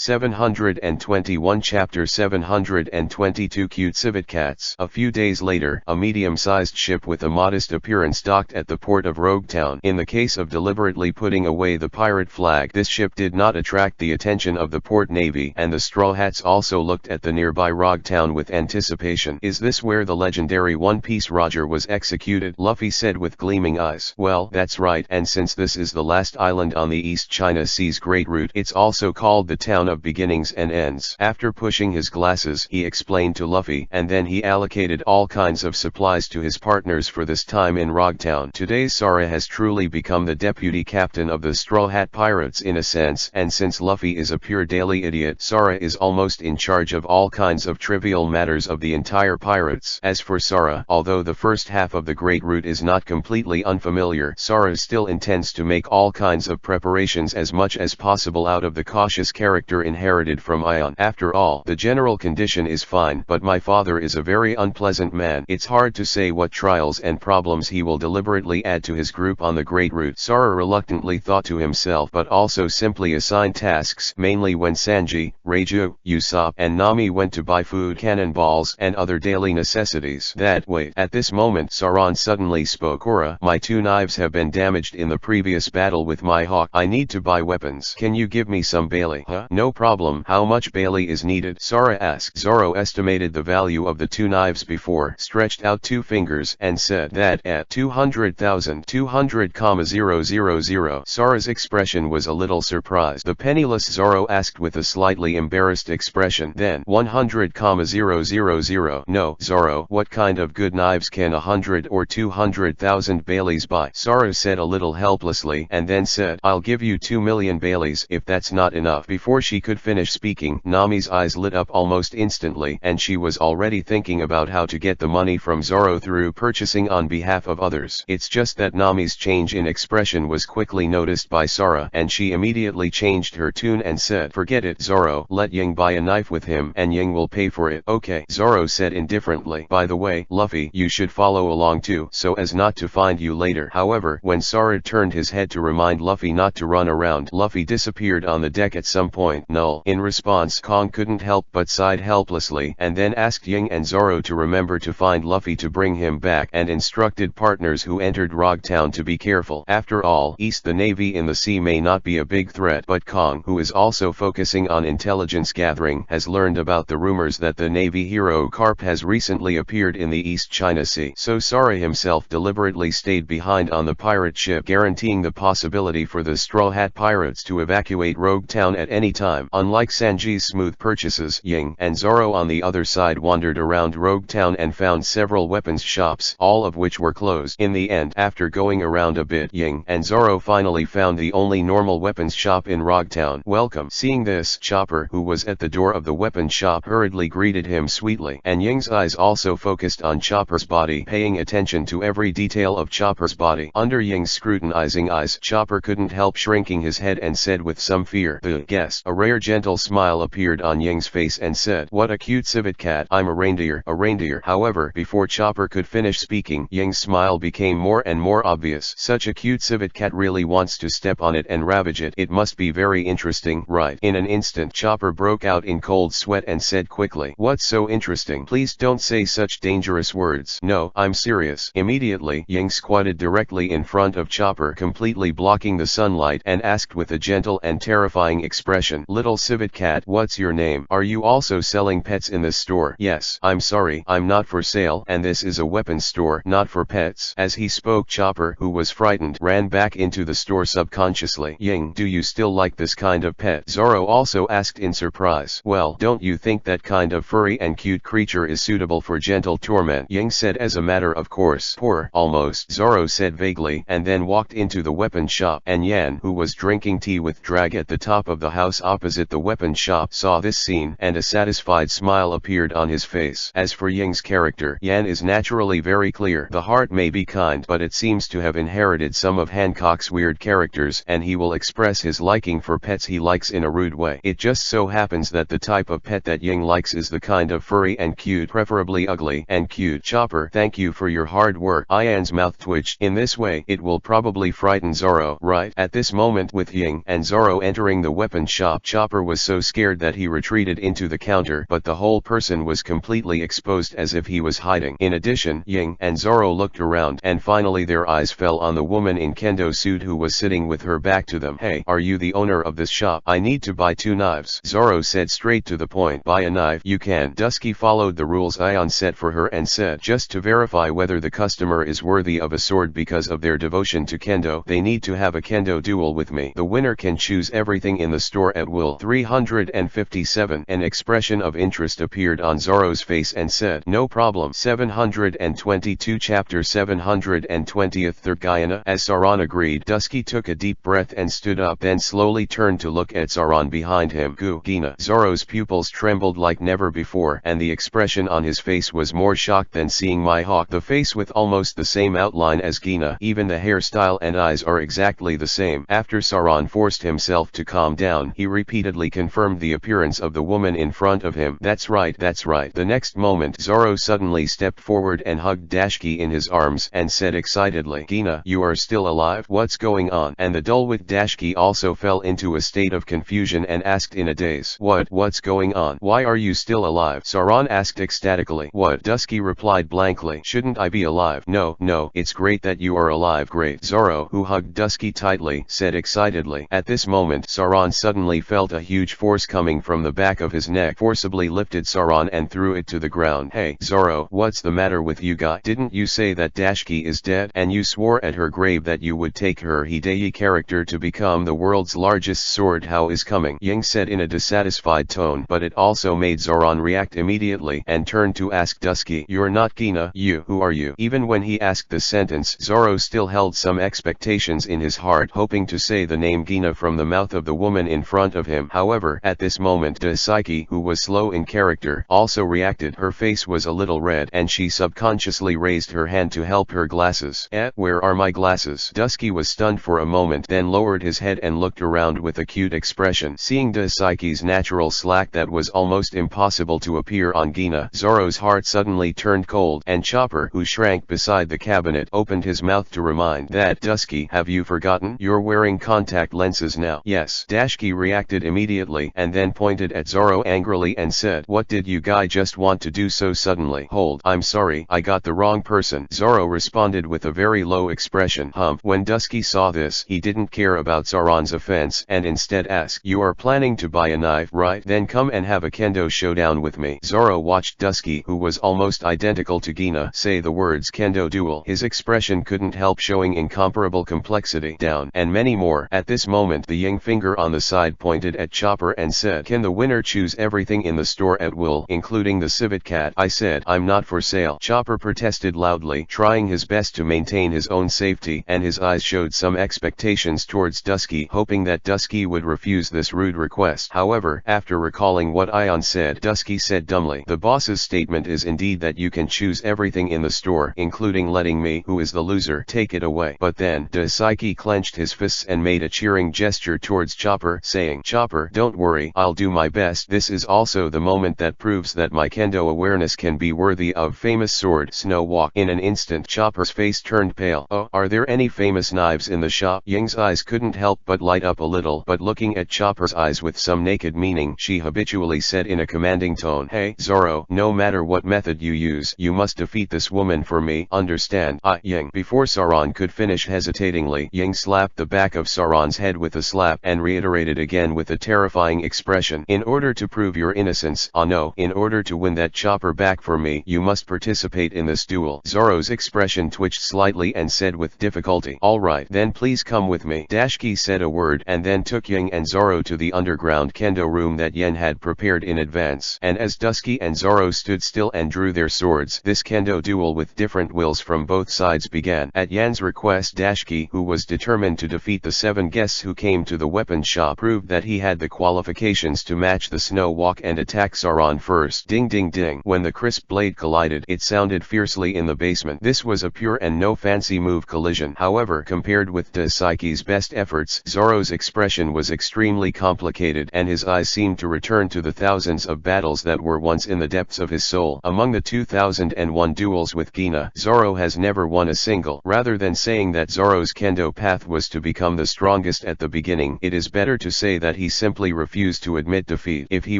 721 Chapter 722 Cute Civet Cats. A few days later, a medium-sized ship with a modest appearance docked at the port of Roguetown. In the case of deliberately putting away the pirate flag, this ship did not attract the attention of the port navy, and the Straw Hats also looked at the nearby Roguetown with anticipation. "Is this where the legendary One Piece Roger was executed?" Luffy said with gleaming eyes. "Well, that's right, and since this is the last island on the East China Sea's Great Route, it's also called the Town of Beginnings and Ends." After pushing his glasses, he explained to Luffy, and then he allocated all kinds of supplies to his partners for this time in Roguetown. Today Sora has truly become the deputy captain of the Straw Hat Pirates in a sense, and since Luffy is a pure daily idiot, Sora is almost in charge of all kinds of trivial matters of the entire pirates. As for Sora, although the first half of the Great Route is not completely unfamiliar, Sora still intends to make all kinds of preparations as much as possible out of the cautious character inherited from Ion. After all, the general condition is fine, but my father is a very unpleasant man. It's hard to say what trials and problems he will deliberately add to his group on the Great Route. Sora reluctantly thought to himself, but also simply assigned tasks, mainly when Sanji, Reiju, Usopp, and Nami went to buy food, cannonballs, and other daily necessities. Wait. At this moment, Sauron suddenly spoke. "Korra, my two knives have been damaged in the previous battle with my hawk. I need to buy weapons. Can you give me some Bailey?" "Huh? No problem. How much Bailey is needed?" Sora asked. Zoro estimated the value of the two knives before, stretched out two fingers, and said that at 200,000. 200,000. Sora's expression was a little surprised. "The penniless?" Zoro asked with a slightly embarrassed expression. "Then 100,000. No, Zoro, what kind of good knives can 100 or 200,000 Baileys buy?" Sora said a little helplessly, and then said, "I'll give you 2 million Baileys if that's not enough." Before she could finish speaking, Nami's eyes lit up almost instantly, and she was already thinking about how to get the money from Zoro through purchasing on behalf of others. It's just that Nami's change in expression was quickly noticed by Sora, and she immediately changed her tune and said, "Forget it, Zoro. Let Ying buy a knife with him, and Ying will pay for it." "Okay," Zoro said indifferently. "By the way, Luffy, you should follow along too, so as not to find you later." However, when Sora turned his head to remind Luffy not to run around, Luffy disappeared on the deck at some point. "Null." In response, Kong couldn't help but sighed helplessly, and then asked Ying and Zoro to remember to find Luffy to bring him back, and instructed partners who entered Roguetown to be careful. After all, the Navy in the sea may not be a big threat, but Kong, who is also focusing on intelligence gathering, has learned about the rumors that the Navy hero Carp has recently appeared in the East China Sea. So Sora himself deliberately stayed behind on the pirate ship, guaranteeing the possibility for the Straw Hat Pirates to evacuate Roguetown at any time. Unlike Sanji's smooth purchases, Ying and Zoro on the other side wandered around Roguetown and found several weapons shops, all of which were closed. In the end, after going around a bit, Ying and Zoro finally found the only normal weapons shop in Roguetown. "Welcome." Seeing this, Chopper, who was at the door of the weapon shop, hurriedly greeted him sweetly, and Ying's eyes also focused on Chopper's body, paying attention to every detail of Chopper's body. Under Ying's scrutinizing eyes, Chopper couldn't help shrinking his head and said with some fear, "The guess." A rare gentle smile appeared on Ying's face and said, "What a cute civet cat. I'm a reindeer." "A reindeer." However, before Chopper could finish speaking, Ying's smile became more and more obvious. "Such a cute civet cat really wants to step on it and ravage it. It must be very interesting, right?" In an instant, Chopper broke out in cold sweat and said quickly, "What's so interesting? Please don't say such dangerous words." "No, I'm serious." Immediately, Ying squatted directly in front of Chopper, completely blocking the sunlight, and asked with a gentle and terrifying expression, "Little civet cat, what's your name? Are you also selling pets in this store?" "Yes." "I'm sorry, I'm not for sale, and this is a weapons store, not for pets." As he spoke, Chopper, who was frightened, ran back into the store subconsciously. "Ying, do you still like this kind of pet?" Zoro also asked in surprise. "Well, don't you think that kind of furry and cute creature is suitable for gentle torment?" Ying said as a matter of course. "Poor, almost," Zoro said vaguely, and then walked into the weapon shop, and Yan, who was drinking tea with Drag at the top of the house opposite the weapon shop, saw this scene, and a satisfied smile appeared on his face. As for Ying's character, Yan is naturally very clear. The heart may be kind, but it seems to have inherited some of Hancock's weird characters, and he will express his liking for pets he likes in a rude way. It just so happens that the type of pet that Ying likes is the kind of furry and cute, preferably ugly and cute. "Chopper, thank you for your hard work." Yan's mouth twitched. In this way, it will probably frighten Zoro, right? At this moment, with Ying and Zoro entering the weapon shop, Chopper was so scared that he retreated into the counter, but the whole person was completely exposed as if he was hiding. In addition, Ying and Zoro looked around, and finally their eyes fell on the woman in kendo suit who was sitting with her back to them. "Hey, are you the owner of this shop? I need to buy 2 knives. Zoro said straight to the point. "Buy a knife? You can." Dusky followed the rules Ion set for her and said, "Just to verify whether the customer is worthy of a sword because of their devotion to kendo, they need to have a kendo duel with me. The winner can choose everything in the store at will." 357. An expression of interest appeared on Zoro's face and said, "No problem." 722 Chapter 720 Third Guyana. As Saran agreed, Dusky took a deep breath and stood up, then slowly turned to look at Saran behind him. "Gu Gina." Zoro's pupils trembled like never before, and the expression on his face was more shocked than seeing Mihawk. The face with almost the same outline as Gina, even the hairstyle and eyes are exactly the same. After Saran forced himself to calm down, he repeatedly confirmed the appearance of the woman in front of him. That's right, that's right." The next moment, Zoro suddenly stepped forward and hugged Dashki in his arms, and said excitedly, "Gina, you are still alive? What's going on?" And the dull-wit Dashki also fell into a state of confusion and asked in a daze, What's going on? Why are you still alive?" Saran asked ecstatically. "What?" Dusky replied blankly. "Shouldn't I be alive?" No, it's great that you are alive." "Great." Zoro, who hugged Dusky tightly, said excitedly. At this moment, Saran suddenly felt a huge force coming from the back of his neck, forcibly lifted Saran and threw it to the ground. "Hey, Zoro, what's the matter with you guy? Didn't you say that Dashki is dead? And you swore at her grave that you would take her Hidei character to become the world's largest sword. How is coming?" Ying said in a dissatisfied tone, but it also made Zoran react immediately and turned to ask Dusky, "You're not Gina, who are you?" Even when he asked the sentence, Zoro still held some expectations in his heart, hoping to say the name Gina from the mouth of the woman in front of him. However, at this moment Daisuke, who was slow in character, also reacted. Her face was a little red, and she subconsciously raised her hand to help her glasses. Where are my glasses?" Dusky was stunned for a moment, then lowered his head and looked around with a cute expression. Seeing Daisuke's natural slack that was almost impossible to appear on Gina, Zoro's heart suddenly turned cold, and Chopper, who shrank beside the cabinet, opened his mouth to remind that, "Dusky, have you forgotten? You're wearing contact lenses now." "Yes." Dashki reacted immediately, and then pointed at Zoro angrily and said, "What did you guy just want to do so suddenly?" "Hold, I'm sorry, I got the wrong person." Zoro responded with a very low expression. When Dusky saw this, he didn't care about Zoran's offense, and instead asked, "You are planning to buy a knife, right? Then come and have a kendo showdown with me." Zoro watched Dusky, who was almost identical to Gina, say the words kendo duel. His expression couldn't help showing incomparable complexity, down, and many more. At this moment the Ying finger on the side pointed at Chopper and said, "Can the winner choose everything in the store at will, including the civet cat?" "I said I'm not for sale." Chopper protested loudly, trying his best to maintain his own safety, and his eyes showed some expectations towards Dusky, hoping that Dusky would refuse this rude request. However, after recalling what Ion said, Dusky said dumbly, "The boss's statement is indeed that you can choose everything in the store, including letting me, who is the loser, take it away." But then, Daisuke clenched his fists and made a cheering gesture towards Chopper, saying, "Chopper, don't worry, I'll do my best." This is also the moment that proves that my kendo awareness can be worthy of famous sword Snow Walk. In an instant Chopper's face turned pale. "Oh, are there any famous knives in the shop?" Ying's eyes couldn't help but light up a little, but looking at Chopper's eyes with some naked meaning, she habitually said in a commanding tone, "Hey, Zoro, no matter what method you use, you must defeat this woman for me, understand?" Ying. Before Saran could finish hesitatingly, Ying slapped the back of Saran's head with a slap and reiterated again with a terrifying expression, "In order to prove your innocence, no, in order to win that Chopper back for me, you must participate in this duel." Zoro's expression twitched slightly and said with difficulty, "All right, then please come with me." Dashki said a word and then took Ying and Zoro to the underground kendo room that Yen had prepared in advance, and as Dusky and Zoro stood still and drew their swords, this kendo duel with different wills from both sides began. At Yan's request, Dashki, who was determined to defeat the 7 guests who came to the weapon shop, proved that he had the qualifications to match the Snow Walk and attack Saran first. Ding ding ding. When the crisp blade collided, it sounded fiercely in the basement. This was a pure and no fancy move collision. However, compared with Daisuke's best efforts, Zoro's expression was extremely complicated, and his eyes seemed to return to the thousands of battles that were once in the depths of his soul. Among the 2001 duels with Gina, Zoro has never won a single. Rather than saying that Zoro's kendo path was to become the strongest at the beginning, it is better to say that he simply refused to admit defeat. If he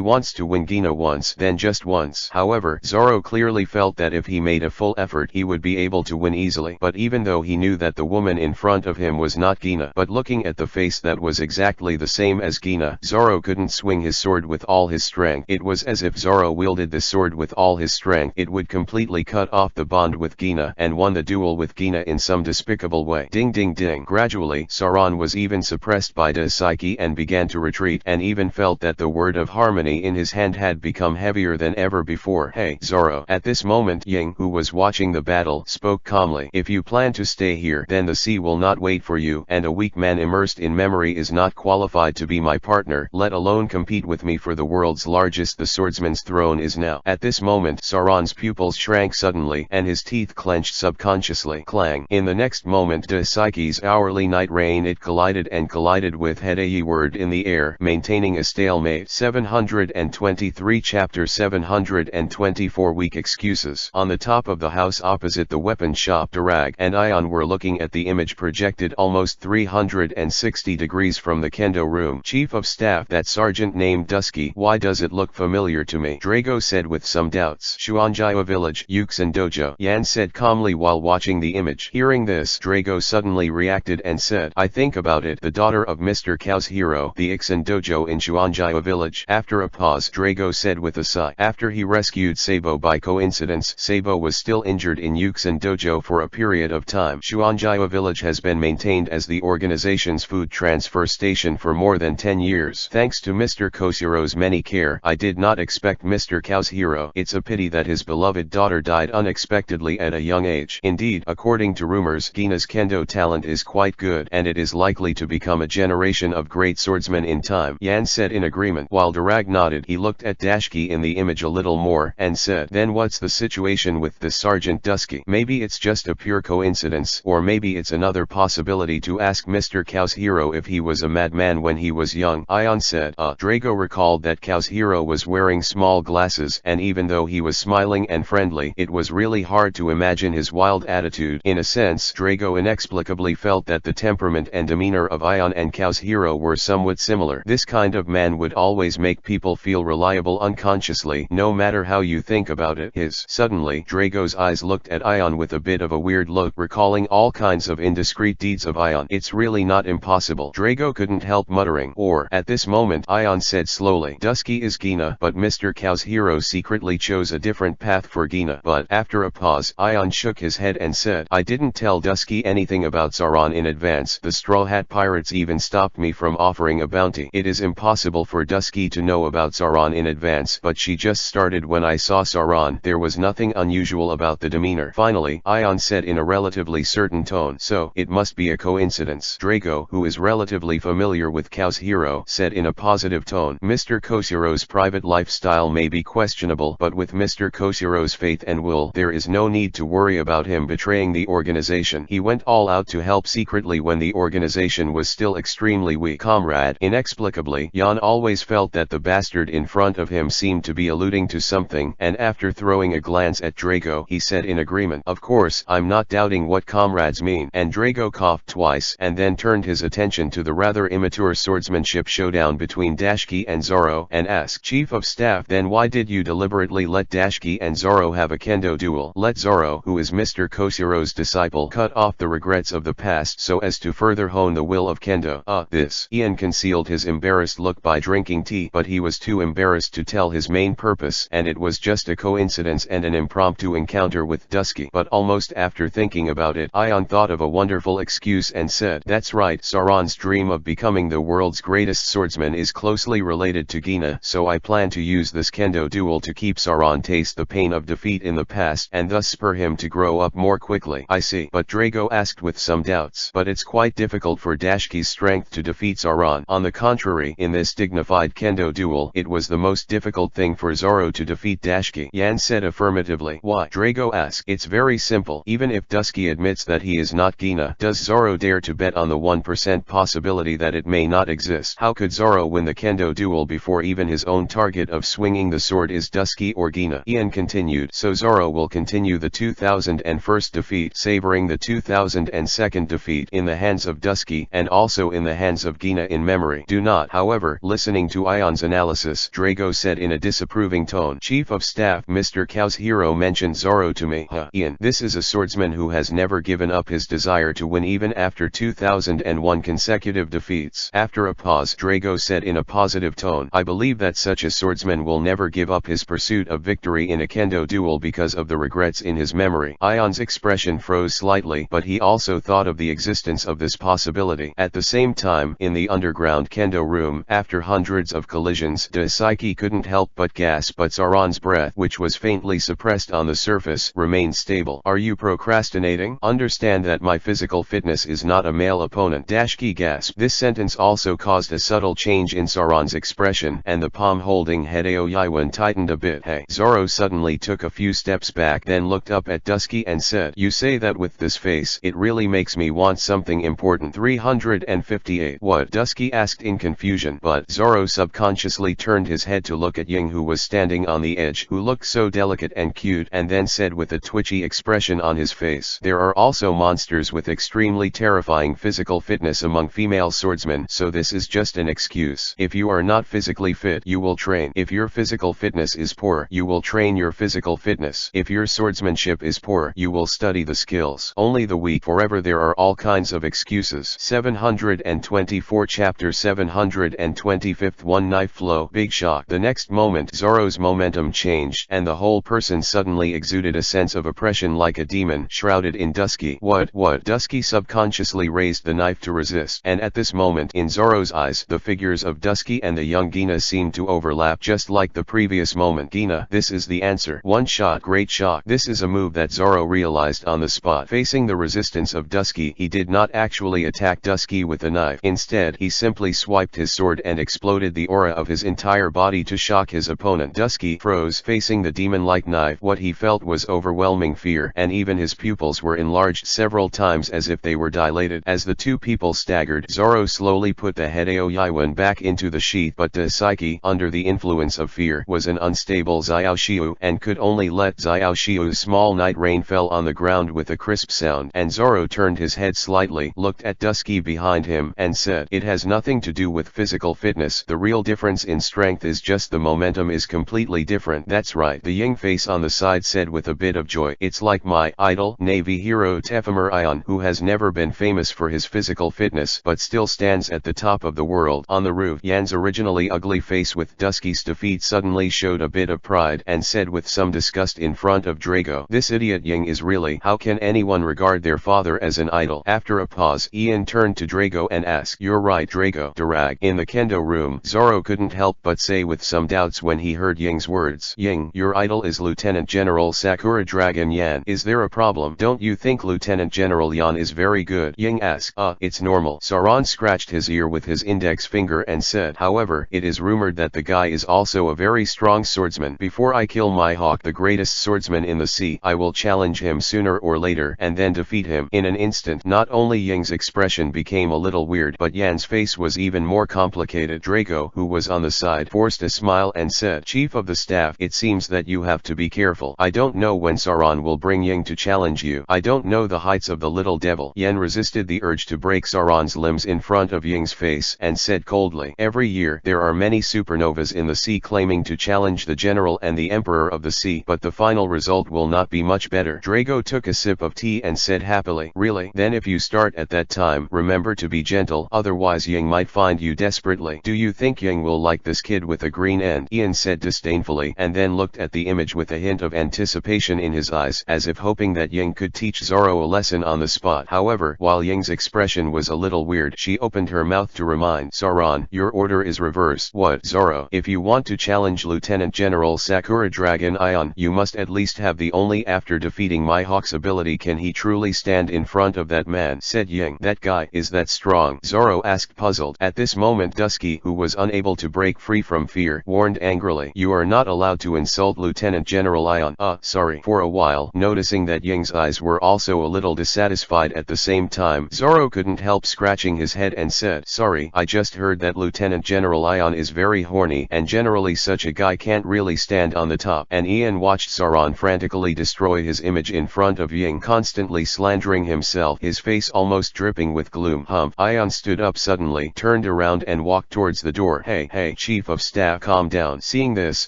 wants to win Gina once, then just once. However, Zoro clearly felt that if he made a full effort he would be able to win easily. But even though he knew that the woman in front of him was not Gina, but looking at the face that was exactly the same as Gina, Zoro couldn't swing his sword with all his strength. It was as if Zoro wielded the sword with all his strength. It would completely cut off the bond with Gina and won the duel with Gina in some despicable way. Ding ding ding. Gradually, Sauron was even suppressed by the psyche and began to retreat, and even felt that the word of harmony in his hand had become heavier than ever before. Hey, Zoro. At this moment Ying, who was watching the battle, spoke calmly. If you plan to stay here, then the sea will not wait for you, and a weak man immersed in memory is not qualified to be my partner, let alone compete with me for the world's largest. The swordsman's throne is now. At this moment Sauron's pupils shrank suddenly, and his teeth clenched subconsciously. Clang. In the next moment the psyche's hourly night rain, it collided with Hedayi word in the air, maintaining a stalemate. 723 Chapter 724 Weak excuses. On the top of the house opposite the weapon shop, Durag and Ion were looking at the image projected almost 360 degrees from the kendo room. Chief of Staff, that sergeant named Dusky. Why does it look familiar to me? Drago said with some doubts. Xuanjiao Village, Yuxin Dojo, Yan said calmly while watching the image. Hearing this, Drago suddenly reacted and said, I think about it, the daughter of Mr. Kaohiro, the Yuxin Dojo in Xuanjiao Village. After a pause, Drago said with a sigh. After he rescued Sabo by coincidence, Sabo was still injured in Yuxin Dojo for a period of time. Xuanjiao Village has been maintained as the organization's food transfer station for more than 10 years. Thanks to Mr. Kosuro's many care, I did not expect Mr. Kaohiro. It's a pity that his beloved daughter died unexpectedly at a young age. Indeed, according to rumors, Gina's kendo talent is quite good, and it is likely to become a generation of great swordsmen in time. Yan said in agreement. While Durag nodded, he looked at Dashki in the image a little more, and said, then what's the situation with this Sergeant Dusky? Maybe it's just a pure coincidence, or maybe it's another possibility to ask Mr. Kaohiro if he was a madman when he was young. Ion said. Drago recalled that Kaohiro was wearing small glasses, and even though he was smiling and friendly, it was really hard to imagine his wild attitude. In a sense, Drago inexplicably felt that the temperament and demeanor of Ion and Kaohiro were somewhat similar. This kind of man would always make people feel reliable unconsciously, no matter how you think about it. Suddenly, Drago's eyes looked at Ion with a bit of a weird look, recalling all kinds of indiscreet deeds of Ion. It's really not impossible. Drago couldn't help muttering. Or, at this moment, Ion said slowly, Dusky is Gina, but Mr. Kaohiro secretly chose a different path for Gina. But, after a pause, Ion shook his head and said, I didn't tell Dusky anything about Sauron in advance. The Straw Hat Pirates even stopped me from offering a bounty. It is impossible for Dusky to know about Sauron in advance, but she just started when I saw Sauron. There was nothing unusual about the demeanor. Finally, Ion said in a relatively certain tone, so, it must be a coincidence. Drago, who is relatively familiar with Kaohiro, said in a positive tone, Mr. Kosuro's private lifestyle may be questionable, but with Mr. Kosuro's faith and will, there is no need to worry about him betraying the organization. He went all out to help secretly when the organization was still extremely weak. Comrade. Inexplicably, Yan always felt that the bastard in front of him seemed to be alluding to something, and after throwing a glance at Drago, he said in agreement, of course, I'm not doubting what comrades mean. And Drago coughed twice, and then turned his attention to the rather immature swordsmanship showdown between Dashki and Zoro, and asked, Chief of Staff, then why did you deliberately let Dashki and Zoro have a kendo duel? Let Zoro, who is Mr. Kosuro's disciple, cut off the regrets of the past so as to further hone the will of kendo. This. Ian concealed his embarrassed look by drinking tea, but he was too embarrassed to tell his main purpose, and it was just a coincidence and an impromptu encounter with Dusky. But almost after thinking about it, Ion thought of a wonderful excuse and said, that's right, Sauron's dream of becoming the world's greatest swordsman is closely related to Gina, so I plan to use this kendo duel to keep Sauron taste the pain of defeat in the past and thus spur him to grow up more quickly. I see. But Drago asked with some doubts. But it's quite difficult for Dashki's strength to defeat Sauron. On the contrary, in this dignified kendo duel, it was the most difficult thing for Zoro to defeat Dashki. Yan said affirmatively. Why? Drago asked. It's very simple. Even if Dusky admits that he is not Gina, does Zoro dare to bet on the 1% possibility that it may not exist? How could Zoro win the kendo duel before even his own target of swinging the sword is Dusky or Gina? Ian continued. So Zoro will continue the 2001 defeat, savoring the 2002 defeat in the hands of Dusky and also in the hands of Gina in memory. victory. Do not. However, listening to Ion's analysis, Drago said in a disapproving tone, Chief of Staff, Mr. Kazuhiro mentioned Zoro to me. Ian, this is a swordsman who has never given up his desire to win even after 2001 consecutive defeats. After a pause, Drago said in a positive tone, I believe that such a swordsman will never give up his pursuit of victory in a kendo duel because of the regrets in his memory. Ion's expression froze slightly, but he also thought of the existence of this possibility. At the same time, in the underground kendo room, after hundreds of collisions, Daisuke couldn't help but gasp, but Saran's breath, which was faintly suppressed on the surface, remained stable. Are you procrastinating? Understand that my physical fitness is not a male opponent. Dashki gasped. This sentence also caused a subtle change in Saran's expression, and the palm holding Hideo Yaiwan tightened a bit. Hey. Zoro suddenly took a few steps back, then looked up at Dusky and said, you say that with this face, it really makes me want something important. 358. What? Dusky asked in confusion, but Zoro subconsciously turned his head to look at Ying, who was standing on the edge, who looked so delicate and cute, and then said with a twitchy expression on his face, there are also monsters with extremely terrifying physical fitness among female swordsmen, so this is just an excuse. If you are not physically fit, you will train. If your physical fitness is poor, you will train your physical fitness. If your swordsmanship is poor, you will study the skills. Only the weak. Forever there are all kinds of excuses. 724 Chapter 725 One Knife Flow. Big shock. The next moment, Zoro's momentum changed, and the whole person suddenly exuded a sense of oppression like a demon shrouded in Dusky. What? Dusky subconsciously raised the knife to resist, and at this moment, in Zoro's eyes, the figures of Dusky and the young Gina seemed to overlap just like the previous moment. Gina, this is the answer. One shot. Great shock. This is a move that Zoro realized on the spot. Facing the resistance of Dusky, he did not actually attack Dusky with the knife. Instead, he simply swiped his sword and exploded the aura of his entire body to shock his opponent. Dusky froze, facing the demon-like knife. What he felt was overwhelming fear, and even his pupils were enlarged several times as if they were dilated. As the two people staggered, Zoro slowly put the Hideo Yaiwan back into the sheath, but Daisuke, under the influence of fear, was an unstable Xiaoshiu, and could only let Xiaoshiu's small night rain fell on the ground with a crisp sound. And Zoro turned his head slightly, looked at Dusky behind him, and said, it has nothing to do with physical fitness. The real difference in strength is just the momentum is completely different. That's right, the Ying face on the side said with a bit of joy. It's like my idol, Navy hero Tefumer Ion, who has never been famous for his physical fitness, but still stands at the top of the world. On the roof, Yan's originally ugly face with Dusky's defeat suddenly showed a bit of pride, and said with some disgust in front of Drago, this idiot Ying is really, how can anyone regard their father as an idol? After a pause, Ian turned to Drago and asked, you're right, Drago. Durag. In the kendo room, Zoro couldn't help but say with some doubts when he heard Ying's words, Ying, your idol is Lieutenant General Sakura Dragon Yan. Is there a problem? Don't you think Lieutenant General Yan is very good? Ying asked. It's normal. Saran scratched his ear with his index finger and said, however, it is rumored that the guy is also a very strong swordsman. Before I kill my hawk, the greatest swordsman in the sea, I will challenge him sooner or later and then defeat him. In an instant, not only Ying's expression became a little weird, but Yan's face was even more complicated. Drago, who was on the side, forced a smile and said, Chief of the Staff, it seems that you have to be careful. I don't know when Saran will bring Ying to challenge you. I don't know the heights of the little devil. Yan resisted the urge to break Saran's limbs in front of Ying's face and said coldly, every year, there are many supernovas in the sea claiming to challenge the general and the emperor of the sea, but the final result will not be much better. Drago took a sip of tea and said happily, really? Then if you start at that time, remember to be gentle, otherwise Ying might find you desperately. Do you think Ying will like this kid with a green end? Ian said disdainfully, and then looked at the image with a hint of anticipation in his eyes, as if hoping that Ying could teach Zoro a lesson on the spot. However, while Ying's expression was a little weird, she opened her mouth to remind Saran, your order is reversed. What? Zoro, if you want to challenge Lieutenant General Sakura Dragon Ion, you must at least have the only after defeating my hawk's ability can he truly stand in front of that man, said Ying. That guy, is that strong? Zoro asked puzzled. At this moment Dusky, who was unable to break free from fear, warned angrily, you are not allowed to insult Lieutenant General Ion. Sorry. For a while, noticing that Ying's eyes were also a little dissatisfied at the same time, Zoro couldn't help scratching his head and said, sorry, I just heard that Lieutenant General Ion is very horny, and generally such a guy can't really stand on the top. And Ian watched Saran frantically destroy his image in front of Ying, constantly slandering himself, his face almost dripping with gloom. Ion stood up suddenly, turned turned around and walked towards the door. Hey, Chief of Staff, calm down. Seeing this,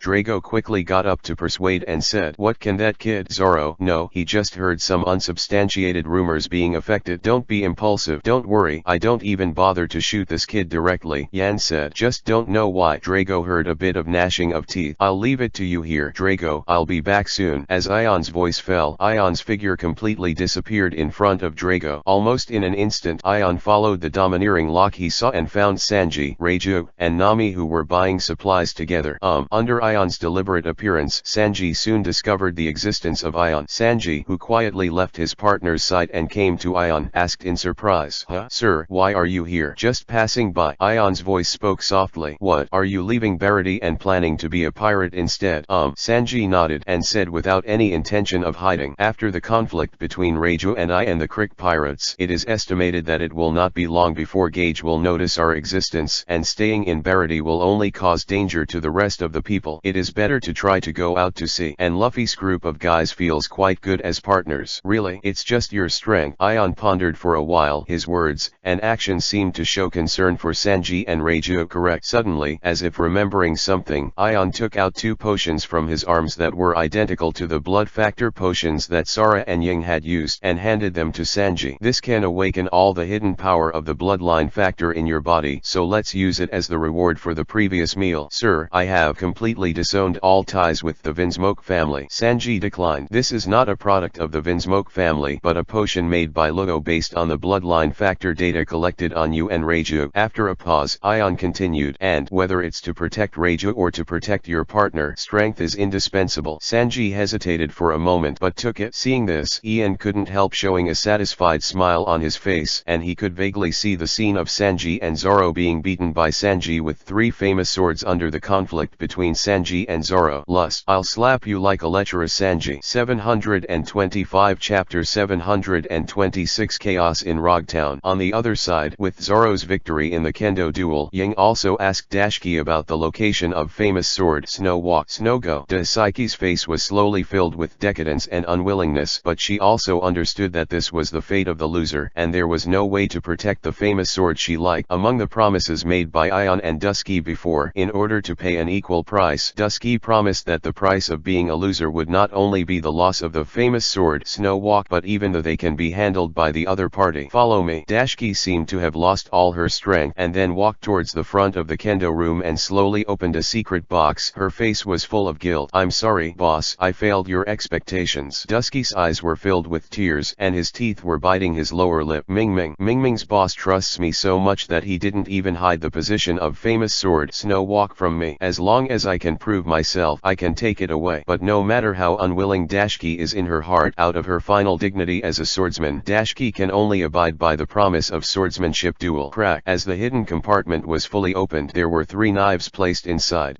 Drago quickly got up to persuade and said, what can that kid? Zoro, no, he just heard some unsubstantiated rumors being affected. Don't be impulsive. Don't worry, I don't even bother to shoot this kid directly, Yan said. Just don't know why. Drago heard a bit of gnashing of teeth. I'll leave it to you here, Drago. I'll be back soon. As Ion's voice fell, Ion's figure completely disappeared in front of Drago. Almost in an instant, Ion followed the domineering lock he saw and found Sanji, Reiju, and Nami, who were buying supplies together. Under Ion's deliberate appearance, Sanji soon discovered the existence of Ion. Sanji, who quietly left his partner's side and came to Ion, asked in surprise, huh? Sir, why are you here? Just passing by. Ion's voice spoke softly. What, are you leaving Barity and planning to be a pirate instead? Sanji nodded and said without any intention of hiding. After the conflict between Reiju and I and the Crick pirates, it is estimated that it will not be long before Gage will notice our existence, and staying in Barity will only cause danger to the rest of the people. It is better to try to go out to sea. And Luffy's group of guys feels quite good as partners. Really? It's just your strength. Ion pondered for a while. His words and actions seemed to show concern for Sanji and Reiju. Correct. Suddenly, as if remembering something, Ion took out two potions from his arms that were identical to the blood factor potions that Sara and Ying had used, and handed them to Sanji. This can awaken all the hidden power of the bloodline factor in your body, so let's use it as the reward for the previous meal. Sir, I have completely disowned all ties with the Vinsmoke family. Sanji declined. This is not a product of the Vinsmoke family, but a potion made by Lugo based on the bloodline factor data collected on you and Reiju. After a pause, Ion continued, and whether it's to protect Reiju or to protect your partner, strength is indispensable. Sanji hesitated for a moment but took it. Seeing this, Ian couldn't help showing a satisfied smile on his face, and he could vaguely see the scene of Sanji and Zoro being beaten by Sanji with 3 famous swords under the conflict between Sanji and Zoro. Lust. I'll slap you like a lecherous Sanji. 725 Chapter 726 Chaos in Rogtown. On the other side, with Zoro's victory in the Kendo duel, Ying also asked Dashki about the location of famous sword Snow Walk. Snowgo. Dasaiki's face was slowly filled with decadence and unwillingness, but she also understood that this was the fate of the loser, and there was no way to protect the famous sword she liked. Among the promises made by Ion and Dusky before, in order to pay an equal price, Dusky promised that the price of being a loser would not only be the loss of the famous sword Snow Walk, but even though they can be handled by the other party. Follow me. Dashki seemed to have lost all her strength, and then walked towards the front of the Kendo room and slowly opened a secret box. Her face was full of guilt. I'm sorry, boss, I failed your expectations. Dusky's eyes were filled with tears, and his teeth were biting his lower lip. Mingming's boss trusts me so much that he didn't even hide the position of famous sword Snow Walk from me. As long as I can prove myself, I can take it away. But no matter how unwilling Dashki is in her heart, out of her final dignity as a swordsman, Dashki can only abide by the promise of swordsmanship. Duel. Crack. As the hidden compartment was fully opened, there were 3 knives placed inside.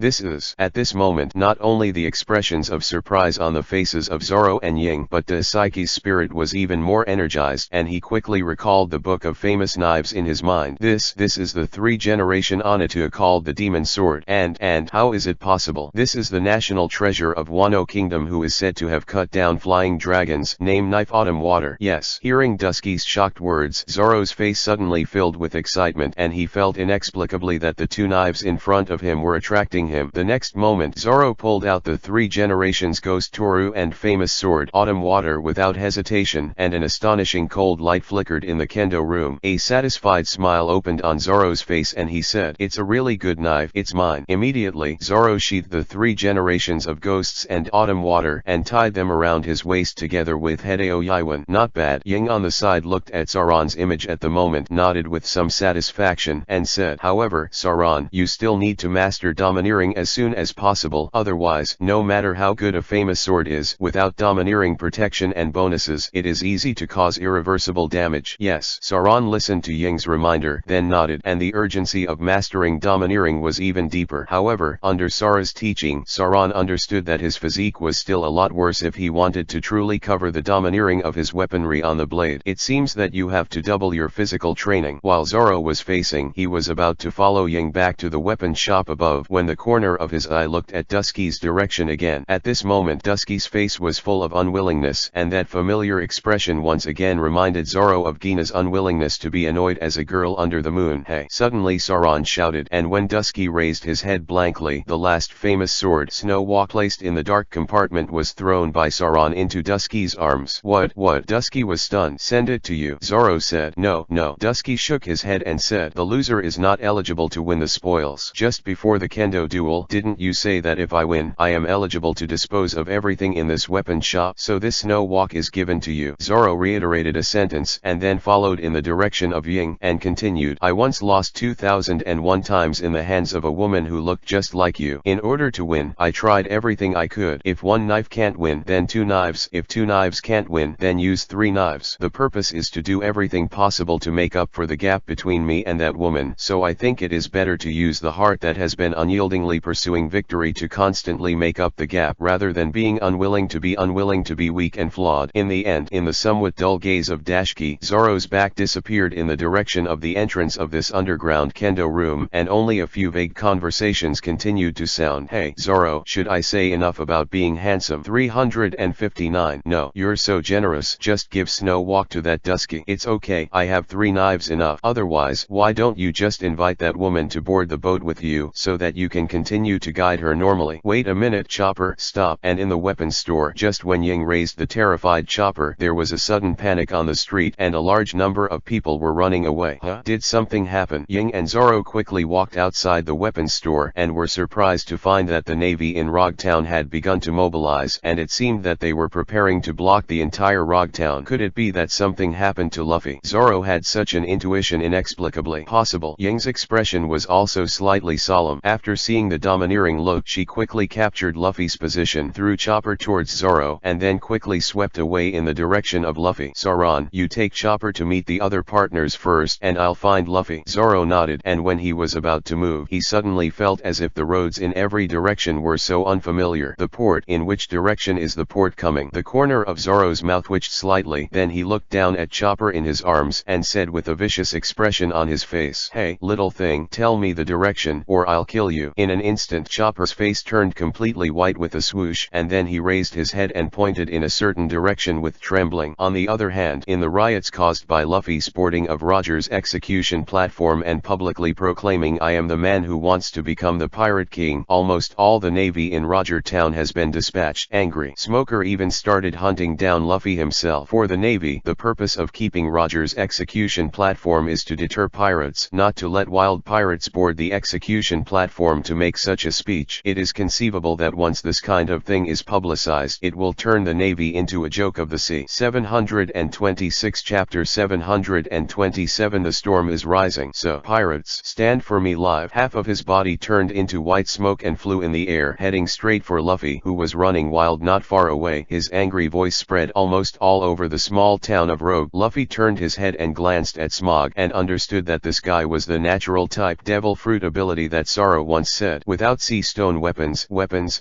At this moment, not only the expressions of surprise on the faces of Zoro and Ying, but Dasaiki's spirit was even more energized, and he quickly recalled the book of famous knives in his mind. This is the 3-generation Onitua called the Demon Sword. And how is it possible? This is the national treasure of Wano Kingdom, who is said to have cut down flying dragons. Name knife. Autumn Water. Yes. Hearing Dusky's shocked words, Zoro's face suddenly filled with excitement, and he felt inexplicably that the 2 knives in front of him were attracting him. The next moment, Zoro pulled out the 3 generations Ghost Toru and famous sword Autumn Water without hesitation, and an astonishing cold light flickered in the Kendo room. A satisfied smile opened on Zoro's face, and he said, "It's a really good knife. It's mine." Immediately, Zoro sheathed the 3 generations of Ghosts and Autumn Water and tied them around his waist together with Hideo Yaiwan. Not bad. Ying on the side looked at Sauron's image at the moment, nodded with some satisfaction, and said, "However, Sauron, you still need to master domineering as soon as possible. Otherwise, no matter how good a famous sword is, without domineering protection and bonuses, it is easy to cause irreversible damage." Yes. Sauron listened to Ying's reminder, then nodded, and the urgency of mastering domineering was even deeper. However, under Sara's teaching, Sauron understood that his physique was still a lot worse if he wanted to truly cover the domineering of his weaponry on the blade. It seems that you have to double your physical training. While Zoro was facing, he was about to follow Ying back to the weapon shop above, when the corner of his eye looked at Dusky's direction again. At this moment, Dusky's face was full of unwillingness, and that familiar expression once again reminded Zoro of Gina's unwillingness to be annoyed as a girl under the moon. moon. Hey! Suddenly Sauron shouted, and when Dusky raised his head blankly, the last famous sword Snow Walk placed in the dark compartment was thrown by Sauron into Dusky's arms. What? Dusky was stunned. Send it to you, Zorro said. No. Dusky shook his head and said, the loser is not eligible to win the spoils. Just before the kendo duel, didn't you say that if I win, I am eligible to dispose of everything in this weapon shop? So this Snow Walk is given to you. Zorro reiterated a sentence and then followed in the direction of Ying and continued, I once lost 2001 times in the hands of a woman who looked just like you. In order to win, I tried everything I could. If one knife can't win, then 2 knives. If 2 knives can't win, then use 3 knives. The purpose is to do everything possible to make up for the gap between me and that woman. So I think it is better to use the heart that has been unyieldingly pursuing victory to constantly make up the gap, rather than being unwilling to be weak and flawed. In the end, in the somewhat dull gaze of Dashki, Zorro's back disappeared in the direction of the entrance of this underground kendo room, and only a few vague conversations continued to sound. Hey, Zorro, should I say enough about being handsome? 359. No, you're so generous. Just give Snow Walk to that Dusky. It's okay, I have 3 knives enough. Otherwise, why don't you just invite that woman to board the boat with you, so that you can continue to guide her normally? Wait a minute, Chopper, stop. And in the weapons store, just when Ying raised the terrified Chopper, there was a sudden panic on the street, and a large number of people were running away. Huh? Did something happen? Ying and Zorro quickly walked outside the weapons store, and were surprised to find that the Navy in Rogtown had begun to mobilize, and it seemed that they were preparing to block the entire Rogtown. Could it be that something happened to Luffy? Zorro had such an intuition inexplicably possible. Ying's expression was also slightly solemn. After seeing the domineering look, she quickly captured Luffy's position, threw Chopper towards Zorro, and then quickly swept away in the direction of Luffy. Sauron, you take Chopper to meet the other partners first, and I'll find Luffy. Zorro nodded, and when he was about to move, he suddenly felt as if the roads in every direction were so unfamiliar. The port? In which direction is the port coming? The corner of Zorro's mouth twitched slightly, then he looked down at Chopper in his arms, and said with a vicious expression on his face, hey, little thing, tell me the direction, or I'll kill you. In an instant Chopper's face turned completely white with a swoosh, and then he raised his head and pointed in a certain direction with trembling. On the other hand, in the riots caused by Luffy's boarding of Roger's execution platform and publicly proclaiming I am the man who wants to become the Pirate King, almost all the Navy in Roger Town has been dispatched. Angry, Smoker even started hunting down Luffy himself. For the Navy, the purpose of keeping Roger's execution platform is to deter pirates, not to let wild pirates board the execution platform to make such a speech. It is conceivable that once this kind of thing is publicized, it will turn the Navy into a joke of the sea. 726 Chapter 727 The storm is rising. So, pirates, stand for me live. Half of his body turned into white smoke and flew in the air, heading straight for Luffy, who was running wild not far away. His angry voice spread almost all over the small town of Rogue. Luffy turned his head and glanced at Smog, and understood that this guy was the natural type devil fruit ability that Sorrow once said. Without sea stone weapons,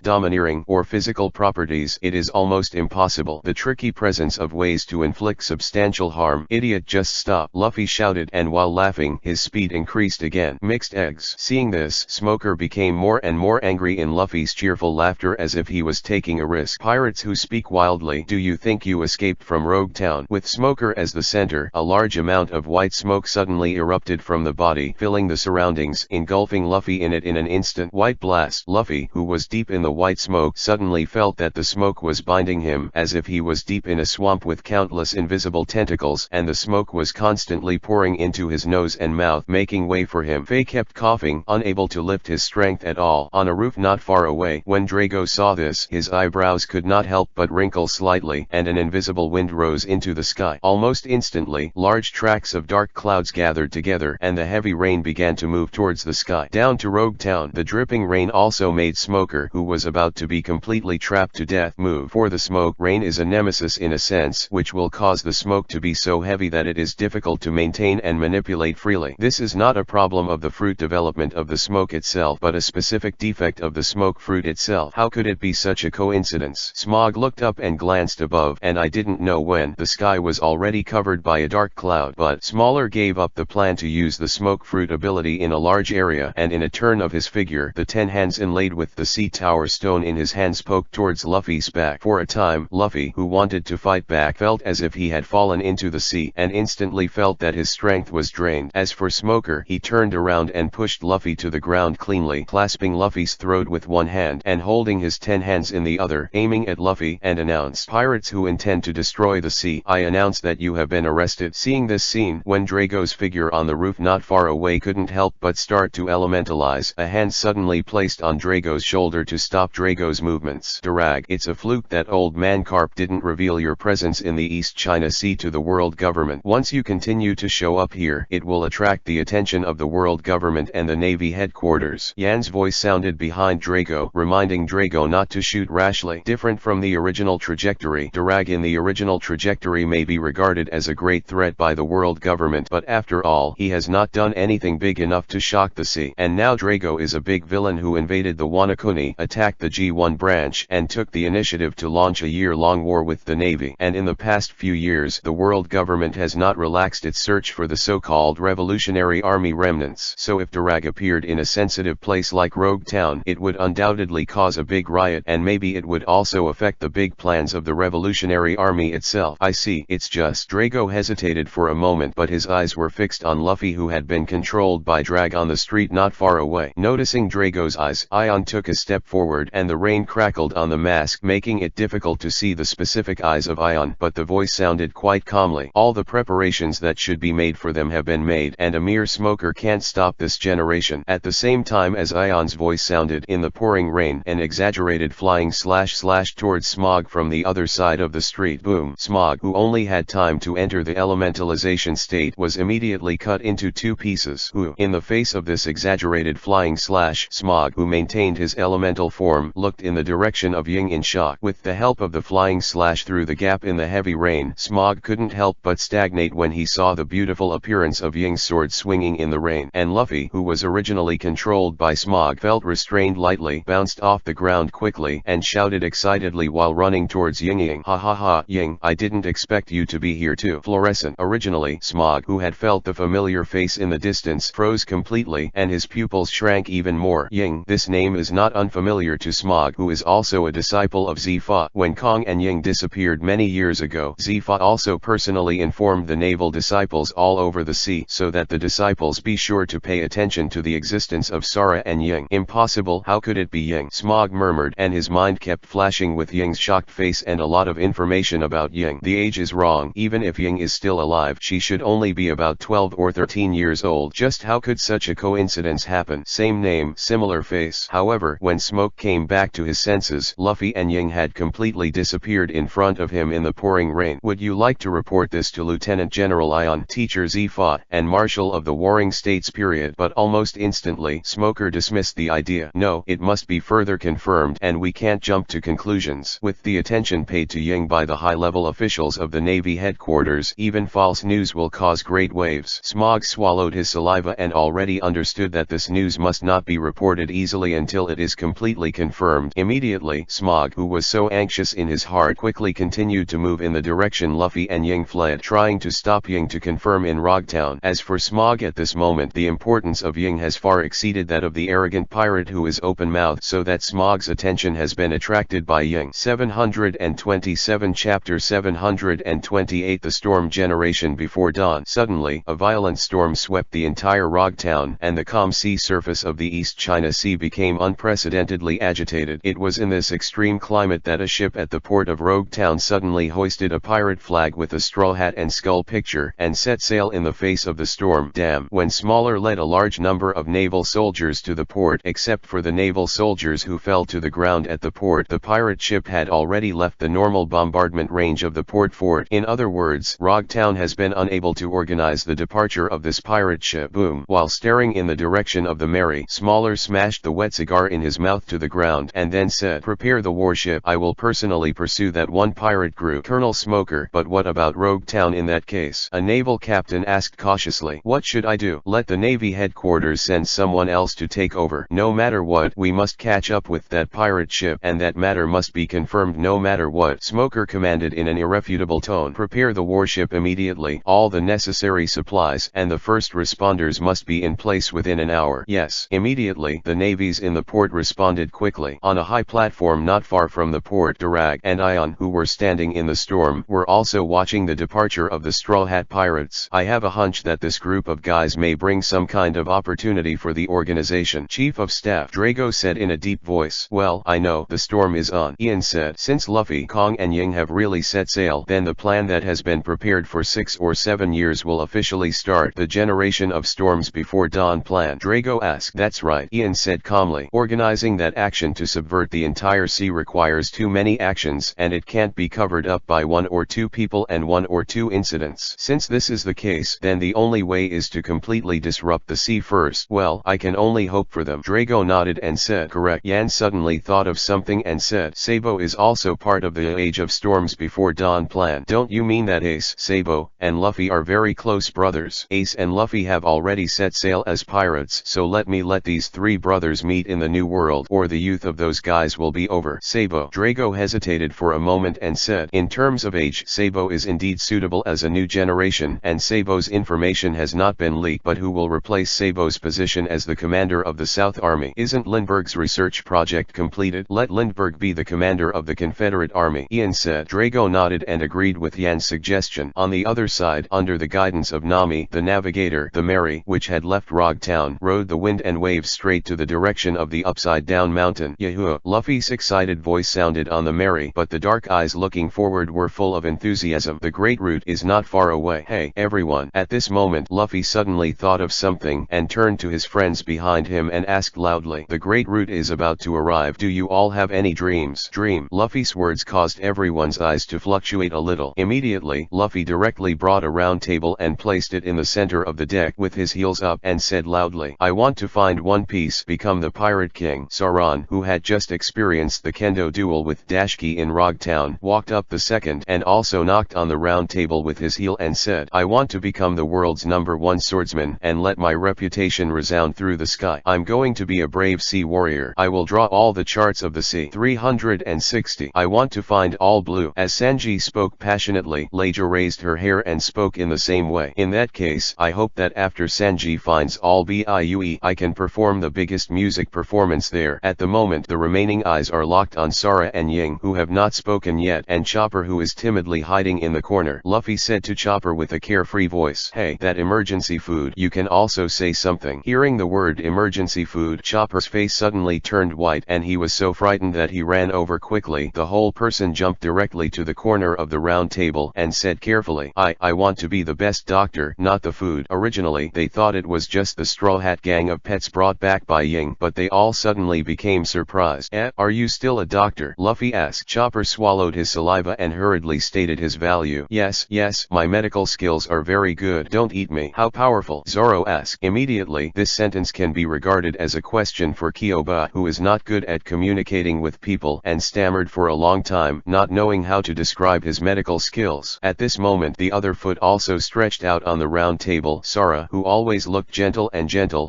domineering, or physical properties, it is almost impossible. The tricky presence of ways to inflict substantial harm. Idiot, just stop, Luffy shouted, and while laughing, his speed increased again. Mixed eggs. Seeing this, Smoker became more and more angry in Luffy's cheerful laughter, as if he was taking a risk. Pirates who speak wildly, do you think you escaped from Rogue Town? With Smoker as the center, a large amount of white smoke suddenly erupted from the body, filling the surroundings, engulfing Luffy in it in an instant. White blast. Luffy, who was deep in the white smoke, suddenly felt that the smoke was binding him, as if he was deep in a swamp with countless invisible tentacles, and the smoke was constantly pouring into his nose and mouth, making way for him. Faye kept coughing, unable to lift his strength at all. On a roof not far away, when Drago saw this, his eyebrows could not help but wrinkle slightly, and an invisible wind rose into the sky. Almost instantly, large tracts of dark clouds gathered together, and the heavy rain began to move towards the sky. Down to Rogue Town. The dripping rain also made Smoker, who was about to be completely trapped to death, move. For the smoke, rain is a nemesis in a sense, which will cause the smoke to be so heavy that it is difficult to maintain and manipulate freely. This is not a problem of the fruit development of the smoke itself, but a specific defect of the smoke fruit itself. How could it be such a coincidence? Smog looked up and glanced above, and I didn't know when. The sky was already covered by a dark cloud, but Smaller gave up the plan to use the smoke fruit ability in a large area, and in a turn of his figure, the 10 hands inlaid with the sea tower stone in his hands poked towards Luffy's back. For a time, Luffy, who wanted to fight back, felt as if he had fallen into the sea, and instantly felt that his strength was drained. As for Smoker, he turned around and pushed Luffy to the ground cleanly, clasping Luffy's throat with one hand and holding his 10 hands in the other, aiming at Luffy, and announced, "Pirates who intend to destroy the sea, I announce that you have been arrested." Seeing this scene, when Drago's figure on the roof not far away couldn't help but start to elementalize, a hand suddenly placed on Drago's shoulder to stop Drago's movements. "Drag, it's a fluke that old man Carp didn't reveal your presence in the East China Sea to the world government. Once you continue to show up here, it will attract the attention of the world government and the Navy headquarters." Yan's voice sounded behind Drago, reminding Drago not to shoot rashly. Different from the original trajectory, Drag in the original trajectory may be regarded as a great threat by the world government, but after all, he has not done anything big enough to shock the sea. And now Drago is a big villain who invaded the Wanakuni, attacked the G1 branch, and took the initiative to launch a year-long war with the Navy. And in the past few years, the world government has not relaxed its search for the so-called Revolutionary Army remnants. So if Drag appeared in a sensitive place like Rogue Town, it would undoubtedly cause a big riot, and maybe it would also affect the big plans of the Revolutionary Army itself. "I see, it's just..." Drago hesitated for a moment, but his eyes were fixed on Luffy, who had been controlled by Drag on the street not far away. Noticing Drago's eyes, Ion took a step forward, and the rain crackled on the mask, making it difficult to see the specific eyes of Ion, but the voice sounded quite calmly. "All the preparations that should be made for them have been made, and a mere Smoker can't stop this generation." At the same time as Ion's voice sounded in the pouring rain, an exaggerated flying slash towards Smog from the other side of the street. Boom! Smog, who only had time to enter the elementalization state, was immediately cut into two pieces. In the face of this exaggerated flying slash, Smog, who maintained his elemental form, looked in the direction of Ying in shock. With the help of the flying slash through the gap in the heavy rain, Smog couldn't help but stagnate when he saw the beautiful appearance of Ying's sword swinging in the rain. And Luffy, who was originally controlled by Smog, felt restrained lightly, bounced off the ground quickly, and shouted excitedly while running towards Ying. "Ying, ha ha ha, Ying, I didn't expect you to be here too." Fluorescent. Originally, Smog, who had felt the familiar face in the distance, froze completely, and his pupils shrank even more. Ying. This name is not unfamiliar to Smog, who is also a disciple of Zifa. When Kong and Ying disappeared many years ago, Zifa also personally informed the naval disciples all over the sea, so that the disciples be sure to pay attention to the existence of Sara and Ying. "Impossible, how could it be Ying?" Smog murmured, and his mind kept flashing with Ying's shocked face and a lot of information about Ying. The age is wrong. Even if Ying is still alive, she should only be about 12 or 13 years old. Just how could such a coincidence happen? Same name, similar face. However, when Smoke came back to his senses, Luffy and Ying had completely disappeared in front of him in the pouring rain. "Would you like to report this to Lieutenant General Ion, Teacher Zifa, and Marshal of the Warring States period?" But almost instantly, Smoker dismissed the idea. "No, it must be further confirmed, and we can't jump to conclusions." With the attention paid to Ying by the high-level officials of the Navy headquarters, even false news will cause great waves. Smog swallowed his saliva and already understood that this news must not be reported easily until it is completely confirmed. Immediately, Smog, who was so anxious in his heart, quickly continued to move in the direction Luffy and Ying fled, trying to stop Ying to confirm in Rogtown. As for Smog, at this moment the importance of Ying has far exceeded that of the arrogant pirate who is open-mouthed, so that Smog's attention has been attracted by Ying. 727 Chapter 728 The Storm Generation. Before dawn, suddenly, a violent storm swept the entire Rogtown, and the calm sea surface of the East China Sea became unprecedentedly agitated. It was in this extreme climate that a ship at the port of Rogtown suddenly hoisted a pirate flag with a straw hat and skull picture, and set sail in the face of the storm. Damn. When Smaller led a large number of naval soldiers to the port, except for the naval soldiers who fell to the ground at the port, the pirate ship had already left the normal bombardment range of the port fort. In other words, Rogtown has been unable to organize the departure of this pirate ship. Boom. While staring in the direction of the Mary, Smaller smashed the wet cigar in his mouth to the ground, and then said, "Prepare the warship. I will personally pursue that one pirate crew." Colonel Smoker, "But what about Rogtown in that case?" a naval captain asked cautiously. "What should I do?" "Let the Navy headquarters send someone else to take over. No matter what, we must catch up with that pirate ship, and that matter must be confirmed no matter what," Smoker commanded in an irrefutable tone. "Prepare the warship immediately. All the necessary supplies and the first responders must be in place within an hour." "Yes." Immediately, the navies in the port responded quickly. On a high platform not far from the port, Darag and Ion, who were standing in the storm, were also watching the departure of the Straw Hat pirates. "I have a hunch that this this group of guys may bring some kind of opportunity for the organization. Chief of Staff Drago said in a deep voice. Well, I know the storm is on, Ian said. Since Luffy, Kong and Ying have really set sail, then the plan that has been prepared for 6 or 7 years will officially start. The generation of storms before dawn plan, Drago asked. That's right, Ian said calmly. Organizing that action to subvert the entire sea requires too many actions, and it can't be covered up by 1 or 2 people and 1 or 2 incidents. Since this is the case, then the only way is to completely disrupt the sea first. Well, I can only hope for them. Drago nodded and said, correct. Yan suddenly thought of something and said, Sabo is also part of the Age of Storms Before Dawn plan. Don't you mean that Ace, Sabo, and Luffy are very close brothers? Ace and Luffy have already set sail as pirates, so let these 3 brothers meet in the new world, or the youth of those guys will be over. Sabo. Drago hesitated for a moment and said, in terms of age, Sabo is indeed suitable as a new generation, and Sabo's information has not been leaked. But who will replace Sabo's position as the commander of the South Army? Isn't Lindbergh's research project completed? Let Lindbergh be the commander of the Confederate Army, Ian said. Drago nodded and agreed with Yan's suggestion. On the other side, under the guidance of Nami, the navigator, the Mary, which had left Rogtown, rode the wind and waves straight to the direction of the upside-down mountain. Yahoo! Luffy's excited voice sounded on the Mary, but the dark eyes looking forward were full of enthusiasm. The great route is not far away. Hey, everyone! At this moment, Luffy suddenly thought of something and turned to his friends behind him and asked loudly, the great route is about to arrive. Do you all have any dreams? Dream. Luffy's words caused everyone's eyes to fluctuate a little. Immediately, Luffy directly brought a round table and placed it in the center of the deck with his heels up and said loudly, I want to find One Piece, become the Pirate King. Sauron, who had just experienced the kendo duel with Dashki in Rogtown, walked up the second and also knocked on the round table with his heel and said, I want to become the world's #1 swordsman and let my reputation resound through the sky. I'm going to be a brave sea warrior. I will draw all the charts of the sea. 360. I want to find all blue. As Sanji spoke passionately, Leija raised her hair and spoke in the same way. In that case, I hope that after Sanji finds all BIUE, I can perform the biggest music performance there. At the moment, the remaining eyes are locked on Sara and Ying, who have not spoken yet, and Chopper, who is timidly hiding in the corner. Luffy said to Chopper with a carefree voice, hey, that emergency food, you can also say something. Hearing the word emergency food, Chopper's face suddenly turned white and he was so frightened that he ran over quickly. The whole person jumped directly to the corner of the round table and said carefully, I want to be the best doctor, not the food. Originally, they thought it was just the Straw Hat gang of pets brought back by Ying, but they all suddenly became surprised. Are you still a doctor? Luffy asked. Chopper swallowed his saliva and hurriedly stated his value. Yes, my medical skills are very good. Don't eat me. How powerful? Zoro asked. Immediately, this sentence can be regarded as a question for Kyoba, who is not good at communicating with people and stammered for a long time, not knowing how to describe his medical skills. At this moment, the other foot also stretched out on the round table. Sara, who always looked gentle,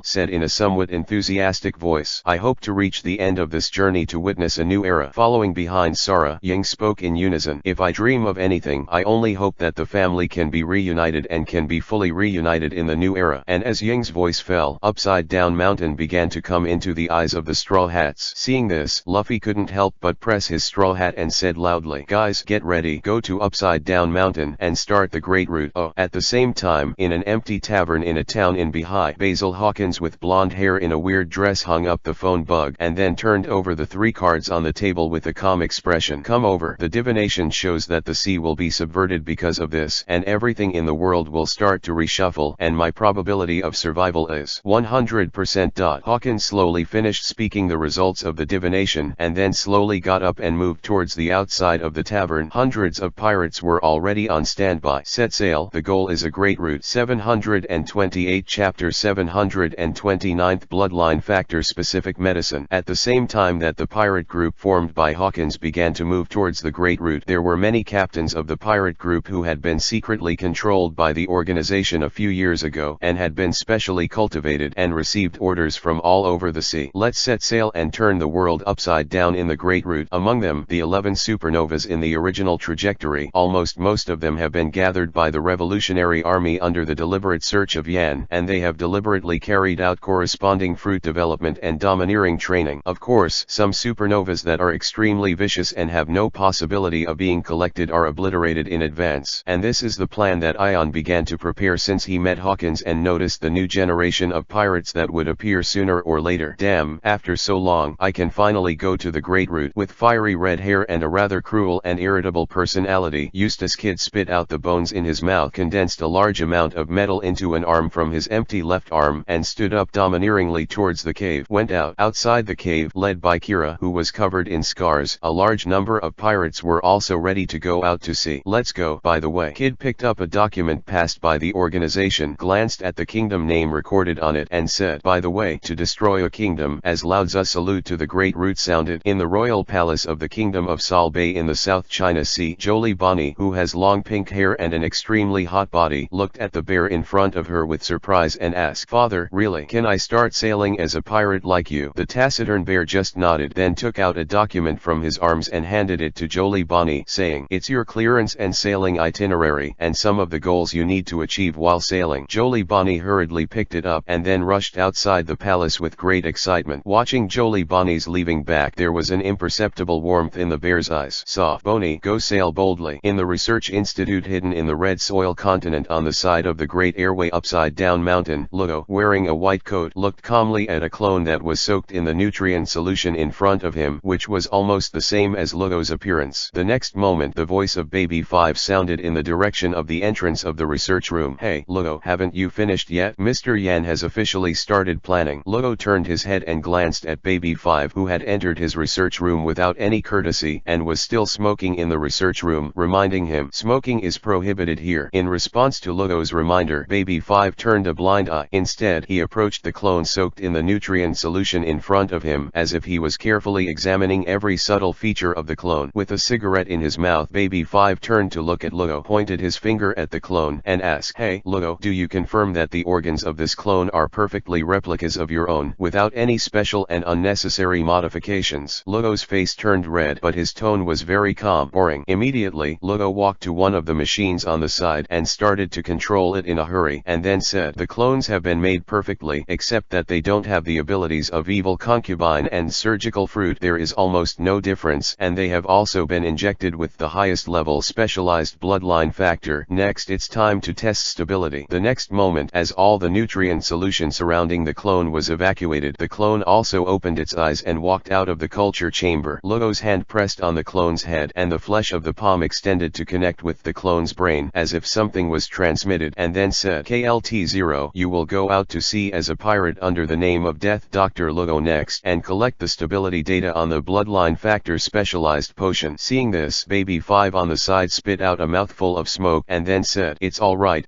said in a somewhat enthusiastic voice, I hope to reach the end of this journey to witness a new era. Following behind Sara, Ying spoke in unison. If I dream of anything, I only hope that the family can be reunited and can be fully reunited in the new era. And as Ying's voice fell, Upside Down Mountain began to come into the eyes of the Straw Hats. Seeing this, Luffy couldn't help but press his straw hat and said loudly, guys, get ready, go to Upside Down Mountain and start the great route. At the same time, in an empty tavern in a town in Bihai, Basil Hawkins with blonde hair in a weird dress hung up the phone bug and then turned over the 3 cards on the table with a calm expression. Come over. The divination shows that the sea will be subverted because of this, and everything in the world will start to reshuffle, and my probability of survival is 100%. Hawkins slowly finished speaking the results of the divination and then slowly got up and moved towards the outside of the tavern. Hundreds of pirates were already on standby. Set sail. The goal is a great route. 728 Chapter 729th Bloodline Factor Specific Medicine. At the same time that the pirate group formed by Hawkins began to move towards the great route, there were many captains of the pirate group who had been secretly controlled by the organization a few years ago and had been specially cultivated and received orders from all over the sea. Let's set sail and turn the world upside down in the great route. Among them, the 11 supernovas in the original trajectory. Most of them have been gathered by the Revolutionary Army under the deliberate search of Yan, and they have deliberately carried out corresponding fruit development and domineering training. Of course, some supernovas that are extremely vicious and have no possibility of being collected are obliterated in advance. And this is the plan that Ion began to prepare since he met Hawkins and noticed the new generation of pirates that would appear sooner or later. Damn, after so long I can finally go to the Great Root. With fiery red hair and a rather cruel and irritable personality, Eustace Kid spit out the bones in his mouth, condensed a large amount of metal into an arm from his empty left arm, and stood up domineeringly towards the cave. Went out. Outside the cave, led by Kira, who was covered in scars, a large number of pirates were also ready to go out to sea. Let's go. By the way, Kid picked up a document passed by the organization, glanced at the kingdom name recorded on it, and said, by the way, to destroy a kingdom, as loud a salute to the Great Root sounded in the royal palace of the kingdom of Sal Bay in the South China Sea. Jolie Bonnie, who has long pink hair and an extremely hot body, looked at the bear in front of her with surprise and asked, Father, really? Can I start sailing as a pirate like you? The taciturn bear just nodded, then took out a document from his arms and handed it to Jolie Bonnie, saying, it's your clearance and sailing itinerary, and some of the goals you need to achieve while sailing. Jolie Bonnie hurriedly picked it up and then rushed outside the palace with great excitement. Watching Jolie Bonnie's leaving back, there was an imperceptible warmth in the bear's eyes. Soft. Bonnie, go sail boldly. In the research institute hidden in the red soil continent on the side of the Great Airway upside down mountain, Lugo, wearing a white coat, looked calmly at a clone that was soaked in the nutrient solution in front of him, which was almost the same as Lugo's appearance. The next moment the voice of Baby 5 sounded in the direction of the entrance of the research room. Hey, Lugo, haven't you finished yet? Mr. Yan has officially started planning. Lugo turned his head and glanced at Baby 5, who had entered his research room without any courtesy and was still smoking in the research room, reminding him, smoking is prohibited here. In response to Lugo's reminder, Baby 5 turned a blind eye. Instead, he approached the clone soaked in the nutrient solution in front of him, as if he was carefully examining every subtle feature of the clone. With a cigarette in his mouth, Baby 5 turned to look at Lugo, pointed his finger at the clone, and asked, Hey, Lugo, do you confirm that the organs of this clone are perfectly replicas of your own, without any special and unnecessary modifications? Lugo's face turned red, but his tone was very calm. Boring. Immediately, Lugo walked to one of the machines on the side and started to control it in a hurry, and then said, the clones have been made perfectly, except that they don't have the abilities of Evil Concubine and Surgical Fruit. There is almost no difference, and they have also been injected with the highest level specialized bloodline factor. Next, it's time to test stability. The next moment, as all the nutrient solution surrounding the clone was evacuated, the clone also opened its eyes and walked out of the culture chamber. Lugo's hand pressed on the clone's head, and the flesh of the palm extended to connect with the clone's brain, as if something was transmitted, and then said, KLT-0, you will go out to sea as a pirate under the name of Death Dr. Lugo next, and collect the stability data on the bloodline factor specialized potion. Seeing this, Baby 5 on the side spit out a mouthful of smoke, and then said, it's alright,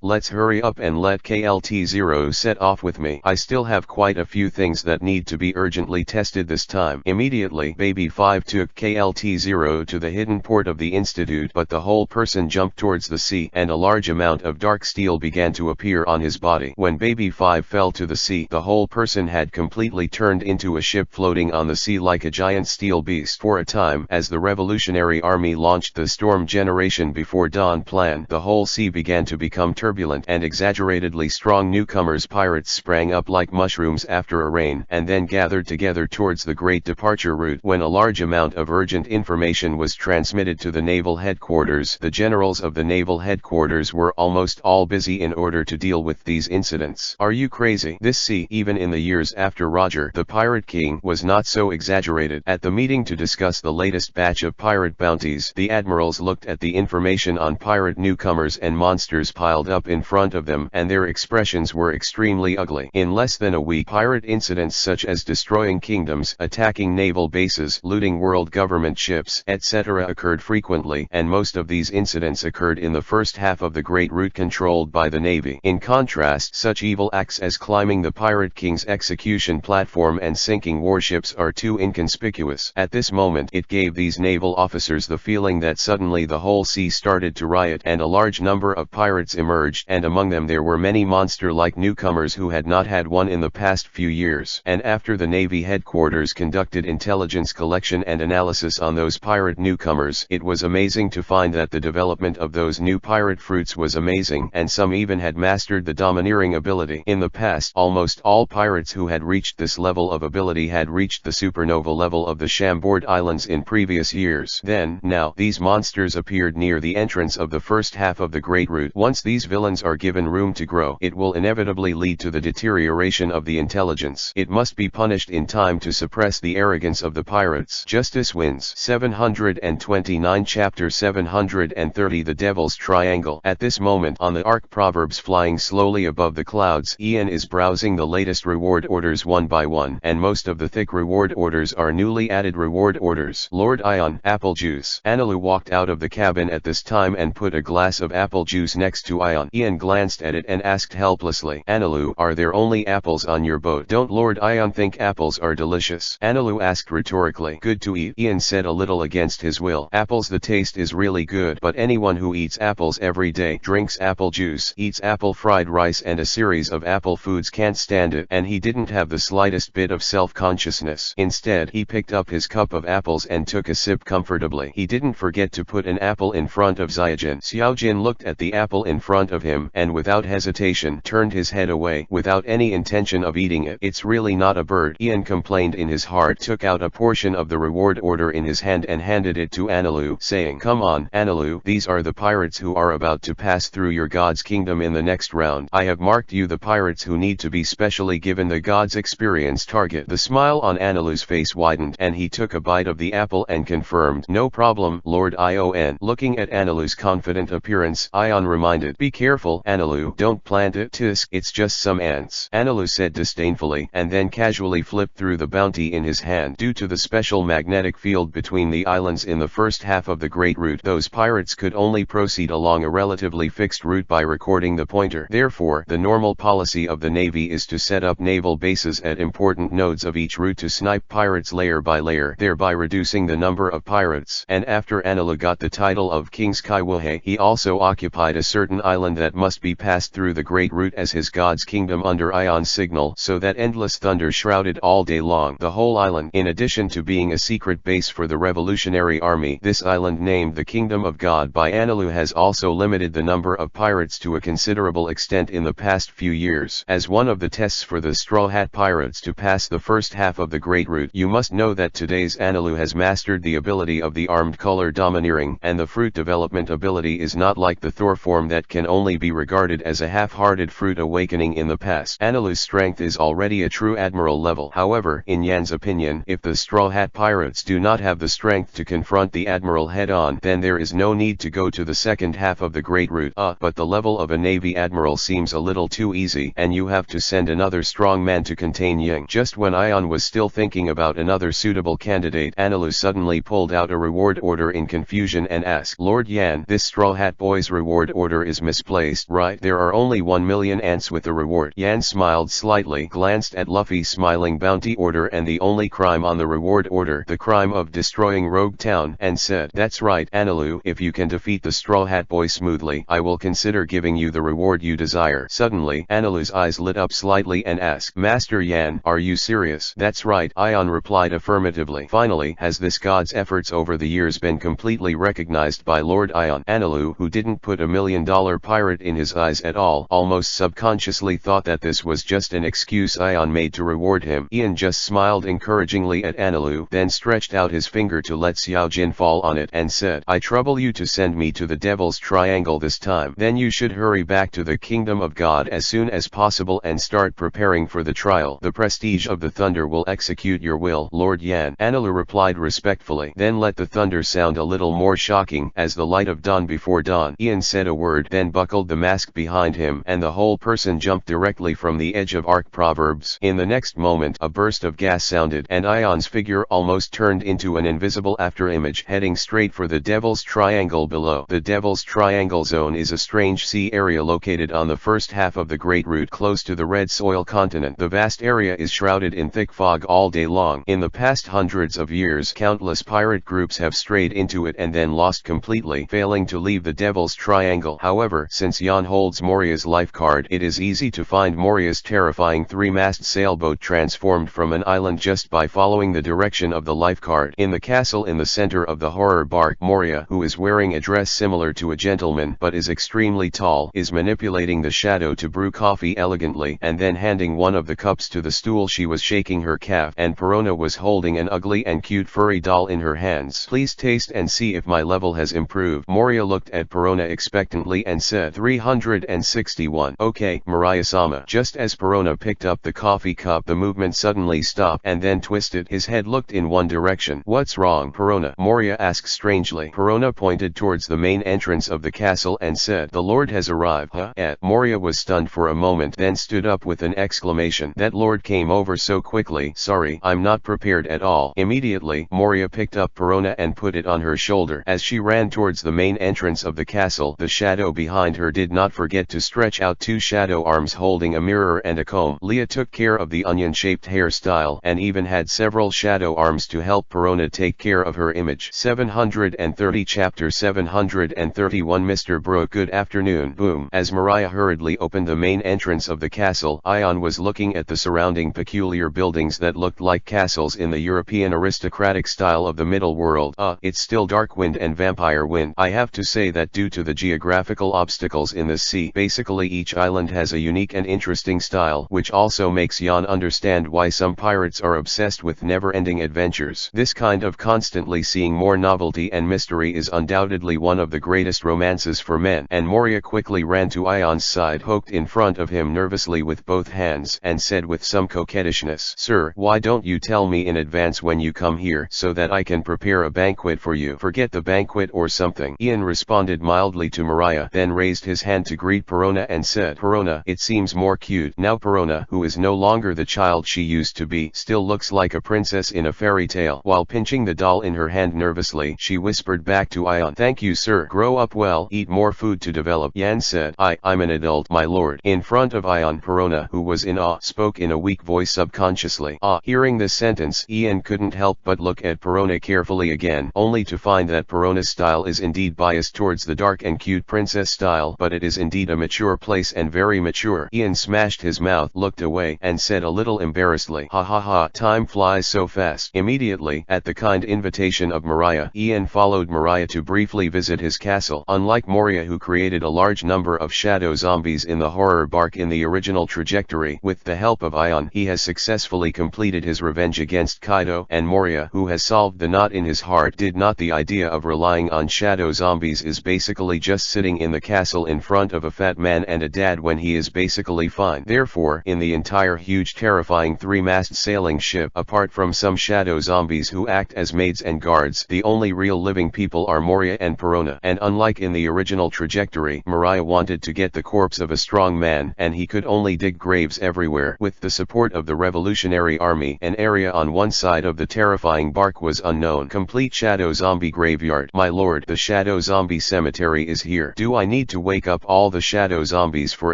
let's hurry up and let KLT-0 set off with me. I still have quite a few things that need to be urgently tested this time. Immediately, Baby 5 took KLT-0 to the hidden port of the institute, but the whole person jumped towards the sea, and a large amount of dark steel began to appear on his body. When Baby 5 fell to the sea, the whole person had completely turned into a ship floating on the sea like a giant steel beast. For a time, as the Revolutionary Army launched the Storm Generation Before Dawn plan, the whole sea began to become turbulent, and exaggeratedly strong newcomers pirates sprang up like mushrooms after a rain, and then gathered together towards the great departure route. When a large amount of urgent information was transmitted to the naval headquarters, the generals of the naval headquarters were almost all busy in order to deal with these incidents. Are you crazy? This sea, even in the years after Roger the Pirate King, was not so exaggerated. At the meeting to discuss the latest batch of pirate bounties, the admirals looked at the information on pirate newcomers and monsters piled up in front of them, and their expressions were extremely ugly. In less than a week, pirate incidents such as destroying kingdoms, attacking naval bases, looting world government ships, etc. occurred frequently, and most of these incidents occurred in the first half of the Great Route controlled by the Navy. In contrast, such evil acts as climbing the Pirate King's execution platform and sinking warships are too inconspicuous. At this moment, it gave these naval officers the feeling that suddenly the whole sea started to riot, and a large number of pirates emerged, and among them there were many monster-like newcomers who had not had one in the past few years. And after the Navy headquarters conducted intelligence collection and analysis on those pirate newcomers, it was amazing to find that the development of those new pirate fruits was amazing, and some even had mastered the domineering ability. In the past, almost all pirates who had reached this level of ability had reached the supernova level of the Chambord Islands in previous years. Now, these monsters appeared near the entrance of the first half of the Great Route. Once these these villains are given room to grow, it will inevitably lead to the deterioration of the intelligence. It must be punished in time to suppress the arrogance of the pirates. Justice wins. 729 Chapter 730 The Devil's Triangle. At this moment on the Ark Proverbs, flying slowly above the clouds, Ian is browsing the latest reward orders one by one, and most of the thick reward orders are newly added reward orders. Lord Ion, apple juice. Anilu walked out of the cabin at this time and put a glass of apple juice next to Ion. Ian glanced at it and asked helplessly, Anilu, are there only apples on your boat? Don't Lord Ion think apples are delicious? Anilu asked rhetorically. Good to eat, Ian said a little against his will. Apples, the taste is really good, but anyone who eats apples every day, drinks apple juice, eats apple fried rice and a series of apple foods can't stand it. And he didn't have the slightest bit of self-consciousness. Instead, he picked up his cup of apples and took a sip comfortably. He didn't forget to put an apple in front of Xiaojin. Xiaojin looked at the apple in front of him and without hesitation turned his head away, without any intention of eating it. It's really not a bird, Ian complained in his heart, took out a portion of the reward order in his hand and handed it to Anilu, saying, come on, Anilu, these are the pirates who are about to pass through your god's kingdom in the next round. I have marked you the pirates who need to be specially given the god's experience target. The smile on Anilu's face widened and he took a bite of the apple and confirmed, no problem, Lord Ion. Looking at Anilu's confident appearance, Ion reminded, be careful, Anilu, don't plant it, tisk, it's just some ants. Anilu said disdainfully, and then casually flipped through the bounty in his hand. Due to the special magnetic field between the islands in the first half of the Great Route, those pirates could only proceed along a relatively fixed route by recording the pointer. Therefore, the normal policy of the Navy is to set up naval bases at important nodes of each route to snipe pirates layer by layer, thereby reducing the number of pirates. And after Anilu got the title of King Skywuhe, he also occupied a certain island that must be passed through the Great Route as his god's kingdom under Ion's signal, so that endless thunder shrouded all day long the whole island. In addition to being a secret base for the Revolutionary Army, this island named the Kingdom of God by Anilu has also limited the number of pirates to a considerable extent in the past few years. As one of the tests for the Straw Hat Pirates to pass the first half of the Great Route, you must know that today's Anilu has mastered the ability of the Armed Color Domineering, and the fruit development ability is not like the Thor form that can only be regarded as a half-hearted fruit awakening in the past. Anilu's strength is already a true admiral level. However, in Yan's opinion, if the Straw Hat Pirates do not have the strength to confront the admiral head-on, then there is no need to go to the second half of the Great Route. But the level of a Navy admiral seems a little too easy, and you have to send another strong man to contain Yang. Just when Ion was still thinking about another suitable candidate, Anilu suddenly pulled out a reward order in confusion and asked, Lord Yan, this Straw Hat Boy's reward order is misplaced, right? There are only 1 million ants with the reward. Yan smiled slightly, glanced at Luffy's smiling bounty order and the only crime on the reward order, the crime of destroying Rogue Town, and said, that's right, Anilu, if you can defeat the Straw Hat Boy smoothly, I will consider giving you the reward you desire. Suddenly, Anilu's eyes lit up slightly and asked, Master Yan, are you serious? That's right, Ion replied affirmatively. Finally, has this god's efforts over the years been completely recognized by Lord Ion? Anilu, who didn't put $1 million pirate in his eyes at all, almost subconsciously thought that this was just an excuse Ion made to reward him. Ian just smiled encouragingly at Anilu, then stretched out his finger to let Xiaojin fall on it and said, I trouble you to send me to the Devil's Triangle this time. Then you should hurry back to the Kingdom of God as soon as possible and start preparing for the trial. The prestige of the thunder will execute your will, Lord Yan. Anilu replied respectfully. Then let the thunder sound a little more shocking, as the light of dawn before dawn. Ian said a word, then buckled the mask behind him, and the whole person jumped directly from the edge of Ark Proverbs. In the next moment, a burst of gas sounded, and Ion's figure almost turned into an invisible afterimage, heading straight for the Devil's Triangle below. The Devil's Triangle Zone is a strange sea area located on the first half of the Great Route close to the Red Soil continent. The vast area is shrouded in thick fog all day long. In the past hundreds of years, countless pirate groups have strayed into it and then lost completely, failing to leave the Devil's Triangle. However, since Yan holds Moria's life card, it is easy to find Moria's terrifying three-mast sailboat transformed from an island just by following the direction of the life card. In the castle in the center of the horror bark, Moria, who is wearing a dress similar to a gentleman but is extremely tall, is manipulating the shadow to brew coffee elegantly and then handing one of the cups to the stool she was shaking her calf, and Perona was holding an ugly and cute furry doll in her hands. Please taste and see if my level has improved. Moria looked at Perona expectantly and said 361. Okay, Mariah-sama. Just as Perona picked up the coffee cup, the movement suddenly stopped and then twisted. His head looked in one direction. What's wrong, Perona? Moria asked strangely. Perona pointed towards the main entrance of the castle and said, the Lord has arrived. Huh? Moria was stunned for a moment, then stood up with an exclamation. That Lord came over so quickly. Sorry, I'm not prepared at all. Immediately, Moria picked up Perona and put it on her shoulder. As she ran towards the main entrance of the castle, the shadow behind her did not forget to stretch out two shadow arms holding a mirror and a comb. Leah took care of the onion-shaped hairstyle and even had several shadow arms to help Perona take care of her image. 730 Chapter 731 Mr. Brooke. Good afternoon. Boom. As Mariah hurriedly opened the main entrance of the castle, Ion was looking at the surrounding peculiar buildings that looked like castles in the European aristocratic style of the middle world. It's still Darkwind and Vampire Wind. I have to say that due to the geographical obstacles in the sea, basically each island has a unique and interesting style, which also makes Jan understand why some pirates are obsessed with never-ending adventures. This kind of constantly seeing more novelty and mystery is undoubtedly one of the greatest romances for men. And Moria quickly ran to Ion's side, poked in front of him nervously with both hands, and said with some coquettishness, Sir, why don't you tell me in advance when you come here, so that I can prepare a banquet for you? Forget the banquet or something. Ian responded mildly to Mariah, then raised his hand to greet Perona and said, Perona, it seems more cute. Now Perona, who is no longer the child she used to be, still looks like a princess in a fairy tale. While pinching the doll in her hand nervously, she whispered back to Ion, Thank you, sir. Grow up well, eat more food to develop. Jan said, I'm an adult, my lord. In front of Ion, Perona, who was in awe, spoke in a weak voice subconsciously. Hearing this sentence, Ian couldn't help but look at Perona carefully again, only to find that Perona's style is indeed biased towards the dark and cute princess style, but it is indeed a mature place and very mature. Ian smashed his mouth, looked away, and said a little embarrassedly, Ha ha ha, time flies so fast. Immediately, at the kind invitation of Mariah, Ian followed Mariah to briefly visit his castle. Unlike Moria, who created a large number of shadow zombies in the horror bark in the original trajectory, with the help of Ion, he has successfully completed his revenge against Kaido, and Moria, who has solved the knot in his heart, did not. The idea of relying on shadow zombies is basically just sitting in the castle in front of a fat man and a dad when he is basically fine. Therefore, in the entire huge terrifying three-mast sailing ship, apart from some shadow zombies who act as maids and guards, the only real living people are Moria and Perona. And unlike in the original trajectory, Mariah wanted to get the corpse of a strong man, and he could only dig graves everywhere. With the support of the Revolutionary Army, an area on one side of the terrifying bark was unknown. Complete shadow zombie graveyard. My lord, the shadow zombie cemetery is here. Do I need to wake up all the shadow zombies for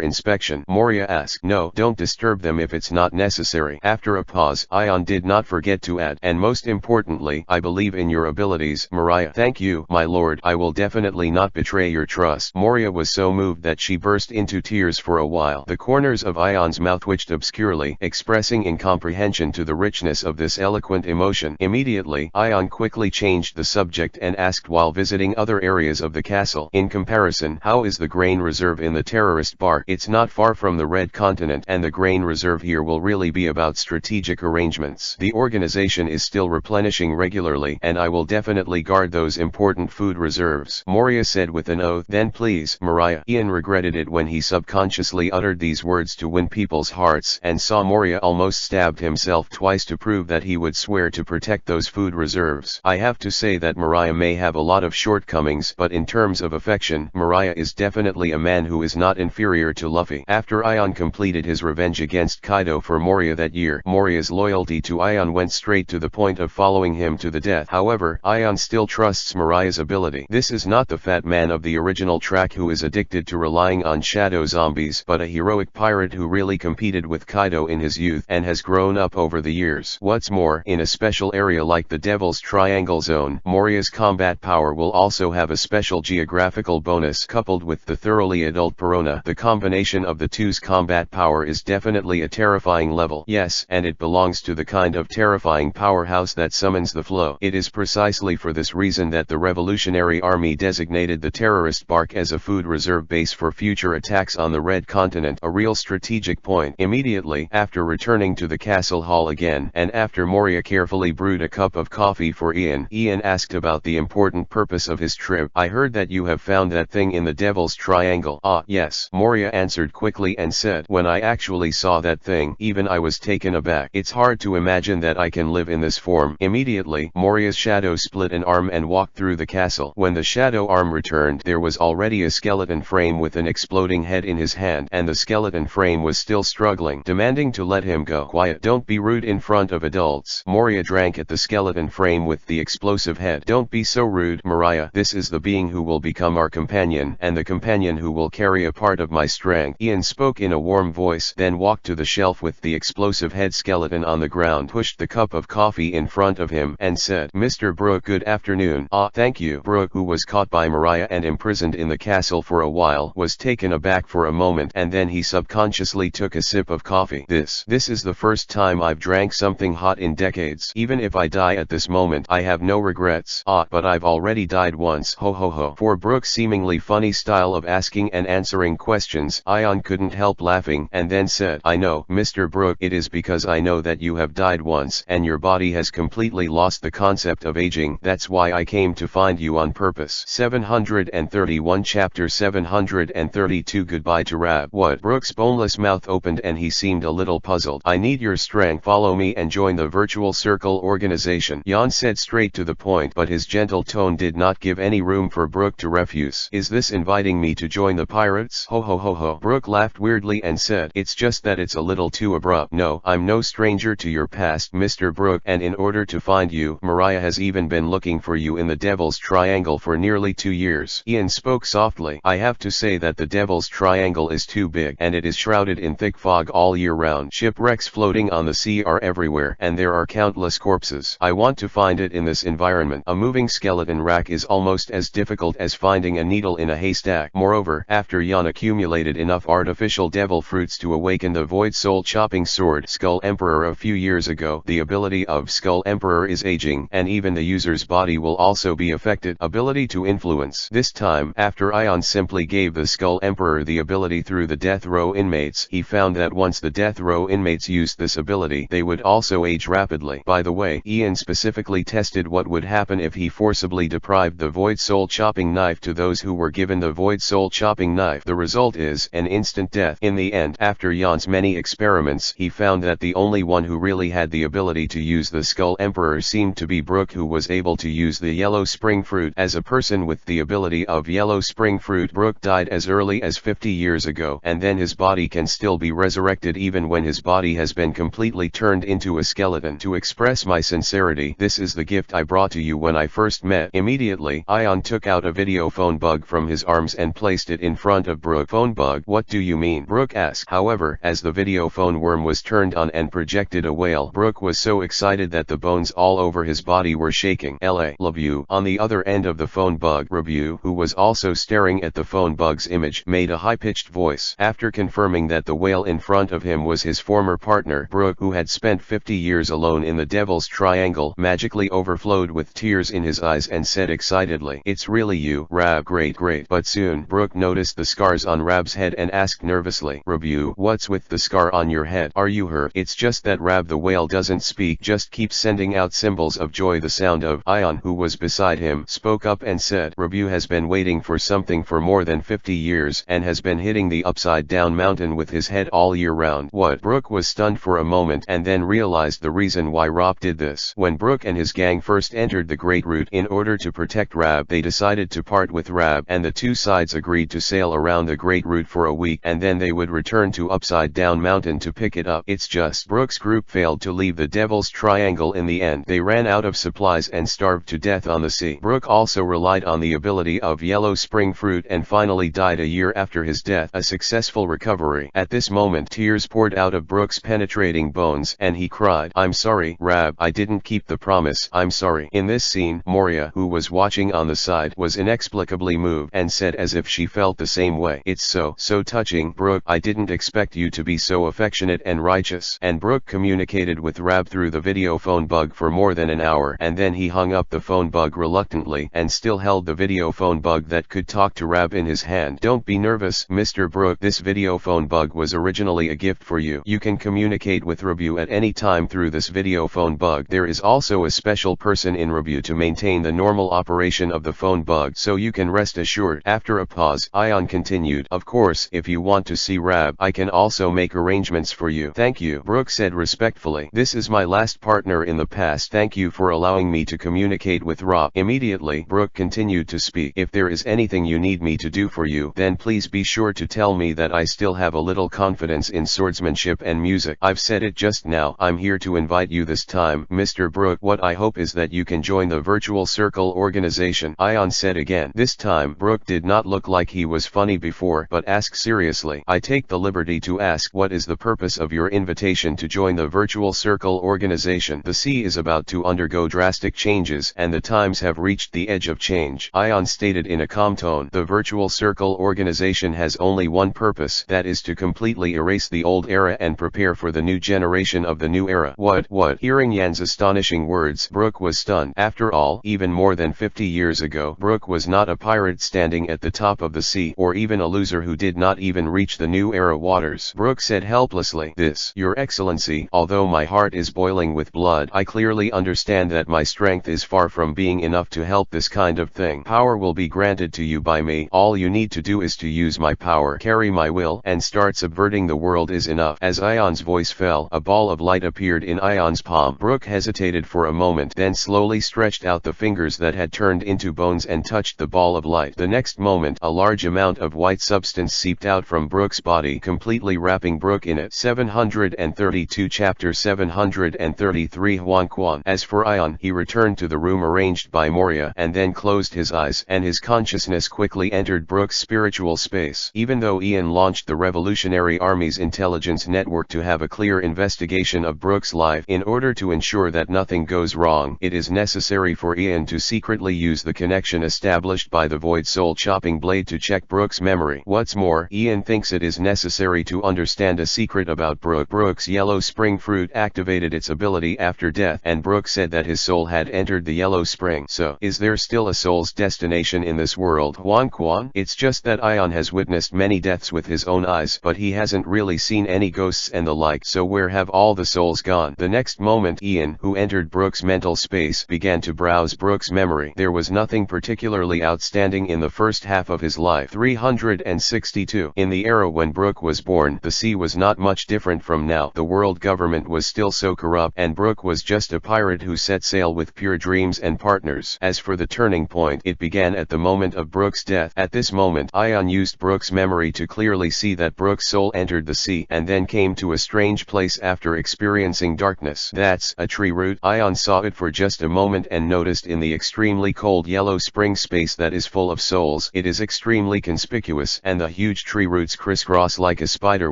inspection? Moria asked. No, don't disturb them if it's not necessary. After a pause, Ion did not forget to add, and most importantly, I believe in your abilities, Mariah. Thank you, my lord. I will definitely not betray your trust. Moria was so moved that she burst into tears for a while. The corners of Ion's mouth twitched obscurely, expressing incomprehension to the richness of this eloquent emotion. Immediately, Ion quickly changed the subject and asked while visiting other areas of the castle, in comparison, how is the grain reserve in the terrorist bark? It's not far from the Red Continent, and the grain reserve here will really be about strategic arrangements. The organization is still replenishing regularly, and I will definitely guard those important food reserves, Moria said with an oath. Then please, Mariah. Ian regretted it when he subconsciously uttered these words to win people's hearts, and saw Moria almost stabbed himself twice to prove that he would swear to protect those food reserves. I have to say that Mariah may have a lot of shortcomings, but in terms of affection, Mariah is definitely a man who is not inferior to Luffy. After Ion completed his revenge against Kaido for Moria that year, Moria's loyalty to Ion went straight to the point of following him to the death. However, Ion still trusts Mariah's ability. This is not the fat man of the original track who is addicted to relying on shadow zombies, but a heroic pirate who really competed with Kaido in his youth and has grown up over the years. What's more, in a special area like the Devil's Triangle Zone, Moria's combat power will also have a special geographical bonus. Coupled with the thoroughly adult Perona, the combination of the two's combat power is definitely a terrifying level. Yes, and it belongs to the kind of terrifying powerhouse that summons the flow. It is precisely for this reason that the Revolutionary Army designated the terrorist bark as a food reserve base for future attacks on the Red Continent, a real strategic point. Immediately after returning to the castle hall again, and after Moria carefully brewed a cup of coffee for Ian asked about the important purpose of his trip. I heard that you have found that thing in the Devil's Triangle? Ah, yes, Moria answered quickly and said, when I actually saw that thing, even I was taken aback. It's hard to imagine that I can live in this form. Immediately, Moria's shadow split an arm and walked through the castle. When the shadow arm returned, there was already a skeleton frame with an exploding head in his hand, and the skeleton frame was still struggling, demanding to let him go. Quiet, don't be rude in front of adults. Moria drank at the skeleton frame with the explosive head. Don't be so rude, Moria. This is the being who will become our companion, and the companion who will carry a part of my strength. Ian spoke in a warm voice, then walked to the shelf with the explosive head skeleton on the ground, pushed the cup of coffee in front of him, and said, Mr. Brooke, good afternoon. Ah, thank you. Brooke, who was caught by Moria and imprisoned in the castle for a while, was taken aback for a moment, and then he subconsciously took a sip of coffee. This is the first time I've drank something hot in decades. Even if I die at this moment, I have no regrets. Ah, but I've already died once. Ho ho ho. For Brooke's seemingly funny style of asking and answering questions, Ion couldn't help laughing, and then said, I know, Mr. Brooke, it is because I know that you have died once, and your body has completely lost the concept of aging. That's why I came to find you on purpose. 731 Chapter 732 Goodbye to Rab. What? Brooke's boneless mouth opened and he seemed a little puzzled. I need your strength. Follow me and join the Virtual Circle organization. Jan said straight to the point, but his gentle tone did not give any room for Brooke to refuse. Is this inviting me to join the pirates? Ho ho ho ho. Brooke laughed weirdly and said, it's just that it's a little too abrupt. No, I'm no stranger to your past, Mr. Brooke, and in order to find you, Moria has even been looking for you in the Devil's Triangle for nearly 2 years. Ian spoke softly. I have to say that the Devil's Triangle is too big, and it is shrouded in thick fog all year round. Shipwrecks floating on the sea are everywhere, and there are countless corpses. I want to find it in this environment. A moving skeleton rack is almost as difficult as finding a needle in a haystack. Moreover, after Jan accumulated enough artificial devil fruits to awaken the void soul chopping sword Skull Emperor a few years ago, the ability of Skull Emperor is aging, and even the user's body will also be affected. Ability to influence. This time, after Ion simply gave the Skull Emperor the ability through the death row inmates, he found that once the death row inmates used this ability, they would also age rapidly. By the way, Ian specifically tested what would happen if he forcibly deprived the void soul chopping knife to those who were given the void soul chopping knife. The result is an instant death. In the end, after Jan's many experiments, he found that the only one who really had the ability to use the Skull Emperor seemed to be Brooke, who was able to use the yellow spring fruit. As a person with the ability of yellow spring fruit, Brooke died as early as 50 years ago, and then his body can still be resurrected even when his body has been completely turned into a skeleton. To express my sincerity, this is the gift I brought to you when I first met. Immediately, Ion took out a video phone bug from his arms and placed it in front of Brooke. Phone bug? What do you mean? Brooke asked. However, as the video phone worm was turned on and projected a whale, Brooke was so excited that the bones all over his body were shaking. Love you. On the other end of the phone bug, Rebu, who was also staring at the phone bug's image, made a high-pitched voice. After confirming that the whale in front of him was his former partner, Brooke, who had spent 50 years alone in the Devil's Triangle, magically overflowed with tears in his eyes and said excitedly, it's really you, Rab. Great. But soon, Brooke noticed the scars on Rab's head and asked nervously, Rebu, what's with the scar on your head? Are you hurt? It's just that Rab the whale doesn't speak, just keeps sending out symbols of joy. The sound of Ion, who was beside him, spoke up and said, Rebu has been waiting for something for more than 50 years, and has been hitting the upside down mountain with his head all year round. What? Brooke was stunned for a moment and then realized the reason why Rob did this. When Brooke and his gang first entered the Great Route in order to protect Rab, they decided to part with Rab, and the two sides agreed to sail around the Great Route for a week, and then they would return to Upside Down Mountain to pick it up. It's just Brooke's group failed to leave the Devil's Triangle in the end. They ran out of supplies and starved to death on the sea. Brooke also relied on the ability of yellow spring fruit and finally died a year after his death. A successful recovery. At this moment, tears poured out of Brooke's penetrating bones, and he cried, I'm sorry, Rab, I didn't keep the promise, I'm sorry. In this scene, Moria, who was watching on the side, was inexplicably moved and said as if she felt the same way, it's so touching, Brooke, I didn't expect you to be so affectionate and righteous. And Brooke communicated with Rab through the video phone bug for more than an hour, and then he hung up the phone bug reluctantly and still held the video phone bug that could talk to Rab in his hand. Don't be nervous, Mr. Brooke, this video phone bug was originally a gift for you. You can communicate with Rebu at any time through this video phone bug. There is also a special person in Rebu to maintain the normal operation of the phone bug, so you can rest assured. After a pause, Ion continued, "Of course, if you want to see Rab, I can also make arrangements for you." "Thank you," Brooke said respectfully. "This is my last partner in the past. Thank you for allowing me to communicate with Rob." Immediately, Brooke continued to speak. "If there is anything you need me to do for you, then please be sure to tell me that. I still have a little confidence in swordsmanship and music. I've said it just now. I'm here to invite you this time, Mr. Brooke. What I hope is that you can join the Virtual Circle organization," Ion said again. This time, Brooke did not look like he was funny before, but asked seriously, "I take the liberty to ask, what is the purpose of your invitation to join the Virtual Circle organization? The sea is about to undergo drastic changes, and the times have reached the edge of change," Ion stated in a calm tone. "The Virtual Circle organization has only one purpose, that is to completely erase the old era and prepare for the new generation of the new era." What? Hearing Yan's astonishing words, Brooke was stunned. After all, even more than 50 years ago, Brooke was not a pirate standing at the top of the sea, or even a loser who did not even reach the new era waters. Brooke said helplessly, "This, Your Excellency, although my heart is boiling with blood, I clearly understand that my strength is far from being enough to help this kind of thing. Power will be granted to you by me. All you need to do is to use my power, carry my will, and start subverting the world is enough." As Ion's voice fell, a ball of light appeared in Ion's palm. Brooke hesitated for a moment, then slowly stretched out the fingers that had turned into bones and touched the ball of light. The next moment, a large amount of white substance seeped out from Brooke's body, completely wrapping Brooke in it. 732 Chapter 733 Huan Quan. As for Ion, he returned to the room arranged by Moria, and then closed his eyes, and his consciousness quickly entered Brooke's spiritual space. Even though Ian launched the Revolutionary Army's intelligence network to have a clear investigation of Brooke's life, in order to ensure that nothing goes wrong, it is necessary for Ian to secretly use the connection established by the Void Soul chopping blade to check Brooke's memory. What's more, Ian thinks it is necessary to understand a secret about Brooke. Brooke's yellow spring fruit activated its ability after death, and Brooke said that his soul had entered the yellow spring. So, is there still a soul's destination in this world? Huan Quan? It's just that Ion has witnessed many deaths with his own eyes, but he hasn't really seen any ghosts and the like. So where have all the souls gone? The next moment, Ian, who entered Brooke's mental space, began to browse Brooke's memory. There was nothing particularly outstanding in the first half of his life. 362. In the era when Brooke was born, the sea was not much different from now. The world government was still so corrupt, and Brooke was just a pirate who set sail with pure dreams and partners. As for the turning point, it began at the moment of Brooke's death. At this moment, Ion used Brooke's memory to clearly see that Brooke's soul entered the sea, and then came to a strange place after experiencing darkness. That's a tree root. Ion saw it for just a moment and noticed in the extremely cold yellow spring space that is full of souls. It is extremely conspicuous, and the huge tree roots crisscross like a spider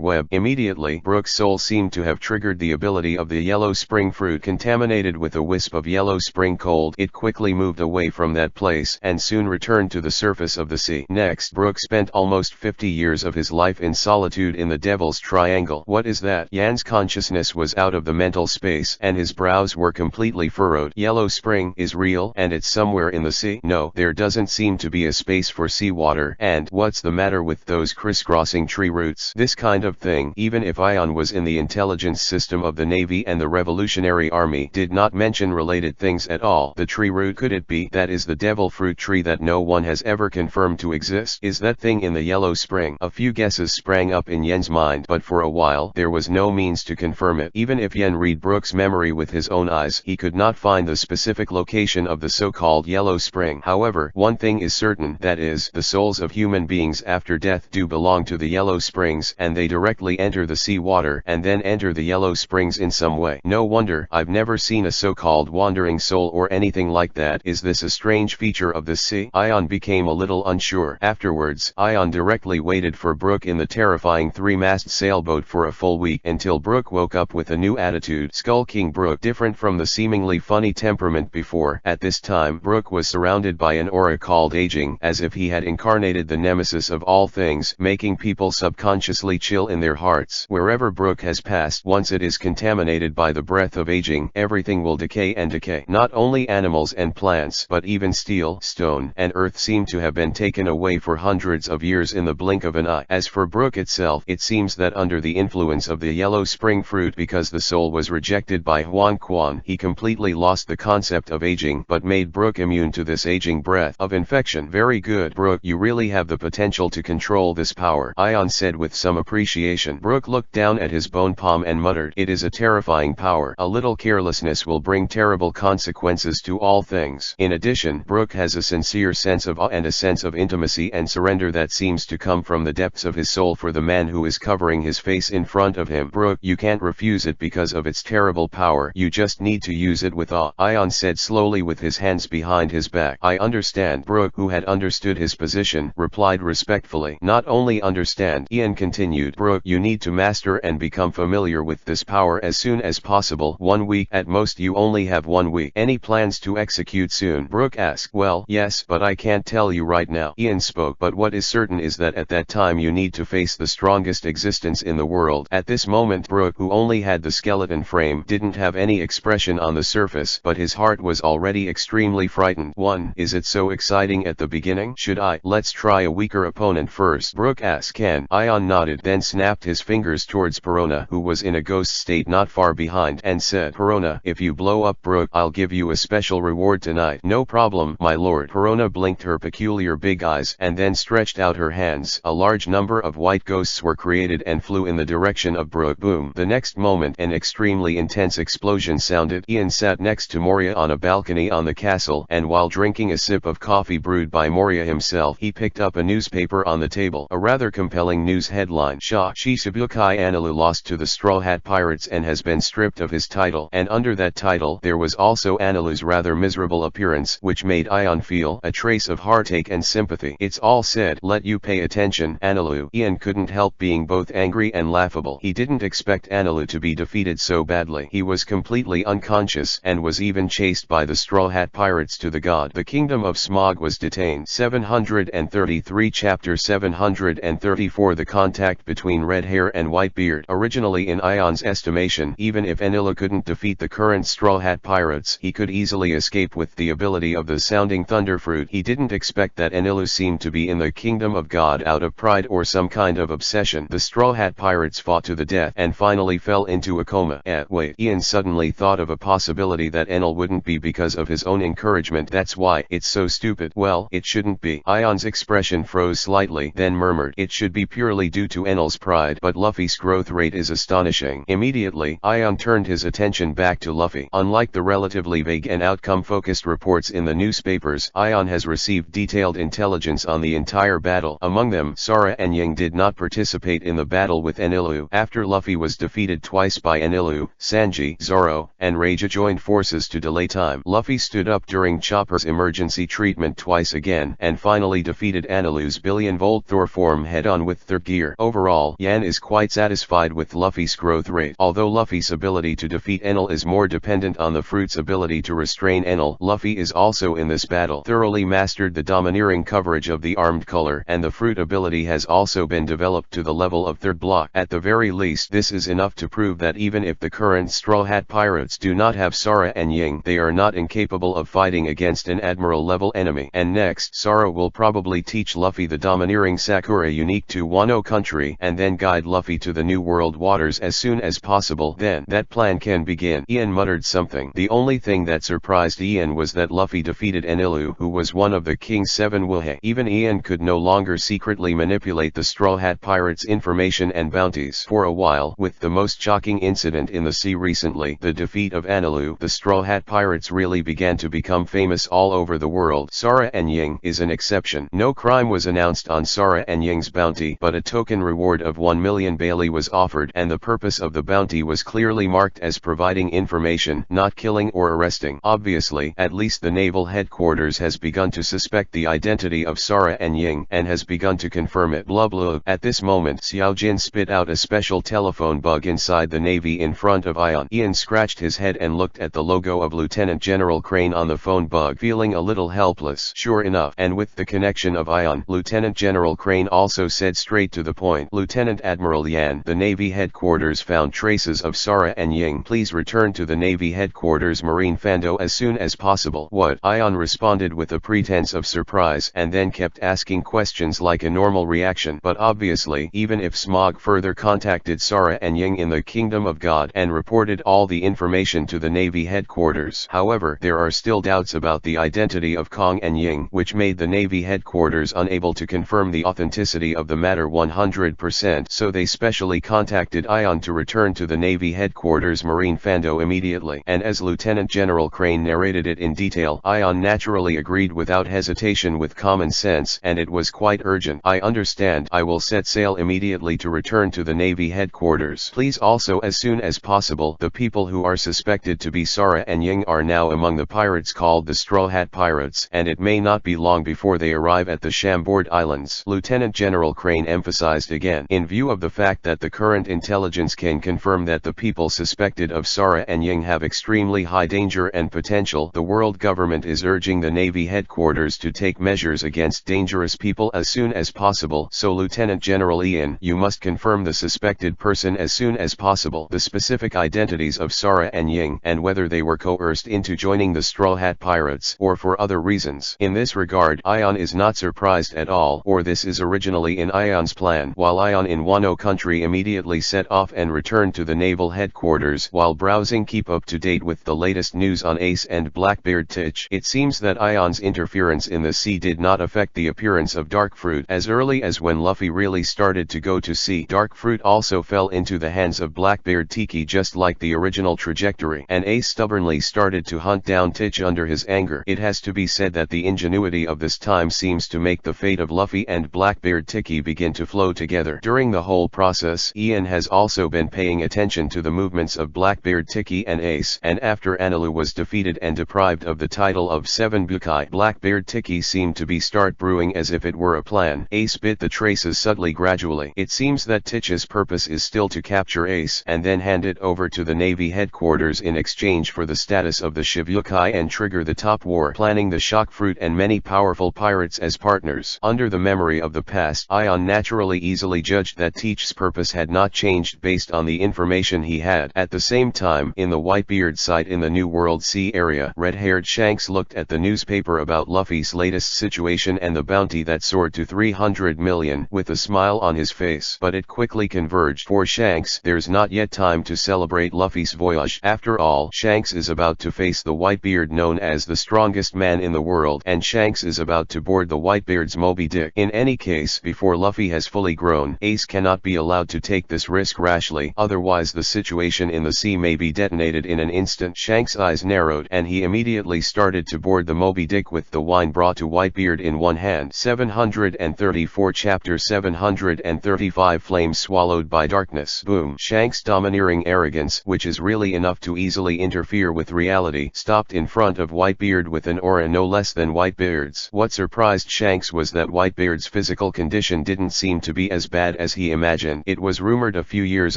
web. Immediately, Brooke's soul seemed to have triggered the ability of the yellow spring fruit. Contaminated with a wisp of yellow spring cold, it quickly moved away from that place, and soon returned to the surface of the sea. Next, Brooke spent almost 50 years of his life in solitude in the Devil's Triangle. What is that? Yan's consciousness was out of the mental space, and his brows were completely furrowed. Yellow spring is real, and it's somewhere in the sea? No, there doesn't seem to be a space for seawater. And what's the matter with those crisscrossing tree roots? This kind of thing, even if Ion was in the intelligence system of the Navy and the Revolutionary Army, did not mention related things at all. The tree root, could it be that is the devil fruit tree that no one has ever confirmed to exist? Is that thing in the yellow spring? A few guesses sprang up in Yen's mind, but for a while, there was no means to confirm it. Even if Yen read Brooke's memory with his own eyes, he could not find the specific location of the so-called yellow spring. However, one thing is certain, that is, the souls of human beings after death do belong to the yellow springs, and they directly enter the sea water, and then enter the yellow springs in some way. No wonder I've never seen a so-called wandering soul or anything like that. Is this a strange feature of the sea? Ion became a little unsure. Afterwards, Ion directly waited for Brooke in the terrifying three-mast sailboat for a full week, until Brooke woke up with a new attitude. Skulking Brooke, different from the seemingly funny temperament before. At this time, Brooke was surrounded by an aura called aging, as if he had incarnated the nemesis of all things, making people subconsciously chill in their hearts. Wherever Brooke has passed, once it is contaminated by the breath of aging, everything will decay and decay. Not only animals and plants, but even steel, stone, and earth seem to have been taken away for hundreds of years in the blink of an eye. As for Brooke itself, it seems that under the influence of the yellow spring fruit, because the soul was rejected by Huan Quan, he completely lost the concept of aging, but made Brooke immune to this aging breath of infection. Very good. good. Brooke, you really have the potential to control this power, Ion said with some appreciation. Brooke looked down at his bone palm and muttered, it is a terrifying power. A little carelessness will bring terrible consequences to all things. In addition, Brooke has a sincere sense of awe and a sense of intimacy and surrender that seems to come from the depths of his soul for the man who is covering his face in front of him. Brooke, you can't refuse it because of its terrible power. You just need to use it with awe, Ion said slowly with his hands behind his back. I understand. Brooke, who had understood his position, replied respectfully. Not only understand, Ian continued. Brooke, you need to master and become familiar with this power as soon as possible. 1 week at most. You only have 1 week. Any plans to execute soon? Brooke asked. Well, yes, but I can't tell you right now, Ian spoke. But what is certain is that at that time you need to face the strongest existence in the world. At this moment, Brooke, who only had the skeleton frame, didn't have any expression on the surface, but his heart was already extremely frightened. Is it so exciting at the beginning? Let's try a weaker opponent first, Brooke asked. Can? Ion nodded, then snapped his fingers towards Perona, who was in a ghost state not far behind, and said, Perona, if you blow up Brooke, I'll give you a special reward tonight. No problem, my lord. Perona blinked her peculiar big eyes, and then stretched out her hands. A large number of white ghosts were created and flew in the direction of Brooke. Boom. The next moment an extremely intense explosion sounded. Ian sat next to Moria on a balcony on the castle, and while drinking a sip of coffee brewed by Moria himself, he picked up a newspaper on the table. A rather compelling news headline. Shichibukai Anilu lost to the Straw Hat Pirates and has been stripped of his title. And under that title there was also Anilu's rather miserable appearance, which made Ion feel a trace of heartache and sympathy. It's all said. Let you pay attention. Anilu. Ian couldn't help being both angry and laughable. He didn't expect Anilu to be defeated so badly. He was completely unconscious and was even chased by the Straw Hat Pirates to the god. The kingdom of Smog was detained. 733 Chapter 734 The contact between Red Hair and Whitebeard. Originally, in Ion's estimation, even if Anilu couldn't defeat the current Straw Hat Pirates, he could easily escape with the ability of the Sounding Thunder Fruit. He didn't expect that Anilu seemed to be in the kingdom of God out of pride or some kind of obsession. The Straw Hat Pirates fought to the death and finally fell into a coma. Wait. Ian suddenly thought of a possibility that Enel wouldn't be because of his own encouragement. That's why. It's so stupid. Well, it shouldn't be. Ion's expression froze slightly, then murmured, it should be purely due to Enel's pride, but Luffy's growth rate is astonishing. Immediately, Ion turned his attention back to Luffy. Unlike the relatively vague and outcome-focused reports in the newspapers, Ion has received detailed intelligence on the entire battle. Among them, Sara and Ying did not participate in the battle with Enilu. After Luffy was defeated twice by Enilu, Sanji, Zoro, and Reija joined forces to delay time. Luffy stood up during Chopper's emergency treatment twice again, and finally defeated Enilu's billion-volt Thor form head-on with third gear. Overall, Yan is quite satisfied with Luffy's growth rate. Although Luffy's ability to defeat Enel is more dependent on the fruit's ability to restrain Enel, Luffy is also in this battle thoroughly mastered the domineering coverage of the armed color, and the fruit ability has also been developed to the level of third block. At the very least, this is enough to prove that even if the current Straw Hat Pirates do not have Sara and Ying, they are not incapable of fighting against an admiral-level enemy. And next, Sara will probably teach Luffy the domineering Sakura unique to Wano country, and then guide Luffy to the New World waters as soon as possible. Then, that plan can begin. Ian muttered something. The only thing that surprised Ian was that Luffy defeated Enilu, who was one of the King's 7 Wuhei. Even Ian could no longer secretly manipulate the Straw Hat Pirates' information and bounties. For a while, with the most shocking incident in the sea recently, the defeat of Enilu, the Straw Hat Pirates really began to become famous all over the world. Sara and Ying is an exception. No crime was announced on Sara and Ying's bounty, but a token reward of 1 million Bailey was offered, and the purpose of the bounty was clearly marked as providing information, not killing or arresting. Obviously, at least the naval headquarters has begun to suspect the identity of Sara and Ying, and has begun to confirm it. Blah blah. At this moment, Xiao Jin spit out a special telephone bug inside the Navy in front of Ion. Ian scratched his head and looked at the logo of Lieutenant General Crane on the phone bug, feeling a little helpless. Sure enough, and with the connection of Ion, Lieutenant General Crane also said straight to the point, Lieutenant Admiral Yan, the Navy headquarters found traces of Sara and Ying. Please return to the Navy headquarters Marine Fando as soon as possible. What? Ion responded with a pretense of surprise, and then kept asking questions like a normal reaction. But obviously, even if Smog further contacted Sara and Ying in the Kingdom of God and reported all the information to the Navy headquarters, however, there are still doubts about the identity of Kong and Ying, which made the Navy headquarters unable to confirm the authenticity of the matter 100%, so they specially contacted Ion to return to the Navy headquarters Marine Fando immediately. And as Lieutenant General Crane narrated it in detail, Ion naturally agreed without hesitation with common sense, and it was quite urgent. I understand. I will set sail immediately to return to the Navy headquarters. Please also as soon as possible. The people who are suspected to be Sara and Ying are now among the pirates called the Straw Hat Pirates, and it may not be long before they arrive at the Chambord Islands. Lieutenant General Crane emphasized again, in view of the fact that the current intelligence can confirm that the people suspected of Sara and Ying have extremely high danger and potential, the world government is urging the Navy headquarters to take measures against dangerous people as soon as possible. So Lieutenant General Ian, you must confirm the suspected person as soon as possible, the specific identities of Sara and Ying, and whether they were coerced into joining the Straw Hat Pirates, or for other reasons. In this regard, Ion is not surprised at all, or this is originally in Ion's plan. While Ion in Wano country immediately set off and returned to the naval headquarters, while browsing keep up to date with the latest news on Ace and Blackbeard Titch, it seems that Ion's interference in the sea did not affect the appearance of Darkfruit. As early as when Luffy really started to go to sea, Darkfruit also fell into the hands of Blackbeard Tiki just like the original trajectory, and Ace stubbornly started to hunt down Titch under his anger. It has to be said that the ingenuity of this time seems to make the fate of Luffy and Blackbeard Tiki begin to flow together. During the whole process, Ian has also been paying attention to the movements of Blackbeard Tiki and Ace, and after Anilu was defeated and deprived of the title of 7 Bukai, Blackbeard Tiki seemed to be start brewing as if it were a plan. Ace bit the traces subtly gradually. It seems that Titch's purpose is still to capture Ace and then hand it over to the Navy headquarters in exchange for the status of the Shibukai and trigger the top war, planning the Shockfruit and many powerful pirates as partners. Under the memory of the past, Ion naturally easily judged that Titch's purpose had not changed based on the information he had. At the same time, in the Whitebeard site in the New World Sea area, red-haired Shanks looked at the newspaper about Luffy's latest situation and the bounty that soared to 300 million with a smile on his face. But it quickly converged. For Shanks, there's not yet time to celebrate Luffy's voyage. After all, Shanks is about to face the Whitebeard known as the strongest man in the world, and Shanks is about to board the Whitebeard's Moby Dick. In any case, before Luffy has fully grown, Ace cannot be allowed to take this risk rashly, otherwise the situation in the sea may be detonated in an instant. Shanks' eyes narrowed, and he immediately started to board the Moby Dick with the wine brought to Whitebeard in one hand. 734 Chapter 735 Flames Swallowed by Darkness. Boom. Shanks' domineering arrogance, which is really enough to easily interfere with reality, stopped in front of Whitebeard with an aura no less than Whitebeard's. What surprised Shanks was that Whitebeard's physical condition didn't seem to be as bad as he imagined. It was rumored a few years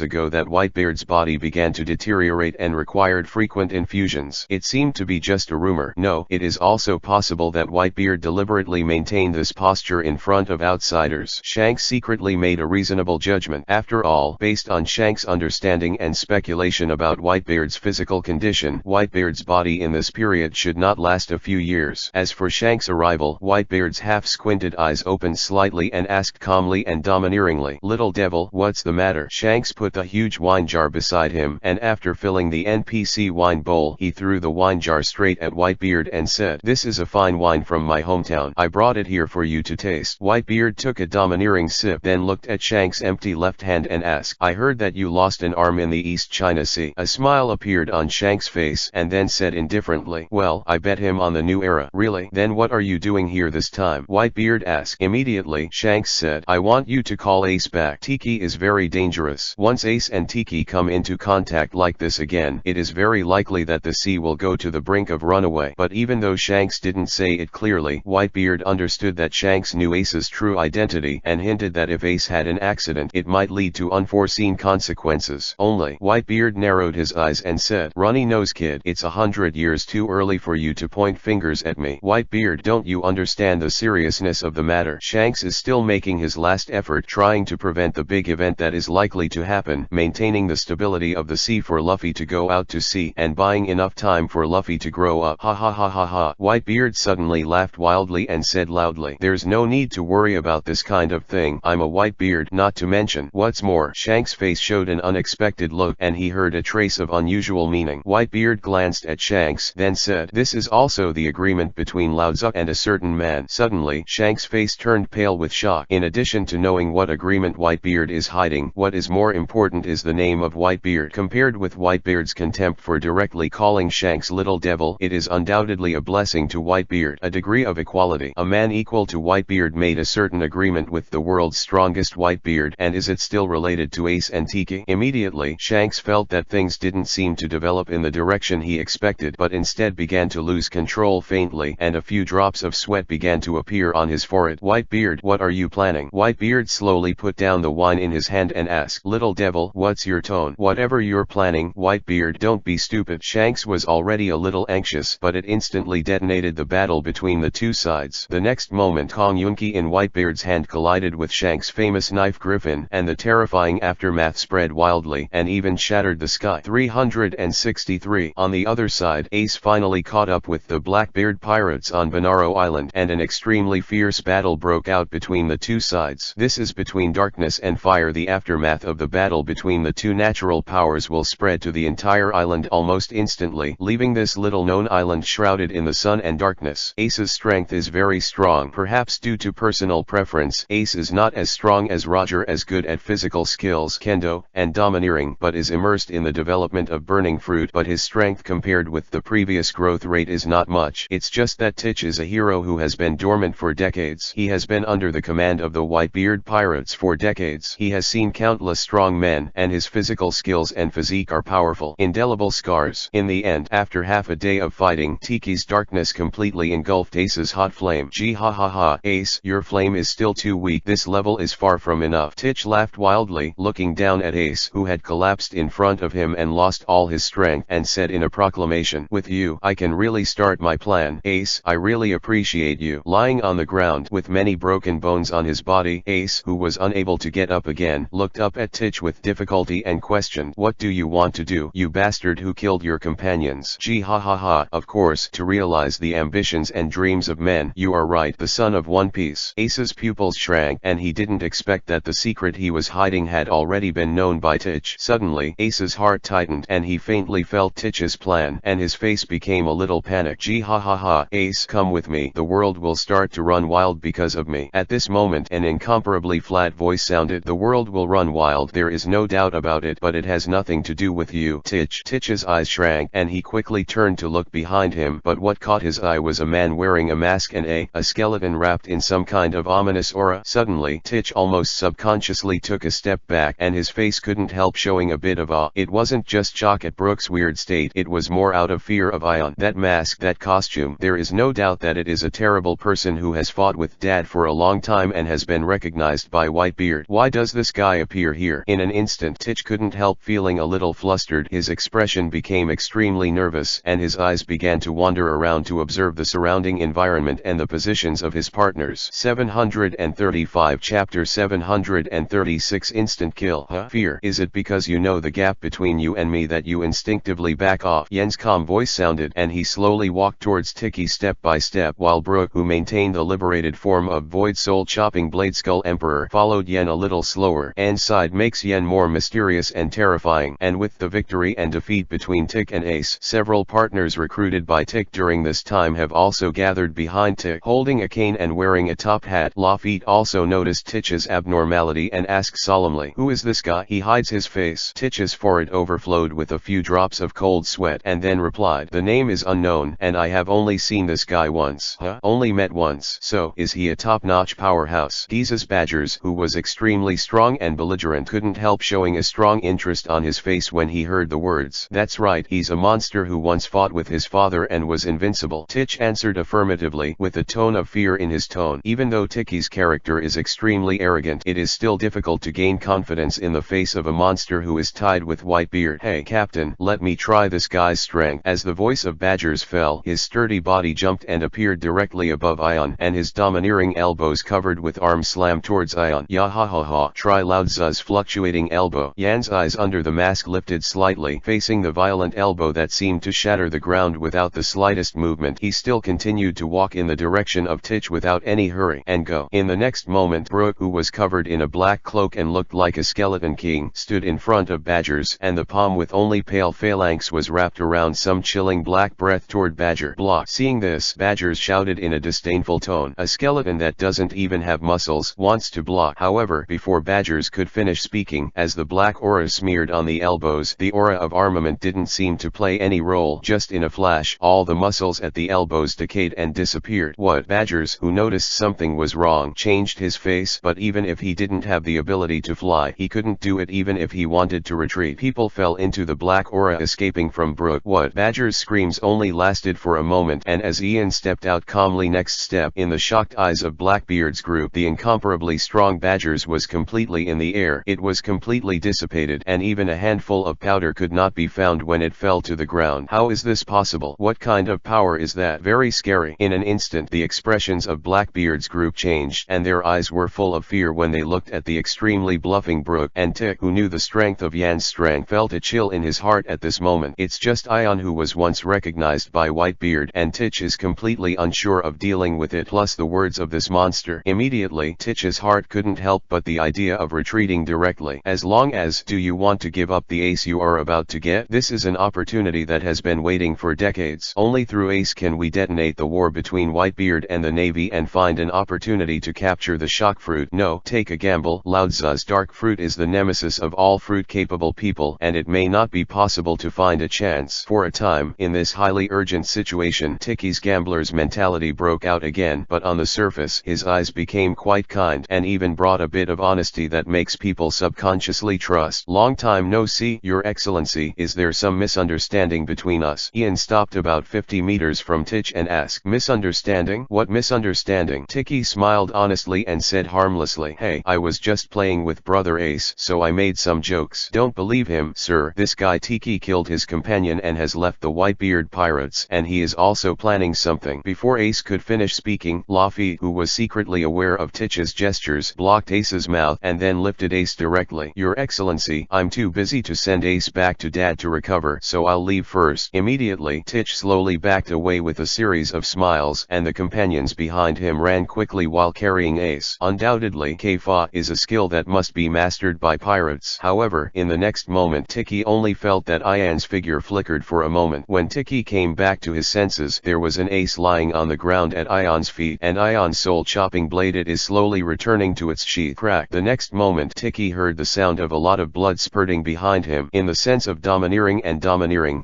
ago that Whitebeard's body began to deteriorate and required frequent infusions. It seemed to be just a rumor. No, it is also possible that Whitebeard deliberately maintained this posture in front of outsiders. Shanks secretly made a reasonable judgment. After all, based on Shanks' understanding and speculation about Whitebeard's physical condition, Whitebeard's body in this period should not last a few years. As for Shanks' arrival, Whitebeard's half-squinted eyes opened slightly and asked calmly and domineeringly, "Little devil, what's the matter?" Shanks put the huge wine jar beside him, and after filling the NPC wine bowl, he threw the wine jar straight at Whitebeard and said, "This is a fine wine from my hometown. I brought it here for you to taste." Whitebeard took a domineering sip, then looked at Shanks' empty left hand and asked, "I heard that you lost an arm in the East China Sea." A smile appeared on Shanks' face, and then said indifferently, "Well, I bet him on the new era." "Really? Then what are you doing here this time?" Whitebeard asked. Immediately, Shanks said, "I want you to call Ace back. Tiki is very dangerous. Once Ace and Tiki come into contact like this again, it is very likely that the sea will go to the brink of runaway." But even though Shanks didn't say it clearly, Whitebeard understood that Shanks knew Ace's true identity and hinted that if Ace had an accident, it might lead to unforeseen consequences. Only, Whitebeard narrowed his eyes and said, "Runny nose kid, it's 100 years too early for you to point fingers at me." "Whitebeard, don't you understand the seriousness of the matter?" Shanks is still making his last effort trying to prevent the big event that is likely to happen, maintaining the stability of the sea for Luffy to go out to sea, and buying enough time for Luffy to grow up. Ha ha ha ha ha. Whitebeard suddenly laughed wildly and said loudly, "There's no need to worry about this kind of thing. I'm a Whitebeard, not to mention what's more." Shanks' face showed an unexpected look, and he heard a trace of unusual meaning. Whitebeard glanced at Shanks, then said, "This is also the agreement between Lao Tzu and a certain certain man. Suddenly, Shank's face turned pale with shock. In addition to knowing what agreement Whitebeard is hiding, what is more important is the name of Whitebeard. Compared with Whitebeard's contempt for directly calling Shanks little devil, it is undoubtedly a blessing to Whitebeard. A degree of equality. A man equal to Whitebeard made a certain agreement with the world's strongest Whitebeard, and is it still related to Ace and Tiki? Immediately, Shanks felt that things didn't seem to develop in the direction he expected, but instead began to lose control faintly, and a few drops of sweat began to appear on his forehead. Whitebeard, what are you planning? Whitebeard slowly put down the wine in his hand and asked, little devil, what's your tone? Whatever you're planning, Whitebeard, don't be stupid. Shanks was already a little anxious, but it instantly detonated the battle between the two sides. The next moment, Kong Yunki in Whitebeard's hand collided with Shanks' famous knife griffin, and the terrifying aftermath spread wildly and even shattered the sky. 363. On the other side, Ace finally caught up with the Blackbeard pirates on Bonaro Island, and an extremely fierce battle broke out between the two sides. This is between darkness and fire. The aftermath of the battle between the two natural powers will spread to the entire island almost instantly, leaving this little-known island shrouded in the sun and darkness. Ace's strength is very strong. Perhaps due to personal preference, Ace is not as strong as Roger, as good at physical skills, kendo, and domineering, but is immersed in the development of burning fruit. But his strength compared with the previous growth rate is not much. It's just that Titch is a hero who has been dormant for decades. He has been under the command of the Whitebeard pirates for decades. He has seen countless strong men, and his physical skills and physique are powerful. Indelible scars. In the end, after half a day of fighting, Tiki's darkness completely engulfed Ace's hot flame. Gee ha ha ha, Ace, your flame is still too weak. This level is far from enough. Titch laughed wildly, looking down at Ace, who had collapsed in front of him and lost all his strength, and said in a proclamation, with you, I can really start my plan. Ace, I really appreciate you. Lying on the ground, with many broken bones on his body, Ace, who was unable to get up again, looked up at Titch with difficulty and questioned, what do you want to do, you bastard who killed your companions? Gee ha ha ha, of course, to realize the ambitions and dreams of men. You are right, the son of One Piece. Ace's pupils shrank, and he didn't expect that the secret he was hiding had already been known by Titch. Suddenly, Ace's heart tightened, and he faintly felt Titch's plan, and his face became a little panicked. Gee ha ha ha, Ace, come with me. The world will start to run wild because of me. At this moment, an incomparably flat voice sounded, the world will run wild, there is no doubt about it, but it has nothing to do with you, Titch. Titch's eyes shrank, and he quickly turned to look behind him, but what caught his eye was a man wearing a mask and a skeleton wrapped in some kind of ominous aura. Suddenly, Titch almost subconsciously took a step back, and his face couldn't help showing a bit of awe. It wasn't just shock at Brooke's weird state, it was more out of fear of Ion. That mask, that costume, there is no doubt that it is a terrible person who has fought with Dad for a long time and has been recognized by Whitebeard. Why does this guy appear here? In an instant, Titch couldn't help feeling a little flustered. His expression became extremely nervous, and his eyes began to wander around to observe the surrounding environment and the positions of his partners. 735 Chapter 736 Instant Kill. Fear. Is it because you know the gap between you and me that you instinctively back off? Yen's calm voice sounded, and he slowly walked towards Tiki step by step, while Brooke, who maintained the liberated form of Void Soul Chopping Blade Skull Emperor, followed Yen a little slower. An's side makes Yen more mysterious and terrifying, and with the victory and defeat between Tik and Ace, several partners recruited by Tik during this time have also gathered behind Tik, holding a cane and wearing a top hat. Lafitte also noticed Titch's abnormality and asked solemnly, who is this guy? He hides his face. Titch's forehead overflowed with a few drops of cold sweat, and then replied, the name is unknown, and I have only seen this guy once. Only met once. So, is he a top-notch powerhouse? Jesus Badgers, who was extremely strong and belligerent, couldn't help showing a strong interest on his face when he heard the words. That's right, he's a monster who once fought with his father and was invincible. Titch answered affirmatively, with a tone of fear in his tone. Even though Tiki's character is extremely arrogant, it is still difficult to gain confidence in the face of a monster who is tied with Whitebeard. Hey Captain, let me try this guy's strength. As the voice of Badgers fell, his sturdy body jumped and appeared directly above Ion, and his domineering elbows covered with arms slammed towards Ion. Ya ha ha ha. Try Loud Zuz's fluctuating elbow. Yan's eyes under the mask lifted slightly, facing the violent elbow that seemed to shatter the ground without the slightest movement. He still continued to walk in the direction of Titch without any hurry and go. In the next moment, Brooke, who was covered in a black cloak and looked like a skeleton king, stood in front of Badgers, and the palm with only pale phalanx was wrapped around some chilling black breath toward Badger. Block. Seeing this, Badgers shouted said in a disdainful tone. A skeleton that doesn't even have muscles wants to block. However, before Badgers could finish speaking, as the black aura smeared on the elbows, the aura of armament didn't seem to play any role. Just in a flash, all the muscles at the elbows decayed and disappeared. What? Badgers, who noticed something was wrong, changed his face, but even if he didn't have the ability to fly, he couldn't do it even if he wanted to retreat. People fell into the black aura escaping from Brooke. What? Badger's screams only lasted for a moment, and as Ian stepped out calmly next step, in the shocked eyes of Blackbeard's group, the incomparably strong Badgers was completely in the air. It was completely dissipated, and even a handful of powder could not be found when it fell to the ground. How is this possible? What kind of power is that? Very scary. In an instant, the expressions of Blackbeard's group changed, and their eyes were full of fear when they looked at the extremely bluffing Brooke, and Tick, who knew the strength of Yan's strength, felt a chill in his heart at this moment. It's just Ion, who was once recognized by Whitebeard, and Titch is completely unsure of dealing with it, plus the words of this monster. Immediately, Titch's heart couldn't help but the idea of retreating directly. As long as, do you want to give up the ace you are about to get? This is an opportunity that has been waiting for decades. Only through ace can we detonate the war between Whitebeard and the Navy and find an opportunity to capture the shock fruit. No, take a gamble. Laozi's dark fruit is the nemesis of all fruit-capable people, and it may not be possible to find a chance. For a time, in this highly urgent situation, Ticky's gambler's mentality broke out again, but on the surface, his eyes became quite kind, and even brought a bit of honesty that makes people subconsciously trust. Long time no see, Your Excellency. Is there some misunderstanding between us? Ian stopped about 50 meters from Titch and asked. Misunderstanding? What misunderstanding? Ticky smiled honestly and said harmlessly, hey, I was just playing with Brother Ace, so I made some jokes. Don't believe him, sir. This guy Tiki killed his companion and has left the Whitebeard pirates, and he is also planning something. Before Ace could finish speaking, Laffy, who was secretly aware of Titch's gestures, blocked Ace's mouth and then lifted Ace directly. Your Excellency, I'm too busy to send Ace back to Dad to recover, so I'll leave first. Immediately, Titch slowly backed away with a series of smiles, and the companions behind him ran quickly while carrying Ace. Undoubtedly, Kei-Fa is a skill that must be mastered by pirates. However, in the next moment, Tiki only felt that Ian's figure flickered for a moment. When Tiki came back to his senses, there was an ace lying on the ground at Ion's feet, and Ion's soul-chopping blade is slowly returning to its sheath. Crack. The next moment, Tiki heard the sound of a lot of blood spurting behind him. In the sense of domineering,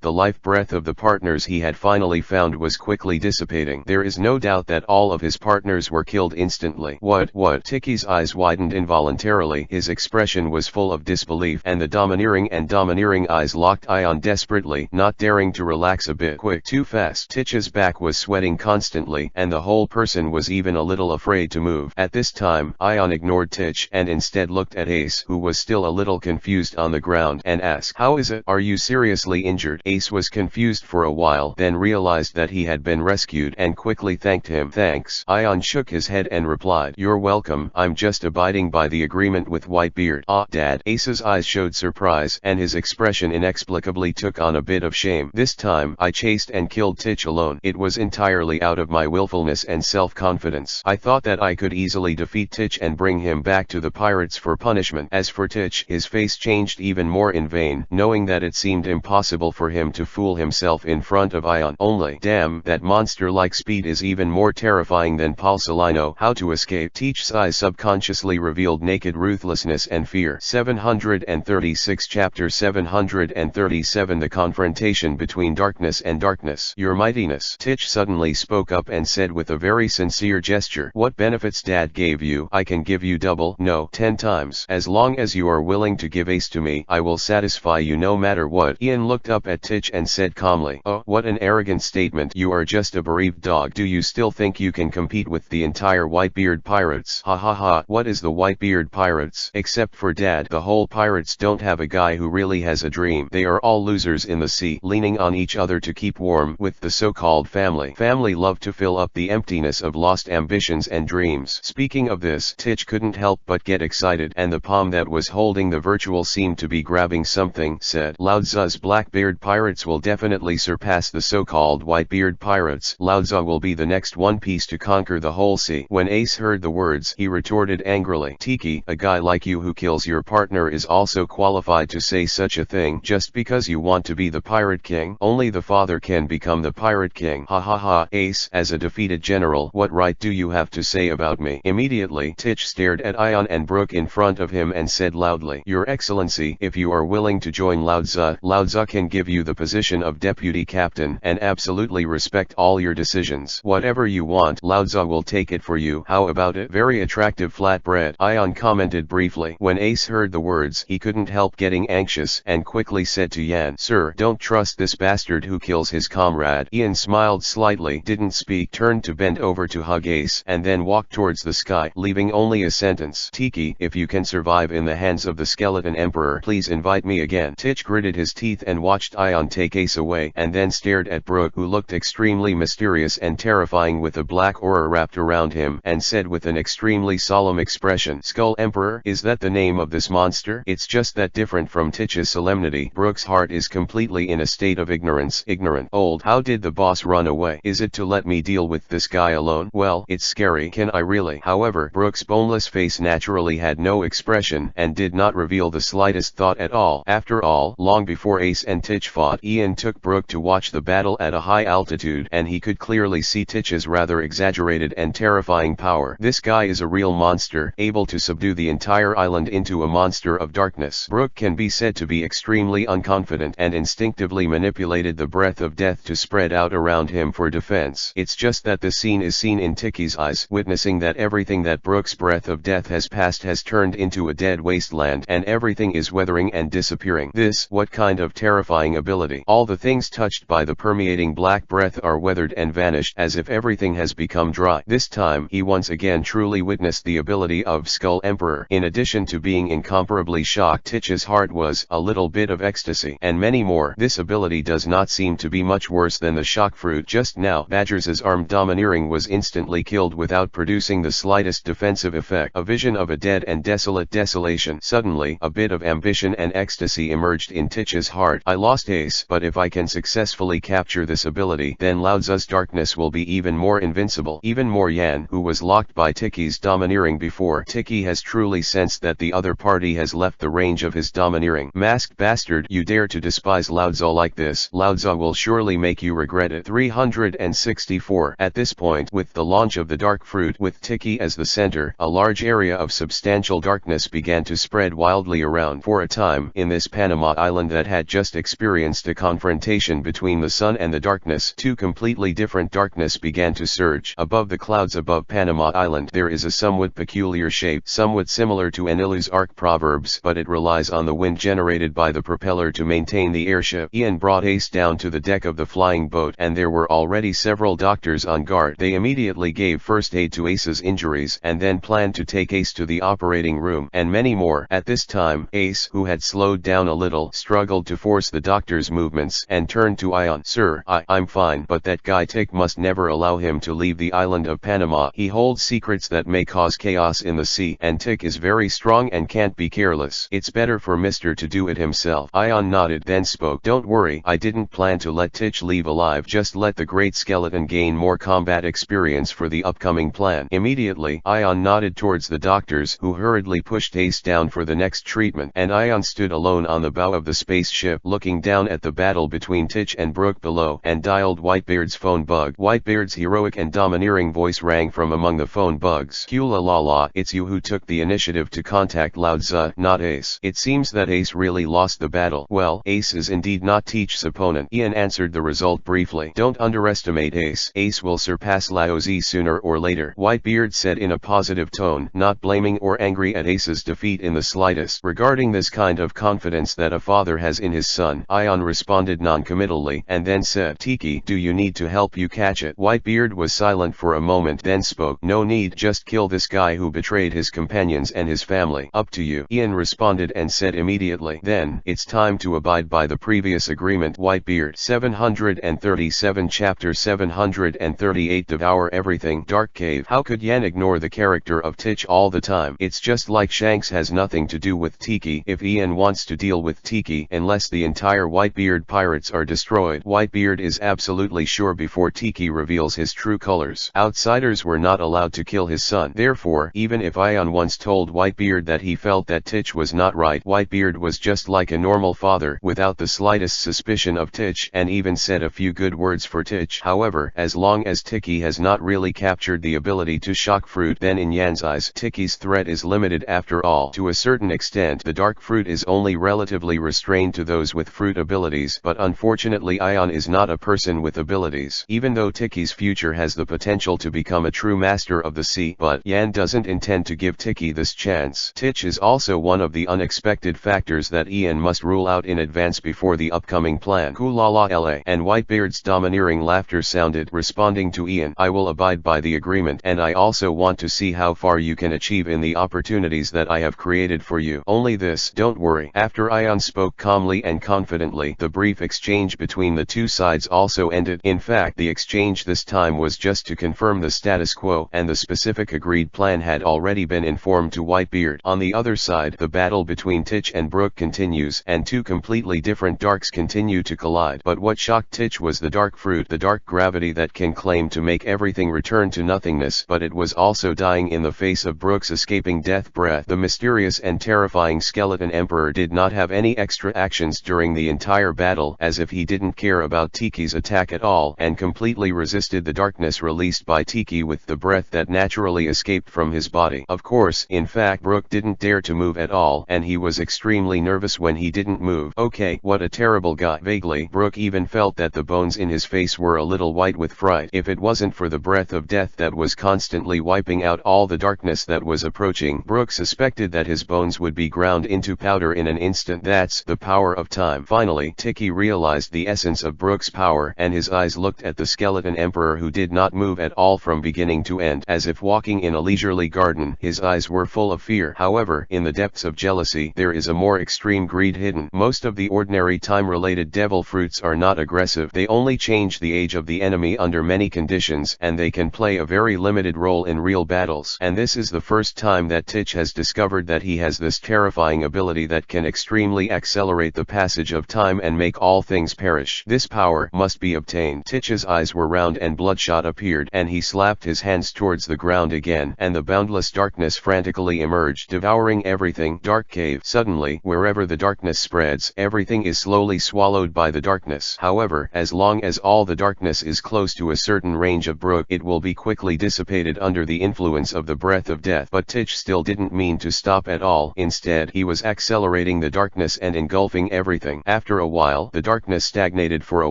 the life breath of the partners he had finally found was quickly dissipating. There is no doubt that all of his partners were killed instantly. What? Tiki's eyes widened involuntarily. His expression was full of disbelief, and the domineering eyes locked Ion desperately, not daring to relax a bit. Quick, too fast. Titch's back was sweating constantly, and the whole person was even a little afraid to move. At this time, Ion ignored Titch and instead looked at Ace, who was still a little confused on the ground, and asked, how is it? Are you seriously injured? Ace was confused for a while, then realized that he had been rescued and quickly thanked him. Thanks. Ion shook his head and replied, you're welcome. I'm just abiding by the agreement with Whitebeard. Ah, Dad. Ace's eyes showed surprise, and his expression inexplicably took on a bit of shame. This time, I chased and killed Titch alone. It was entirely out of my willfulness and self-confidence. I thought that I could easily defeat Titch and bring him back to the pirates for punishment. As for Titch, his face changed even more in vain, knowing that it seemed impossible for him to fool himself in front of Ion. Only, damn, that monster-like speed is even more terrifying than Pulsalino. How to escape? Titch's eyes subconsciously revealed naked ruthlessness and fear. 736 Chapter 737 The confrontation between darkness and darkness. Your mightiness. Titch suddenly spoke up and said with a very sincere gesture, what benefits Dad gave you, I can give you double, no, 10 times. As long as you are willing to give Ace to me, I will satisfy you no matter what. Ian looked up at Titch and said calmly, oh, what an arrogant statement. You are just a bereaved dog. Do you still think you can compete with the entire Whitebeard pirates? Ha ha ha. What is the Whitebeard pirates? Except for Dad, the whole pirates don't have a guy who really has a dream. They are all losers in the sea, leaning on each other to keep warm with the so-called family. Family love to fill up the emptiness of lost ambitions and dreams. Speaking of this, Titch couldn't help but get excited, and the palm that was holding the virtual seemed to be grabbing something. Said, Laozi's Blackbeard pirates will definitely surpass the so-called Whitebeard pirates. Laozi will be the next One Piece to conquer the whole sea. When Ace heard the words, he retorted angrily, Tiki, a guy like you who kills your partner is also qualified to say such a thing just because you want to be the pirate king? Only the father can become the pirate king. Ha ha ha. Ace, as as a defeated general. What right do you have to say about me? Immediately Titch stared at Ion and Brooke in front of him and said loudly, Your Excellency, if you are willing to join Lao-Tzu can give you the position of deputy captain and absolutely respect all your decisions. Whatever you want, Lao-Tzu will take it for you. How about it? Very attractive flatbread, Ion commented briefly. When Ace heard the words, he couldn't help getting anxious and quickly said to Yan, Sir, don't trust this bastard who kills his comrade. Ian smiled slightly, didn't speak, turned to bend over to hug Ace, and then walked towards the sky, leaving only a sentence. Tiki, if you can survive in the hands of the skeleton emperor, please invite me again. Titch gritted his teeth and watched Ion take Ace away, and then stared at Brooke, who looked extremely mysterious and terrifying with a black aura wrapped around him, and said with an extremely solemn expression, Skull Emperor, is that the name of this monster? It's just that different from Titch's solemnity. Brooke's heart is completely in a state of ignorance. Ignorant. Old. How did the boss run away? Is it to let me deal with this guy alone? Well, it's scary. Can I really? However, Brooke's boneless face naturally had no expression and did not reveal the slightest thought at all. After all, long before Ace and Titch fought, Ian took Brooke to watch the battle at a high altitude, and he could clearly see Titch's rather exaggerated and terrifying power. This guy is a real monster, able to subdue the entire island into a monster of darkness. Brooke can be said to be extremely unconfident and instinctively manipulated the breath of death to spread out around him for defense. It's just that the scene is seen in Tiki's eyes, witnessing that everything that Brooke's breath of death has passed has turned into a dead wasteland, and everything is weathering and disappearing. This, what kind of terrifying ability? All the things touched by the permeating black breath are weathered and vanished as if everything has become dry. This time, he once again truly witnessed the ability of Skull Emperor. In addition to being incomparably shocked, Titch's heart was a little bit of ecstasy, and many more. This ability does not seem to be much worse than the shock fruit. Just now, Badgers's armed domineering was instantly killed without producing the slightest defensive effect. A vision of a dead and desolate desolation. Suddenly, a bit of ambition and ecstasy emerged in Titch's heart. I lost Ace, but if I can successfully capture this ability, then Lao-Tzu's darkness will be even more invincible. Even more Yan, who was locked by Tiki's domineering before. Tiki has truly sensed that the other party has left the range of his domineering. Masked bastard, you dare to despise Lao-Tzu like this? Lao-Tzu will surely make you regret it. 364. At this point, with the launch of the dark fruit with Tiki as the center, a large area of substantial darkness began to spread wildly around. For a time, in this Panama island that had just experienced a confrontation between the sun and the darkness, two completely different darkness began to surge. Above the clouds above Panama Island, there is a somewhat peculiar shape, somewhat similar to Anilu's arc proverbs, but it relies on the wind generated by the propeller to maintain the airship. Ian brought Ace down to the deck of the flying boat, and there were already several doctors on guard. They immediately gave first aid to Ace's injuries, and then planned to take Ace to the operating room, and many more. At this time, Ace, who had slowed down a little, struggled to force the doctor's movements, and turned to Ion. Sir, I'm fine, but that guy Tick must never allow him to leave the island of Panama. He holds secrets that may cause chaos in the sea, and Tick is very strong and can't be careless. It's better for Mr. to do it himself. Ion nodded, then spoke. Don't worry, I didn't plan to let Titch leave alive. Just let the great skeleton gain more combat experience for the upcoming plan. Immediately, Ion nodded towards the doctors, who hurriedly pushed Ace down for the next treatment, and Ion stood alone on the bow of the spaceship, looking down at the battle between Titch and Brooke below, and dialed Whitebeard's phone bug. Whitebeard's heroic and domineering voice rang from among the phone bugs. Kula la la, it's you who took the initiative to contact Lao-Tzu, not Ace. It seems that Ace really lost the battle. Well, Ace is indeed not Titch's opponent. Ian answered the result briefly. Don't underestimate Ace. Ace will surpass Lao-Tzu sooner or later, Whitebeard said in a positive tone, not blaming or angry at Ace's defeat in the slightest. Regarding this kind of confidence that a father has in his son, Ion responded non-committally, and then said, Tiki, do you need to help you catch it? Whitebeard was silent for a moment, then spoke. No need, just kill this guy who betrayed his companions and his family. Up to you. Ian responded and said immediately, then, it's time to abide by the previous agreement. Whitebeard. 737 Chapter 738 Devour Everything. Dark Cave. How could Yan ignore the character of Titch all the time? It's just like Shanks has nothing to do with Tiki if Ian wants to deal with Tiki, unless the entire Whitebeard pirates are destroyed. Whitebeard is absolutely sure before Tiki reveals his true colors. Outsiders were not allowed to kill his son. Therefore, even if Ion once told Whitebeard that he felt that Titch was not right, Whitebeard was just like a normal father, without the slightest suspicion of Titch, and even said a few good words for Titch. However, as long as Tiki has not really captured the ability to shock fruit, then in Yan's eyes Tiki's threat is limited after all. To a certain extent the dark fruit is only relatively restrained to those with fruit abilities, but unfortunately Ion is not a person with abilities. Even though Tiki's future has the potential to become a true master of the sea, but Yan doesn't intend to give Tiki this chance. Tich is also one of the unexpected factors that Ian must rule out in advance before the upcoming plan. Kulala la, and Whitebeard's domineering laughter sounded, responding to Ian. I will abide by the agreement, and I also want to see how far you can achieve in the opportunities that I have created for you. Only this, don't worry. After Ion spoke calmly and confidently, the brief exchange between the two sides also ended. In fact, the exchange this time was just to confirm the status quo, and the specific agreed plan had already been informed to Whitebeard. On the other side, the battle between Tich and Brook continues, and two completely different darks continue to collide. But what shocked Tich was the dark fruit, the dark gravity that can claim to make everything return to nothingness, but it was also dying in the face of Brook's escaping death breath. The mysterious and terrifying skeleton emperor did not have any extra actions during the entire battle, as if he didn't care about Tiki's attack at all, and completely resisted the darkness released by Tiki with the breath that naturally escaped from his body. Of course, in fact, Brook didn't dare to move at all, and he was extremely nervous when he didn't move. Okay, what a terrible guy. Vaguely, Brook even felt that the bones in his face were a little white with fright. If it wasn't for the breath of death that was constantly wiping out all the darkness that was approaching, Brook suspected that his bones would be ground into powder in an instant. That's the power of time. Finally, Tiki realized the essence of Brook's power, and his eyes looked at the skeleton emperor, who did not move at all from beginning to end, as if walking in a leisurely garden. His eyes were full of fear. However, in the depths of jealousy, there is a more extreme greed hidden. Most of the ordinary time-related devil fruits are not aggressive. They only change the age of the enemy under many conditions, and they can play a very limited role in real battles. And this is the first time that Tich has discovered that he has this terrifying ability that can extremely accelerate the passage of time and make all things perish. This power must be obtained. Tich's eyes were round and bloodshot appeared, and he slapped his hands towards the ground again, and the boundless darkness frantically emerged, devouring everything. Dark cave. Suddenly, wherever the darkness spreads, everything is slowly swallowed by the darkness. However, as long as all the darkness is close to a certain range of Brook, it will be quickly dissipated under the influence of the breath of death. But Tich still didn't mean to stop at all. Instead, he was accelerating the darkness and engulfing everything. After a while, the darkness stagnated for a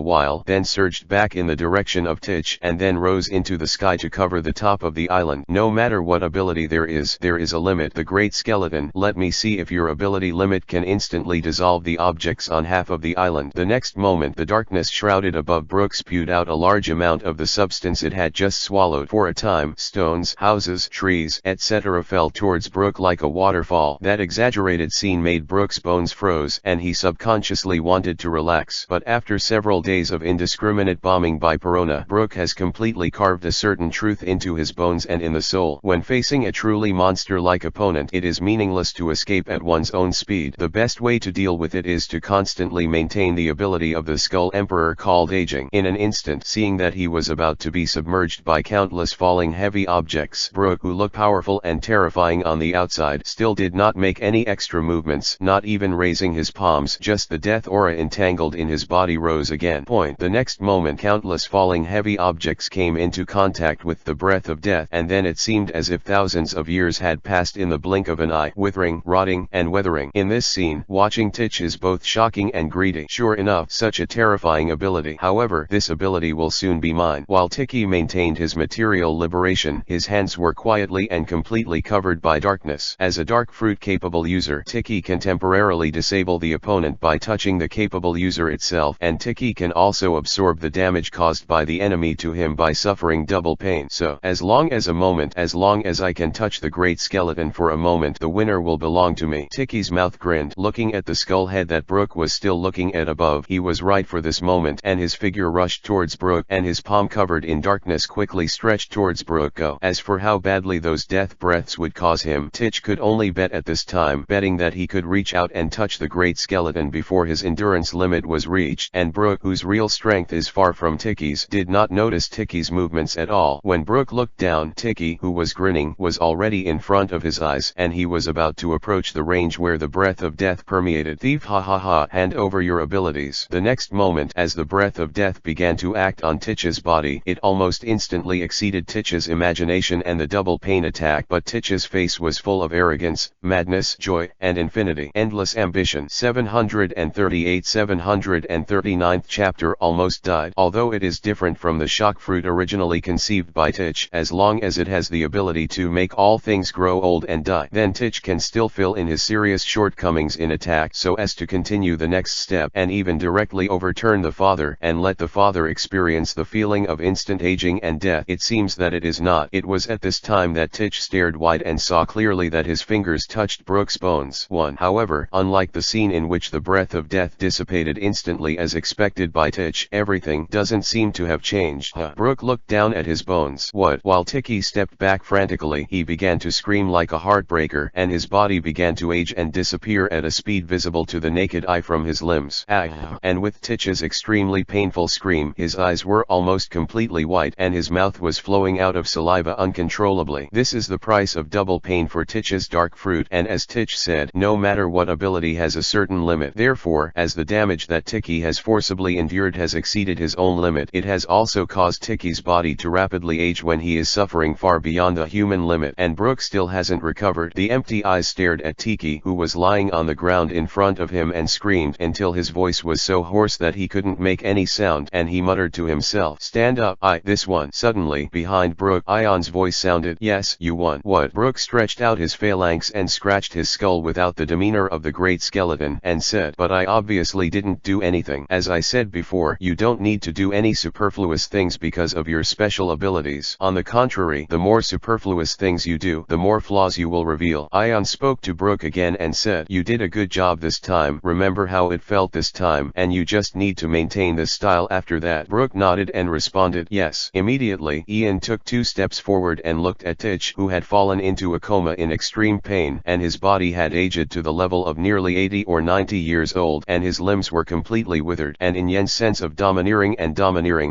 while, then surged back in the direction of Tich, and then rose into the sky to cover the top of the island. No matter what ability there is a limit. The great skeleton, let me see if your ability limit can instantly dissolve the objects on half of the island. The next moment, the darkness shrouded above Brook spewed out a large amount of the substance it had just swallowed. For a time, stones, houses, trees, etc. fell towards Brook like a waterfall. That exaggerated scene made Brook's bones froze, and he subconsciously wanted to relax. But after several days of indiscriminate bombing by Perona, Brook has completely carved a certain truth into his bones and in the soul. When facing a truly monster-like opponent, it is meaningless to escape at one's own speed. The best way to deal with it is to constantly maintain the ability of the Skull Emperor called aging. In an instant, seeing that he was about to be submerged by countless falling heavy objects, Brook, who looked powerful and terrifying on the outside, still did not make any extra movements, not even raising his palms. Just the death aura entangled in his body rose again. The next moment, countless falling heavy objects came into contact with the breath of death, and then it seemed as if thousands of years had passed in the blink of an eye, withering, rotting, and weathering. In this scene, watching Tich is both shocking and greedy. Sure enough, such a terrifying ability. However, this ability will soon be mine. While Tiki maintained his material liberation, his hands were quietly and completely covered by darkness. As a dark fruit capable user, Tiki can temporarily disable the opponent by touching the capable user itself, and Tiki can also absorb the damage caused by the enemy to him by suffering double pain. So, as long as I can touch the great skeleton for a moment, the winner will belong to me. Tiki's mouth grinned, looking at the skull head that Brook was still looking at above. He was right for this moment, and his figure rushed towards Brook, and his palm covered in darkness quickly stretched towards Brook. As for how badly those death breaths would cause him, Tich could only bet at this time, betting that he could reach out and touch the great skeleton before his endurance limit was reached, and Brook, whose real strength is far from Tiki's, did not notice Tiki's movements at all. When Brook looked down, Tiki, who was grinning, was already in front of his eyes, and he was about to approach the range where the breath of death permeated. Thief, ha ha ha, hand over your abilities. The next moment, as the breath of death began to act on Tich Titch's body. It almost instantly exceeded Titch's imagination and the double pain attack, but Titch's face was full of arrogance, madness, joy, and infinity. Endless ambition. 739th chapter. Almost died. Although it is different from the shock fruit originally conceived by Titch, as long as it has the ability to make all things grow old and die, then Titch can still fill in his serious shortcomings in attack so as to continue the next step and even directly overturn the father and let the father experience the feeling of instant aging and death. It seems that it is not. It was at this time that Titch stared wide and saw clearly that his fingers touched Brooke's bones. 1. However, unlike the scene in which the breath of death dissipated instantly as expected by Titch, everything doesn't seem to have changed. Brooke looked down at his bones. What? While Tiki stepped back frantically, he began to scream like a heartbreaker, and his body began to age and disappear at a speed visible to the naked eye from his limbs. And with Titch's extremely painful scream, his eyes were almost completely white and his mouth was flowing out of saliva uncontrollably. This is the price of double pain for Titch's dark fruit, and as Titch said, no matter what ability has a certain limit. Therefore, as the damage that Tiki has forcibly endured has exceeded his own limit, it has also caused Tiki's body to rapidly age when he is suffering far beyond the human limit, and Brooke still hasn't recovered. The empty eyes stared at Tiki, who was lying on the ground in front of him, and screamed until his voice was so hoarse that he couldn't make any sound, and he muttered to himself, "Stand up, this one." Suddenly, behind Brooke, Ion's voice sounded, "Yes, you won." What? Brooke stretched out his phalanx and scratched his skull without the demeanor of the great skeleton, and said, "But I obviously didn't do anything. As I said before, you don't need to do any superfluous things because of your special abilities. On the contrary, the more superfluous things you do, the more flaws you will reveal." Ion spoke to Brooke again and said, "You did a good job this time. Remember how it felt this time, and you just need to maintain this style after that." Brooke nodded and responded, "Yes." Immediately, Ian took 2 steps forward and looked at Titch, who had fallen into a coma in extreme pain, and his body had aged to the level of nearly 80 or 90 years old, and his limbs were completely withered. And in Yen's sense of domineering,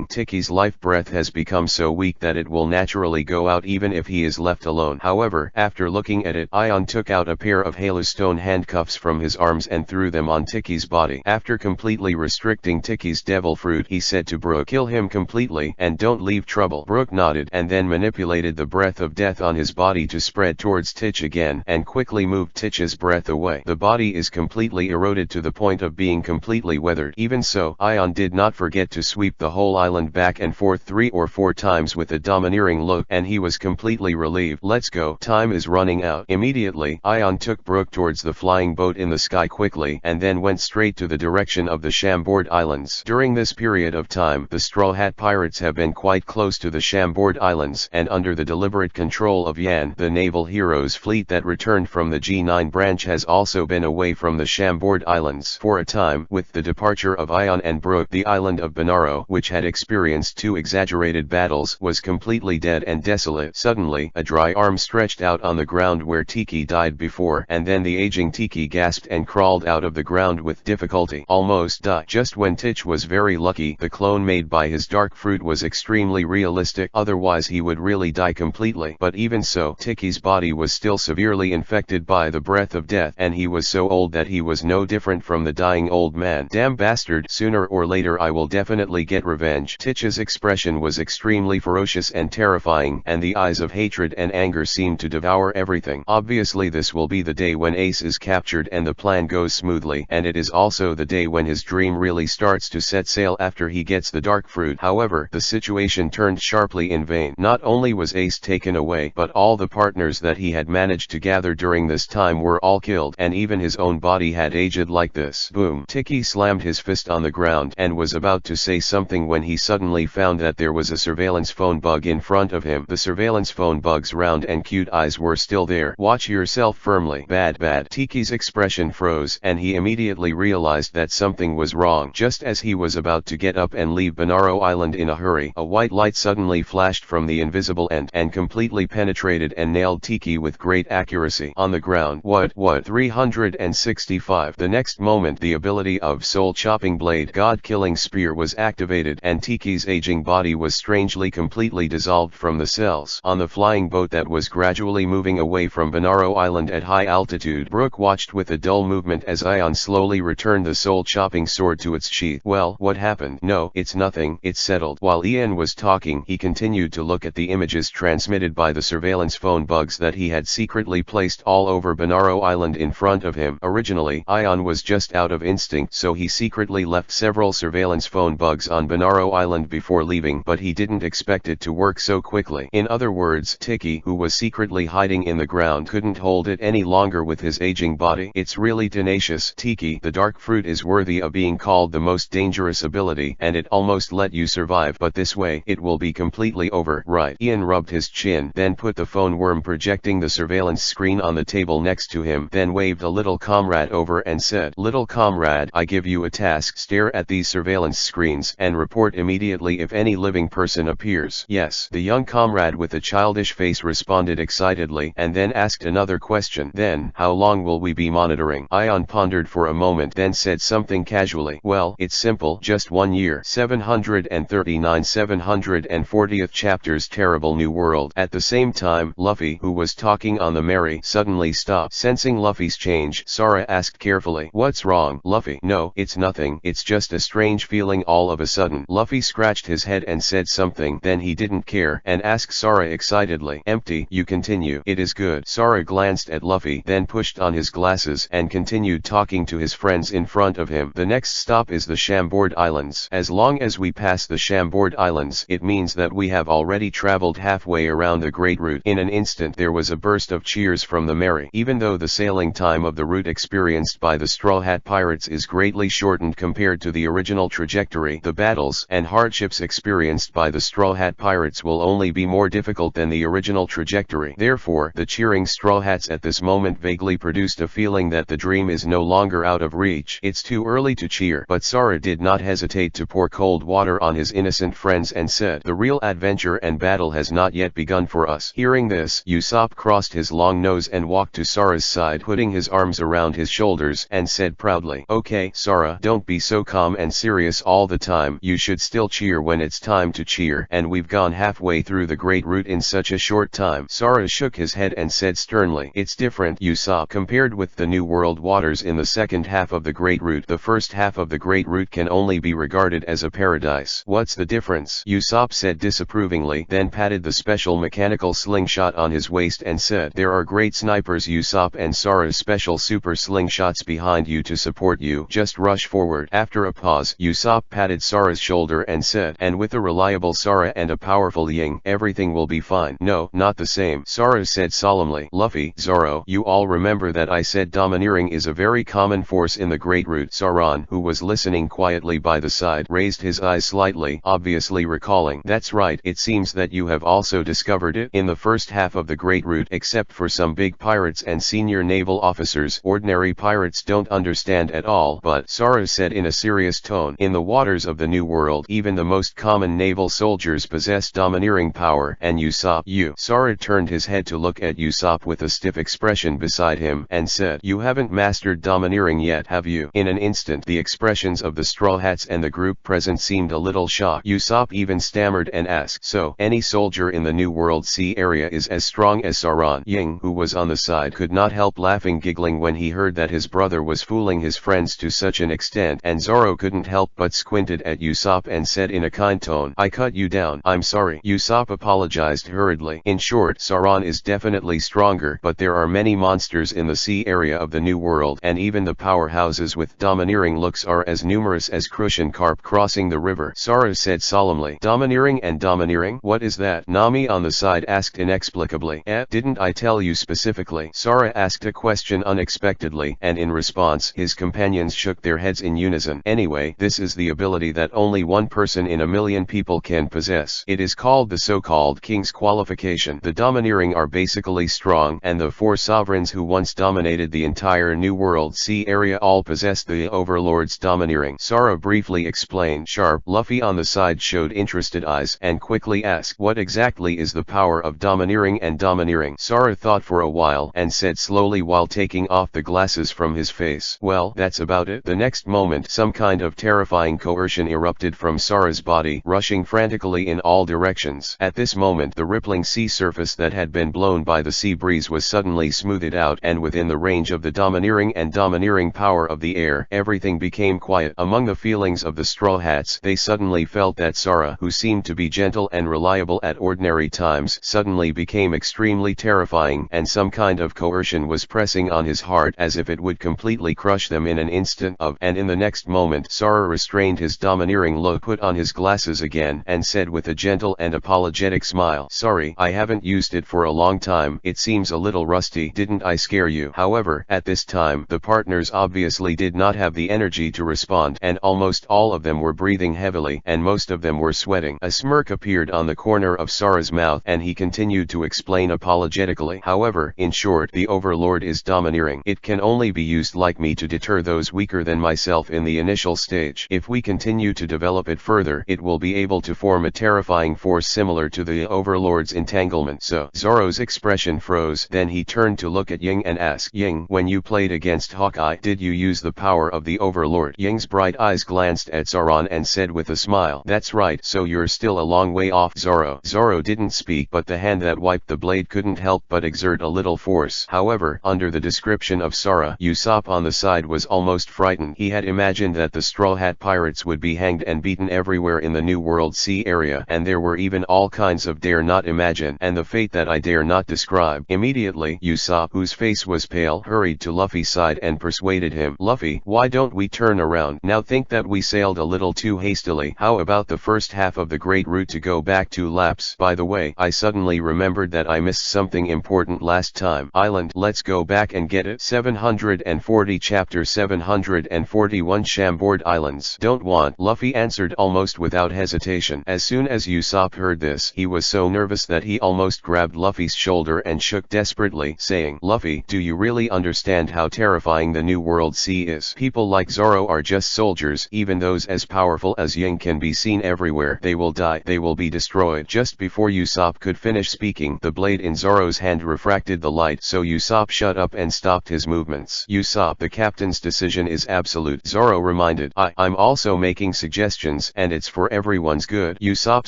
Tiki's life breath has become so weak that it will naturally go out even if he is left alone. However, after looking at it, Ion took out a pair of halostone handcuffs from his arms and threw them on Tiki's body. After completely restricting Tiki's devil fruit, he said to Brooke, "Kill him completely, and don't leave trouble." Brooke nodded and then manipulated the breath of death on his body to spread towards Titch again, and quickly moved Titch's breath away. The body is completely eroded to the point of being completely weathered. Even so, Ion did not forget to sweep the whole island back and forth 3 or 4 times with a domineering look, and he was completely relieved. "Let's go. Time is running out." Immediately, Ion took Brooke towards the flying boat in the sky quickly, and then went straight to the direction of the Chambord Islands. During this period of time, the Straw Hat Pirates have been quite close to the Chambord Islands, and under the deliberate control of Yan, the naval hero's fleet that returned from the G9 branch has also been away from the Chambord Islands for a time. With the departure of Ion and Brooke, the island of Bonaro, which had experienced 2 exaggerated battles, was completely dead and desolate. Suddenly, a dry arm stretched out on the ground where Tiki died before, and then the aging Tiki gasped and crawled out of the ground with difficulty. Almost died. Just when Titch was very lucky, the clone made by his dark fruit was extremely realistic, otherwise he would really die completely. But even so, Tiki's body was still severely infected by the breath of death, and he was so old that he was no different from the dying old man. "Damn bastard, sooner or later I will definitely get revenge." Titch's expression was extremely ferocious and terrifying, and the eyes of hatred and anger seemed to devour everything. Obviously this will be the day when Ace is captured and the plan goes smoothly, and it is also the day when his dream really starts to set sail after he gets the dark fruit. However, the situation turned sharply in vain. Not only was Ace taken away, but all the partners that he had managed to gather during this time were all killed, and even his own body had aged like this. Boom! Tiki slammed his fist on the ground and was about to say something when he suddenly found that there was a surveillance phone bug in front of him. The surveillance phone bug's round and cute eyes were still there. "Watch yourself firmly." Bad. Tiki's expression froze, and he immediately realized that something was wrong. Just as he was about to get up and leave Bonaro Island in a hurry, a white light suddenly flashed from the invisible end and completely penetrated and nailed Tiki with great accuracy on the ground. What? 365. The next moment, the ability of Soul Chopping Blade, God-Killing Spear, was activated, and Tiki's aging body was strangely completely dissolved from the cells. On the flying boat that was gradually moving away from Bonaro Island at high altitude, Brooke watched with a dull movement as Ion slowly returned the soul-chopping sword to its sheath. "Well, what happened?" "No, it's nothing. It's settled. While Ian was talking, he continued to look at the images transmitted by the surveillance phone bugs that he had secretly placed all over Bonaro Island in front of him. Originally, Ian was just out of instinct, so he secretly left several surveillance phone bugs on Bonaro Island before leaving, but he didn't expect it to work so quickly. In other words, Tiki, who was secretly hiding in the ground, couldn't hold it any longer with his aging body. It's really tenacious. Tiki, the dark fruit, is worthy of being called the most dangerous ability, and it almost let you survive, but this way, it will be completely over. Right. Ian rubbed his chin, then put the phone worm projecting the surveillance screen on the table next to him, then waved a little comrade over and said, "Little comrade, I give you a task. Stare at these surveillance screens, and report immediately if any living person appears." "Yes." The young comrade with a childish face responded excitedly, and then asked another question. "Then, how long will we be monitoring?" Ion pondered for a moment, then said something casually. "Well, it's simple, just 1 year." 739 740th chapters. Terrible New World. At the same time, Luffy, who was talking on the Mary, suddenly stopped. Sensing Luffy's change, Sora asked carefully, "What's wrong, Luffy?" "No, it's nothing, it's just a strange feeling all of a sudden." Luffy scratched his head and said something, then he didn't care, and asked Sora excitedly, "Empty." "You continue." "It is good." Sora glanced at Luffy, then pushed on his glasses and continued talking to his friends in front of him. "The next stop is the Chambord Islands. As long as we pass the Chambord Islands, it means that we have already traveled halfway around the Great Route." In an instant there was a burst of cheers from the Mary. Even though the sailing time of the route experienced by the Straw Hat Pirates is greatly shortened compared to the original trajectory, the battles and hardships experienced by the Straw Hat Pirates will only be more difficult than the original trajectory. Therefore, the cheering Straw Hats at this moment vaguely produced a feeling that the dream is no longer out of reach. "It's too early to cheer." But Sora did not hesitate to pour cold water on his innocent friends and said, "The real adventure and battle has not yet begun for us." Hearing this, Usopp crossed his long nose and walked to Sora's side, putting his arms around his shoulders, and said proudly, "Okay, Sora, don't be so calm and serious all the time. You should still cheer when it's time to cheer, and we've gone halfway through the Great Route in such a short time." Sora shook his head and said sternly, "It's different, Usopp. Compared with the New World waters in the second half of the Great Route, the first half of the Great Route can only be regarded as a paradise." "What's the difference?" Usopp said disapprovingly, then patted the special mechanical slingshot on his waist and said, "There are great snipers, Usopp, and Sora's special super slingshots behind you to support you. Just rush forward." After a pause, Usopp patted Sora's shoulder and said, "And with a reliable Sora and a powerful Ying, everything will be fine." "No, not the same," Sora said solemnly. "Luffy, Zoro, you all remember that I said domineering is a very common force in the Great Route." Sauron, who was listening quietly by the side, raised his eyes slightly, obviously recalling. "That's right, it seems that you have also discovered it. In the first half of the Great Route, except for some big pirates and senior naval officers, ordinary pirates don't understand at all." "But," Sora said in a serious tone, "in the waters of the New World, even the most common naval soldiers possess domineering power, and Usopp, you..." Sora turned his head to look at Usopp with a stiff expression beside him, and said, "You haven't mastered domineering yet, have you?" In an instant the expressions of the Straw Hats and the group present seemed a little shocked. Usopp even stammered and asked, "So, any soldier in the New World Sea area is as strong as Sauron?" Ying, who was on the side, could not help giggling when he heard that his brother was fooling his friends to such an extent, and Zoro couldn't help but squinted at Usopp and said in a kind tone, "I cut you down. I'm sorry." Usopp apologized hurriedly. "In short, Sauron is definitely stronger, but there are many monsters in the sea area of the New World, and even the powerhouses with domineering looks are as numerous as Crucian carp crossing the river." Sora said solemnly, "Domineering and domineering? What is that?" Nami on the side asked inexplicably. Didn't I tell you specifically?" Sora asked a question unexpectedly, and in response, his companions shook their heads in unison. "Anyway, this is the ability that only one person in a million people can possess. It is called the so-called King's Qualification. The domineering are basically strong, and the 4 sovereigns who once dominated the entire New World Sea area all possessed the Overlord's domineering." Sora briefly explained. Sharp, Luffy on the side showed interested eyes, and quickly asked, "What exactly is the power of domineering and domineering?" Sora thought for a while, and said slowly while taking off the glasses from his face, "Well, that's about it." The next moment some kind of terrifying coercion erupted from Sora's body, rushing frantically in all directions. At this moment the rippling sea surface that had been blown by the sea breeze was suddenly smoothed out, and within the range of the domineering power of the air, everything became quiet. Among the feelings of the Straw Hats, they suddenly suddenly felt that Sara, who seemed to be gentle and reliable at ordinary times, suddenly became extremely terrifying, and some kind of coercion was pressing on his heart as if it would completely crush them in an instant and in the next moment Sara restrained his domineering look, put on his glasses again, and said with a gentle and apologetic smile, "Sorry, I haven't used it for a long time. It seems a little rusty. Didn't I scare you?" However, at this time, the partners obviously did not have the energy to respond, and almost all of them were breathing heavily, and most of them were sweating. A smirk appeared on the corner of Sara's mouth, and he continued to explain apologetically, "However, in short, the Overlord is domineering. It can only be used like me to deter those weaker than myself in the initial stage. If we continue to develop it further, it will be able to form a terrifying force similar to the Overlord's entanglement." So, Zoro's expression froze. Then he turned to look at Ying and asked, "Ying, when you played against Hawkeye, did you use the power of the Overlord?" Ying's bright eyes glanced at Zoran and said with a smile, "That's right, so you're still a long way off, Zoro." Zoro didn't speak, but the hand that wiped the blade couldn't help but exert a little force. However, under the description of Sara, Usopp on the side was almost frightened. He had imagined that the Straw Hat Pirates would be hanged and beaten everywhere in the New World Sea area, and there were even all kinds of dare not imagine, and the fate that I dare not describe. Immediately, Usopp, whose face was pale, hurried to Luffy's side and persuaded him, "Luffy, why don't we turn around? Now think that we sailed a little too hastily. How about the first half of the Great Route to go back to Laps? By the way, I suddenly remembered that I missed something important last time. Island, let's go back and get it." 740 Chapter 741 Chambord Islands. "Don't want," Luffy answered almost without hesitation. As soon as Usopp heard this, he was so nervous that he almost grabbed Luffy's shoulder and shook desperately, saying, "Luffy, do you really understand how terrifying the New World Sea is? People like Zoro are just soldiers. Even those as powerful as Ying can be seen everywhere. They will die. They will be destroyed." Just before Usopp could finish speaking, the blade in Zoro's hand refracted the light, so Usopp shut up and stopped his movements. "Usopp, the captain's decision is absolute," Zoro reminded. I'm also making suggestions, and it's for everyone's good," Usopp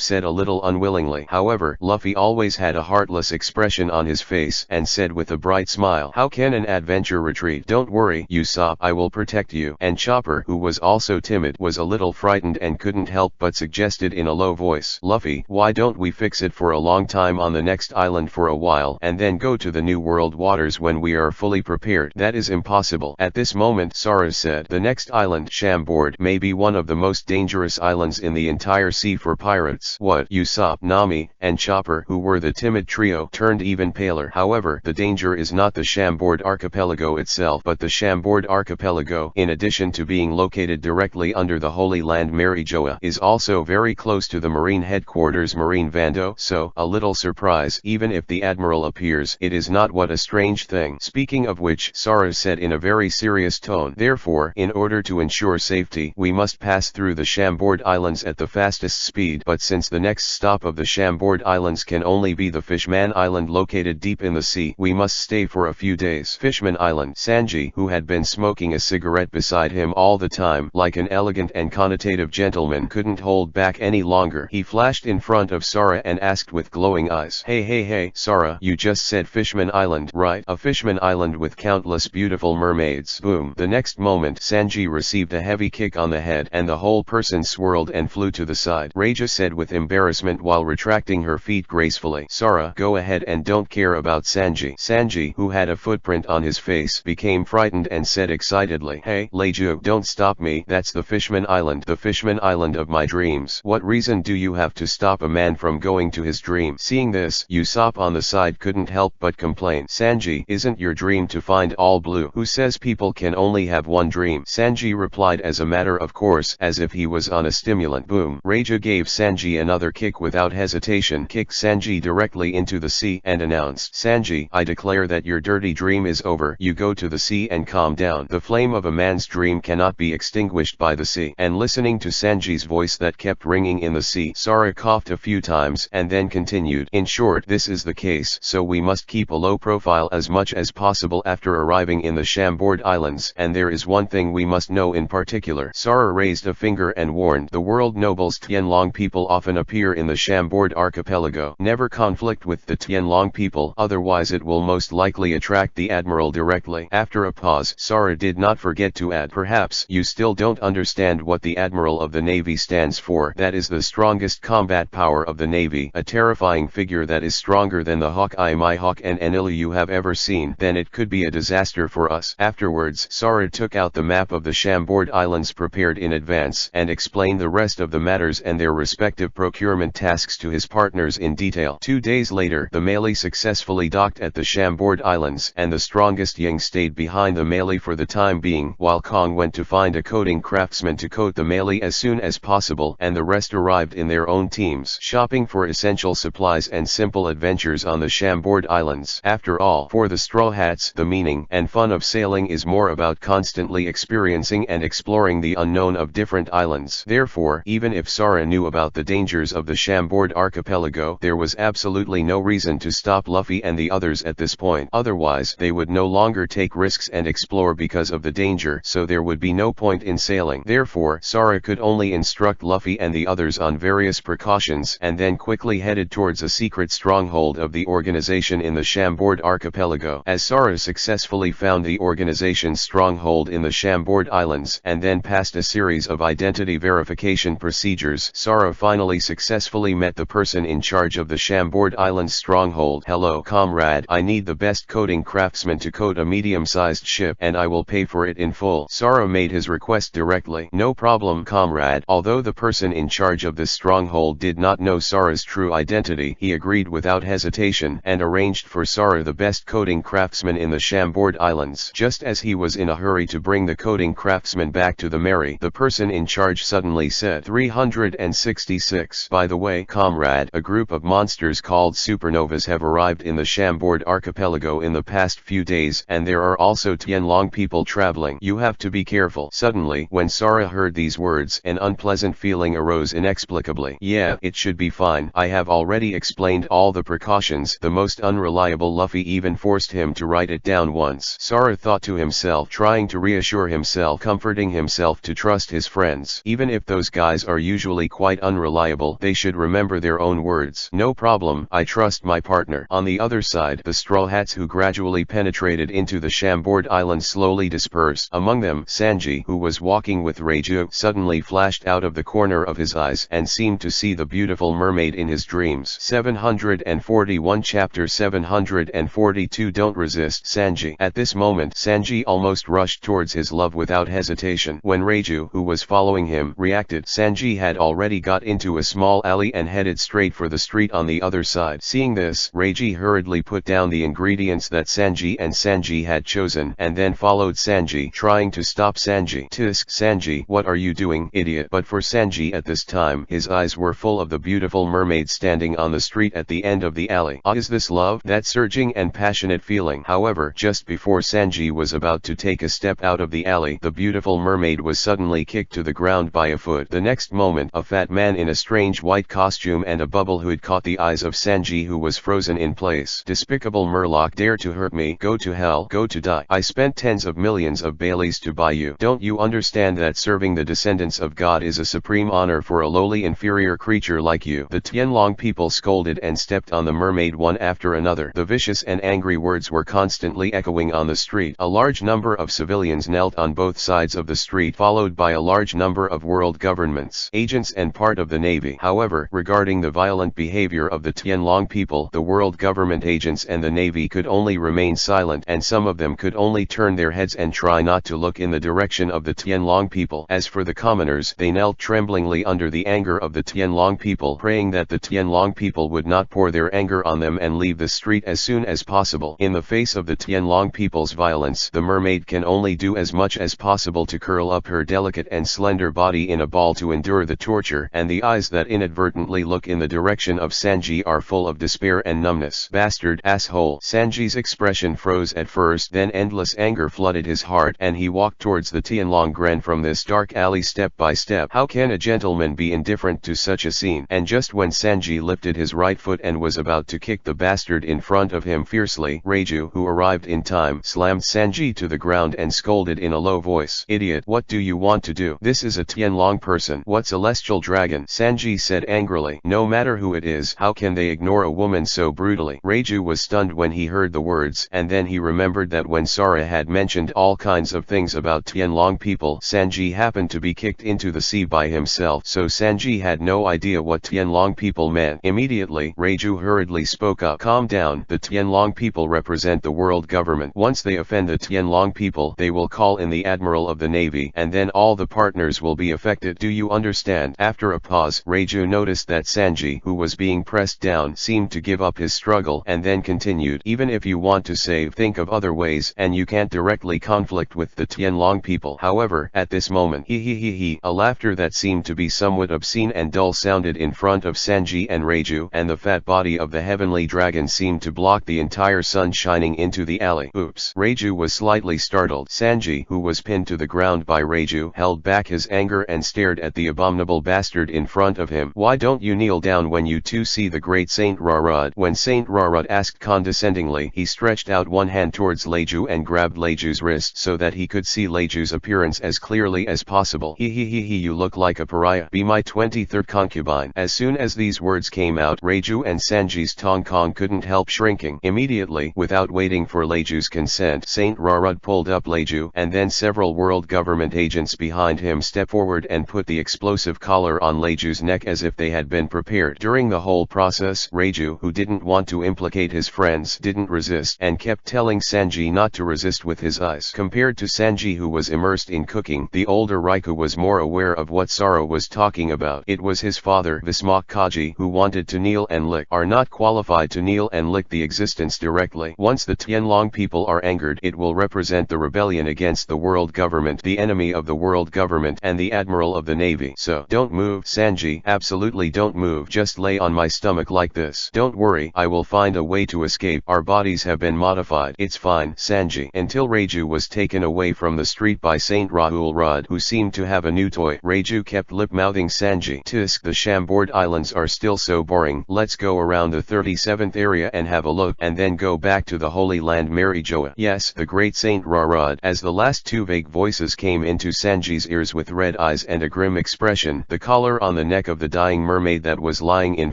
said a little unwillingly. However, Luffy always had a heartless expression on his face, and said with a bright smile, "How can an adventure retreat? Don't worry, Usopp, I will protect you." And Chopper, who was also timid, was a little frightened and couldn't help but suggested in a low voice, "Luffy, why don't we fix it for a long time on the next island for a while, and then go to the New World waters when we are fully prepared?" "That is impossible." At this moment, Sara said, "The next island, Chambord, may be one of the most dangerous islands in the entire sea for pirates." "What?" Usopp, Nami, and Chopper, who were the timid trio, turned even paler. "However, the danger is not the Chambord archipelago itself, but the Chambord archipelago, in addition to being located directly under the Holy Land Marijoa, is also very close to the Marine headquarters Marine Vando, so, a little surprise, even if the Admiral appears, it is not what a strange thing." Speaking of which, Sara said in a very serious tone, "Therefore, in order to ensure safety, we must pass through the Chambord Islands at the fastest speed. But since the next stop of the Chambord Islands can only be the Fishman Island located deep in the sea, we must stay for a few days." Fishman Island. Sanji, who had been smoking a cigarette beside him all the time, like an elegant and connotative gentleman, couldn't hold back any longer. He flashed in front of Sara and asked with glowing eyes, Hey, Sara, you just said Fishman Island, right? A Fishman Island with countless beautiful mermaids." Boom. The next moment, Sanji received a heavy kick on the head, and the whole person swirled and flew to the side. Reija said with embarrassment while retracting her feet gracefully, "Sara, go ahead and don't care about Sanji." Sanji, who had a footprint on his face, became frightened and said excitedly, "Hey, Leiju, don't stop me. That's the Fishman Island of my dreams. What reason do you have to stop a man from going to his dream?" Seeing this, Usopp on the side couldn't help but complain, "Sanji, isn't your dream to find all blue? Who says people can only have one dream?" Sanji replied as a matter of course, as if he was on a stimulant. Boom. Reija gave Sanji another kick without hesitation, kicked Sanji directly into the sea, and announced, "Sanji, I declare that your dirty dream is over. You go to the sea and calm down. The flame of a man's dream cannot be extinguished by the sea." And listening to Sanji's voice that kept ringing in the sea, Sara coughed a few times and then continued, "In short, this is the case, so we must keep a low profile as much as possible after arriving in the Chambord Islands, and there is one thing we must know in particular." Sara raised a finger and warned, "The world nobles Tianlong people often appear in the Chambord archipelago. Never conflict with the Tianlong people, otherwise it will most likely attract the Admiral directly." After a pause, Sara did not forget to add, "Perhaps you still don't understand what the Admiral of the Navy Navy stands for. That is the strongest combat power of the Navy, a terrifying figure that is stronger than the Hawkeye, Mihawk and Anilu you have ever seen. Then it could be a disaster for us. Afterwards, Sara took out the map of the Chambord Islands prepared in advance and explained the rest of the matters and their respective procurement tasks to his partners in detail. 2 days later, the Melee successfully docked at the Chambord Islands, and the strongest Ying stayed behind the Melee for the time being, while Kong went to find a coating craftsman to coat the Melee as soon as possible, and the rest arrived in their own teams, shopping for essential supplies and simple adventures on the Chambord Islands. After all, for the Straw Hats, the meaning and fun of sailing is more about constantly experiencing and exploring the unknown of different islands. Therefore, even if Sara knew about the dangers of the Chambord archipelago, there was absolutely no reason to stop Luffy and the others at this point. Otherwise, they would no longer take risks and explore because of the danger, so there would be no point in sailing. Therefore, Sara could only instruct Luffy and the others on various precautions, and then quickly headed towards a secret stronghold of the organization in the Chambord archipelago. As Sara successfully found the organization's stronghold in the Chambord Islands, and then passed a series of identity verification procedures, Sara finally successfully met the person in charge of the Chambord Islands stronghold. "Hello, comrade. I need the best coating craftsman to coat a medium-sized ship, and I will pay for it in full." Sara made his request directly. "No problem, comrade." Although the person in charge of this stronghold did not know Sara's true identity, he agreed without hesitation and arranged for Sara the best coating craftsman in the Chambord Islands. Just as he was in a hurry to bring the coating craftsman back to the Mary, the person in charge suddenly said, 366. "By the way, comrade, a group of monsters called supernovas have arrived in the Chambord archipelago in the past few days, and there are also Tianlong people traveling. You have to be careful." Suddenly, when Sara heard these words, an unpleasant feeling arose inexplicably. "Yeah, it should be fine. I have already explained all the precautions." The most unreliable Luffy even forced him to write it down once. Sara thought to himself, trying to reassure himself, comforting himself to trust his friends. Even if those guys are usually quite unreliable, they should remember their own words. "No problem, I trust my partner." On the other side, the Straw Hats who gradually penetrated into the Chambord Islands slowly dispersed. Among them, Sanji, who was walking with Reiju, suddenly flashed out of the corner of his eyes and seemed to see the beautiful mermaid in his dreams. 741 Chapter 742 Don't resist Sanji. At this moment, Sanji almost rushed towards his love without hesitation. When Reiju, who was following him, reacted, Sanji had already got into a small alley and headed straight for the street on the other side. Seeing this, Reiju hurriedly put down the ingredients that Sanji had chosen, and then followed Sanji, trying to stop Sanji. "Tisk, Sanji, what are you doing, idiot?" But for Sanji at this time, his eyes were full of the beautiful mermaid standing on the street at the end of the alley. Is this love? That surging and passionate feeling. However, just before Sanji was about to take a step out of the alley, the beautiful mermaid was suddenly kicked to the ground by a foot. The next moment, a fat man in a strange white costume and a bubble hood caught the eyes of Sanji, who was frozen in place. "Despicable Murloc, dare to hurt me? Go to hell, go to die. I spent tens of millions of Baileys to buy you. Don't you understand that serving the descendants of God is a supreme honor for a lowly inferior creature like you?" The Tianlong people scolded and stepped on the mermaid one after another. The vicious and angry words were constantly echoing on the street. A large number of civilians knelt on both sides of the street, followed by a large number of world governments, agents and part of the Navy. However, regarding the violent behavior of the Tianlong people, the world government agents and the Navy could only remain silent, and some of them could only turn their heads and try not to look in the direction of the Tianlong people. As for the commoners, they knelt tremblingly under the anger of the Tianlong people, praying that the Tianlong people would not pour their anger on them and leave the street as soon as possible. In the face of the Tianlong people's violence, the mermaid can only do as much as possible to curl up her delicate and slender body in a ball to endure the torture, and the eyes that inadvertently look in the direction of Sanji are full of despair and numbness. "Bastard, asshole." Sanji's expression froze at first, then endless anger flooded his heart, and he walked towards the Tianlong Gran from this dark alley step by step. How can a gentleman be indifferent to such a scene? And just when Sanji lifted his right foot and was about to kick the bastard in front of him fiercely, Reiju, who arrived in time, slammed Sanji to the ground and scolded in a low voice, "Idiot, what do you want to do? This is a Tianlong person. What celestial dragon?" Sanji said angrily. "No matter who it is, how can they ignore a woman so brutally?" Reiju was stunned when he heard the words, and then he remembered that when Sara had mentioned all kinds of things about Tianlong people, Sanji happened to be kicked into the see by himself, so Sanji had no idea what Tianlong people meant. Immediately, Reiju hurriedly spoke up. Calm down, the Tianlong people represent the world government. Once they offend the Tianlong people, they will call in the Admiral of the Navy, and then all the partners will be affected. Do you understand? After a pause, Reiju noticed that Sanji, who was being pressed down, seemed to give up his struggle, and then continued. Even if you want to save, think of other ways, and you can't directly conflict with the Tianlong people. However, at this moment, a laughter that seemed to be somewhat obscene and dull sounded in front of Sanji and Reiju, and the fat body of the heavenly dragon seemed to block the entire sun shining into the alley. Oops. Reiju was slightly startled. Sanji, who was pinned to the ground by Reiju, held back his anger and stared at the abominable bastard in front of him. Why don't you kneel down when you two see the great Saint Rarad? When Saint Rarad asked condescendingly, he stretched out one hand towards Leiju and grabbed Leiju's wrist so that he could see Leiju's appearance as clearly as possible. You look like a pariah. Be my 23rd concubine. As soon as these words came out, Reiju and Sanji's Tong Kong couldn't help shrinking. Immediately, without waiting for Leiju's consent, Saint Rarad pulled up Leiju, and then several world government agents behind him stepped forward and put the explosive collar on Leiju's neck as if they had been prepared. During the whole process, Reiju, who didn't want to implicate his friends, didn't resist, and kept telling Sanji not to resist with his eyes. Compared to Sanji, who was immersed in cooking, the older Raikou was more aware of what Saro was talking about. It was his father, Vismak Kaji, who wanted to kneel and lick. Are not qualified to kneel and lick the existence directly. Once the Tianlong people are angered, it will represent the rebellion against the world government, the enemy of the world government, and the Admiral of the Navy. So, don't move, Sanji, absolutely don't move. Just lay on my stomach like this. Don't worry, I will find a way to escape. Our bodies have been modified. It's fine, Sanji. Until Reiju was taken away from the street by Saint Rahul Rod, who seemed to have a new toy. Reiju kept lip-mouthing Sanji. Tisk, the Chambord Islands are still so boring. Let's go around the 37th area and have a look, and then go back to the Holy Land Marijoa. Yes, the great Saint Rarad. As the last two vague voices came into Sanji's ears with red eyes and a grim expression, the collar on the neck of the dying mermaid that was lying in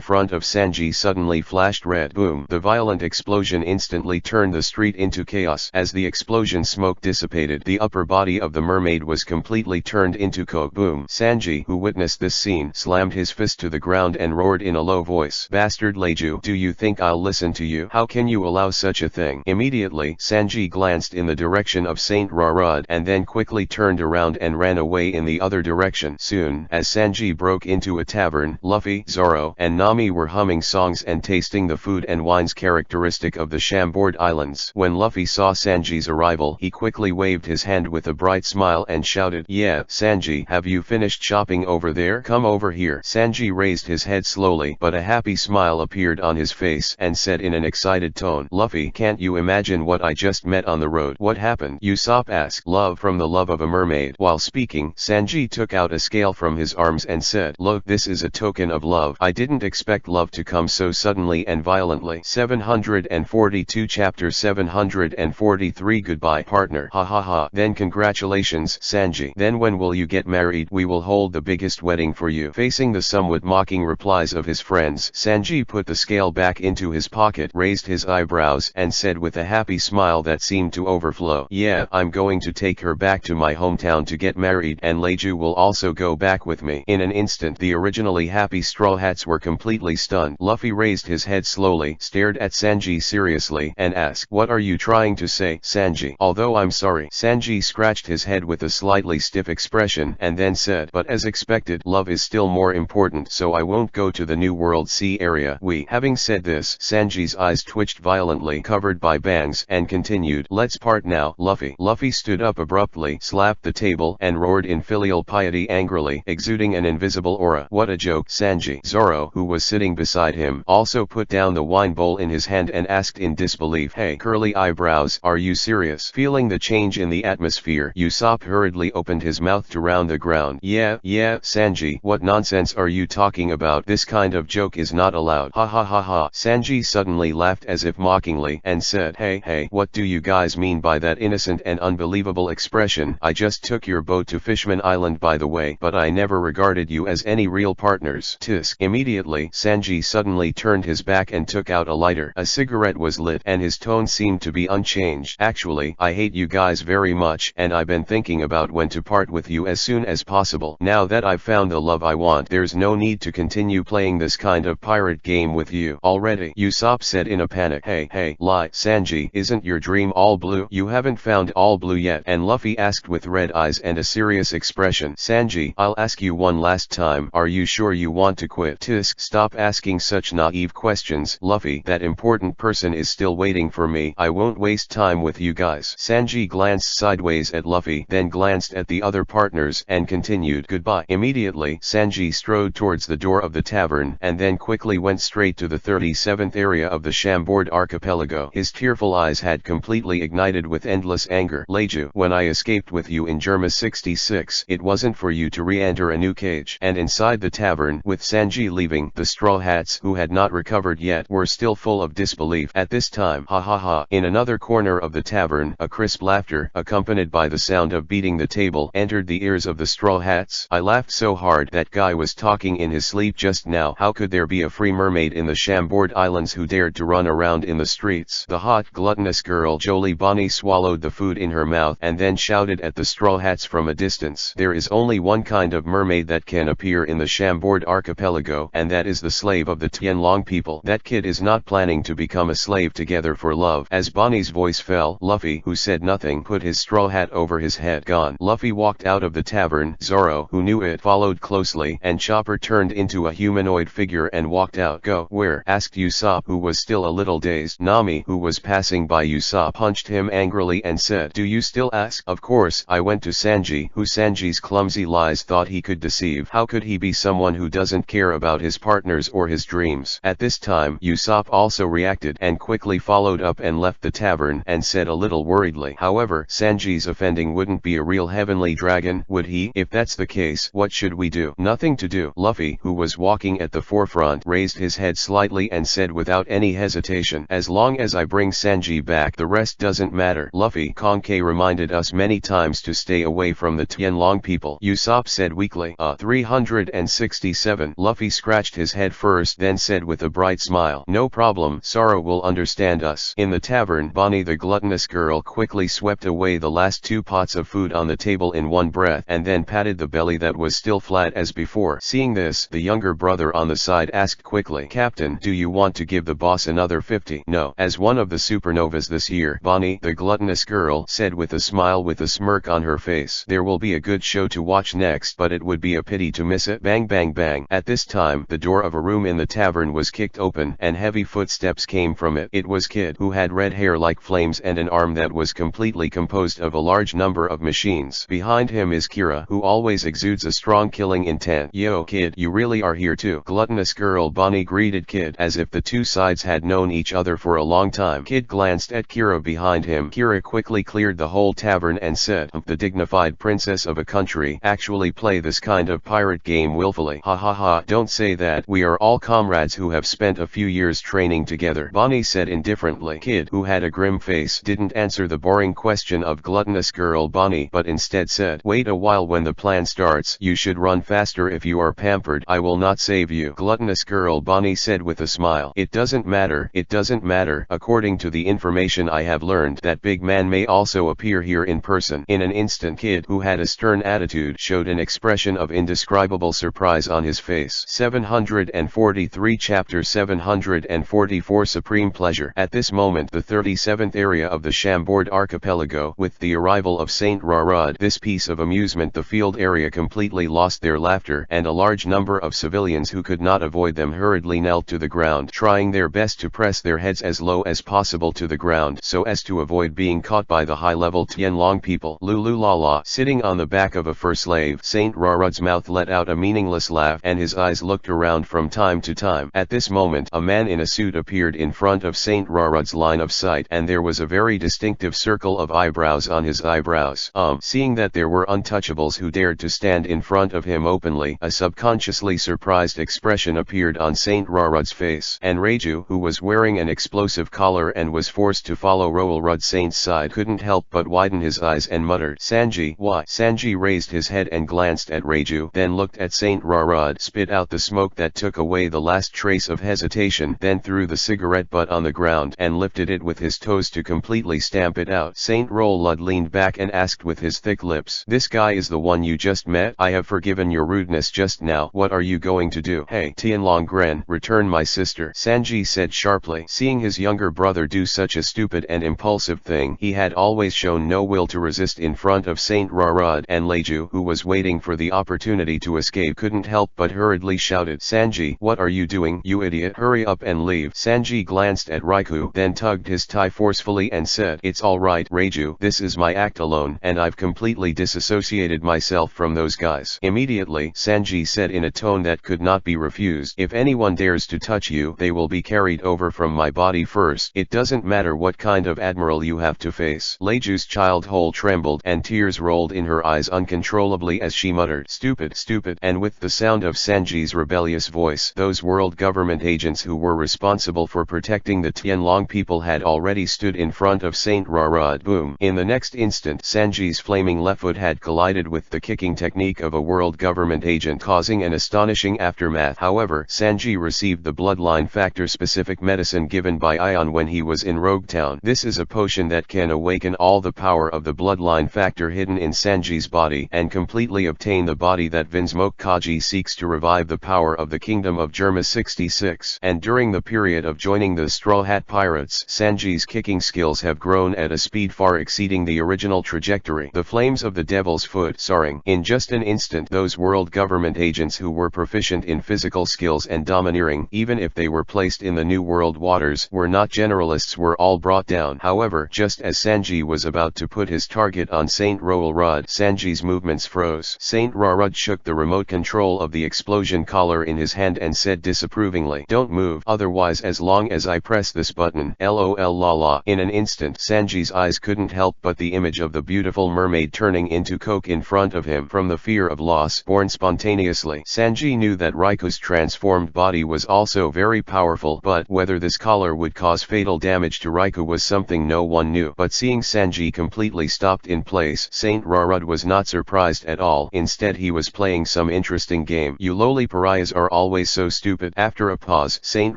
front of Sanji suddenly flashed red. Boom. The violent explosion instantly turned the street into chaos. As the explosion smoke dissipated, the upper body of the mermaid was completely turned into coke. Boom. Sanji, who witnessed this scene, slammed his fist to the ground and roared in a low voice. Bastard Leiju, do you think I'll listen to you? How can you allow such a thing? Immediately, Sanji glanced in the direction of Saint Rarad and then quickly turned around and ran away in the other direction. Soon, as Sanji broke into a tavern, Luffy, Zoro, and Nami were humming songs and tasting the food and wines characteristic of the Chambord Islands. When Luffy saw Sanji's arrival, he quickly waved his hand with a bright smile and shouted, "Yeah, Sanji, have you finished shopping over there? Come over here." Sanji raised his head slowly, but a happy smile appeared on his face and said in an excited tone, "Luffy, can't you imagine what I just met on the road?" "What happened?" Usopp asked. "Love from the love of a mermaid." While speaking, Sanji took out a scale from his arms and said, "Look, this is a token of love. I didn't expect love to come so suddenly and violently." 742 Chapter 743 Goodbye, partner. Ha ha ha. Then congratulations, Sanji. Then when will you get married? We will hold the biggest wedding for you. Facing the somewhat mocking replies of his friends, Sanji put the scale back into his pocket, raised his eyebrows, and said with a happy smile that seemed to overflow, "Yeah, I'm going to take her back to my hometown to get married, and Leiju will also go back with me." In an instant, the originally happy Straw Hats were completely stunned. Luffy raised his head slowly, stared at Sanji seriously, and asked, "What are you trying to say, Sanji?" "Although I'm sorry." Sanji scratched his head with a slightly stiff expression, and then said, "But as expected, love is still more important, so I won't go to the New World Sea area." Having said this, Sanji's eyes twitched violently, covered by bangs, and continued, "Let's part now, Luffy." Luffy stood up abruptly, slapped the table, and roared in filial piety angrily, exuding an invisible aura. "What a joke, Sanji." Zoro, who was sitting beside him, also put down the wine bowl in his hand and asked in disbelief, "Hey, curly eyebrows, are you serious?" Feeling the change in the atmosphere, Usopp hurriedly opened his mouth to round the ground. Yeah, Sanji, what nonsense are you talking about? This kind of joke is not allowed." "Ha ha ha ha." Sanji suddenly laughed as if mockingly, and said, Hey, what do you guys mean by that innocent and unbelievable expression? I just took your boat to Fishman Island by the way, but I never regarded you as any real partners." Tisk. Immediately, Sanji suddenly turned his back and took out a lighter. A cigarette was lit, and his tone seemed to be unchanged. "Actually, I hate you guys very much, and I've been thinking about when to part with you as soon as possible. possible. Now that I've found the love I want, there's no need to continue playing this kind of pirate game with you already, Usopp said in a panic. Hey, lie, Sanji, isn't your dream all blue? You haven't found all blue yet? And Luffy asked with red eyes and a serious expression. Sanji, I'll ask you one last time, are you sure you want to quit? Tisk, stop asking such naive questions, Luffy. That important person is still waiting for me. I won't waste time with you guys. Sanji glanced sideways at Luffy, then glanced at the other partners and continued, goodbye. Immediately, Sanji strode towards the door of the tavern and then quickly went straight to the 37th area of the Chambord archipelago. His tearful eyes had completely ignited with endless anger. Leiju, when I escaped with you in Germa 66, it wasn't for you to re-enter a new cage. And inside the tavern, with Sanji leaving, the Straw Hats, who had not recovered yet, were still full of disbelief. At this time, ha ha ha, in another corner of the tavern, a crisp laughter, accompanied by the sound of beating the table, entered the ears of the Straw Hats. I laughed so hard that guy was talking in his sleep just now. How could there be a free mermaid in the Chambord Islands who dared to run around in the streets? The hot, gluttonous girl Jolie Bonnie swallowed the food in her mouth and then shouted at the Straw Hats from a distance. There is only one kind of mermaid that can appear in the Chambord archipelago, and that is the slave of the Tianlong people. That kid is not planning to become a slave together for love. As Bonnie's voice fell, Luffy, who said nothing, put his straw hat over his head. Gone. Luffy walked out of the tavern. Zoro, who knew it, followed closely, and Chopper turned into a humanoid figure and walked out. Go, where? Asked Usopp, who was still a little dazed. Nami, who was passing by Usopp, punched him angrily and said, do you still ask? Of course, I went to Sanji, who Sanji's clumsy lies thought he could deceive. How could he be someone who doesn't care about his partners or his dreams? At this time, Usopp also reacted and quickly followed up and left the tavern and said a little worriedly, however, Sanji's offending wouldn't be a real heavenly dragon, would he? If that's the case, what should we do? Nothing to do. Luffy, who was walking at the forefront, raised his head slightly and said without any hesitation, as long as I bring Sanji back, the rest doesn't matter. Luffy, Konkei reminded us many times to stay away from the Tianlong people, Usopp said weakly. 367. Luffy scratched his head first, then said with a bright smile, no problem, Sora will understand us. In the tavern, Bonnie the gluttonous girl quickly swept away the last 2 pots of food on the table in one breath and then patted the belly that was still flat as before. Seeing this, the younger brother on the side asked quickly, Captain, do you want to give the boss another 50? No. As one of the supernovas this year, Bonnie the gluttonous girl said with a smile with a smirk on her face, there will be a good show to watch next, but it would be a pity to miss it. Bang bang bang. At this time, the door of a room in the tavern was kicked open and heavy footsteps came from it. It was Kid, who had red hair like flames and an arm that was completely composed of a large number of machines. Behind him is Kira, who always exudes a strong killing intent. Yo Kid, you really are here too? Gluttonous girl Bonnie greeted Kid as if the two sides had known each other for a long time. Kid glanced at Kira behind him. Kira quickly cleared the whole tavern and said, the dignified princess of a country actually play this kind of pirate game willfully. Ha ha ha, don't say that. We are all comrades who have spent a few years training together, Bonnie said indifferently. Kid, who had a grim face, didn't answer the boring question of gluttonous girl Bonnie, but instead said, wait a while, when the plan starts, you should run faster. If you are pampered, I will not save you. Gluttonous girl Bonnie said with a smile, it doesn't matter. It doesn't matter. According to the information I have learned, that big man may also appear here in person. In an instant, Kid, who had a stern attitude, showed an expression of indescribable surprise on his face. 743 Chapter 744 Supreme Pleasure. At this moment, the 37th area of the Chambord archipelago, with the arrival of Saint Rarad, this piece of amusement, the field area completely lost their laughter, and a large number of civilians who could not avoid them hurriedly knelt to the ground, trying their best to press their heads as low as possible to the ground so as to avoid being caught by the high-level Tianlong people. Lulu Lala. Sitting on the back of a fur slave, Saint Rarad's mouth let out a meaningless laugh and his eyes looked around from time to time. At this moment, a man in a suit appeared in front of Saint Rarad's line of sight, and there was a very distinctive circle of eyebrows on his eyebrows. Seeing that there were untouchables who dared to stand in front of him openly, a subconsciously surprised expression appeared on Saint Rarad's face, and Reiju, who was wearing an explosive collar and was forced to follow Roelrud Saint's side, couldn't help but widen his eyes and muttered, Sanji, why? Sanji raised his head and glanced at Reiju, then looked at Saint Rarad, spit out the smoke that took away the last trace of hesitation, then threw the cigarette butt on the ground and lifted it with his toes to completely stamp it out. Saint Roelrud leaned back and asked with his thick lips, this guy is the one you just met? I have forgiven your rudeness just now. What are you going to do? Hey, Tianlonggren, return my sister, Sanji said sharply. Seeing his younger brother do such a stupid and impulsive thing, he had always shown no will to resist in front of Saint Rarud, and Leju, who was waiting for the opportunity to escape, couldn't help but hurriedly shouted, Sanji, what are you doing, you idiot? Hurry up and leave. Sanji glanced at Raikou, then tugged his tie forcefully and said, it's alright, Reiju, this is my act alone, and I've completely disassociated myself from those guys. Immediately, Sanji said in a tone that could not be refused, if anyone dares to touch you, they will be carried over from my body first. It doesn't matter what kind of admiral you have to face. Leju's child hole trembled and tears rolled in her eyes uncontrollably as she muttered, stupid, stupid. And with the sound of Sanji's rebellious voice, those world government agents who were responsible for protecting the Tianlong people had already stood in front of Saint Rarud. Boom. In the next instant, Sanji's flaming left foot had collided with the kicking technique of a world government agent, causing an astonishing aftermath. However, Sanji received the bloodline factor specific medicine given by Ion when he was in Rogue Town. This is a potion that can awaken all the power of the bloodline factor hidden in Sanji's body and completely obtain the body that Vinsmoke Kaji seeks to revive the power of the Kingdom of Germa 66. And during the period of joining the Straw Hat Pirates, Sanji's kicking skills have grown at a speed far exceeding the original trajectory. The flames of the Devil's Foot soaring. In just an instant, those world government agents who were proficient in physical skills and domineering, even if they were placed in the New World waters, were not generalists, were all brought down. However, just as Sanji was about to put his target on Saint Rarud, Sanji's movements froze. Saint Rarud shook the remote control of the explosion collar in his hand and said disapprovingly, don't move, otherwise as long as I press this button, lol la la. In an instant, Sanji's eyes couldn't help but the image of the beautiful mermaid turning into coke in front of him. From the fear of loss born spontaneously, Sanji knew that Raikou's transformed body was also very powerful, but whether this collar would cause fatal damage to Raikou was something no one knew. But seeing Sanji completely stopped in place, Saint Rarud was not surprised at all. Instead, he was playing some interesting game. You lowly pariahs are always so stupid. After a pause, Saint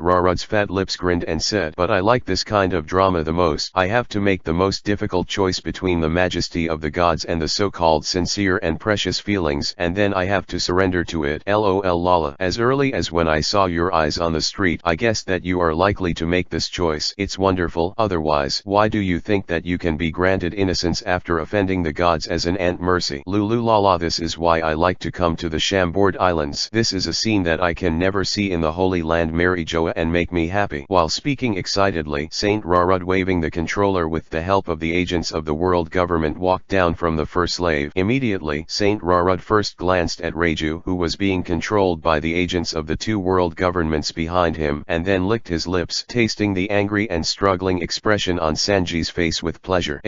Rarud's fat lips grinned and said, but I like this kind of drama the most. I have to make the most difficult choice between the majesty of the gods and the so-called sincere and precious feelings, and then I have to surrender to it. Lol lala. As early as when I saw your eyes on the street, I guessed that you are likely to make this choice. It's wonderful. Otherwise, why do you think that you can be granted innocence after offending the gods as an Aunt Mercy? Lulu lala. This is why I like to come to the Chambord Islands. This is a scene that I can never see in the Holy Land Marijoa and make me happy. While speaking excitedly, Saint Rarud, waving the controller with the help of the agents of the world government, walked down from the first slave. Immediately, Saint Rarud first glanced at Reiju, who was being controlled by the agents of the two world governments behind him, and then licked his lips, tasting the angry and struggling expression on Sanji's face with pleasure.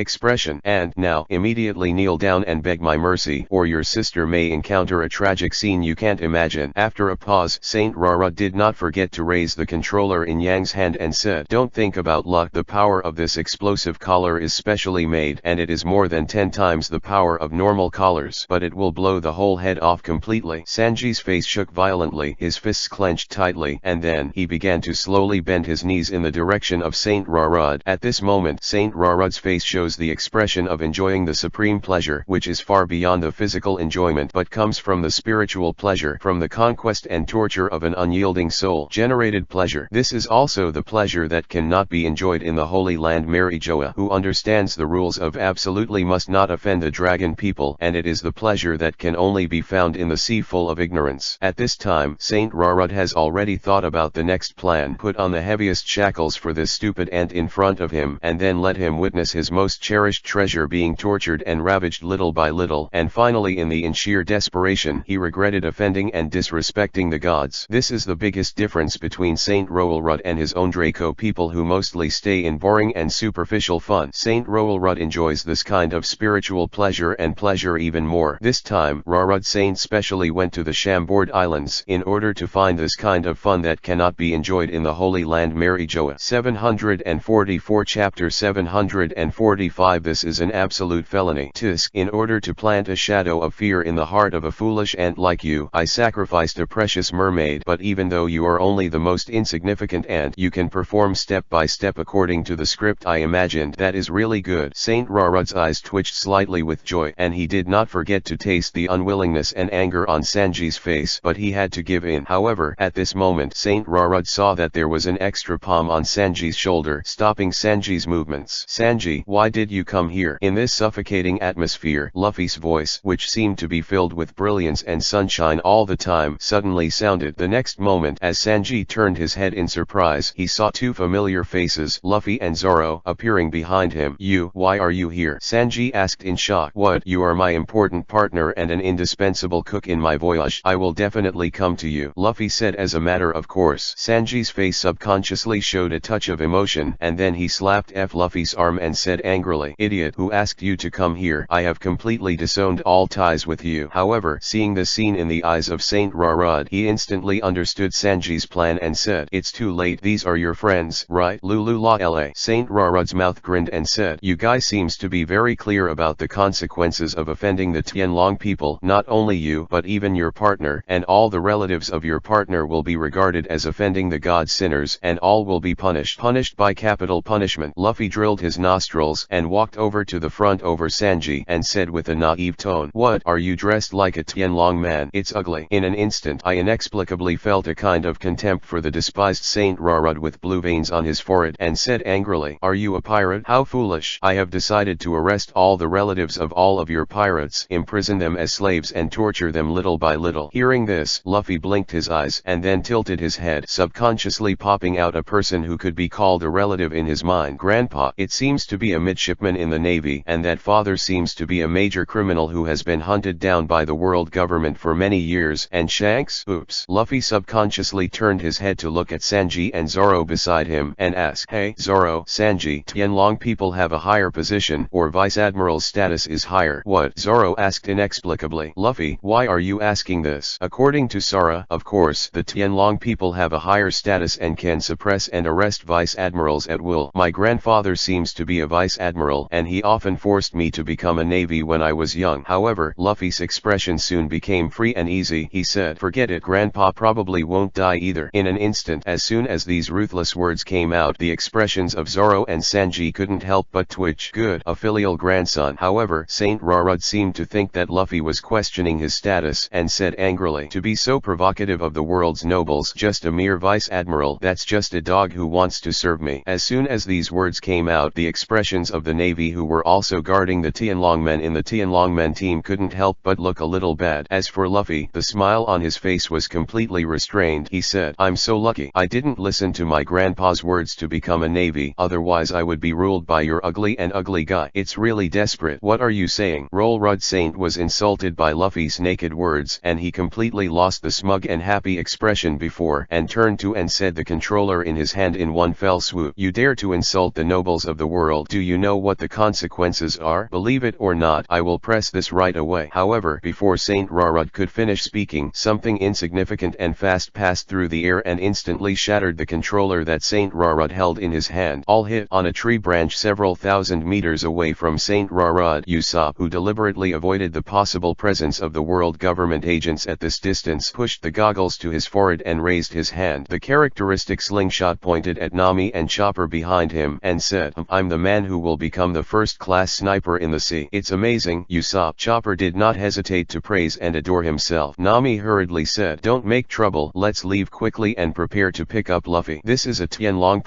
And now, immediately kneel down and beg my mercy, or your sister may encounter a tragic scene you can't imagine. After a pause, Saint Rarud did not forget to raise the controller in Yang's hand and said, don't think about luck. The power of this explosive collar is specially made, and it is more than 10 times the power of normal collars, but it will blow the whole head off completely. Sanji's face shook violently, his fists clenched tightly, and then he began to slowly bend his knees in the direction of Saint Rarud. At this moment, Saint Rarud's face shows the expression of enjoying the supreme pleasure, which is far beyond the physical enjoyment but comes from the spiritual pleasure, from the conquest and torture of an unyielding soul generated pleasure. This is also the pleasure that cannot be enjoyed in the Holy Land Marijoa, who understands the rules of absolutely must not offend the dragon people, and it is the pleasure that can only be found in the sea full of ignorance. At this time, Saint Rarud has already thought about the next plan. Put on the heaviest shackles for this stupid ant in front of him, and then let him witness his most cherished treasure being tortured and ravaged little by little, and finally in sheer desperation, he regretted offending and disrespecting the gods. This is the biggest difference between Saint Rarud and his own Draco people, who mostly stay in boring and superficial fun. Saint Rarud enjoys this kind of spiritual pleasure and pleasure even more. This time, Rarud Saint specially went to the Chambord Islands in order to find this kind of fun that cannot be enjoyed in the Holy Land Marijoa. 744 Chapter 745. This is an absolute felony. Tisk. In order to plant a shadow of fear in the heart of a foolish ant like you, I sacrificed a precious mermaid. But even though you are only the most insignificant ant, you can perform step by step according to the script I imagined. That is really good. Saint Rarud's eyes twitched slightly with joy, and he did not forget to taste the unwillingness and anger on Sanji's face, but he had to give in. However, at this moment Saint Rarud saw that there was an extra palm on Sanji's shoulder, stopping Sanji's movements. "Sanji, why did you come here?" In this suffocating atmosphere, Luffy's voice, which seemed to be filled with brilliance and sunshine all the time, suddenly sounded. The next moment, as Sanji turned his head in surprise, he saw two familiar faces, Luffy and Zoro, appearing behind him. Why are you here?" Sanji asked in shock. "What? You are my important partner and an indispensable cook in my voyage. I will definitely come to you," Luffy said as a matter of course. Sanji's face subconsciously showed a touch of emotion, and then he slapped Luffy's arm and said angrily, "Idiot, who asked you to come here? I have completely disowned all ties with you." However, seeing the scene in the eyes of Saint Rarud, he instantly understood Sanji's plan and said, "It's too late. These are your friends, right? Lulu la la." Saint Rarud's mouth grinned and said, "You guys seems to be very clear about the consequences of offending the Tianlong people. Not only you, but even your partner, and all the relatives of your partner will be regarded as offending the god sinners, and all will be punished by capital punishment." Luffy drilled his nostrils and walked over to the front over Sanji and said with a naive tone, "What, are you dressed like a Tianlong man? It's ugly." In an instant I inexplicably felt a kind of contempt for the despised Saint Rarud with blue veins on his forehead and said angrily, "Are you a pirate? How foolish. I have decided to arrest all the relatives of all of your pirates, imprison them as slaves and torture them little by little." Hearing this, Luffy blinked his eyes and then tilted his head, subconsciously popping out a person who could be called a relative in his mind. "Grandpa, it seems to be a midshipman in the Navy, and that father seems to be a major criminal who has been hunted down by the world government for many years. And Shanks? Oops." Luffy subconsciously turned his head to look at Sanji and Zoro beside him and asked, "Hey, Zoro, Sanji, Tianlong people have a higher position, or vice admiral's status is higher." "What?" Zoro asked inexplicably. "Luffy, why are you asking this?" "According to Sora, of course, the Tianlong people have a higher status and can suppress and arrest vice admirals at will. My grandfather seems to be a vice admiral, and he often forced me to become a navy when I was young." However, Luffy's expression soon became free and easy. He said, "Forget it, Grandpa probably won't die either." In an instant, as soon as these ruthless words came out, the expressions of Zoro and Sanji couldn't help but twitch. Good, a filial grandson. However, Saint Rarud seemed to think that Luffy was questioning his status and said angrily, "To be so provocative of the world's nobles, just a mere vice admiral, that's just a dog who wants to serve me." As soon as these words came out, the expressions of the Navy who were also guarding the Tianlong men in the Tianlong men team couldn't help but look a little bad. As for Luffy, the smile on his face was completely restrained. He said, "I'm so lucky I didn't listen to my grandpa's words to become a navy, otherwise I would be ruled by your ugly and ugly guy. It's really desperate." "What are you saying?" Rarud Saint was insulted by Luffy's naked words, and he completely lost the smug and happy expression before, and turned to and said, the controller in his hand in one fell swoop, "You dare to insult the nobles of the world? Do you know what the consequences are? Believe it or not, I will press this right away." However, before Saint Rarud could finish speaking, something insignificant and fast passed through the air and instantly shattered the controller that Saint Rarud held in his hand. All hit on a tree branch several thousand meters away from Saint Rarud. Usopp, who deliberately avoided the possible presence of the world government agents at this distance, pushed the goggles to his forehead and raised his hand. The characteristic slingshot pointed at Nami and Chopper behind him and said, "I'm the man who will become the first-class sniper in the sea." "It's amazing, Usopp." Chopper did not hesitate to praise and adore himself. Nami hurriedly said, "Don't make trouble, let's leave quickly and prepare to pick up Luffy. This is a Tianlong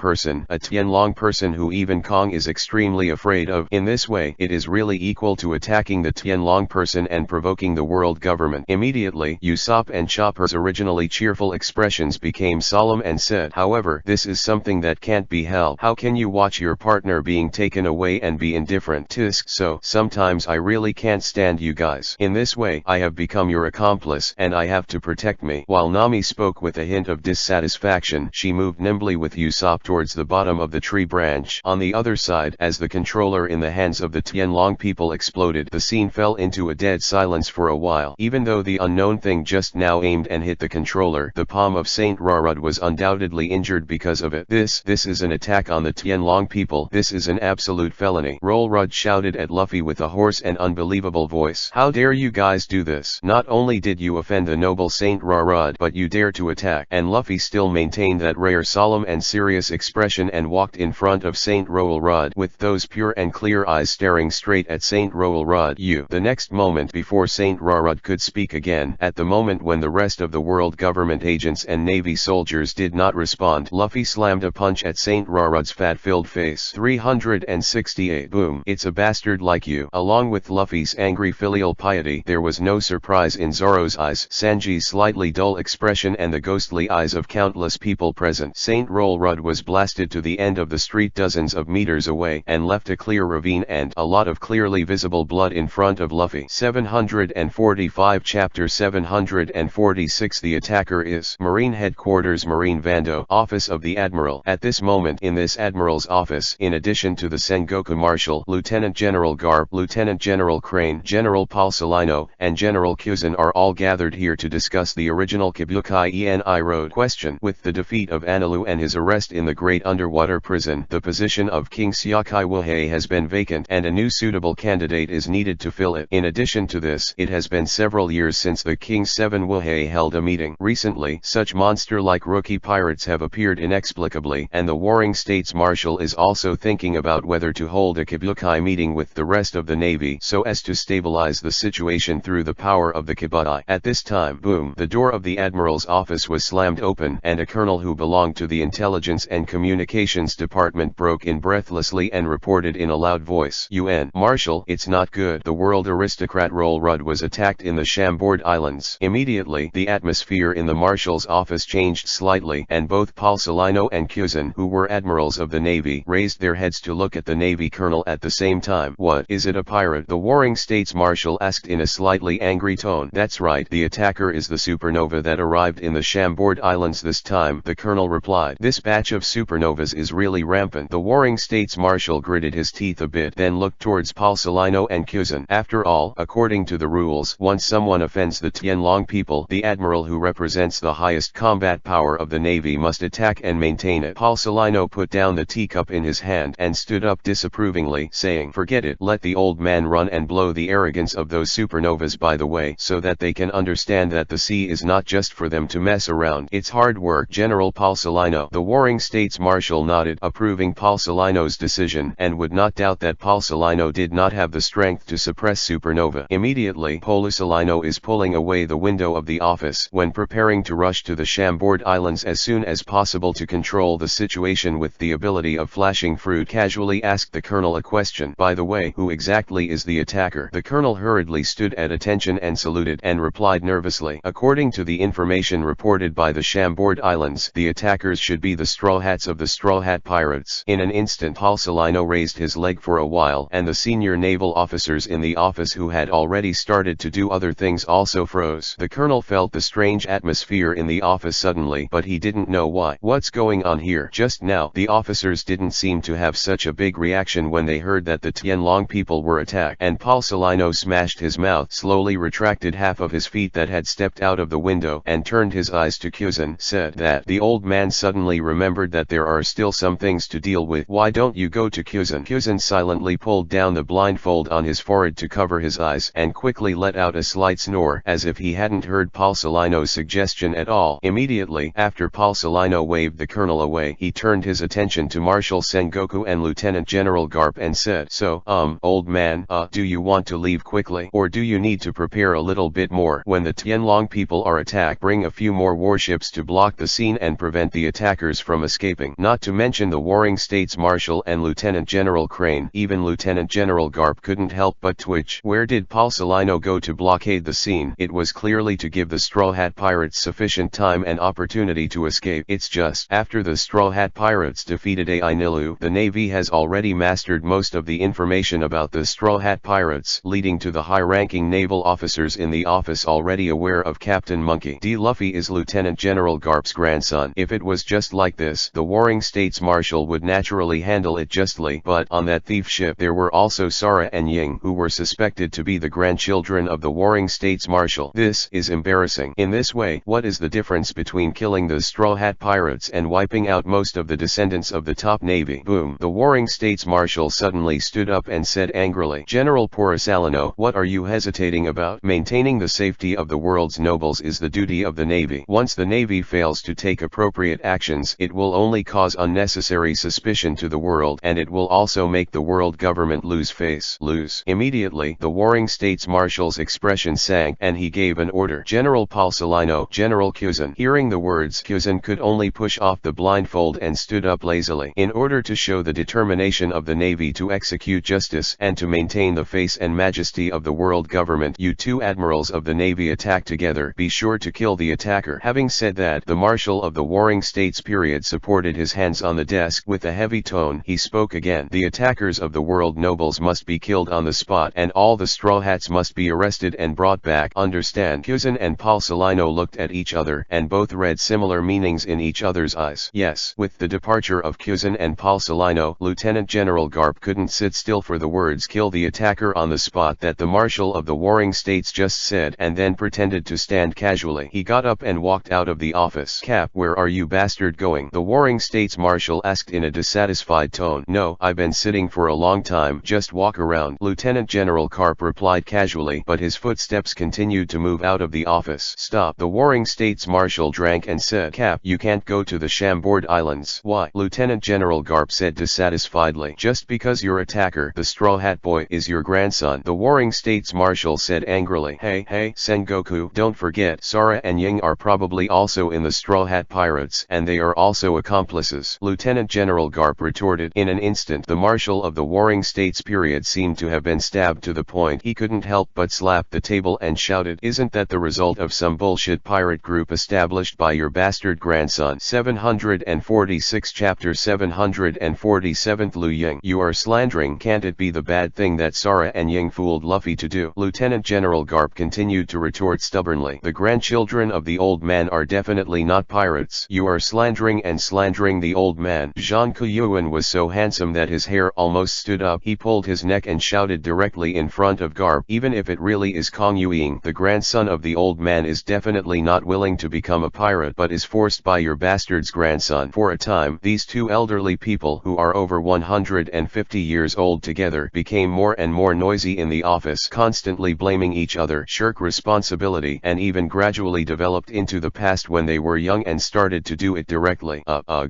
person who even Kong is extremely afraid of. In this way, it is really equal to attacking the Tianlong person and provoking the world government." Immediately, Usopp and Chopper's originally cheerful expressions became solemn and said, "However, this is something that can't be helped. How can you watch your partner being taken away and be indifferent? Tisk, so, sometimes I really can't stand you guys. In this way, I have become your accomplice, and I have to protect me." While Nami spoke with a hint of dissatisfaction, she moved nimbly with Usopp towards the bottom of the tree branch. On the other side, as the controller in the hands of the Tianlong people exploded, the scene fell into a dead silence for a while. Even though the unknown thing just now aimed and hit the controller, the palm of Saint Rarud was undoubtedly injured because of it. This is an attack on the Tianlong people. This is an absolute felony." Rarud shouted at Luffy with a hoarse and unbelievable voice. "How dare you guys do this? Not only did you offend the noble Saint Rarud, but you dare to attack." And Luffy still maintained that rare solemn and serious expression and walked in front of Saint Rarud with those pure and clear eyes staring straight at Saint Rarud. The next just moment before Saint Rarud could speak again. At the moment when the rest of the world government agents and Navy soldiers did not respond, Luffy slammed a punch at Saint Rarud's fat-filled face. 368. Boom. It's a bastard like you. Along with Luffy's angry filial piety, there was no surprise in Zoro's eyes, Sanji's slightly dull expression and the ghostly eyes of countless people present. Saint Rarud was blasted to the end of the street dozens of meters away and left a clear ravine and a lot of clearly visible blood in front of Luffy. 745 Chapter 746 The attacker is Marine Headquarters, Marine Vando, Office of the Admiral. At this moment in this Admiral's office, in addition to the Sengoku Marshal, Lieutenant General Garp, Lieutenant General Crane, General Paul Salino, and General Kuzan are all gathered here to discuss the original Kabuki Eni Road question. With the defeat of Anilu and his arrest in the Great Underwater Prison, the position of King Syakai Wuhei has been vacant and a new suitable candidate is needed to fill it. In addition to this, it has been several years since the King 7 Wuhei held a meeting. Recently, such monster-like rookie pirates have appeared inexplicably, and the Warring States Marshal is also thinking about whether to hold a Kabuki meeting with the rest of the Navy so as to stabilize the situation through the power of the Kabuki. At this time, boom, the door of the Admiral's office was slammed open and a colonel who belonged to the Intelligence and Communications Department broke in breathlessly and reported in a loud voice, UN Marshal, it's not good. The world aristocrat Rarud was attacked in the Chambord Islands. Immediately, the atmosphere in the Marshal's office changed slightly and both Paul Salino and Kuzan, who were admirals of the Navy, raised their heads to look at the Navy colonel at the same time. What, is it a pirate? The Warring States Marshal asked in a slightly angry tone. That's right, the attacker is the supernova that arrived in the Chambord Islands this time, the colonel replied. This batch of supernovas is really rampant. The Warring States Marshal gritted his teeth a bit, then looked towards Paul Salino and Kuzan. After all, according to the rules, once someone offends the Tianlong people, the admiral who represents the highest combat power of the Navy must attack and maintain it. Paul Salino put down the teacup in his hand and stood up disapprovingly, saying, forget it, let the old man run and blow the arrogance of those supernovas by the way, so that they can understand that the sea is not just for them to mess around. It's hard work. General Paul Salino. The Warring States Marshal nodded, approving Paul Salino's decision, and would not doubt that Paul Salino did not have the strength to suppress supernova. Immediately, Paul Salino is pulling away the window of the office when preparing to rush to the Chambord Islands as soon as possible to control the situation with the ability of flashing fruit. Casually asked the colonel a question. By the way, who exactly is the attacker? The colonel hurriedly stood at attention and saluted and replied nervously. According to the information reported by the Chambord Islands, the attackers should be the Straw Hats of the Straw Hat Pirates. In an instant, Paul Salino raised his leg for a while, and the senior naval officers in the office who had already started to do other things also froze. The colonel felt the strange atmosphere in the office suddenly, but he didn't know why. What's going on here? Just now, the officers didn't seem to have such a big reaction when they heard that the Tianlong people were attacked, and Paul Salino smashed his mouth, slowly retracted half of his feet that had stepped out of the window, and turned his eyes to Kuzan, said that the old man suddenly remembered that there are still some things to deal with. Why don't you go to Kuzan? Kuzan silently pulled down the blindfold on his forehead to cover his eyes, and quickly let out a slight snore, as if he hadn't heard Paul Salino's suggestion at all. Immediately after Paul Salino waved the colonel away, he turned his attention to Marshal Sengoku and Lieutenant General Garp and said, so, old man, do you want to leave quickly, or do you need to prepare a little bit more? When the Tianlong people are attacked, bring a few more warships to block the scene and prevent the attackers from escaping. Not to mention the Warring States Marshal and Lieutenant General Crane. Even Lieutenant General Garp couldn't help but twitch. Where did Paul Salino go to blockade the scene? It was clearly to give the Straw Hat Pirates sufficient time and opportunity to escape. It's just, after the Straw Hat Pirates defeated Ainilu, the Navy has already mastered most of the information about the Straw Hat Pirates, leading to the high-ranking naval officers in the office already aware of Captain Monkey D. Luffy is Lieutenant General Garp's grandson. If it was just like this, the Warring States Marshal would naturally handle it justly, but on that thief ship there were also Sara and Ying, who were suspected to be the grandchildren of the Warring States Marshal. This is embarrassing. In this way, what is the difference between killing the Straw Hat Pirates and wiping out most of the descendants of the top navy? Boom. The Warring States Marshal suddenly stood up and said angrily, General Porisalino, what are you hesitating about? Maintaining the safety of the world's nobles is the duty of the Navy. Once the Navy fails to take appropriate actions, it will only cause unnecessary suspicion to the world, and it will also make the world government lose face. Immediately, the Warring States Marshal's expression sank and he gave an order. General Palsolino, General Kuzin. Hearing the words, Kuzin could only push off the blindfold and stood up lazily. In order to show the determination of the Navy to execute justice and to maintain the face and majesty of the world government, you two admirals of the Navy attack together. Be sure to kill the attacker. Having said that, the Marshal of the Warring States period supported his hands on the desk. With a heavy tone, he spoke again. The attackers of the world nobles must be killed on the spot, and all the straw hats must be arrested and brought back. Understand? Kuzin and Palsolino looked at each other, and both read similar meanings in each other's eyes. Yes. With the departure of Kuzin and Palsolino, Lieutenant General Garp couldn't sit still for the words "kill the attacker on the spot" that the Marshal of the Warring States just said, and then pretended to stand casually. He got up and walked out of the office. "Cap, where are you bastard going?" the Warring States Marshal asked in a dissatisfied tone. "No, I've been sitting for a long time. Just walk around," Lieutenant General Garp replied casually, but his footsteps continued to move out of the office. "Stop," the Warring States Marshal drank and said. "Cap, you can't go to the Chambord Islands." "Why?" Lieutenant General Garp said dissatisfiedly. "Just because your attacker, the Straw Hat Boy, is your grandson," the Warring States Marshal said angrily. Hey, Sengoku, don't forget, Sara and Ying are probably also in the Straw Hat Pirates, and they are also accomplices," Lieutenant General Garp retorted. In an instant, the Marshal of the Warring States period seemed to have been stabbed to the point. He couldn't help but slap the table and shouted, "Isn't that the result of some bullshit pirate group established by your bastard grandson?" 746 Chapter 747 Lu Ying. "You are slandering. Can't it be the bad thing that Sara and Ying fooled Luffy to do?" Lieutenant General Garp continued to retort stubbornly. "The grandchildren of the old man are definitely not pirates." "You are slandering and slandering the old man." Zhang Kuyuan was so handsome that his hair almost stood up. He pulled his neck and shouted directly in front of Garp, "Even if it really is Kong Yueying, the grandson of the old man is definitely not willing to become a pirate but is forced by your bastard's grandson." For a time, these two elderly people who are over 150 years old together became more and more noisy in the office, constantly blaming each other, shirk responsibility, and even gradually developed into the past when they were young and started to do it directly.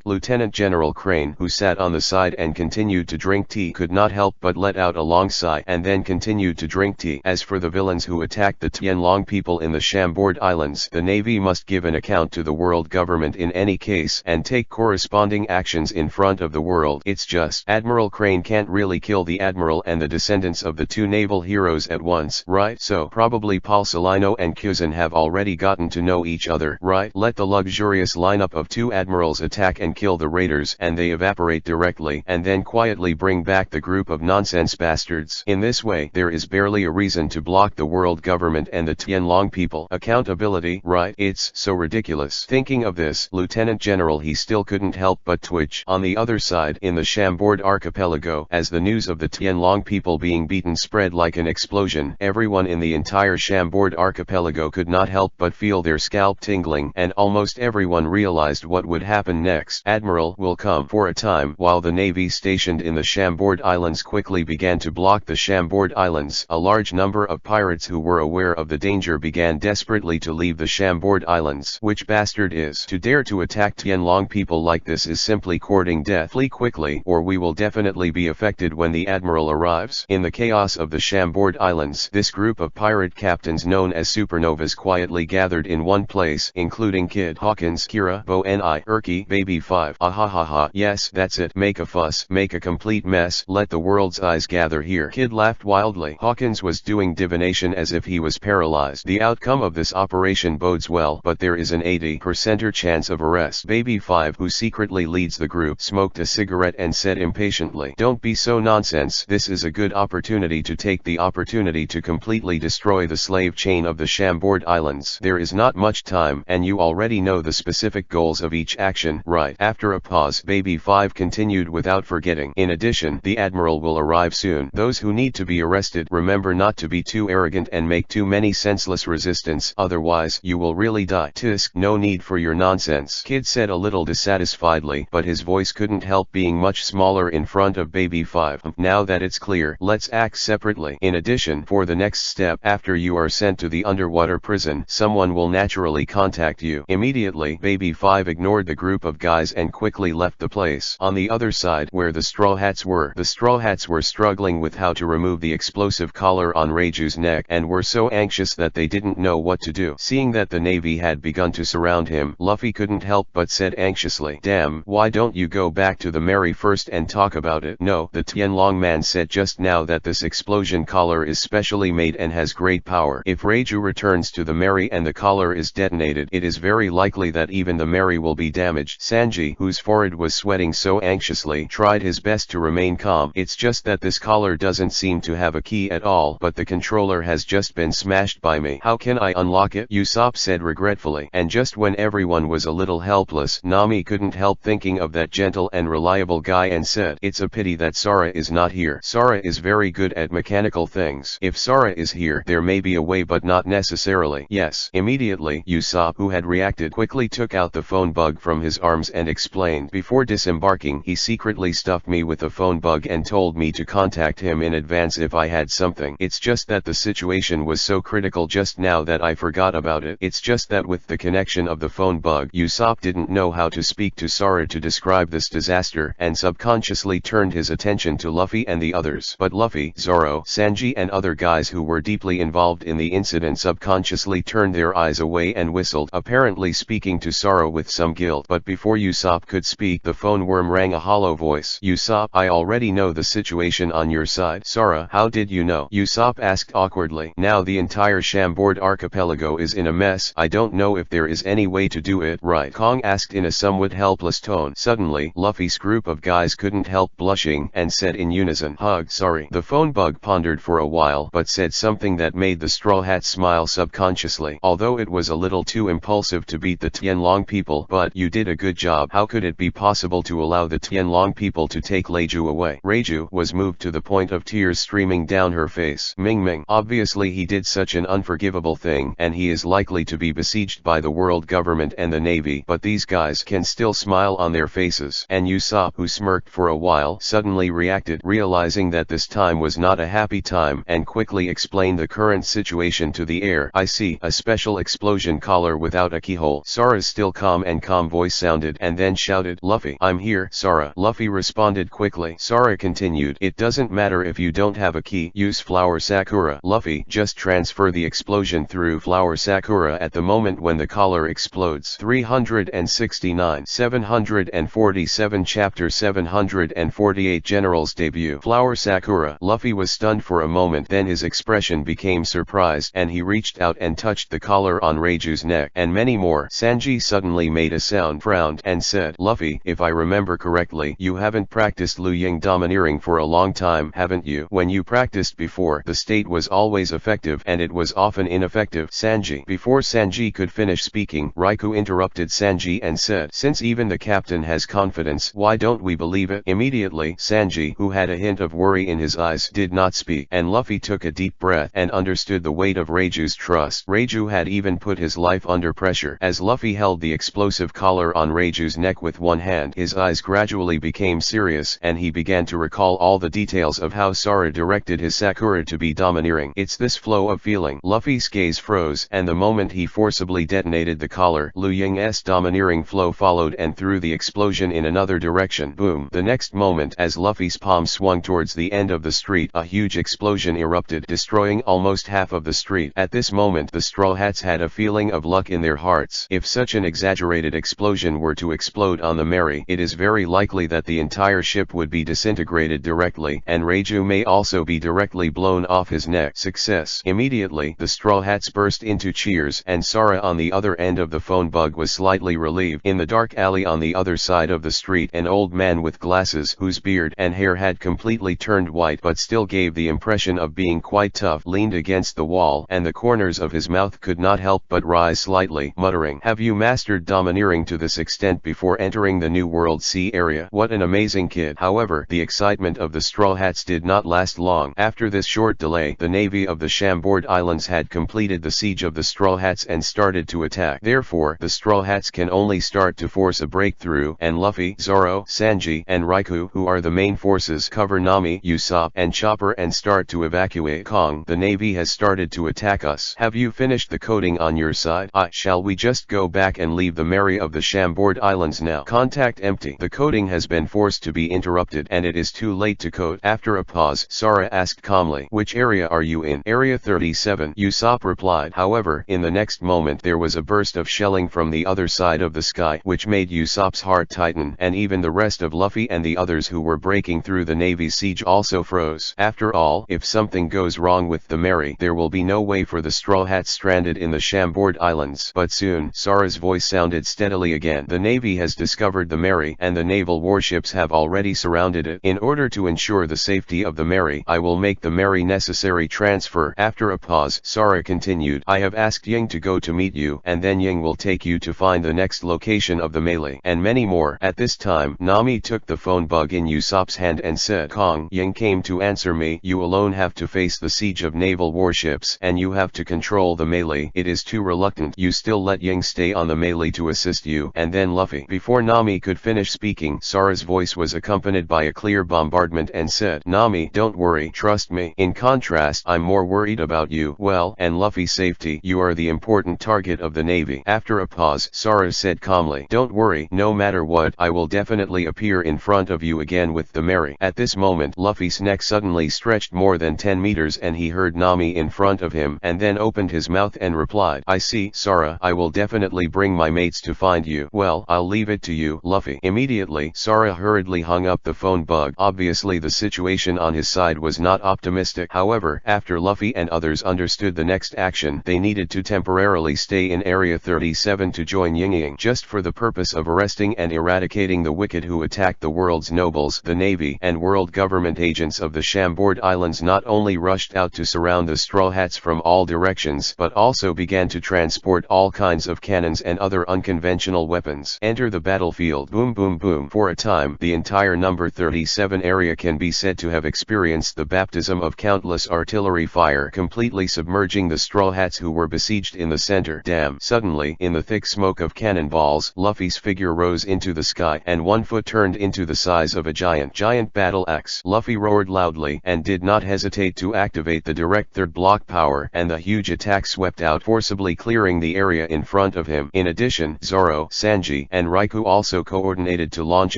Lieutenant General Crane, who sat on the side and continued to drink tea, could not help but let out a long sigh and then continued to drink tea. "As for the villains who attacked the Tianlong people in the Chambord Islands, the Navy must give an account to the world government in any case and take corresponding actions in front of the world. It's just Admiral Crane can't really kill the Admiral and the descendants of the two naval heroes at once, right? So probably Palsolino and Kuzin have already gotten to know each other, right? Let the luxurious lineup of two admirals attack and kill the raiders, and they evaporate directly, and then quietly bring back the group of nonsense bastards. In this way, there is barely a reason to block the world government and the Tianlong people. Accountability, right? It's so ridiculous." Thinking of this, Lieutenant General he still couldn't help but twitch. On the other side, in the Chambord archipelago, as the news of the Tianlong people being beaten spread like an explosion, everyone in the entire Chambord archipelago could not help but feel their scalp tingling, and almost everyone realized what would happen next. "Admiral will come." For a time, while the Navy stationed in the Chambord Islands quickly began to block the Chambord Islands, a large number of pirates who were aware of the danger began desperately to leave the Chambord Islands. "Which bastard is to dare to attack Tianlong people like this is simply courting death. Flee quickly, or we will definitely be affected when the Admiral arrives." In the chaos of the Chambord Islands, this group of pirate captains known as supernovas quietly gathered in one place, including Kid, Hawkins, Kira, Bo and Erky, Baby 5. "Ahahaha, yes, that's it. Make a fuss, make a complete mess, let the world's eyes gather here." Kid laughed wildly. Hawkins was doing divination as if he was paralyzed. "The outcome of this operation bodes well, but there is an 80% chance of arrest." Baby 5, who secretly leads the group, smoked a cigarette and said impatiently, "Don't be so nonsense. This is a good opportunity to take the opportunity to completely destroy the slave chain of the Chambord Islands. There is not much time, and you already know the specific goals of each action, right?" After a pause, Baby 5 continued without forgetting, "In addition, the Admiral will arrive soon. Those who need to be arrested, remember not to be too arrogant and make too many senseless resistance, otherwise you will really die." "Tisk, no need for your nonsense," Kid said a little dissatisfiedly, but his voice couldn't help being much smaller in front of Baby 5. "Now that it's clear, let's act separately. In addition, for the next step, after you are sent to the underwater prison, someone will naturally contact you." Immediately, Baby 5 ignored the group of guys and quickly left the place. On the other side, where the Straw Hats were struggling with how to remove the explosive explosive collar on Reiju's neck and were so anxious that they didn't know what to do. Seeing that the Navy had begun to surround him, Luffy couldn't help but said anxiously, "Damn, why don't you go back to the Mary first and talk about it?" "No, the Tianlong man said just now that this explosion collar is specially made and has great power. If Reiju returns to the Mary and the collar is detonated, it is very likely that even the Mary will be damaged." Sanji, whose forehead was sweating so anxiously, tried his best to remain calm. "It's just that this collar doesn't seem to have a key at all, but the controller has just been smashed by me. How can I unlock it?" Usopp said regretfully. And just when everyone was a little helpless, Nami couldn't help thinking of that gentle and reliable guy and said, "It's a pity that Sora is not here. Sora is very good at mechanical things. If Sora is here, there may be a way, but not necessarily." "Yes." Immediately, Usopp, who had reacted quickly, took out the phone bug from his arms and explained, "Before disembarking, he secretly stuffed me with a phone bug and told me to contact him in advance if I had something. It's just that the situation was so critical just now that I forgot about it. It's just that with the connection of the phone bug." Usopp didn't know how to speak to Sora to describe this disaster, and subconsciously turned his attention to Luffy and the others. But Luffy, Zoro, Sanji and other guys who were deeply involved in the incident subconsciously turned their eyes away and whistled, apparently speaking to Sora with some guilt. But before Usopp could speak, the phone worm rang a hollow voice. "Usopp, I already know the situation on your side." "Sora, how did you know?" Usopp asked awkwardly. "Now the entire Chambord archipelago is in a mess. I don't know if there is any way to do it right," Kong asked in a somewhat helpless tone. Suddenly, Luffy's group of guys couldn't help blushing and said in unison, "Hug, sorry." The phone bug pondered for a while but said something that made the Straw Hat smile subconsciously. "Although it was a little too impulsive to beat the Tianlong people, but you did a good job. How could it be possible to allow the Tianlong people to take Reiju away?" Reiju was moved to the point of tears streaming down her face. Ming Ming. Obviously he did such an unforgivable thing, and he is likely to be besieged by the world government and the Navy, but these guys can still smile on their faces. And Usopp, who smirked for a while, suddenly reacted, realizing that this time was not a happy time, and quickly explained the current situation to the air. "I see, a special explosion collar without a keyhole." Sora's still calm voice sounded and then shouted, "Luffy, I'm here." "Sora." Luffy responded quickly. Sora continued, "It doesn't matter if you don't have a key. Use Flower Sakura." "Luffy, just transfer the explosion through Flower Sakura at the moment when the collar explodes." 369. 747 Chapter 748 General's Debut. Flower Sakura. Luffy was stunned for a moment, then his expression became surprised and he reached out and touched the collar on Reiju's neck. "And many more." Sanji suddenly made a sound, frowned, and said, "Luffy, if I remember correctly, you haven't practiced Liu Ying domineering for a long time, haven't you? When you practiced before, the state was always effective and it was often ineffective." Sanji. Before Sanji could finish speaking, Raikou interrupted Sanji and said, "Since even the captain has confidence, why don't we believe it?" Immediately, Sanji, who had a hint of worry in his eyes, did not speak, and Luffy took a deep breath and understood the weight of Reiju's trust. Reiju had even put his life under pressure. As Luffy held the explosive collar on Reiju's neck with one hand, his eyes gradually became serious and he began to recall all the details of how Sora directed his Sakura to be domineering. "It's this flow of feeling." Luffy's gaze froze, and the moment he forcibly detonated the collar, Liu Ying's domineering flow followed and threw the explosion in another direction. Boom! The next moment, as Luffy's palm swung towards the end of the street, a huge explosion erupted, destroying almost half of the street. At this moment, the Straw Hats had a feeling of luck in their hearts. If such an exaggerated explosion were to explode on the Mary, it is very likely that the entire ship would be disintegrated directly, and Reiju may also be directly blown off his neck. Success! Immediately, the Straw Hats burst into cheers, and Sora on the other end of the phone bug was slightly relieved. In the dark alley on the other side of the street, an old man with glasses, whose beard and hair had completely turned white but still gave the impression of being quite tough, leaned against the wall, and the corners of his mouth could not help but rise slightly, muttering, "Have you mastered domineering to this extent before entering the New World Sea area? What an amazing kid." However, the excitement of the Straw Hats did not last long. After this short delay, the navy of the Chambord Islands had completed the siege of the Straw Hats and started to attack. Therefore, the Straw Hats can only start to force a breakthrough, and Luffy, Zoro, Sanji, and Raikou, who are the main forces, cover Nami, Usopp, and Chopper and start to evacuate Kong. "The navy has started to attack us. Have you finished the coding on your side? Shall we just go back and leave the Mary of the Chambord Islands now?" Contact empty. The coding has been forced to be interrupted and it is too late to code. After a pause, Sora asked asked calmly. Which area are you in? Area 37, Usopp replied. However, in the next moment there was a burst of shelling from the other side of the sky, which made Usopp's heart tighten, and even the rest of Luffy and the others who were breaking through the Navy's siege also froze. After all, if something goes wrong with the Mary, there will be no way for the Straw Hats stranded in the Chambord Islands. But soon, Sara's voice sounded steadily again. The Navy has discovered the Mary, and the naval warships have already surrounded it. In order to ensure the safety of the Mary, I will make the Mary necessary transfer. After a pause, Sara continued, I have asked Ying to go to meet you, and then Ying will take you to find the next location of the melee, and many more. At this time, Nami took the phone bug in Usopp's hand and said, Kong, Ying came to answer me. You alone have to face the siege of naval warships, and you have to control the melee. It is too reluctant. You still let Ying stay on the melee to assist you, and then Luffy. Before Nami could finish speaking, Sara's voice was accompanied by a clear bombardment and said, Nami, don't worry, trust me. In contrast, I'm more worried about you, well, and Luffy's safety. You are the important target of the Navy. After a pause, Sara said calmly, don't worry, no matter what, I will definitely appear in front of you again with the Mary. At this moment, Luffy's neck suddenly stretched more than 10 meters and he heard Nami in front of him, and then opened his mouth and replied, I see, Sara, I will definitely bring my mates to find you. Well, I'll leave it to you, Luffy. Immediately, Sara hurriedly hung up the phone bug. Obviously the situation on his side was not optimistic. However, after Luffy and others understood the next action, they needed to temporarily stay in Area 37 to join Ying just for the purpose of arresting and eradicating the wicked who attacked the world's nobles. The Navy and world government agents of the Chambord Islands not only rushed out to surround the Straw Hats from all directions, but also began to transport all kinds of cannons and other unconventional weapons. Enter the battlefield. Boom boom boom. For a time, the entire number 37 area can be said to have experienced the baptism of countless artillery fire, completely submerging the Straw Hats who were besieged in the center. Damn! Suddenly, in the thick smoke of cannonballs, Luffy's figure rose into the sky, and one foot turned into the size of a giant battle axe. Luffy roared loudly, and did not hesitate to activate the direct third block power, and the huge attack swept out, forcibly clearing the area in front of him. In addition, Zoro, Sanji, and Raikou also coordinated to launch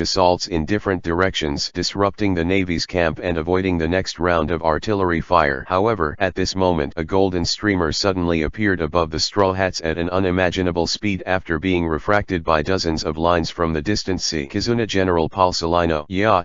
assaults in different directions, disrupting the Navy's camp and avoiding the next round of artillery fire. However, at this moment, a golden streamer suddenly appeared above the Straw Hats at an unimaginable speed after being refracted by dozens of lines from the distant sea. Kizuna General Paul Salino. Yeah,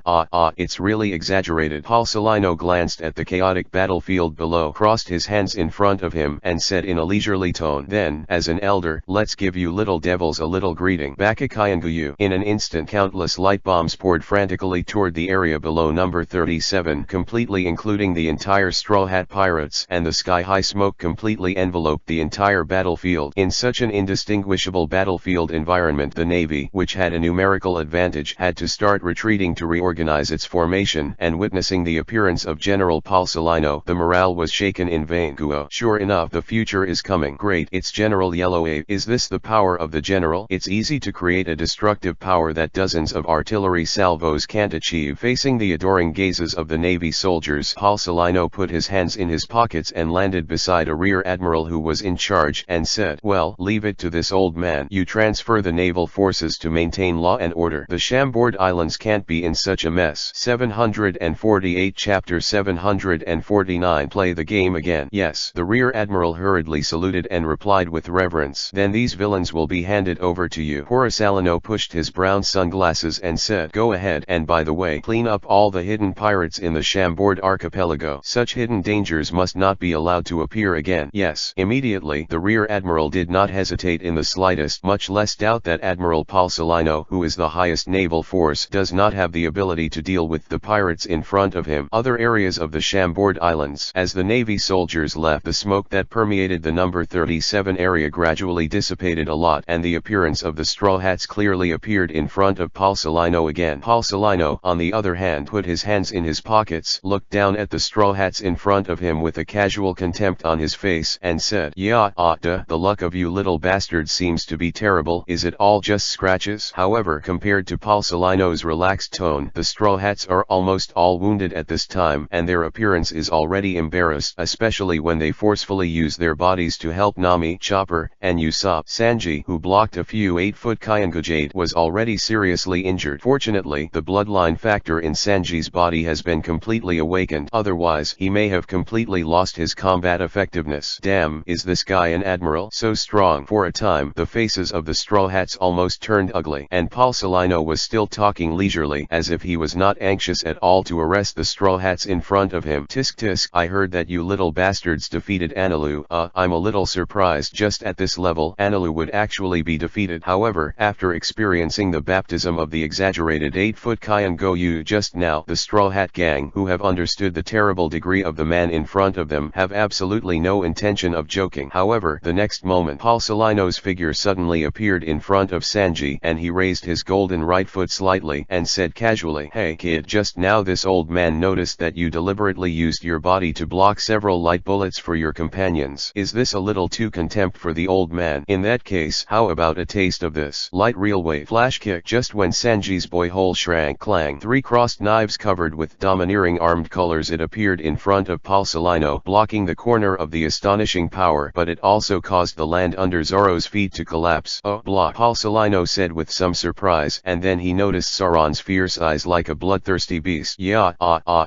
it's really exaggerated. Paul Salino glanced at the chaotic battlefield below, crossed his hands in front of him, and said in a leisurely tone, then, as an elder, let's give you little devils a little greeting. Bakakayanguyu. In an instant, countless light bombs poured frantically toward the area below number 37, completely including the entire Straw Hat pirates, and the sky-high smoke completely enveloped the entire battlefield. In such an indistinguishable battlefield environment, the Navy, which had a numerical advantage, had to start retreating to reorganize its formation, and witnessing the appearance of General Paul Salino, the morale was shaken in vain. Guo. Sure enough, the future is coming. Great, it's General Yellow Ape. Is this the power of the General? It's easy to create a destructive power that dozens of artillery salvos can't achieve. Facing the adoring gazes of the Navy soldiers, Paul Salino put his hands in his pockets and landed beside a rear admiral who was in charge, and said, well, leave it to this old man. You transfer the naval forces to maintain law and order. The Chambord Islands can't be in such a mess. 748 Chapter 749. Play the game again. Yes. The rear admiral hurriedly saluted and replied with reverence. Then these villains will be handed over to you. Salino pushed his brown sunglasses and said, go ahead, and by the way, clean up all the hidden pirates in the Chambord archipelago. Such hidden dangers must not be allowed to appear again. Yes. Immediately, the rear admiral did not hesitate in the slightest, much less doubt that Admiral Paul Salino, who is the highest naval force, does not have the ability to deal with the pirates in front of him. Other areas of the Chambord Islands. As the Navy soldiers left, the smoke that permeated the number 37 area gradually dissipated a lot, and the appearance of the Straw Hats clearly appeared in front of Paul Salino again. Paul Salino, on the other hand, put his hands in his pockets, looked down at the Straw Hats in front of him with a casual contempt on his face, and said, yeah, the luck of you little bastards seems to be terrible. Is it all just scratches? However, compared to Paul Salino's relaxed tone, the Straw Hats are almost all wounded at this time, and their appearance is already embarrassed, especially when they forcefully use their bodies to help Nami, Chopper, and Usopp. Sanji, who blocked a few 8-foot Kyangujade, was already seriously injured. Fortunately, the bloodline factor in Sanji's body has been completely awakened, otherwise he may have completely lost his combat effectiveness. Damn, is this guy an admiral? So strong. For a time the faces of the Straw Hats almost turned ugly, and Paul Celino was still talking leisurely, as if he was not anxious at all to arrest the Straw Hats in front of him. Tisk tisk, I heard that you little bastards defeated Anilu. I'm a little surprised. Just at this level Anilu would actually be defeated. However, after experiencing the baptism of the exaggerated 8-foot Kyan Goyu just now, the Straw Hat gang, who have understood the terrible degree of the man in front of them, have absolutely no intention of joking. However, the next moment Paul Celino's figure suddenly appeared in front of Sanji, and he raised his golden right foot slightly and said casually, "Hey kid, just now this old man noticed that you deliberately used your body to block several light bullets for your companions. Is this a little too contempt for the old man? In that case, how about a taste of this light railway flash kick?" Just when Sanji's boy hole shrank, clang, 3 crossed knives covered with domineering armed colors it appeared in front of Paul Celino, blocking the corner of the astonishing power, but it also caused the land under Zoro's feet to collapse. Block, Paul Celino said with some surprise, and then he noticed Sauron's fierce eyes like a bloodthirsty beast. Yeah,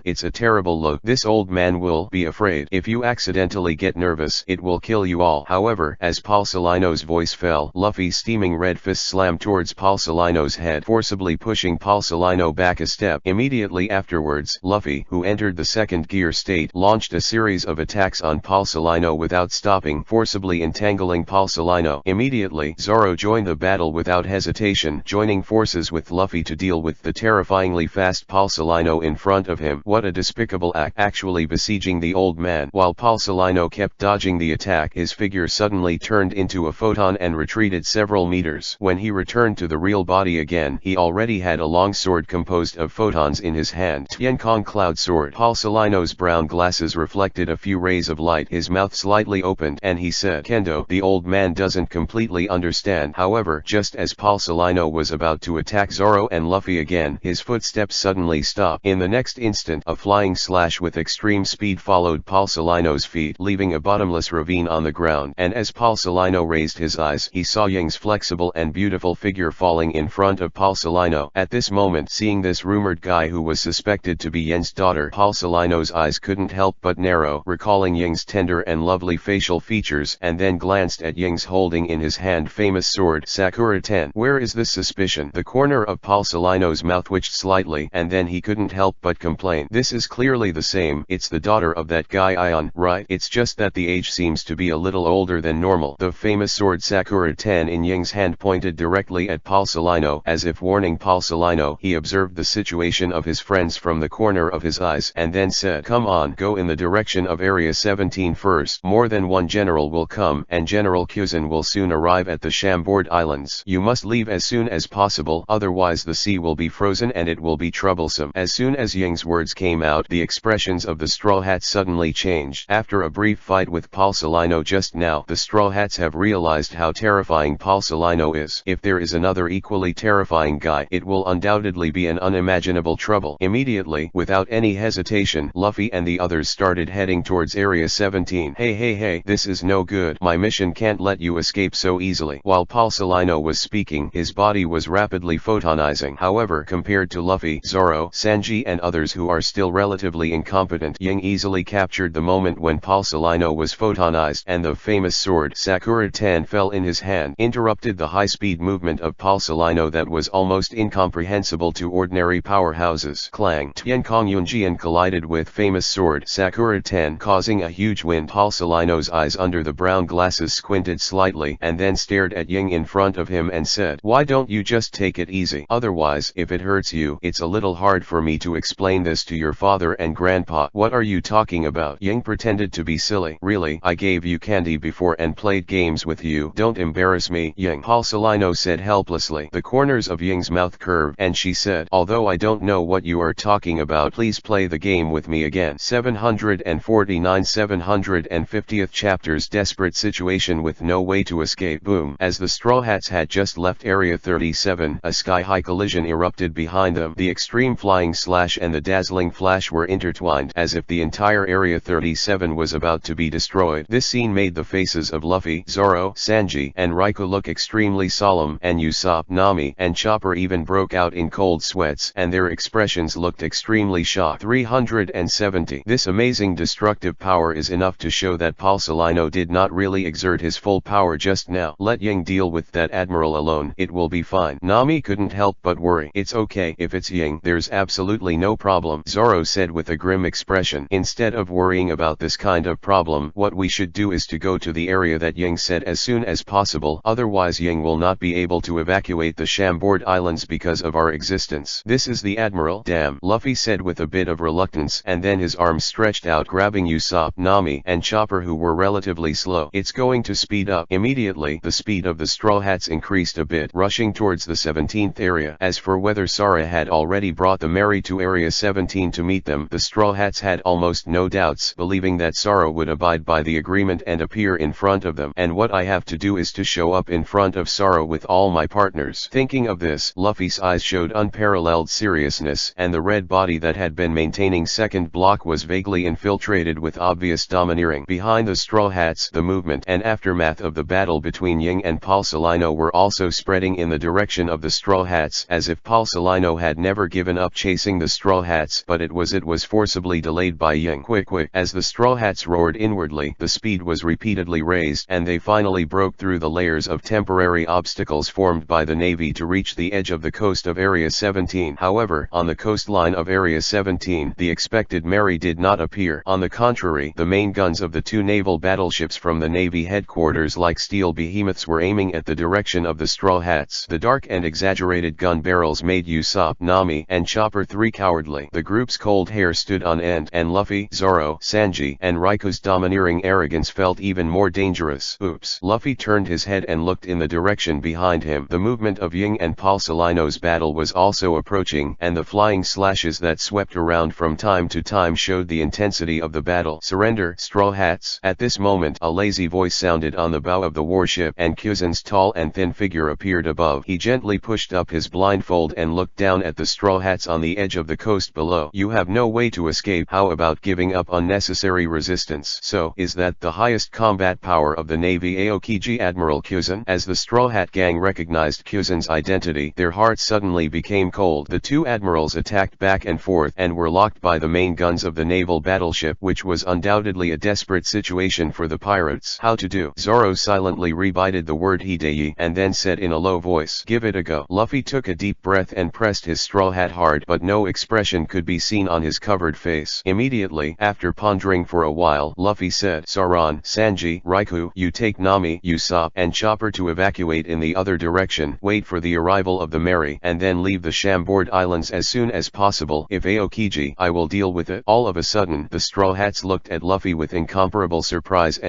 it's a terrible look. This old man will be afraid. If you accidentally get nervous, it will kill you all. However, as Paul Celino's voice fell, Luffy's steaming red fist slammed towards Paul Celino's head, forcibly pushing Paul Celino back a step. Immediately afterwards, Luffy, who entered the second gear state, launched a series of attacks on Paul Celino without stopping, forcibly entangling Paul Celino. Immediately, Zoro joined the battle without hesitation, joining forces with Luffy to deal with the terrifyingly fast Paul Celino in front of him. What a despicable act, actually besieging the old man. While Paul Celino kept dodging the attack, his figure suddenly turned into a photon and retreated several meters. When he returned to the real body again, he already had a long sword composed of photons in his hand. Tienkong Cloud Sword. Paul Celino's brown glasses reflected a few rays of light. His mouth slightly opened, and he said, "Kendo." The old man doesn't completely understand. However, just as Paul Celino was about to attack Zoro and Luffy again, his footsteps suddenly stopped. In the next instant, a flying slash with extreme speed followed Paul Celino's feet, leaving a bottomless ravine on the ground, and as Paul Celino raised his eyes, he saw Ying's flexible and beautiful figure falling in front of Paul Celino. At this moment, seeing this rumored guy who was suspected to be Ying's daughter, Paul Celino's eyes couldn't help but narrow, recalling Ying's tender and lovely facial features, and then glanced at Ying's holding in his hand famous sword Sakura Ten. Where is this suspicion? The corner of Paul Celino's mouth twitched slightly, and then he couldn't help but complain. This is clearly the same. It's the daughter of that guy Ion, right? It's just that the age seems to be a little older than normal. The famous sword Sakura Ten in Ying's hand pointed directly at Paul Celino, as if warning Paul Celino. He observed the situation of his friends from the corner of his eyes, and then said, "Come on, go in the direction of Area 17 first. More than one general will come, and General Kuzan will soon arrive at the Chambord Islands. You must leave as soon as possible, otherwise the sea will be frozen and it will be troublesome." As soon as Ying's words came out, the expressions of the Straw Hats suddenly changed. After a brief fight with Paul Celino just now, the Straw Hats have realized how terrifying Paul Celino is. If there is another equally terrifying guy, it will undoubtedly be an unimaginable trouble. Immediately, without any hesitation, Luffy and the others started heading towards Area 17. Hey, this is no good. My mission can't let you escape so easily. While Paul Celino was speaking, his body was rapidly photonizing. However, compared to Luffy, Zoro, Sanji and others who are still relatively incompetent, Ying easily captured the moment when Paul Celino was photonized, and the famous sword Sakura Ten fell in his hand, interrupted the high-speed movement of Paul Celino that was almost incomprehensible to ordinary powerhouses. Clang! Tienkong Yunjian collided with famous sword Sakura Ten, causing a huge wind. Paul Celino's eyes under the brown glasses squinted slightly, and then stared at Ying in front of him and said, "Why don't you just take it easy? Otherwise, if it hurts you, it's a little hard for me to explain this to your father and grandpa." "What are you talking about?" Ying pretended to be silly. "Really, I gave you candy before and played games with you. Don't embarrass me, Ying," Paul Celino said helplessly. The corners of Ying's mouth curved, and she said, "Although I don't know what you are talking about, please play the game with me again." 749 750th chapters. Desperate situation with no way to escape. Boom. As the Straw Hats had just left Area 37, a sky-high collision erupted behind them. The extreme flying slash and the dazzling flash were intertwined, as if the entire Area 37 was about to be destroyed. This scene made the faces of Luffy, Zoro, Sanji, and Raikou look extremely solemn, and Usopp, Nami, and Chopper even broke out in cold sweats, and their expressions looked extremely shocked. 300 170. This amazing destructive power is enough to show that Palsalino did not really exert his full power just now. Let Ying deal with that admiral alone, it will be fine. Nami couldn't help but worry. It's okay if it's Ying, there's absolutely no problem, Zoro said with a grim expression. Instead of worrying about this kind of problem, what we should do is to go to the area that Ying said as soon as possible, otherwise Ying will not be able to evacuate the Chambord Islands because of our existence. This is the admiral? Damn, Luffy said with a bit of reluctance, and then his arms stretched out grabbing Usopp, Nami, and Chopper, who were relatively slow. It's going to speed up. Immediately, the speed of the Straw Hats increased a bit, rushing towards the 17th area. As for whether Sara had already brought the Mary to Area 17 to meet them, the Straw Hats had almost no doubts, believing that Sara would abide by the agreement and appear in front of them. And what I have to do is to show up in front of Sara with all my partners. Thinking of this, Luffy's eyes showed unparalleled seriousness, and the red body that had been maintaining second block was vaguely infiltrated with obvious domineering. Behind the Straw Hats, the movement and aftermath of the battle between Ying and Palsalino were also spreading in the direction of the Straw Hats, as if Palsalino had never given up chasing the Straw Hats, but it was forcibly delayed by Ying. Quick! As the Straw Hats roared inwardly, the speed was repeatedly raised, and they finally broke through the layers of temporary obstacles formed by the Navy to reach the edge of the coast of Area 17. However, on the coastline of Area 17, the expected Mary did not appear. On the contrary, the main guns of the two naval battleships from the Navy headquarters like steel behemoths were aiming at the direction of the Straw Hats. The dark and exaggerated gun barrels made Usopp, Nami, and Chopper 3 cowardly. The group's cold hair stood on end, and Luffy, Zoro, Sanji, and Riku's domineering arrogance felt even more dangerous. Oops. Luffy turned his head and looked in the direction behind him. The movement of Ying and Palsalino's battle was also approaching, and the flying slashes that swept around from time to time showed the intensity of the battle. Surrender, Straw Hats. At this moment, a lazy voice sounded on the bow of the warship, and Kyuzen's tall and thin figure appeared above. He gently pushed up his blindfold and looked down at the Straw Hats on the edge of the coast below. You have no way to escape. How about giving up unnecessary resistance? So, is that the highest combat power of the Navy, Aokiji Admiral Kyuzen? As the Straw Hat gang recognized Kyuzen's identity, their hearts suddenly became cold. The two admirals attacked back and forth and were locked by the main guns of the naval battleship, which was undoubtedly a desperate situation for the pirates. How to do? Zoro silently rebided the word Hidei, and then said in a low voice, give it a go. Luffy took a deep breath and pressed his straw hat hard, but no expression could be seen on his covered face. Immediately, after pondering for a while, Luffy said, Saran, Sanji, Riku, you take Nami, Usopp, and Chopper to evacuate in the other direction, wait for the arrival of the Mary, and then leave the Chambord Islands as soon as possible. If Aokiji, I will deal with it. All of a sudden, the Straw Hats looked at Luffy with incomparable surprise.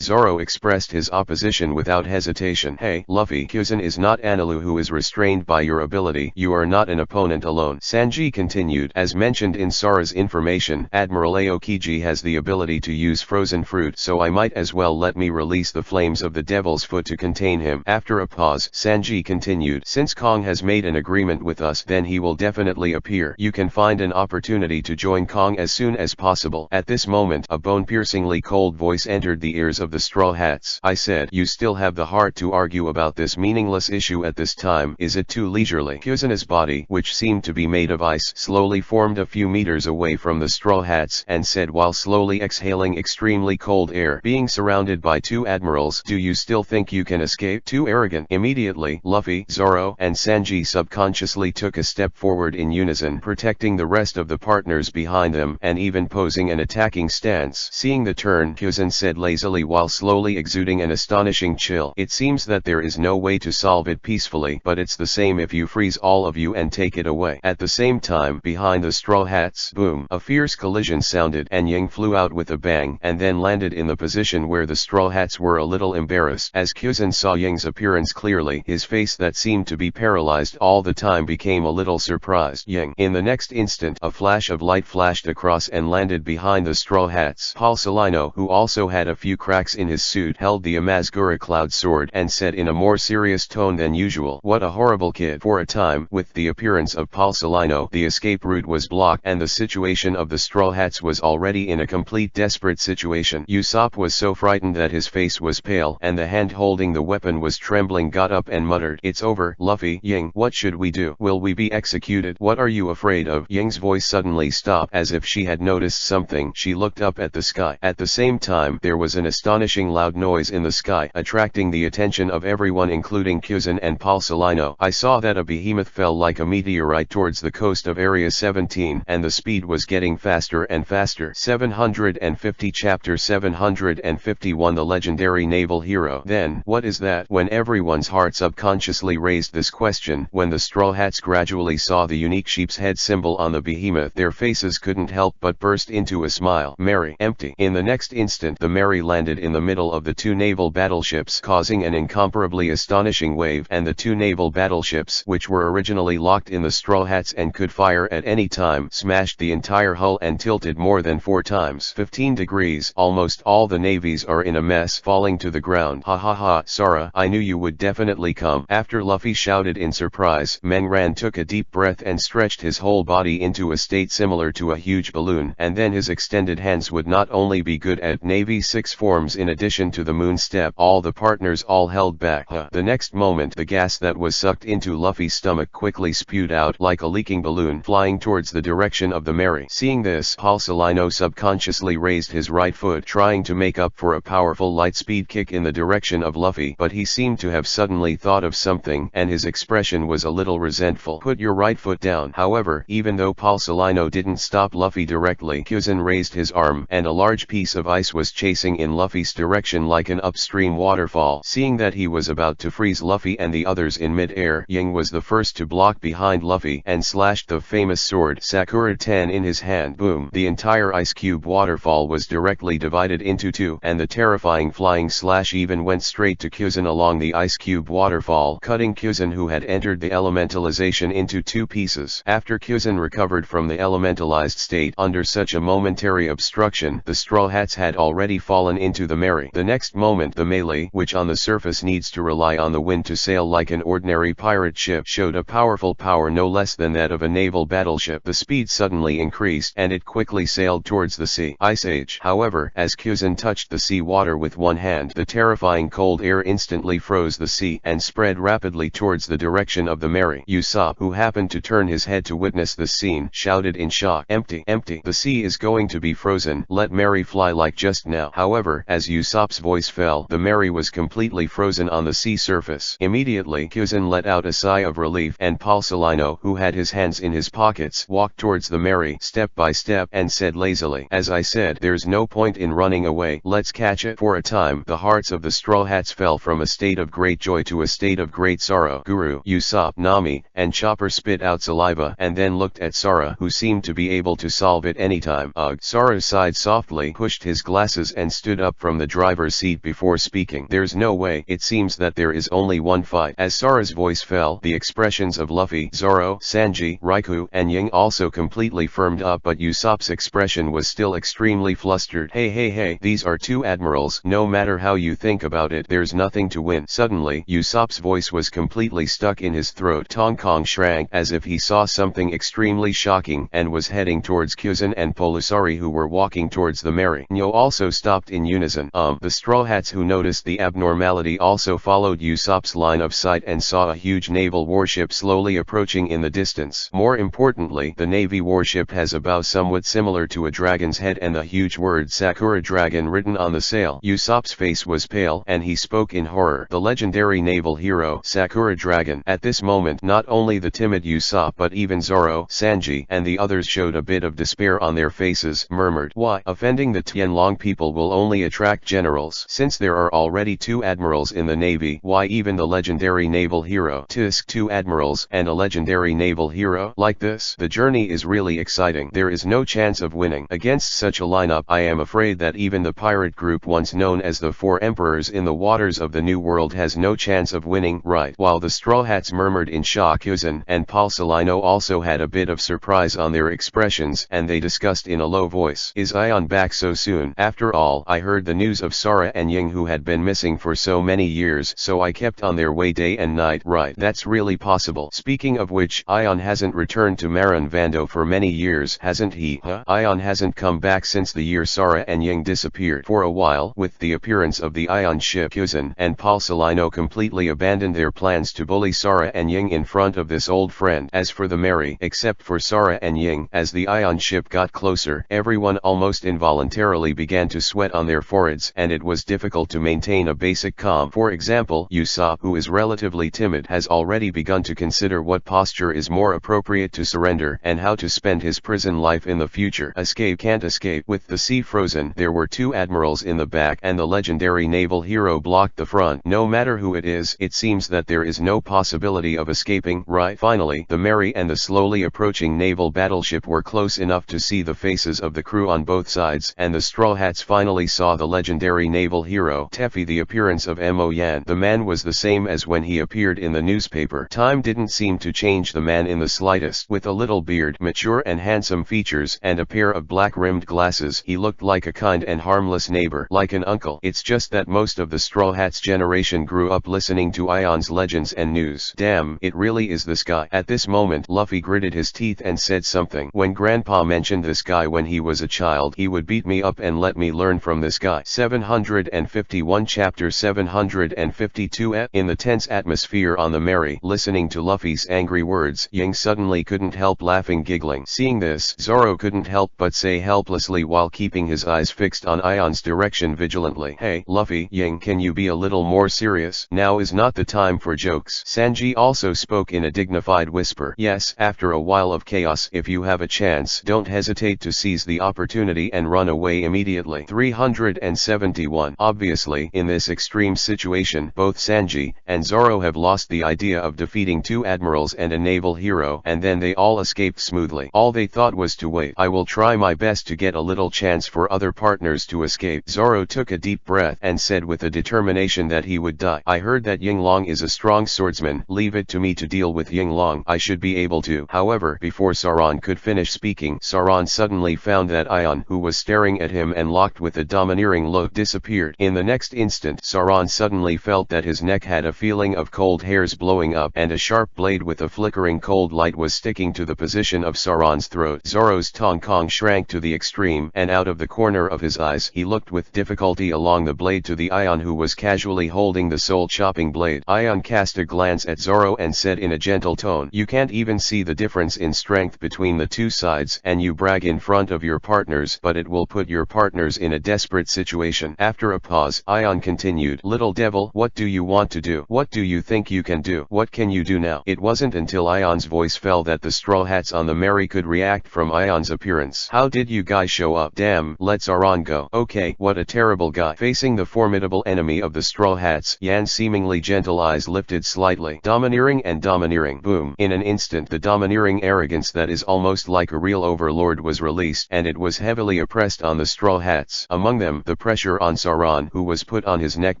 Zoro expressed his opposition without hesitation. Hey, Luffy, Kyuzen is not Analu who is restrained by your ability. You are not an opponent alone. Sanji continued. As mentioned in Sara's information, Admiral Aokiji has the ability to use frozen fruit, so I might as well let me release the flames of the Devil's Foot to contain him. After a pause, Sanji continued. Since Kong has made an agreement with us, then he will definitely appear. You can find an opportunity to join Kong as soon as possible. At this moment, a bone-piercingly cold voice entered the ears of the Straw Hats. I said, you still have the heart to argue about this meaningless issue at this time? Is it too leisurely? Kyuzena's body, which seemed to be made of ice, slowly formed a few meters away from the Straw Hats, and said while slowly exhaling extremely cold air, being surrounded by two admirals, do you still think you can escape? Too arrogant. Immediately, Luffy, Zoro, and Sanji subconsciously took a step forward in unison, protecting the rest of the partners behind them, and even posing an attacking stance. Seeing the turn, Kyuzen said lazily while slowly exuding an astonishing chill, it seems that there is no way to solve it peacefully, but it's the same if you freeze all of you and take it away. At the same time, behind the Straw Hats, boom, a fierce collision sounded, and Ying flew out with a bang, and then landed in the position where the Straw Hats were a little embarrassed. As Kyuzen saw Ying's appearance clearly, his face that seemed to be paralyzed all the time became a little surprised. Ying. In the next instant, a flash of light flashed across and landed behind the Straw Hats. Palsalino, who also had a few cracks in his suit, held the Amazgura cloud sword and said in a more serious tone than usual, what a horrible kid. For a time, with the appearance of Palsalino, the escape route was blocked, and the situation of the Straw Hats was already in a complete desperate situation. Usopp was so frightened that his face was pale, and the hand holding the weapon was trembling got up and muttered, it's over, Luffy. Ying, what should we do? Will we be executed? What are you afraid of? Ying's voice suddenly suddenly stop as if she had noticed something. She looked up at the sky. At the same time there was an astonishing loud noise in the sky, attracting the attention of everyone including Kuzin and Palsalino. I saw that a behemoth fell like a meteorite towards the coast of Area 17, and the speed was getting faster and faster. 750 Chapter 751 The Legendary Naval Hero. Then, what is that? When everyone's heart subconsciously raised this question, when the Straw Hats gradually saw the unique sheep's head symbol on the behemoth, their faces couldn't help but burst into a smile. Mary. Empty. In the next instant the Mary landed in the middle of the two naval battleships, causing an incomparably astonishing wave, and the two naval battleships, which were originally locked in the Straw Hats and could fire at any time, smashed the entire hull and tilted more than 4 times 15 degrees. Almost all the navies are in a mess, falling to the ground. Ha ha ha, Sara, I knew you would definitely come. After Luffy shouted in surprise, Mengran took a deep breath and stretched his whole body into a state similar to a huge balloon, and then his extended hands would not only be good at Navy 6 forms in addition to the moon step. All the partners all held back. The next moment the gas that was sucked into Luffy's stomach quickly spewed out like a leaking balloon, flying towards the direction of the Mary. Seeing this, Palsalino subconsciously raised his right foot, trying to make up for a powerful light speed kick in the direction of Luffy, but he seemed to have suddenly thought of something, and his expression was a little resentful. Put your right foot down. However, even though Palsalino didn't stop Luffy directly, Kuzin raised his arm, and a large piece of ice was chasing in Luffy's direction like an upstream waterfall. Seeing that he was about to freeze Luffy and the others in mid-air, Ying was the first to block behind Luffy and slashed the famous sword Sakura 10 in his hand. Boom! The entire ice cube waterfall was directly divided into 2, and the terrifying flying slash even went straight to Kuzin along the ice cube waterfall, cutting Kuzin, who had entered the elementalization, into 2 pieces. After Kuzin recovered from the elementalized state under such a momentary obstruction, the Straw Hats had already fallen into the Mary. The next moment the melee, which on the surface needs to rely on the wind to sail like an ordinary pirate ship, showed a powerful power no less than that of a naval battleship. The speed suddenly increased, and it quickly sailed towards the sea. Ice Age. However, as Kuzin touched the sea water with one hand, the terrifying cold air instantly froze the sea and spread rapidly towards the direction of the Mary. Usopp, who happened to turn his head to witness this scene, shouted in shock, "Empty! Empty! The sea is going to be frozen. Let Mary fly like just now." However, as Usopp's voice fell, the Mary was completely frozen on the sea surface. Immediately Kuzin let out a sigh of relief, and Palsalino, who had his hands in his pockets, walked towards the Mary step by step and said lazily, "As I said, there's no point in running away. Let's catch it." For a time the hearts of the Straw Hats fell from a state of great joy to a state of great sorrow. Guru, Usopp, Nami, and Chopper spit out saliva and then looked at Sara, who seemed to be able to solve it anytime. Ugh. Sara sighed softly, pushed his glasses and stood up from the driver's seat before speaking. "There's no way. It seems that there is only one fight." As Sara's voice fell, the expressions of Luffy, Zoro, Sanji, Raikou, and Ying also completely firmed up, but Usopp's expression was still extremely flustered. Hey, these are 2 admirals. No matter how you think about it, there's nothing to win." Suddenly, Usopp's voice was completely stuck in his throat. Tong Kong shrank as if he saw something extremely shocking and was heading towards Kuzin and Polusari, who were walking towards the Mary. Nyo also stopped in unison. The Straw Hats, who noticed the abnormality, also followed Usopp's line of sight and saw a huge naval warship slowly approaching in the distance. More importantly, the Navy warship has a bow somewhat similar to a dragon's head and the huge word Sakura Dragon written on the sail. Usopp's face was pale and he spoke in horror. "The legendary naval hero, Sakura Dragon." At this moment, not only the timid Usopp but even Zoro, Sanji, and the others showed a bit of despair on their faces, murmured, "Why, offending the Tianlong people will only attract generals. Since there are already 2 admirals in the Navy, why even the legendary naval hero? Tisk, 2 admirals and a legendary naval hero? Like this? The journey is really exciting. There is no chance of winning. Against such a lineup, I am afraid that even the pirate group once known as the 4 Emperors in the waters of the New World has no chance of winning." Right. While the Straw Hats murmured in shock, Kuzin and Palsalino also had a bit of surprise on their expressions, and they discussed in a low voice, "Is Ion back so soon? After all, I heard the news of Sara and Ying, who had been missing for so many years, so I kept on their way day and night." Right. That's really possible. Speaking of which, Ion hasn't returned to Marin Vando for many years, hasn't he? Ion hasn't come back since the year Sara and Ying disappeared. For a while, with the appearance of the Ion ship, Kuzin and Palsalino completely abandoned their plans to bully Sara and Ying in front of this old friend. As for the Mary, except for Sara and and Ying. As the ion ship got closer, everyone almost involuntarily began to sweat on their foreheads, and it was difficult to maintain a basic calm. For example, Usopp, who is relatively timid, has already begun to consider what posture is more appropriate to surrender, and how to spend his prison life in the future. Escape can't escape. With the sea frozen, there were two admirals in the back, and the legendary naval hero blocked the front. No matter who it is, it seems that there is no possibility of escaping, right? Finally, the Mary and the slowly approaching naval battleship were close enough to see the faces of the crew on both sides, and the Straw Hats finally saw the legendary naval hero. Teffy. The appearance of Mo Yan. The man was the same as when he appeared in the newspaper. Time didn't seem to change the man in the slightest. With a little beard, mature and handsome features, and a pair of black-rimmed glasses, he looked like a kind and harmless neighbor, like an uncle. It's just that most of the Straw Hats generation grew up listening to Ion's legends and news. Damn, it really is this guy. At this moment, Luffy gritted his teeth and said something. When Grandpa mentioned this guy when he was a child, he would beat me up and let me learn from this guy. 751 Chapter 752. In the tense atmosphere on the Mary, listening to Luffy's angry words, Ying suddenly couldn't help laughing, giggling. Seeing this, Zoro couldn't help but say helplessly while keeping his eyes fixed on Ion's direction vigilantly, "Hey, Luffy, Ying, can you be a little more serious? Now is not the time for jokes." Sanji also spoke in a dignified whisper. "Yes, after a while of chaos, if you have a chance, don't hesitate to seize the opportunity and run away immediately." 371. Obviously, in this extreme situation, both Sanji and Zoro have lost the idea of defeating two admirals and a naval hero, and then they all escaped smoothly. All they thought was to wait. "I will try my best to get a little chance for other partners to escape." Zoro took a deep breath and said with a determination that he would die, "I heard that Ying Long is a strong swordsman. Leave it to me to deal with Ying Long. I should be able to." However, before Sauron could finish speaking, Sauron suddenly found that Ion, who was staring at him and locked with a domineering look, disappeared. In the next instant, Sauron suddenly felt that his neck had a feeling of cold hairs blowing up, and a sharp blade with a flickering cold light was sticking to the position of Sauron's throat. Zoro's Tong Kong shrank to the extreme, and out of the corner of his eyes he looked with difficulty along the blade to the Ion, who was casually holding the soul-chopping blade. Ion cast a glance at Zoro and said in a gentle tone, "You can't even see the difference in strength between the two sides, and you brag in front of your partners, but it will put your partners in a desperate situation." After a pause, Ion continued, "Little devil, what do you want to do? What do you think you can do? What can you do now?" It wasn't until Ion's voice fell that the Straw Hats on the Mary could react from Ion's appearance. "How did you guys show up? Damn, let Sauron go." "Okay, what a terrible guy." Facing the formidable enemy of the Straw Hats, Yan's seemingly gentle eyes lifted slightly. Domineering and domineering. Boom. In an instant, the domineering arrogance that is almost like a real overlord was released, and it was heavily oppressed on the Straw Hats. Among them, the pressure on Sauron, who was put on his neck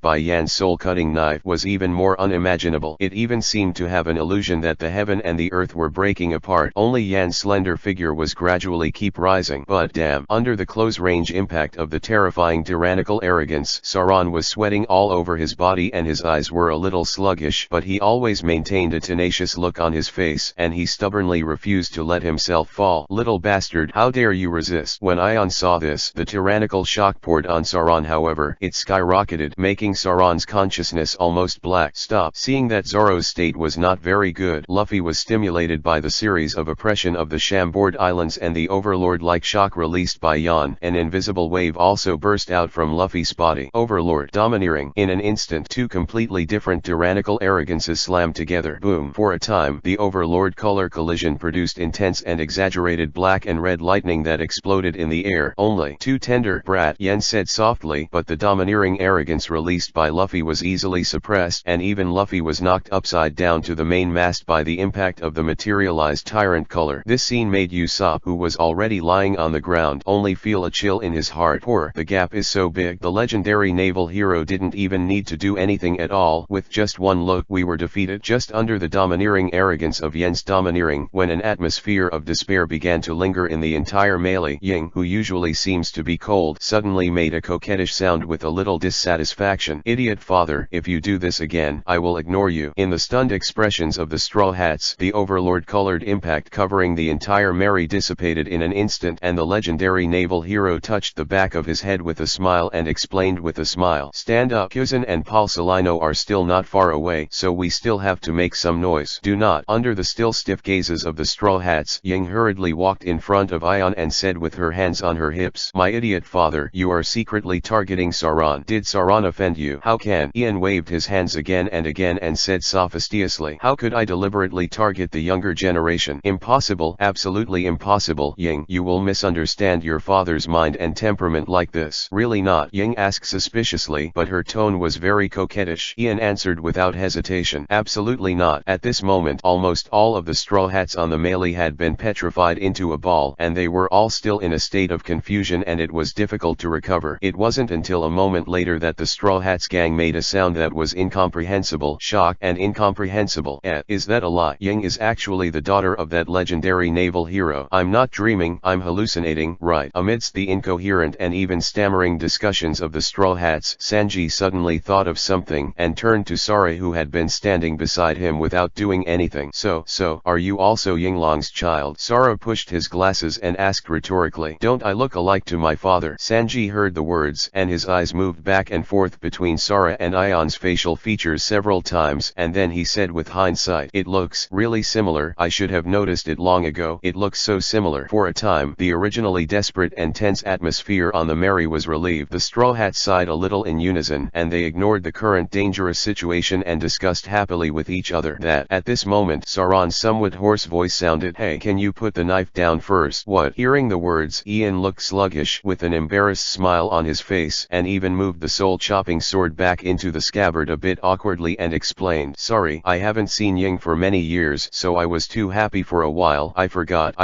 by Yan's soul-cutting knife, was even more unimaginable. It even seemed to have an illusion that the heaven and the earth were breaking apart. Only Yan's slender figure was gradually keep rising. But damn, under the close-range impact of the terrifying tyrannical arrogance, Sauron was sweating all over his body and his eyes were a little sluggish, but he always maintained a tenacious look on his face, and he stubbornly refused to let himself fall. "Little bastard, how dare you resist?" When Ion saw this, the tyrannical shock poured on Sauron. However, it skyrocketed, making Sauron's consciousness almost black. "Stop." Seeing that Zoro's state was not very good, Luffy was stimulated by the series of oppression of the Chambord Islands and the overlord-like shock released by Yan. An invisible wave also burst out from Luffy's body. Overlord. Domineering. In an instant, two completely different tyrannical arrogances slammed together. Boom. For a time, the overlord color collision produced intense and exaggerated black and red lightning that exploded in the air. "Only too tender, brat," Yen said softly, but the domineering arrogance released by Luffy was easily suppressed, and even Luffy was knocked upside down to the mainmast by the impact of the materialized tyrant color. This scene made Usopp, who was already lying on the ground, only feel a chill in his heart. Poor, the gap is so big. The legendary naval hero didn't even need to do anything at all. With just one look, we were defeated. Just under the domineering arrogance of Yen's domineering, when an atmosphere of despair began to linger in the entire melee, Ying, who usually seems to be cold, suddenly made a coquettish sound with a little dissatisfaction. "Idiot father, if you do this again, I will ignore you." In the stunned expressions of the Straw Hats, the overlord-colored impact covering the entire Mary dissipated in an instant, and the legendary naval hero touched the back of his head with a smile and explained with a smile, "Stand up. Kuzan and Paul Salino are still not far away, so we still have to make some noise." "Do not." Under the still stiff gazes of the Straw Hats, Ying hurriedly walked in front of Ion and said with her hands on her hips, "My idiot father, you are secretly targeting Sauron. Did Sauron offend you? How can?" Ian waved his hands again and said sophistiously, "How could I deliberately target the younger generation? Impossible, absolutely impossible. Ying, you will misunderstand your father's mind and temperament like this." "Really not?" Ying asked suspiciously, but her tone was very coquettish. Ian answered without hesitation, "Absolutely not." At this moment almost all of the Straw Hats on the melee had been petrified into a ball, and they were all still in a state of confusion, and it was difficult to recover. It wasn't until a moment later that the Straw Hats gang made a sound that was incomprehensible. Shock and incomprehensible. Is that a lie? Ying is actually the daughter of that legendary naval hero. I'm not dreaming, I'm hallucinating, right? Amidst the incoherent and even stammering discussions of the Straw Hats, Sanji suddenly thought of something and turned to Sara, who had been standing beside him without doing anything. So, are you also Yinglong's child?" Sara pushed his glasses and asked rhetorically, "Don't I look alike to my father?" Sanji heard the words, and his eyes moved back and forth between Sara and Ion's facial features several times, and then he said with hindsight, "It looks really similar. I should have noticed it long ago. It looks so similar." For a time, the originally desperate and tense atmosphere on the Merry was relieved. The Straw Hats sighed a little in unison, and they ignored the current dangerous situation and discussed happily with each other that at this moment Sauron's somewhat hoarse voice sounded, "Hey, can you put the knife down first?" "What?" Hearing the words, Ian looked sluggish with an embarrassed smile on his face, and even moved the soul-chopping sword back into the scabbard a bit awkwardly and explained, "Sorry, I haven't seen Ying for many years, so I was too happy for a while. I forgot.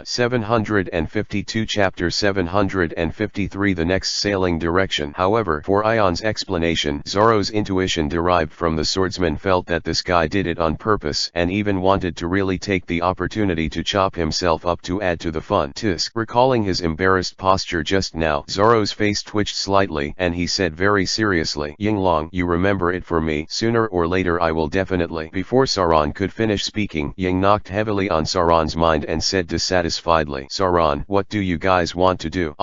752 Chapter 753 The next sailing direction. However, for Ion's explanation, Zoro's intuition derived from the swordsman felt that this guy did it on purpose, and even wanted to really take the opportunity to chop himself up to add to the fun. Tisk. Recalling his embarrassed posture just now, Zoro's face twitched slightly, and he said very seriously, "Yinglong, you remember it for me. Sooner or later I will definitely." Before Sauron could finish speaking, Ying knocked heavily on Sauron's mind and said dissatisfiedly, "Sauron, what do you guys want to do?"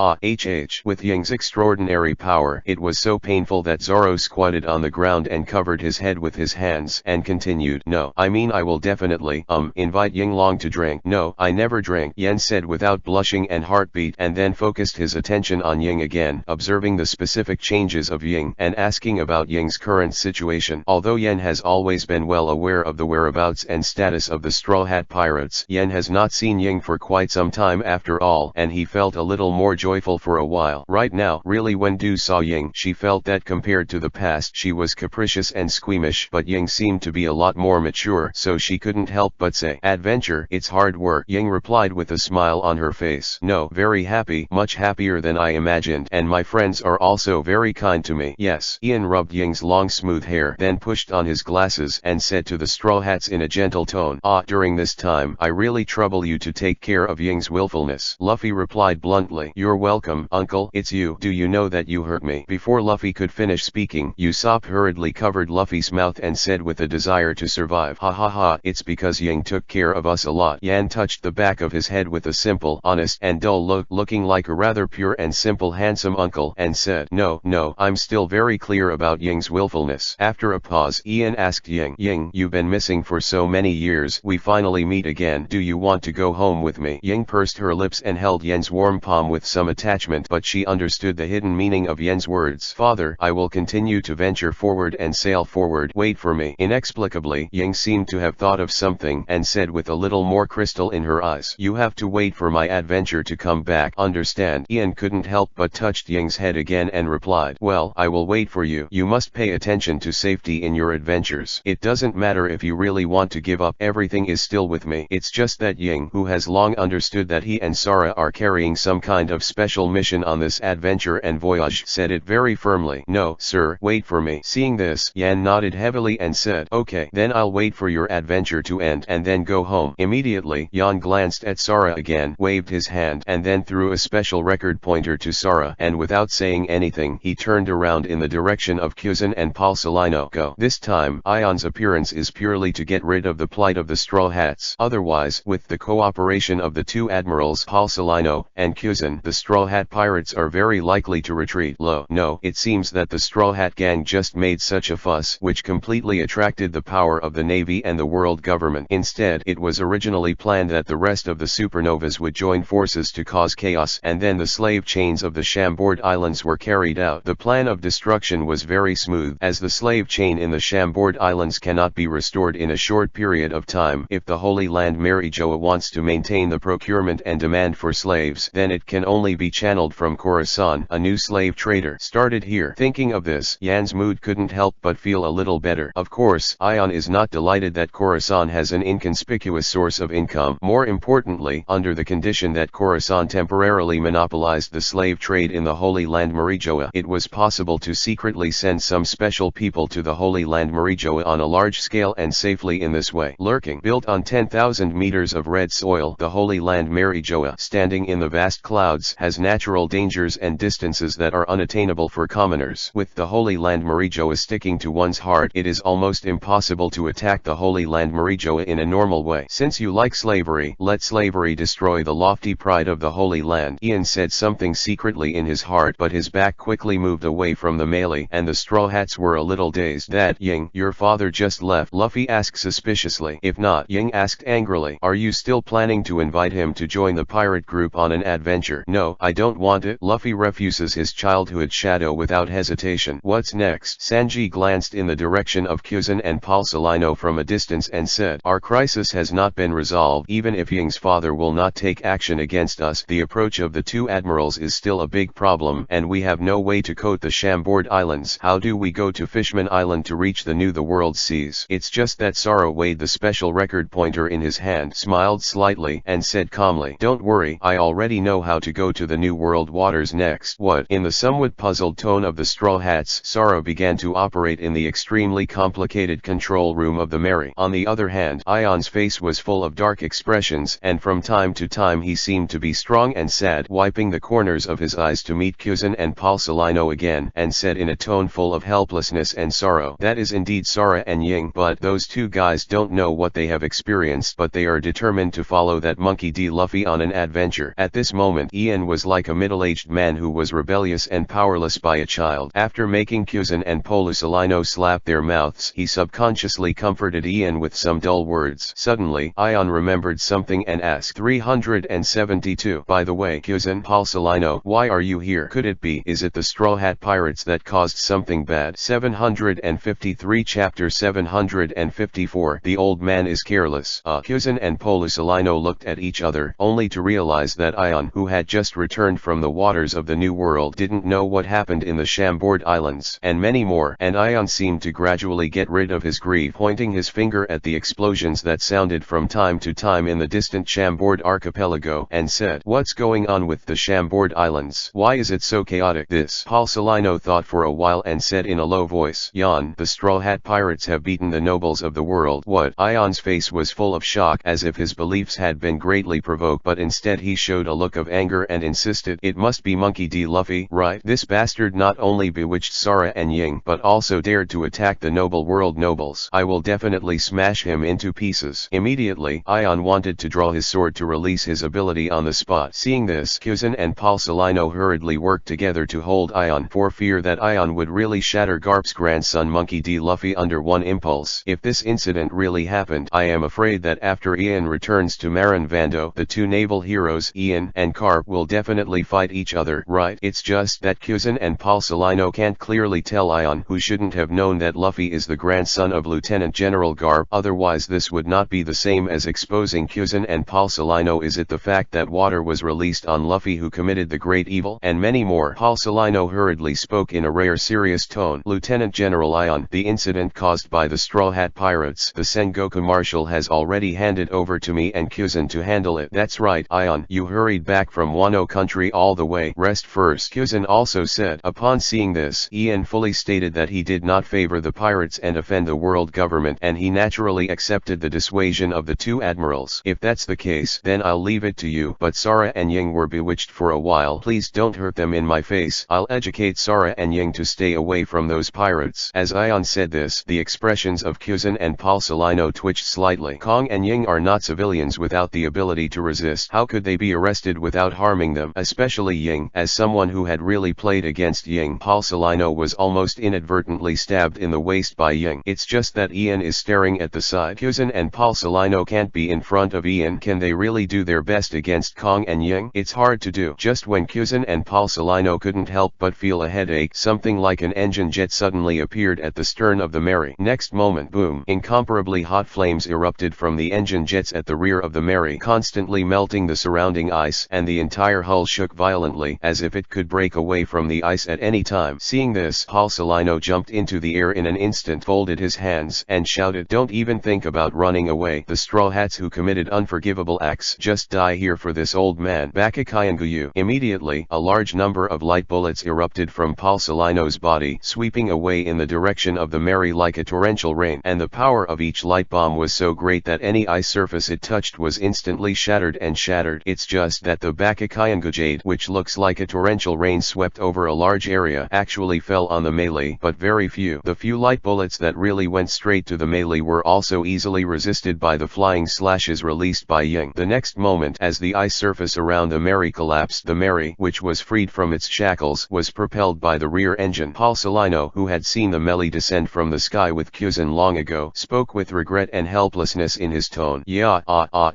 With Ying's extraordinary power, it was so painful that Zoro squatted on the ground and covered his head with his hands, and continued, "No, I mean I will definitely, invite Yinglong to drink." "No, I never drink," Yen said without blushing and heartbeat, and then focused his attention on Ying again, observing the specific changes of Ying, and asking about Ying's current situation. Although Yen has always been well aware of the whereabouts and status of the Straw Hat Pirates, Yen has not seen Ying for quite some time after all, and he felt a little more joyful for a while. Right now, really, when Du saw Ying, she felt that compared to the past she was capricious and squeamish, but Ying seemed to be a lot more mature, so she couldn't help but say, "Adventure, it's hard work." Ying replied with a smile on her face, "No, very happy, much happier than I imagined, and my friends are also very kind to me." "Yes." Ian rubbed Ying's long smooth hair, then pushed on his glasses and said to the Straw Hats in a gentle tone, "During this time, I really trouble you to take care of Ying's willfulness." Luffy replied bluntly, "You're welcome, uncle. It's you. Do you know that you hurt me?" Before Luffy could finish speaking, Usopp hurriedly covered Luffy's mouth and said with a desire to survive, "Ha ha ha, it's because Ying took care of us a lot." Yan touched the back of his head with a simple, honest, and dull look, looking like a rather pure and simple handsome uncle, and said, No, I'm still very clear about Ying's willfulness." After a pause, Ian asked Ying, "Ying, you've been missing for so many years. We finally meet again. Do you want to go home with me?" Ying pursed her lips and held Yen's warm palm with some attachment, but she understood the hidden meaning of Yen's words. "Father, I will continue to venture forward and sail forward. Wait for me." Inexplicably, Ying seemed to have thought of something and said with a little more crystal in her eyes, "You have to wait for my adventure to come back. Understand?" Ian couldn't help but touched Ying's head again and replied, "Well, I will wait for you. You must pay attention to safety in your adventures. It doesn't matter if you really want to give up, everything is still with me." It's just that Ying, who has long understood that he and Sara are carrying some kind of special mission on this adventure and voyage, said it very firmly. "No, sir, wait for me." Seeing this, Yan nodded heavily and said, "Okay, then I'll wait for your adventure to end and then go home." Immediately, Yan glanced at Sara again, waved his hand, and then threw a special record pointer to Sara, and without saying anything, he turned around in the direction of Kuzan and Paul Salino. Go. This time, Ion's appearance is purely to get rid of the plight of the Straw Hats. Otherwise, with the cooperation of the two admirals Paul Salino and Kuzan, the Straw Hat pirates are very likely to retreat. No, it seems that the Straw Hat gang just made such a fuss, which completely attracted the power of the Navy and the world government. Instead, it was originally planned planned that the rest of the supernovas would join forces to cause chaos, and then the slave chains of the Chambord Islands were carried out. The plan of destruction was very smooth, as the slave chain in the Chambord Islands cannot be restored in a short period of time. If the Holy Land Marijoa wants to maintain the procurement and demand for slaves, then it can only be channeled from Khorasan. A new slave trader started here. Thinking of this, Yan's mood couldn't help but feel a little better. Of course, Ion is not delighted that Khorasan has an inconspicuous source of income. More importantly, under the condition that Khorasan temporarily monopolized the slave trade in the Holy Land Marijoa, it was possible to secretly send some special people to the Holy Land Marijoa on a large scale and safely in this way. Lurking, built on 10,000 meters of red soil, the Holy Land Marijoa, standing in the vast clouds, has natural dangers and distances that are unattainable for commoners. With the Holy Land Marijoa sticking to one's heart, it is almost impossible to attack the Holy Land Marijoa in a normal way. Since you like slavery, let slavery destroy the lofty pride of the Holy Land. Ian said something secretly in his heart, but his back quickly moved away from the melee, and the Straw Hats were a little dazed. That Ying, your father just left? Luffy asked suspiciously. If not, Ying asked angrily, are you still planning to invite him to join the pirate group on an adventure? No, I don't want it. Luffy refuses his childhood shadow without hesitation. What's next? Sanji glanced in the direction of Kuzan and Paul Salino from a distance and said, our crisis has not been resolved. Even if Ying's father will not take action against us, the approach of the two admirals is still a big problem, and we have no way to coat the Chambord Islands. How do we go to Fishman Island to reach the world seas? It's just that Sara weighed the special record pointer in his hand, smiled slightly, and said calmly, don't worry, I already know how to go to the new world waters next. What? In the somewhat puzzled tone of the Straw Hats, Sara began to operate in the extremely complicated control room of the Mary. On the other hand, Ion's face was full of dark expressions, and from time to time he seemed to be strong and sad, wiping the corners of his eyes to meet Kuzan and Paul Salino again, and said in a tone full of helplessness and sorrow, that is indeed Sara and Ying, but those two guys don't know what they have experienced, but they are determined to follow that monkey D. Luffy on an adventure. At this moment, Ian was like a middle-aged man who was rebellious and powerless by a child. After making Kuzan and Paul Salino slap their mouths, he subconsciously comforted Ian with some dull words. Suddenly, Ion remembered something and asked, 372. By the way, Kuzan, Paul Salino, why are you here? Could it be, is it the Straw Hat Pirates that caused something bad? 753 Chapter 754. The old man is careless. Kuzan and Paul Salino looked at each other, only to realize that Ion, who had just returned from the waters of the New World, didn't know what happened in the Chambord Islands, and many more, and Ion seemed to gradually get rid of his grief, pointing his finger at the explosions that sounded from time to time in the distant Chambord archipelago, and said, what's going on with the Chambord Islands? Why is it so chaotic? This. Paul Salino thought for a while and said in a low voice, Yon, the Straw Hat Pirates have beaten the nobles of the world. What? Ion's face was full of shock, as if his beliefs had been greatly provoked, but instead he showed a look of anger and insisted, it must be Monkey D. Luffy, right? This bastard not only bewitched Sara and Ying, but also dared to attack the noble world nobles. I will definitely smash him into pieces. Immediately, Ion wanted to draw his sword to release his ability on the spot. Seeing this, Kuzan and Paul Salino hurriedly worked together to hold Ion, for fear that Ion would really shatter Garp's grandson Monkey D. Luffy under one impulse. If this incident really happened, I am afraid that after Ian returns to Marin Vando, the two naval heroes, Ian and Garp, will definitely fight each other, right? It's just that Kuzan and Paul Salino can't clearly tell Ion, who shouldn't have known that Luffy is the grandson of Lieutenant General Garp, otherwise this would not be the same as exposing Kuzan and Paul Salino. Is it the fact that water was released on Luffy who committed the great evil? And many more. Paul Salino hurriedly spoke in a rare serious tone. Lieutenant General Ion, the incident caused by the Straw Hat Pirates, the Sengoku Marshal has already handed over to me and Kuzan to handle it. That's right, Ion, you hurried back from Wano country all the way. Rest first, Kuzan also said. Upon seeing this, Ian fully stated that he did not favor the pirates and offend the world government, and he naturally accepted the dissuasion of the two admirals. If that's the case, then I'll leave it to you. But Sara and Ying were bewitched for a while. Please don't hurt them in my face. I'll educate Sara and Ying to stay away from those pirates. As Ion said this, the expressions of Kuzan and Paul Salino twitched slightly. Kong and Ying are not civilians without the ability to resist. How could they be arrested without harming them? Especially Ying. As someone who had really played against Ying, Paul Salino was almost inadvertently stabbed in the waist by Ying. It's just that Ian is staring at the side. Kuzan and Paul Salino can't be in front of Ian. Can they really do their best against Kong and Ying? It's hard to do. Just when Kuzan and Paul Salino couldn't help but feel a headache, something like an engine jet suddenly appeared at the stern of the Mary. Next moment, boom, incomparably hot flames erupted from the engine jets at the rear of the Mary, constantly melting the surrounding ice, and the entire hull shook violently as if it could break away from the ice at any time. Seeing this, Paul Salino jumped into the air in an instant, folded his hands, and shouted, "Don't even think about running away. The Straw Hats who committed unforgivable acts just die here for this old man. Bakakayanguyu." Immediately, a large number of light bullets erupted from Paul Salino's body, sweeping away in the direction of the Mary like a torrential rain, and the power of each light bomb was so great that any ice surface it touched was instantly shattered and shattered. It's just that the Bakakayangu jade, which looks like a torrential rain swept over a large area, actually fell on the melee, but very few. The few light bullets that really went straight to the melee were also easily resisted by the flying slashes released by Ying. The next moment, as the ice surface around the Mary collapsed, the Mary, which was freed from its shackles, was propelled by the rear engine. Paul Salino, who had seen the melee descend from the sky with Kuzan long ago, spoke with regret and helplessness in his tone. "Yeah,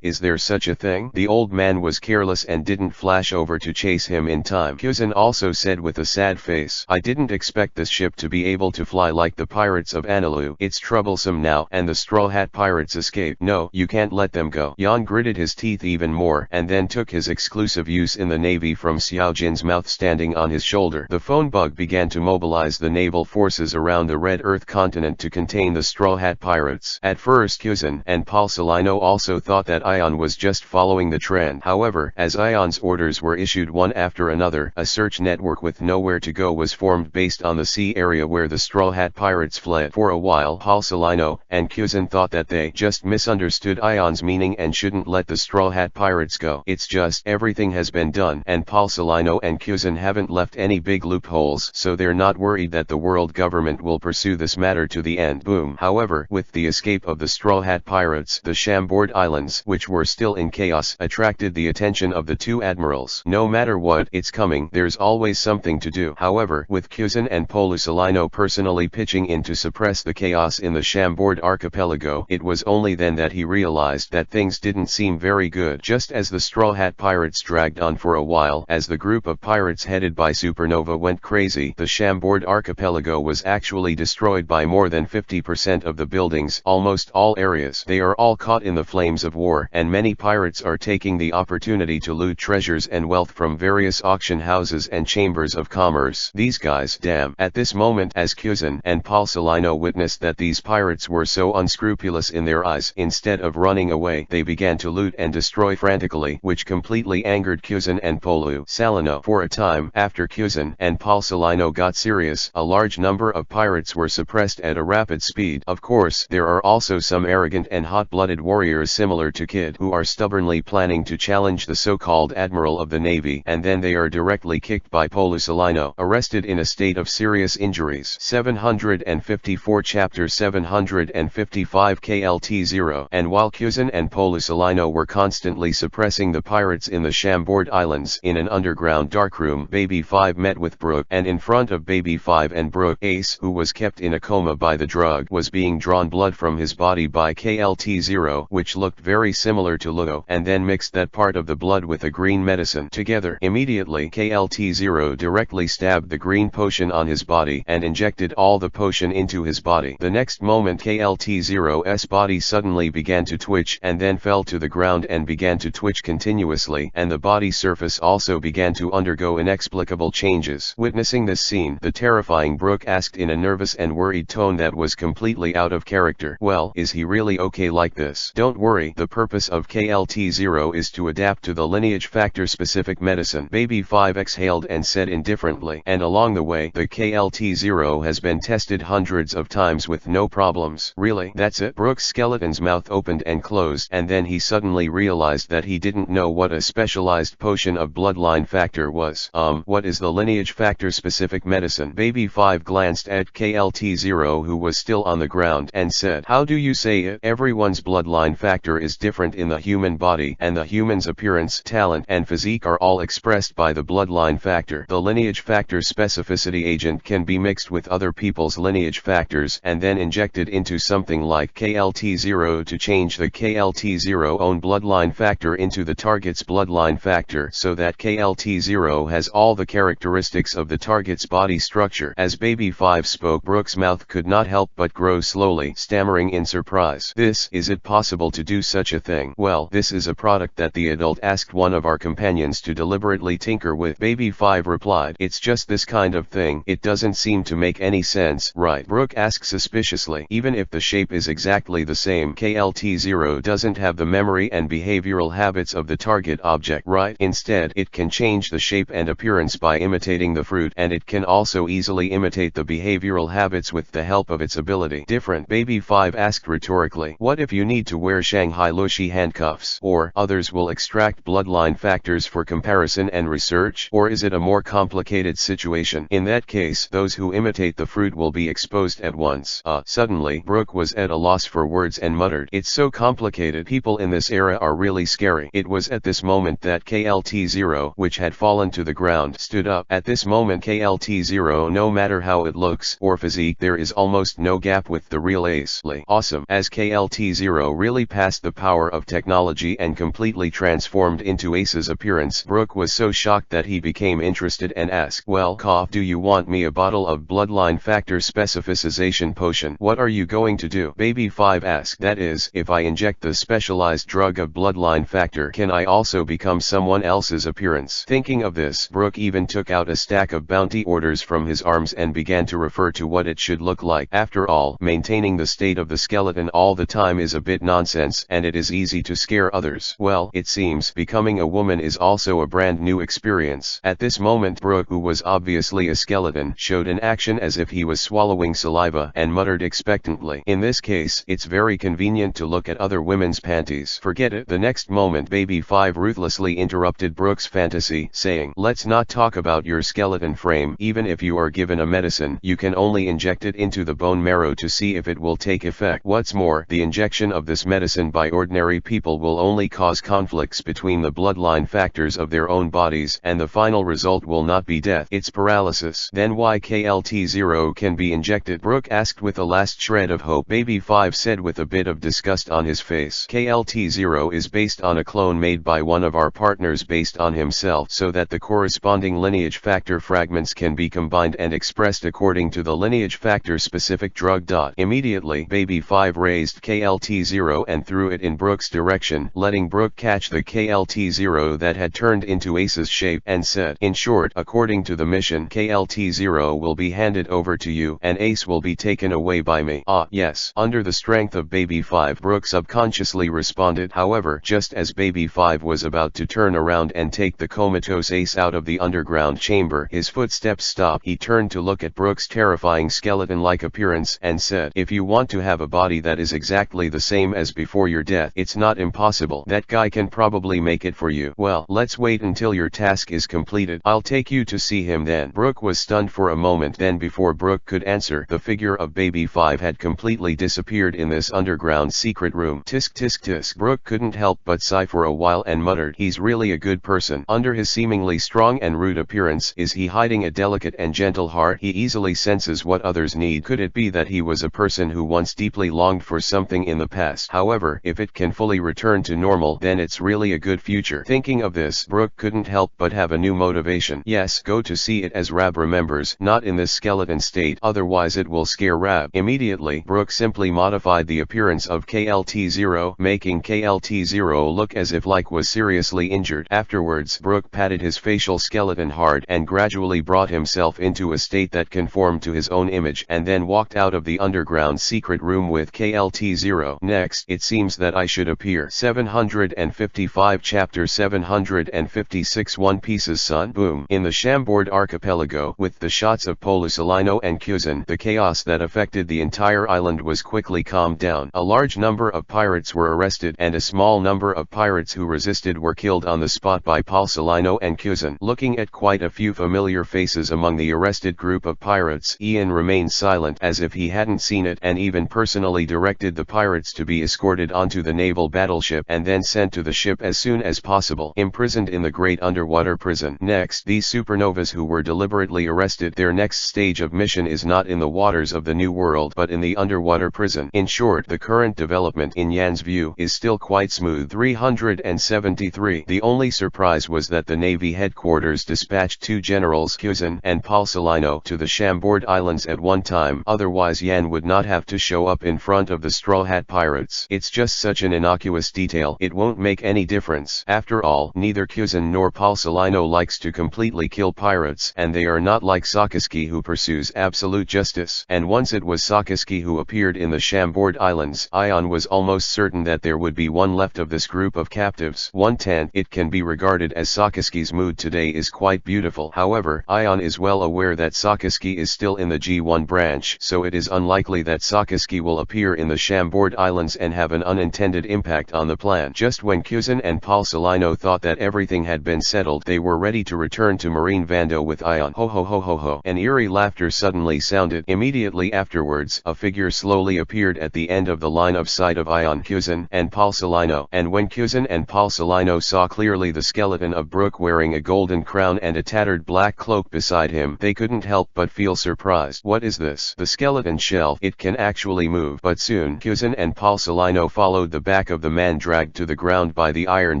is there such a thing?" The old man was careless and didn't flash over to chase him in time. Kuzan also said with a sad face, "I didn't expect this ship to be able to fly like the pirates of Analu. It's troublesome now, and the Straw Hat pirates escape. No, you can't let them go." Yan gritted his teeth even more, and then took his exclusive use in the Navy from Xiao Jin's mouth standing on his shoulder. The phone bug began to mobilize the naval forces around the Red Earth continent to contain the Straw Hat pirates. At first Kuzan and Paul Salino also thought that Ion was just following the trend. However, as Ion's orders were issued one after another, a search network with nowhere to go was formed based on the sea area where the Straw Hat pirates fled. For a while, Paul Salino and Kuzan thought that they just misunderstood Ion's meaning and shouldn't let the Straw Hat pirates go. It's just everything has been done, and Paul Salino and Kuzan haven't left any big loopholes, so they're not worried that the world government will pursue this matter to the end. Boom. However, with the escape of the Straw Hat pirates, the Chambord Islands, which were still in chaos, attracted the attention of the two admirals. No matter what, it's coming. There's always something to do. However, with Kuzan and Polu Salino personally pitching in to suppress the chaos in the Chambord archipelago, it was only then that he realized that things didn't seem very good. Just as the Straw Hat pirates dragged on for a while, as the group of pirates headed by Supernova went crazy, the Chambord archipelago was actually destroyed by more than 50% of the buildings, almost all areas. They are all caught in the flames of war, and many pirates are taking the opportunity to loot treasures and wealth from various auction houses and chambers of commerce. These guys, damn. At this moment, as Kuzan and Paul Salino witnessed that these pirates were so unscrupulous in their eyes, instead of running away, they began to loot and destroy frantically, which completely angered Kuzan and Polu Salino. For a time, after Kuzan and Paul Salino got serious, a large number of pirates were suppressed at a rapid speed. Of course, there are also some arrogant and hot-blooded warriors similar to Kid who are stubbornly planning to challenge the so-called Admiral of the Navy, and then they are directly kicked by Polu Salino, arrested in a state of serious injuries. 754 Chapter 755 KLT0. And while Kuzan and Polu Salino were constantly suppressing the pirates in the Chambord Islands, in an underground darkroom, Baby 5 met with Brooke, and in front of Baby 5 and Brooke, Ace, who was kept in a coma by the drug, was being drawn blood from his body by KLT0, which looked very similar to Luo, and then mixed that part of the blood with a green medicine together. Immediately, KLT0 directly stabbed the green potion on his body and injected all the potion into his body. The next moment, KLT0's body suddenly began to twitch and then fell to the ground and began to twitch continuously, and the body surface also began to undergo inexplicable changes. Witnessing this scene, the terrifying Brooke asked in a nervous and worried tone that was completely out of character, "Well, is he really okay like this?" "Don't worry, the purpose of KLT0 is to adapt to the lineage factor specific medicine," Baby 5 exhaled and said indifferently, "and along the way, the KLT0 has been tested hundreds of times with no problems." "Really? That's it?" Brooke's skeleton's mouth opened and closed, and then he suddenly realized that he didn't know what a specialized potion of bloodline factor was. What is the lineage factor specific medicine?" Baby 5 glanced at KLT0, who was still on the ground, and said, "How do you say it?" "Everyone's bloodline factor is different in the human body, and the human's appearance, talent, and physique are all expressed by the bloodline factor. The lineage factor specificity agent can be mixed with other people's lineage factors and then injected into something like KLT0 to change the KLT KLT0 own bloodline factor into the target's bloodline factor so that KLT0 has all the characteristics of the target's body structure. As Baby 5 spoke, Brooke's mouth could not help but grow slowly, stammering in surprise. Is it possible to do such a thing? Well, this is a product that the adult asked one of our companions to deliberately tinker with. Baby 5 replied, "It's just this kind of thing. It doesn't seem to make any sense, right?" Brooke asked suspiciously. "Even if the shape is exactly the same, KLT0 doesn't have the memory and behavioral habits of the target object, right? Instead, it can change the shape and appearance by imitating the fruit, and it can also easily imitate the behavioral habits with the help of its ability." Different? Baby 5 asked rhetorically. "What if you need to wear Shanghai Lushi handcuffs? Or others will extract bloodline factors for comparison and research? Or is it a more complicated situation? In that case, those who imitate the fruit will be exposed at once." Suddenly, Brooke was at a loss for words and muttered, "It's so complicated. People in this era are really scary." It was at this moment that KLT0, which had fallen to the ground, stood up. At this moment KLT0, no matter how it looks or physique, there is almost no gap with the real Ace. Awesome. As KLT0 really passed the power of technology and completely transformed into Ace's appearance, Brooke was so shocked that he became interested and asked, "Well, do you want me a bottle of bloodline factor specificization potion? What are you going to do?" Baby 5 asked. "That is, if I inject the specialized drug of bloodline factor, can I also become someone else's appearance?" Thinking of this, Brooke even took out a stack of bounty orders from his arms and began to refer to what it should look like. After all, maintaining the state of the skeleton all the time is a bit nonsense, and it is easy to scare others. Well, it seems becoming a woman is also a brand new experience. At this moment, Brooke, who was obviously a skeleton, showed an action as if he was swallowing saliva and muttered expectantly, "In this case, it's very convenient to look at other women's panties." "Forget it." The next moment, Baby 5 ruthlessly interrupted Brooke's fantasy, saying, "Let's not talk about your skeleton frame. Even if you are given a medicine, you can only inject it into the bone marrow to see if it will take effect. What's more, the injection of this medicine by ordinary people will only cause conflicts between the bloodline factors of their own bodies, and the final result will not be death. It's paralysis." "Then why KLT0 can be injected?" Brooke asked with a last shred of hope. Baby 5 said with a bit of disgust on his face, "KLT0 is based on a clone made by one of our partners based on himself, so that the corresponding lineage factor fragments can be combined and expressed according to the lineage factor specific drug. Immediately, Baby 5 raised KLT0 and threw it in Brooke's direction, letting Brooke catch the KLT0 that had turned into Ace's shape, and said, "In short, according to the mission, KLT0 will be handed over to you, and Ace will be taken away by me." "Ah, yes." Under the strength of Baby 5, Brooke subconsciously responded. However, just as Baby 5 was about to turn around and take the comatose Ace out of the underground chamber, his footsteps stopped. He turned to look at Brooke's terrifying skeleton-like appearance and said, "If you want to have a body that is exactly the same as before your death, it's not impossible. That guy can probably make it for you." "Well, let's wait until your task is completed. I'll take you to see him then." Brooke was stunned for a moment. Then before Brooke could answer, the figure of Baby 5 had completely disappeared in this underground secret room. Tisk tisk tisk. Brooke couldn't help but sigh for a while and muttered, "He's really a good person. Under his seemingly strong and rude appearance, is he hiding a delicate and gentle heart? He easily senses what others need. Could it be that he was a person who once deeply longed for something in the past? However, if it can fully return to normal, then it's really a good future." Thinking of this, Brooke couldn't help but have a new motivation. "Yes, go to see it as Rab remembers, not in this skeleton state, otherwise it will scare Rab." Immediately, Brooke simply modified the appearance of KLT0, making KLT0 look as if was seriously injured. Afterwards, Brooke patted his facial skeleton hard and gradually brought himself into a state that conformed to his own image, and then walked out of the underground secret room with KLT0. Next, it seems that I should appear. 755 Chapter 756 One Piece's Son. Boom. In the Chambord archipelago, with the shots of Polusalino and Kuzan, the chaos that affected the entire island was quickly calmed down. A large number of pirates were arrested, and a small number of pirates who resisted were killed on the spot by Polusalino and Kuzan. Looking at quite a few familiar faces among the arrested group of pirates, Ian remained silent as if he hadn't seen it, and even personally directed the pirates to be escorted onto the naval battleship and then sent to the ship as soon as possible, imprisoned in the great underwater prison. Next, these supernovas who were deliberately arrested, their next stage of mission is not in the waters of the New World but in the underwater prison. In short, the current development in Yan Ian's view is still quite smooth. 373. The only surprise was that the Navy headquarters dispatched two generals Kuzin and Palsalino to the Chambord Islands at one time, otherwise Yan would not have to show up in front of the Straw Hat pirates. It's just such an innocuous detail, it won't make any difference. After all, neither Kuzin nor Palsalino likes to completely kill pirates, and they are not like Sakaski who pursues absolute justice. And once it was Sakaski who appeared in the Chambord Islands, Ion was almost certain that there would be one left of this group of captives. 110. It can be regarded as Sakaski's mood today is quite beautiful. However, Ion is well aware that Sakaski is still in the G1 branch, so it is unlikely that Sakaski will appear in the Chambord Islands and have an unintended impact on the plan. Just when Kuzin and Palsalino thought that everything had been settled, they were ready to return to Marine Vando with Ion. Ho ho ho ho ho. An eerie laughter suddenly sounded. Immediately afterwards, a figure slowly appeared at the end of the line of sight of Ion, Kuzin, and Palsalino. And when Kuzin and Palsalino saw clearly the skeleton of Brooke wearing a golden crown and a tattered black cloak beside him, they couldn't help but feel surprised. What is this? The skeleton shell. It can actually move. But soon, Kuzin and Palsalino followed the back of the man dragged to the ground by the iron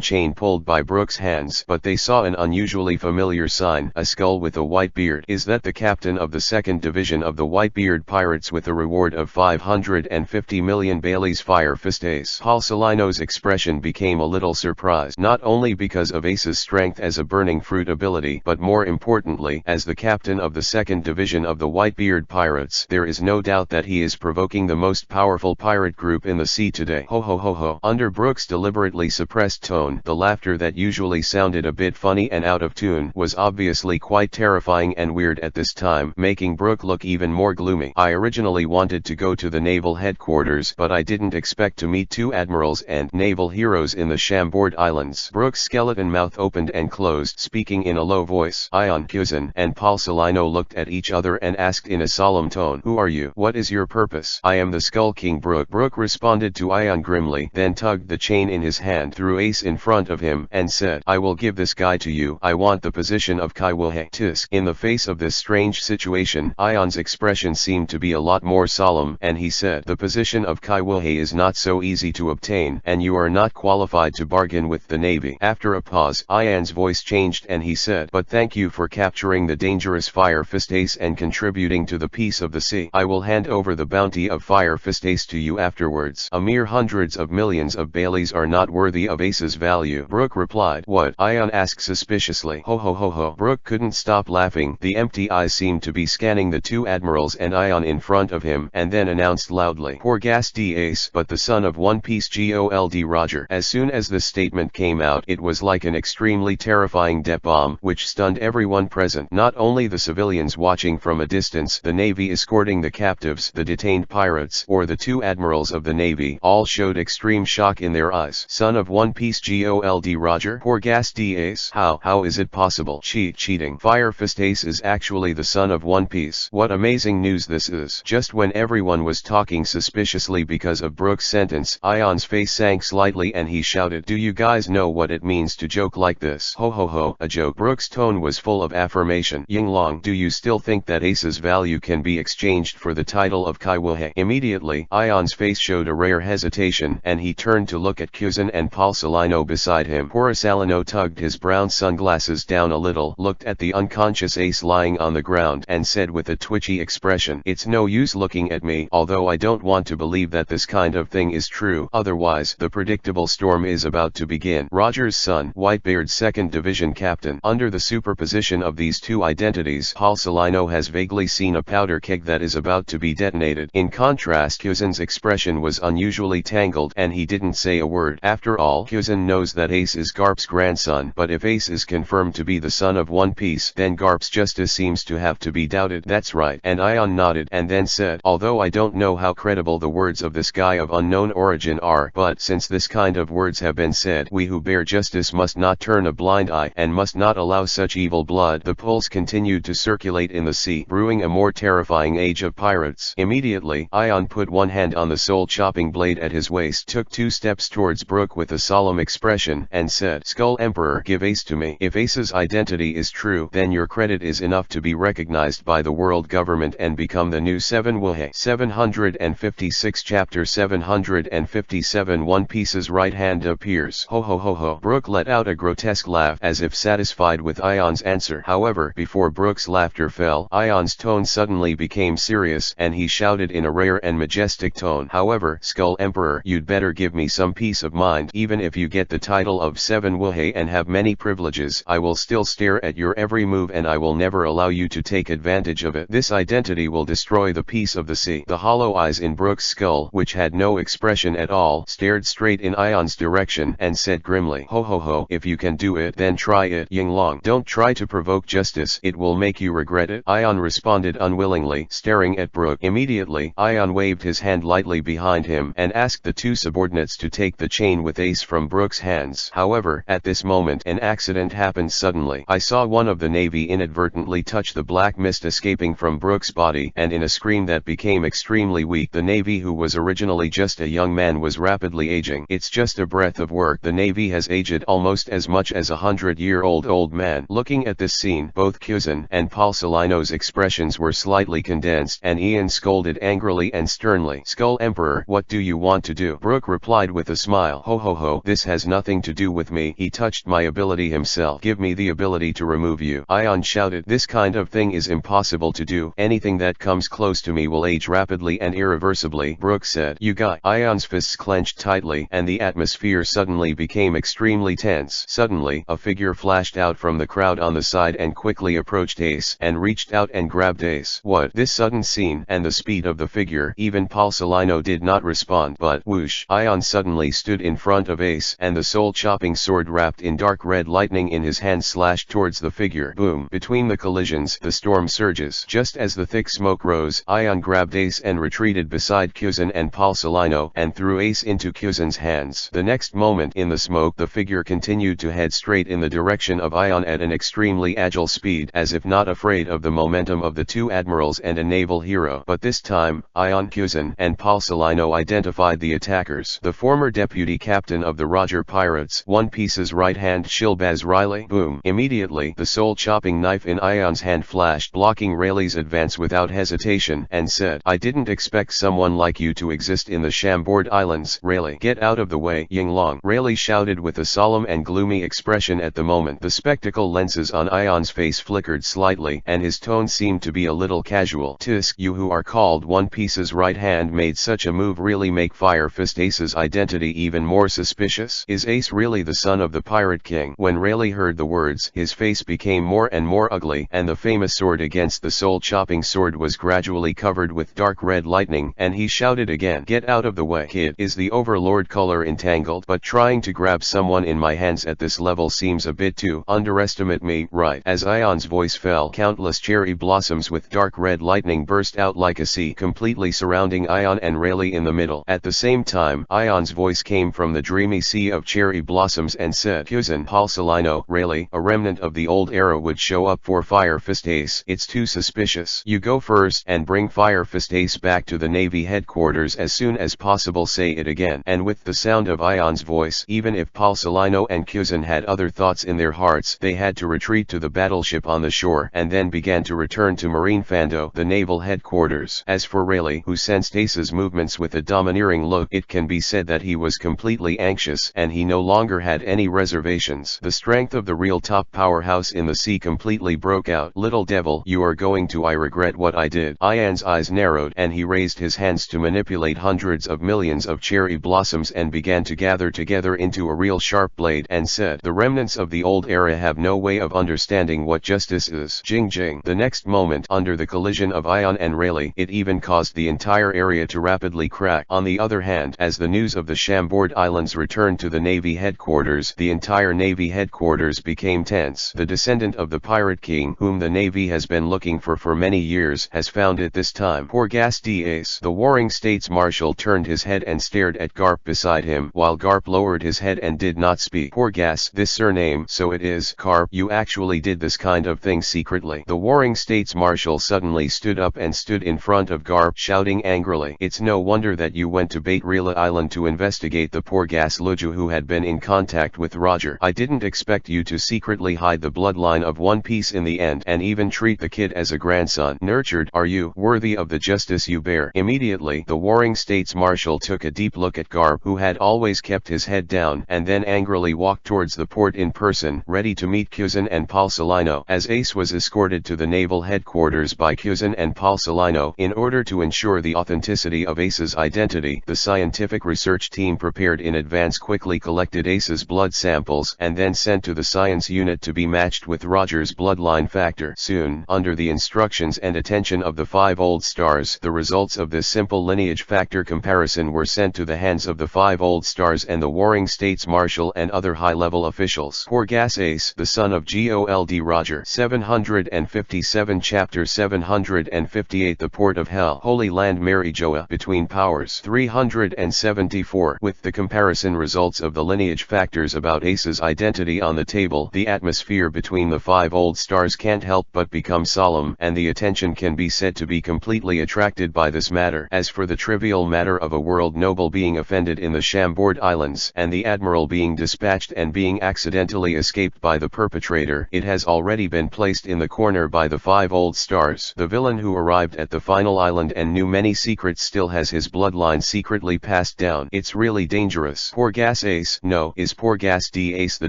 chain pulled by Brooke's hands. But they saw an unusually familiar sign, a skull with a white beard. Is that the captain of the 2nd Division of the Whitebeard Pirates with a reward of 550 million Bailey's Fire Fist Ace? Palsalino's expression became a little surprised, not only because of Ace's strength as a burning fruit ability, but more importantly, as the captain of the 2nd Division of the Whitebeard Pirates. There is no doubt that he is provoking the most powerful pirate group in the sea today. Ho ho ho ho. Under Brooke's deliberately suppressed tone, the laughter that usually sounded a bit funny and out of tune was obviously quite terrifying and weird at this time, making Brooke look even more gloomy. I originally wanted to go to the naval headquarters, but I didn't expect to meet two admirals and naval heroes in the Chambord Islands. Brooke's skeleton mouth opened and closed, speaking in a low voice. Ion, Kuzin, and Palsalino looked at each other and asked in a solemn tone, "Who are you? What is your purpose?" "I am the Skull King Brooke." Brooke responded to Ion grimly, then tugged the chain in his hand, threw Ace in front of him, and said, "I will give this guy to you. I want the position of Kaiwilhe." Tisk. In the face of this strange situation, Ion's expression seemed to be a lot more solemn, and he said, "The position of Kaiwilhe is not so easy to obtain, and you are not qualified to bargain with the Navy." After a pause, Ion's voice changed and he said, "But thank you for capturing the dangerous Fire Fist Ace and contributing to the peace of the sea. I will hand over the bounty of Fire Fist Ace to you afterwards. A mere hundreds of millions of Baileys are not worthy of Ace's value." Brooke replied. "What?" Ion asked suspiciously. Ho ho ho ho. Brooke couldn't stop laughing. The empty eyes seemed to be scanning the two admirals and Ion in front of him, and then announced loudly, "Poor gas D Ace, but the son of One Piece Gold Roger." As soon as this statement came out, it was like an extremely terrifying dep bomb, which stunned everyone present. Not only the civilians watching from a distance, the Navy escorting the captives, the detained pirates, or the two admirals of the Navy, all showed extreme shock in their eyes. Son of One Piece Gold Roger? Poor gas D Ace? How is it possible? Cheating. Fire Fist Ace is actually the son of One Piece. What amazing news this is. Just when everyone was talking suspiciously because of Brooke's sentence, Ion's face sank slightly and he shouted, "Do you guys know what it means to joke like this?" Ho ho ho, a joke. Brooke's tone was full of affirmation. "Yinglong, do you still think that Ace's value can be exchanged for the title of Kaiwilhe?" Immediately, Ion's face showed a rare hesitation, and he turned to look at Kuzin and Palsalino beside him. Palsalino tugged his brown sunglasses down a little, looked at the unconscious Ace lying on the ground, and said with a twitchy expression, "It's no use looking at me, although I don't want to believe that this kind of thing is true, otherwise the predictable storm is about to begin." Roger's son, Whitebeard's 2nd Division captain. Under the superposition of these two identities, Palsalino has vaguely seen a powder keg that is about to be detonated. In contrast, Kuzin's expression was unusually tangled, and he didn't say a word. After all, Kuzin knows that Ace is Garp's grandson, but if Ace is confirmed to be the son of One Piece, then Garp's justice seems to have to be doubted. "That's right." And Ion nodded, and then said, "Although I don't know how credible the words of this guy of unknown origin are, but since this kind of words have been said, we who bear justice must not turn a blind eye, and must not allow such evil blood." The pulse continued to circulate in the sea, brewing a more terrifying age of pirates. Immediately, Ion put one hand on the soul-chopping blade at his waist, took 2 steps towards Brooke with a solemn expression, and said, "Skull Emperor, give Ace to me. If Ace's identity is true, then your credit is enough to be recognized by the world government and become the new 7 Wilhe." 756 Chapter 757 157 One Piece's right hand appears. Ho ho ho ho. Brooke let out a grotesque laugh as if satisfied with Ion's answer. However, before Brooke's laughter fell, Ion's tone suddenly became serious and he shouted in a rare and majestic tone. However, Skull Emperor, you'd better give me some peace of mind. Even if you get the title of 7 Wuhei and have many privileges, I will still stare at your every move and I will never allow you to take advantage of it. This identity will destroy the peace of the sea. The hollow eyes in Brooke's skull, which had no expression at all, stared straight in Ion's direction and said grimly, ho ho ho, if you can do it, then try it, Yinglong. Don't try to provoke justice, it will make you regret it. Ion responded unwillingly, staring at Brooke. Immediately, Ion waved his hand lightly behind him and asked the two subordinates to take the chain with Ace from Brooke's hands. However, at this moment an accident happened suddenly. I saw one of the Navy inadvertently touch the black mist escaping from Brooke's body, and in a scream that became extremely weak, the Navy, who was originally just a young man, was rapidly aging. It's just a breath of work. The Navy has aged almost as much as a 100-year-old old man. Looking at this scene, both Kuzan and Paul Solino's expressions were slightly condensed, and Ian scolded angrily and sternly, Skull Emperor, what do you want to do? Brooke replied with a smile, ho ho ho, this has nothing to do with me. He touched my ability himself. Give me the ability to remove you. Ion shouted, this kind of thing is impossible to do. Anything that comes close to me will age rapidly and irreversibly. Brooke said, you got. Ion's fists clenched tightly and the atmosphere suddenly became extremely tense. Suddenly, a figure flashed out from the crowd on the side and quickly approached Ace and reached out and grabbed Ace. What? This sudden scene and the speed of the figure, even Paul Solino did not respond, but whoosh, Ion suddenly stood in front of Ace and the soul-chopping sword wrapped in dark red lightning in his hand slashed towards the figure. Boom. Between the collisions, the storm surges. Just as the thick smoke rose, Ion grabbed Ace and retreated beside Kuzan and Paul Solino and threw Ace into Kuzan's hands. The next moment, in the smoke, the figure continued to head straight in the direction of Ion at an extremely agile speed, as if not afraid of the momentum of the two admirals and a naval hero. But this time, Ion, Kuzan, and Paul Solino identified the attackers. The former deputy captain of the Roger Pirates, One Piece's right hand, Shilbaz Riley. Boom. Immediately, the soul-chopping knife in Ion's hand flashed, blocking Rayleigh's advance without hesitation, and said, I didn't expect someone like you to exist in the Chambord Islands. Rayleigh, get out of the way, Yinglong. Rayleigh shouted with a solemn and gloomy expression at the moment. The spectacle lenses on Ion's face flickered slightly, and his tone seemed to be a little casual. Tisk, you who are called One Piece's right hand made such a move really make Fire Fist Ace's identity even more suspicious. Is Ace really the son of the Pirate King? When Rayleigh heard the words, his face became more and more ugly, and the famous sword against the soul-chopping sword was gradually covered with dark red lightning, and he shouted again, get out of the way, kid. Is the Overlord color entangled? But trying to grab someone in my hands at this level seems a bit too underestimate me, right? As Ion's voice fell, countless cherry blossoms with dark red lightning burst out like a sea, completely surrounding Ion and Rayleigh in the middle. At the same time, Ion's voice came from the dreamy sea of cherry blossoms and said, Kuzan, Paul Solino, Rayleigh, a remnant of the old era would show up for Fire Fist Ace. It's too suspicious. You go first and bring Fire Fist Ace back to the Navy headquarters as soon as possible. Say it again. And with the sound of Ion's voice, even if Paul Solino and Kuzan had other thoughts in their hearts, they had to retreat to the battleship on the shore and then began to return to Marine Fando, the naval headquarters. As for Rayleigh, who sensed Ace's movements with a domineering look, it can be said that he was completely anxious and he no longer had any reservations. The strength of the real top powerhouse in the sea completely broke out. Little devil, you are going to. I regret what I did. Ion's eyes narrowed and he raised his hands to manipulate hundreds of millions of cherry blossoms and began to gather together into a real sharp blade and said, the remnants of the old era have no way of understanding what justice is. Jing jing. The next moment, under the collision of Ion and Rayleigh, it even caused the entire area to rapidly crack. On the other hand, as the news of the Chambord Islands returned to the Navy headquarters, the entire Navy headquarters became tense. The descendant of the Pirate King, whom the Navy has been looking for many years, has found it this time. Poor Gas Ace. The warring States Marshal turned his head and stared at Garp beside him, while Garp lowered his head and did not speak. Poor Gas. This surname. So it is, Garp, you actually did this kind of thing secretly. The warring States Marshal suddenly stood up and stood in front of Garp, shouting angrily, it's no wonder that you went to Bait Rila Island to investigate the poor Gas Luju who had been in contact with Roger. I didn't expect you to secretly hide the bloodline of One Piece in the end and even treat the kid as a grandson. Nurtured, are you worthy of the justice you bear? Immediately, the warring States Marshal took a deep look at Garp, who had always kept his head down, and then angrily walked towards the port in person, ready to meet Kuzan and Palsolino. As Ace was escorted to the naval headquarters by Kuzan and Palsolino in order to ensure the authenticity of Ace's identity, the scientific research team prepared in advance quickly collected Ace's blood samples and then sent to the science unit to be matched with Roger's bloodline factor. Soon, under the instructions and attention of the 5 old stars, the results of this simple lineage factor comparison were sent to the hands of the 5 old stars and the Warring States Marshal and other high-level officials. Porgas Ace, the son of Gold Roger. 757 Chapter 758 The Port of Hell, Holy Land Marijoa, Between Powers. 374 With the comparison results of the lineage factors about Ace's identity on the table, the atmosphere between the 5 old stars can't help but become solemn, and the attention can be said to be completely attracted by this matter. As for the trivial matter of a world noble being offended in the Chambord Islands, and the admiral being dispatched and being accidentally escaped by the perpetrator, it has already been placed in the corner by the 5 old stars. The villain who arrived at the final island and knew many secrets still has his bloodline secretly passed down. It's really dangerous. Porgas Ace. No, is Porgas D Ace the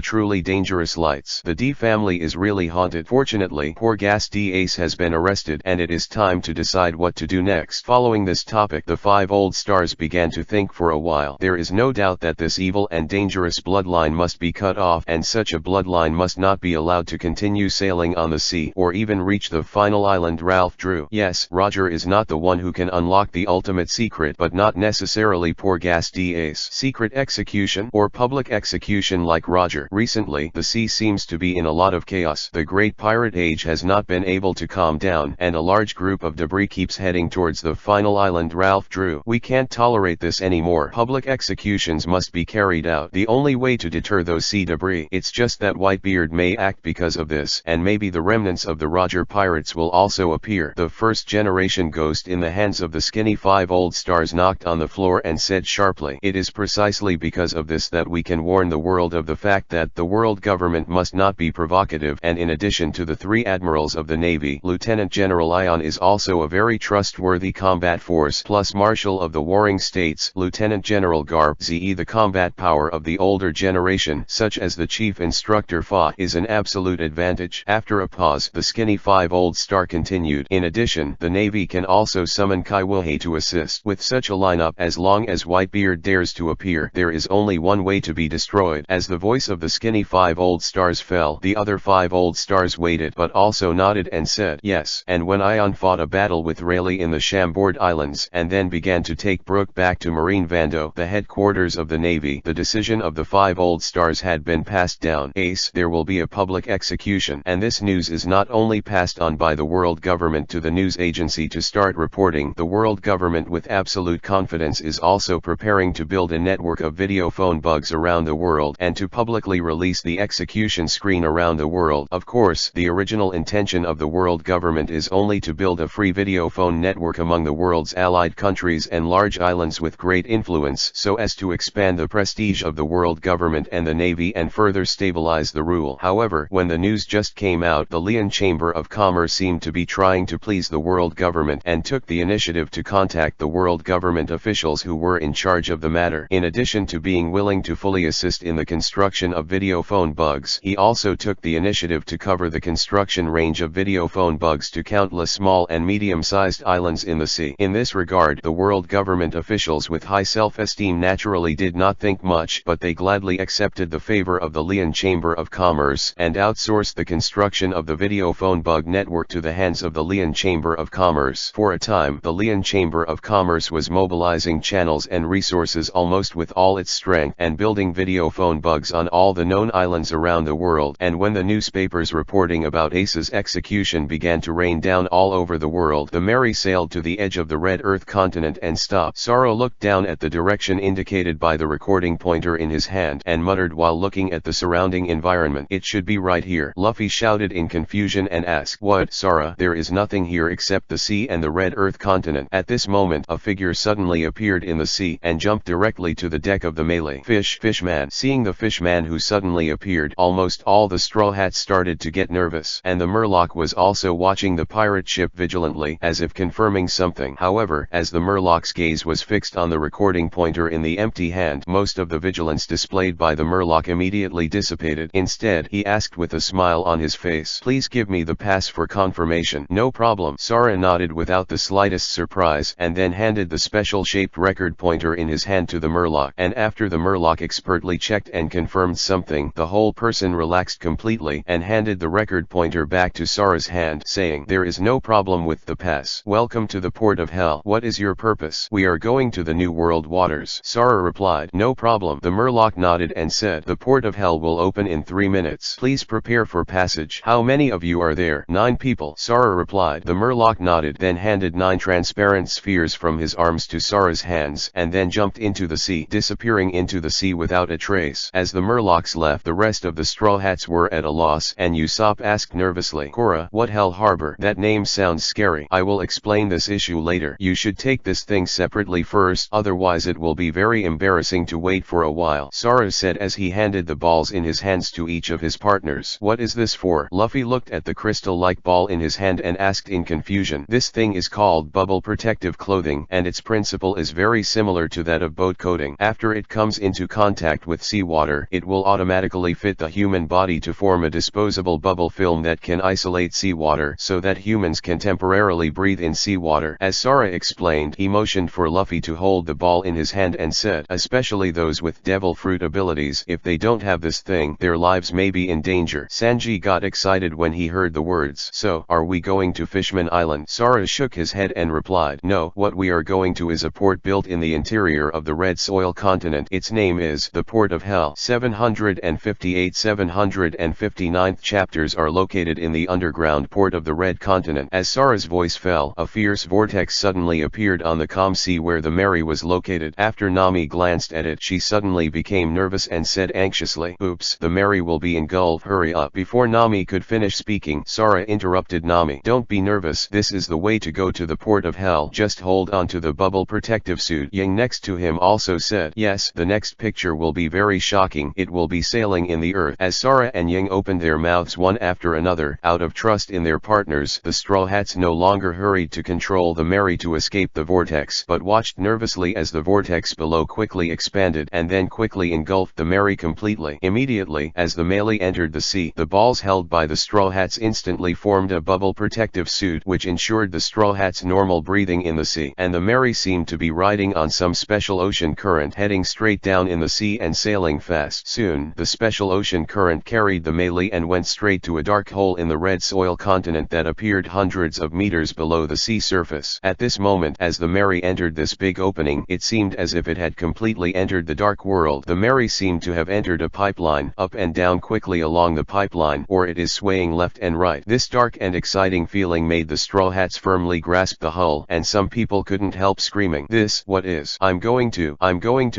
truly dangerous lights? The D family is really haunted. Fortunately, Porgas D Ace has been arrested, and it is time to decide what to do next. Following this topic, the 5 old stars began to think for a while. There is no doubt that this evil and dangerous bloodline must be cut off, and such a bloodline must not be allowed to continue sailing on the sea, or even reach the final island. Ralph drew. Yes, Roger is not the one who can unlock the ultimate secret, but not necessarily Porgas D Ace. Secret execution, or public execution like Roger. Recently, the sea seems to be in a lot of chaos. The great pirate age has not been able to calm down, and a large group of debris keeps heading towards the final island. Ralph drew. We can't tolerate this anymore. Public executions must be carried out. The only way to deter those sea debris. It's just that Whitebeard may act because of this, and maybe the remnants of the Roger pirates will also appear. The first generation ghost in the hands of the skinny 5 old stars knocked on the floor and said sharply, "It is precisely because of this that we can warn the world of the fact that the world government must not be provocative, and in addition to the 3 admirals of the Navy, Lieutenant General Ion is also a very trustworthy combat force, plus Marshal of the Warring States, Lieutenant General Garp Ze. The combat power of the older generation, such as the Chief Instructor Fa, is an absolute advantage." After a pause, the skinny 5 old star continued. In addition, the Navy can also summon Kaiwahe to assist. With such a lineup, as long as Whitebeard dares to appear, there is only one way to be destroyed. As the voice of the skinny 5 old stars fell, the other 5 old stars waited, but also nodded and said yes. And when Ion fought a battle with Rayleigh in the Chambord Islands, and then began to take Brooke back to Marine Vando, the headquarters of the Navy, the decision of the 5 old stars had been passed down. Ace, there will be a public execution, and this news is not only passed on by the world government to the news agency to start reporting. The world government with absolute confidence is also preparing to build a network of video phone bugs around the world, and to publicly release the execution screen around the world. Of course, the original intention of the world government is only to build a free video phone network among the world's allied countries and large islands with great influence, so as to expand the prestige of the world government and the Navy and further stabilize the rule. However, when the news just came out, the Leon Chamber of Commerce seemed to be trying to please the world government and took the initiative to contact the world government officials who were in charge of the matter. In addition to being willing to fully assist in the construction of video phone bugs, he also took the initiative to cover the construction range of video phone bugs to countless small and medium-sized islands in the sea. In this regard, the world government officials with high self-esteem naturally did not think much, but they gladly accepted the favor of the Leon Chamber of Commerce and outsourced the construction of the video phone bug network to the hands of the Leon Chamber of Commerce. For a time, the Leon Chamber of Commerce was mobilizing channels and resources almost with all its strength and building video phone bugs on all the known islands around the world. And when the newspapers reporting about Ace's execution began to rain down all over the world, the Mary sailed to the edge of the Red Earth continent and stopped. Sorrow looked down at the direction indicated by the recording pointer in his hand and muttered while looking at the surrounding environment, "It should be right here." Luffy shouted in confusion and asked, "What, Sora? There is nothing here except the sea and the Red Earth continent." At this moment, a figure suddenly appeared in the sea and jumped directly to the deck of the Melee. Fishman. Seeing the fishman who suddenly appeared, almost all the Straw Hats started to get nervous, and the Murloc was also watching the pirate ship vigilantly, as if confirming something. However, as the Murloc's gaze was fixed fixed on the recording pointer in the empty hand. Most of the vigilance displayed by the Murloc immediately dissipated. Instead, he asked with a smile on his face, "Please give me the pass for confirmation." "No problem." Sara nodded without the slightest surprise, and then handed the special-shaped record pointer in his hand to the Murloc. And after the Murloc expertly checked and confirmed something, the whole person relaxed completely and handed the record pointer back to Sara's hand, saying, "There is no problem with the pass. Welcome to the port of hell. What is your purpose?" "We are going to the New World waters," Sara replied. "No problem." The Murloc nodded and said, "The port of hell will open in 3 minutes. Please prepare for passage." "How many of you are there?" "9 people," Sara replied. The Murloc nodded, then handed 9 transparent spheres from his arms to Sara's hands, and then jumped into the sea, disappearing into the sea without a trace. As the Murlocs left, the rest of the Straw Hats were at a loss, and Usopp asked nervously, "Korra, what hell harbor? That name sounds scary." "I will explain this issue later. You should take this thing separately first, otherwise it will be very embarrassing to wait for a while," Sara said as he handed the balls in his hands to each of his partners. "What is this for?" Luffy looked at the crystal-like ball in his hand and asked in confusion. "This thing is called bubble protective clothing, and its principle is very similar to that of boat coating. After it comes into contact with seawater, it will automatically fit the human body to form a disposable bubble film that can isolate seawater so that humans can temporarily breathe in seawater." As Sara explained, he motioned for Luffy to hold the ball in his hand and said, "Especially those with devil fruit abilities. If they don't have this thing, their lives may be in danger." Sanji got excited when he heard the words. "So, are we going to Fishman Island?" Sara shook his head and replied, "No, what we are going to is a port built in the interior of the Red Soil continent. Its name is the Port of Hell." 758-759th chapters are located in the underground port of the Red Continent. As Sara's voice fell, a fierce vortex suddenly appeared on the calm sea where the Mary was located. After Nami glanced at it, she suddenly became nervous and said anxiously, "Oops, the Mary will be engulfed. Hurry up." Before Nami could finish speaking, Sara interrupted Nami. "Don't be nervous. This is the way to go to the Port of Hell. Just hold on to the bubble protective suit." Yang next to him also said, "Yes, the next picture will be very shocking. It will be sailing in the earth." As Sara and Yang opened their mouths one after another, out of trust in their partners, the Straw Hats no longer hurried to control the Mary to escape the vortex, but watched nervously as the vortex below quickly expanded and then quickly engulfed the Mary completely. Immediately, as the melee entered the sea, the balls held by the Straw Hats instantly formed a bubble protective suit which ensured the Straw Hats' normal breathing in the sea, and the Mary seemed to be riding on some special ocean current heading straight down in the sea and sailing fast. Soon, the special ocean current carried the melee and went straight to a dark hole in the Red Soil continent that appeared hundreds of meters below the sea surface. At this moment, as the Mary entered this big opening, it seemed as if it had completely entered the dark world. The Mary seemed to have entered a pipeline, up and down quickly along the pipeline, or it is swaying left and right. This dark and exciting feeling made the Straw Hats firmly grasp the hull, and some people couldn't help screaming, "This, what is? I'm going to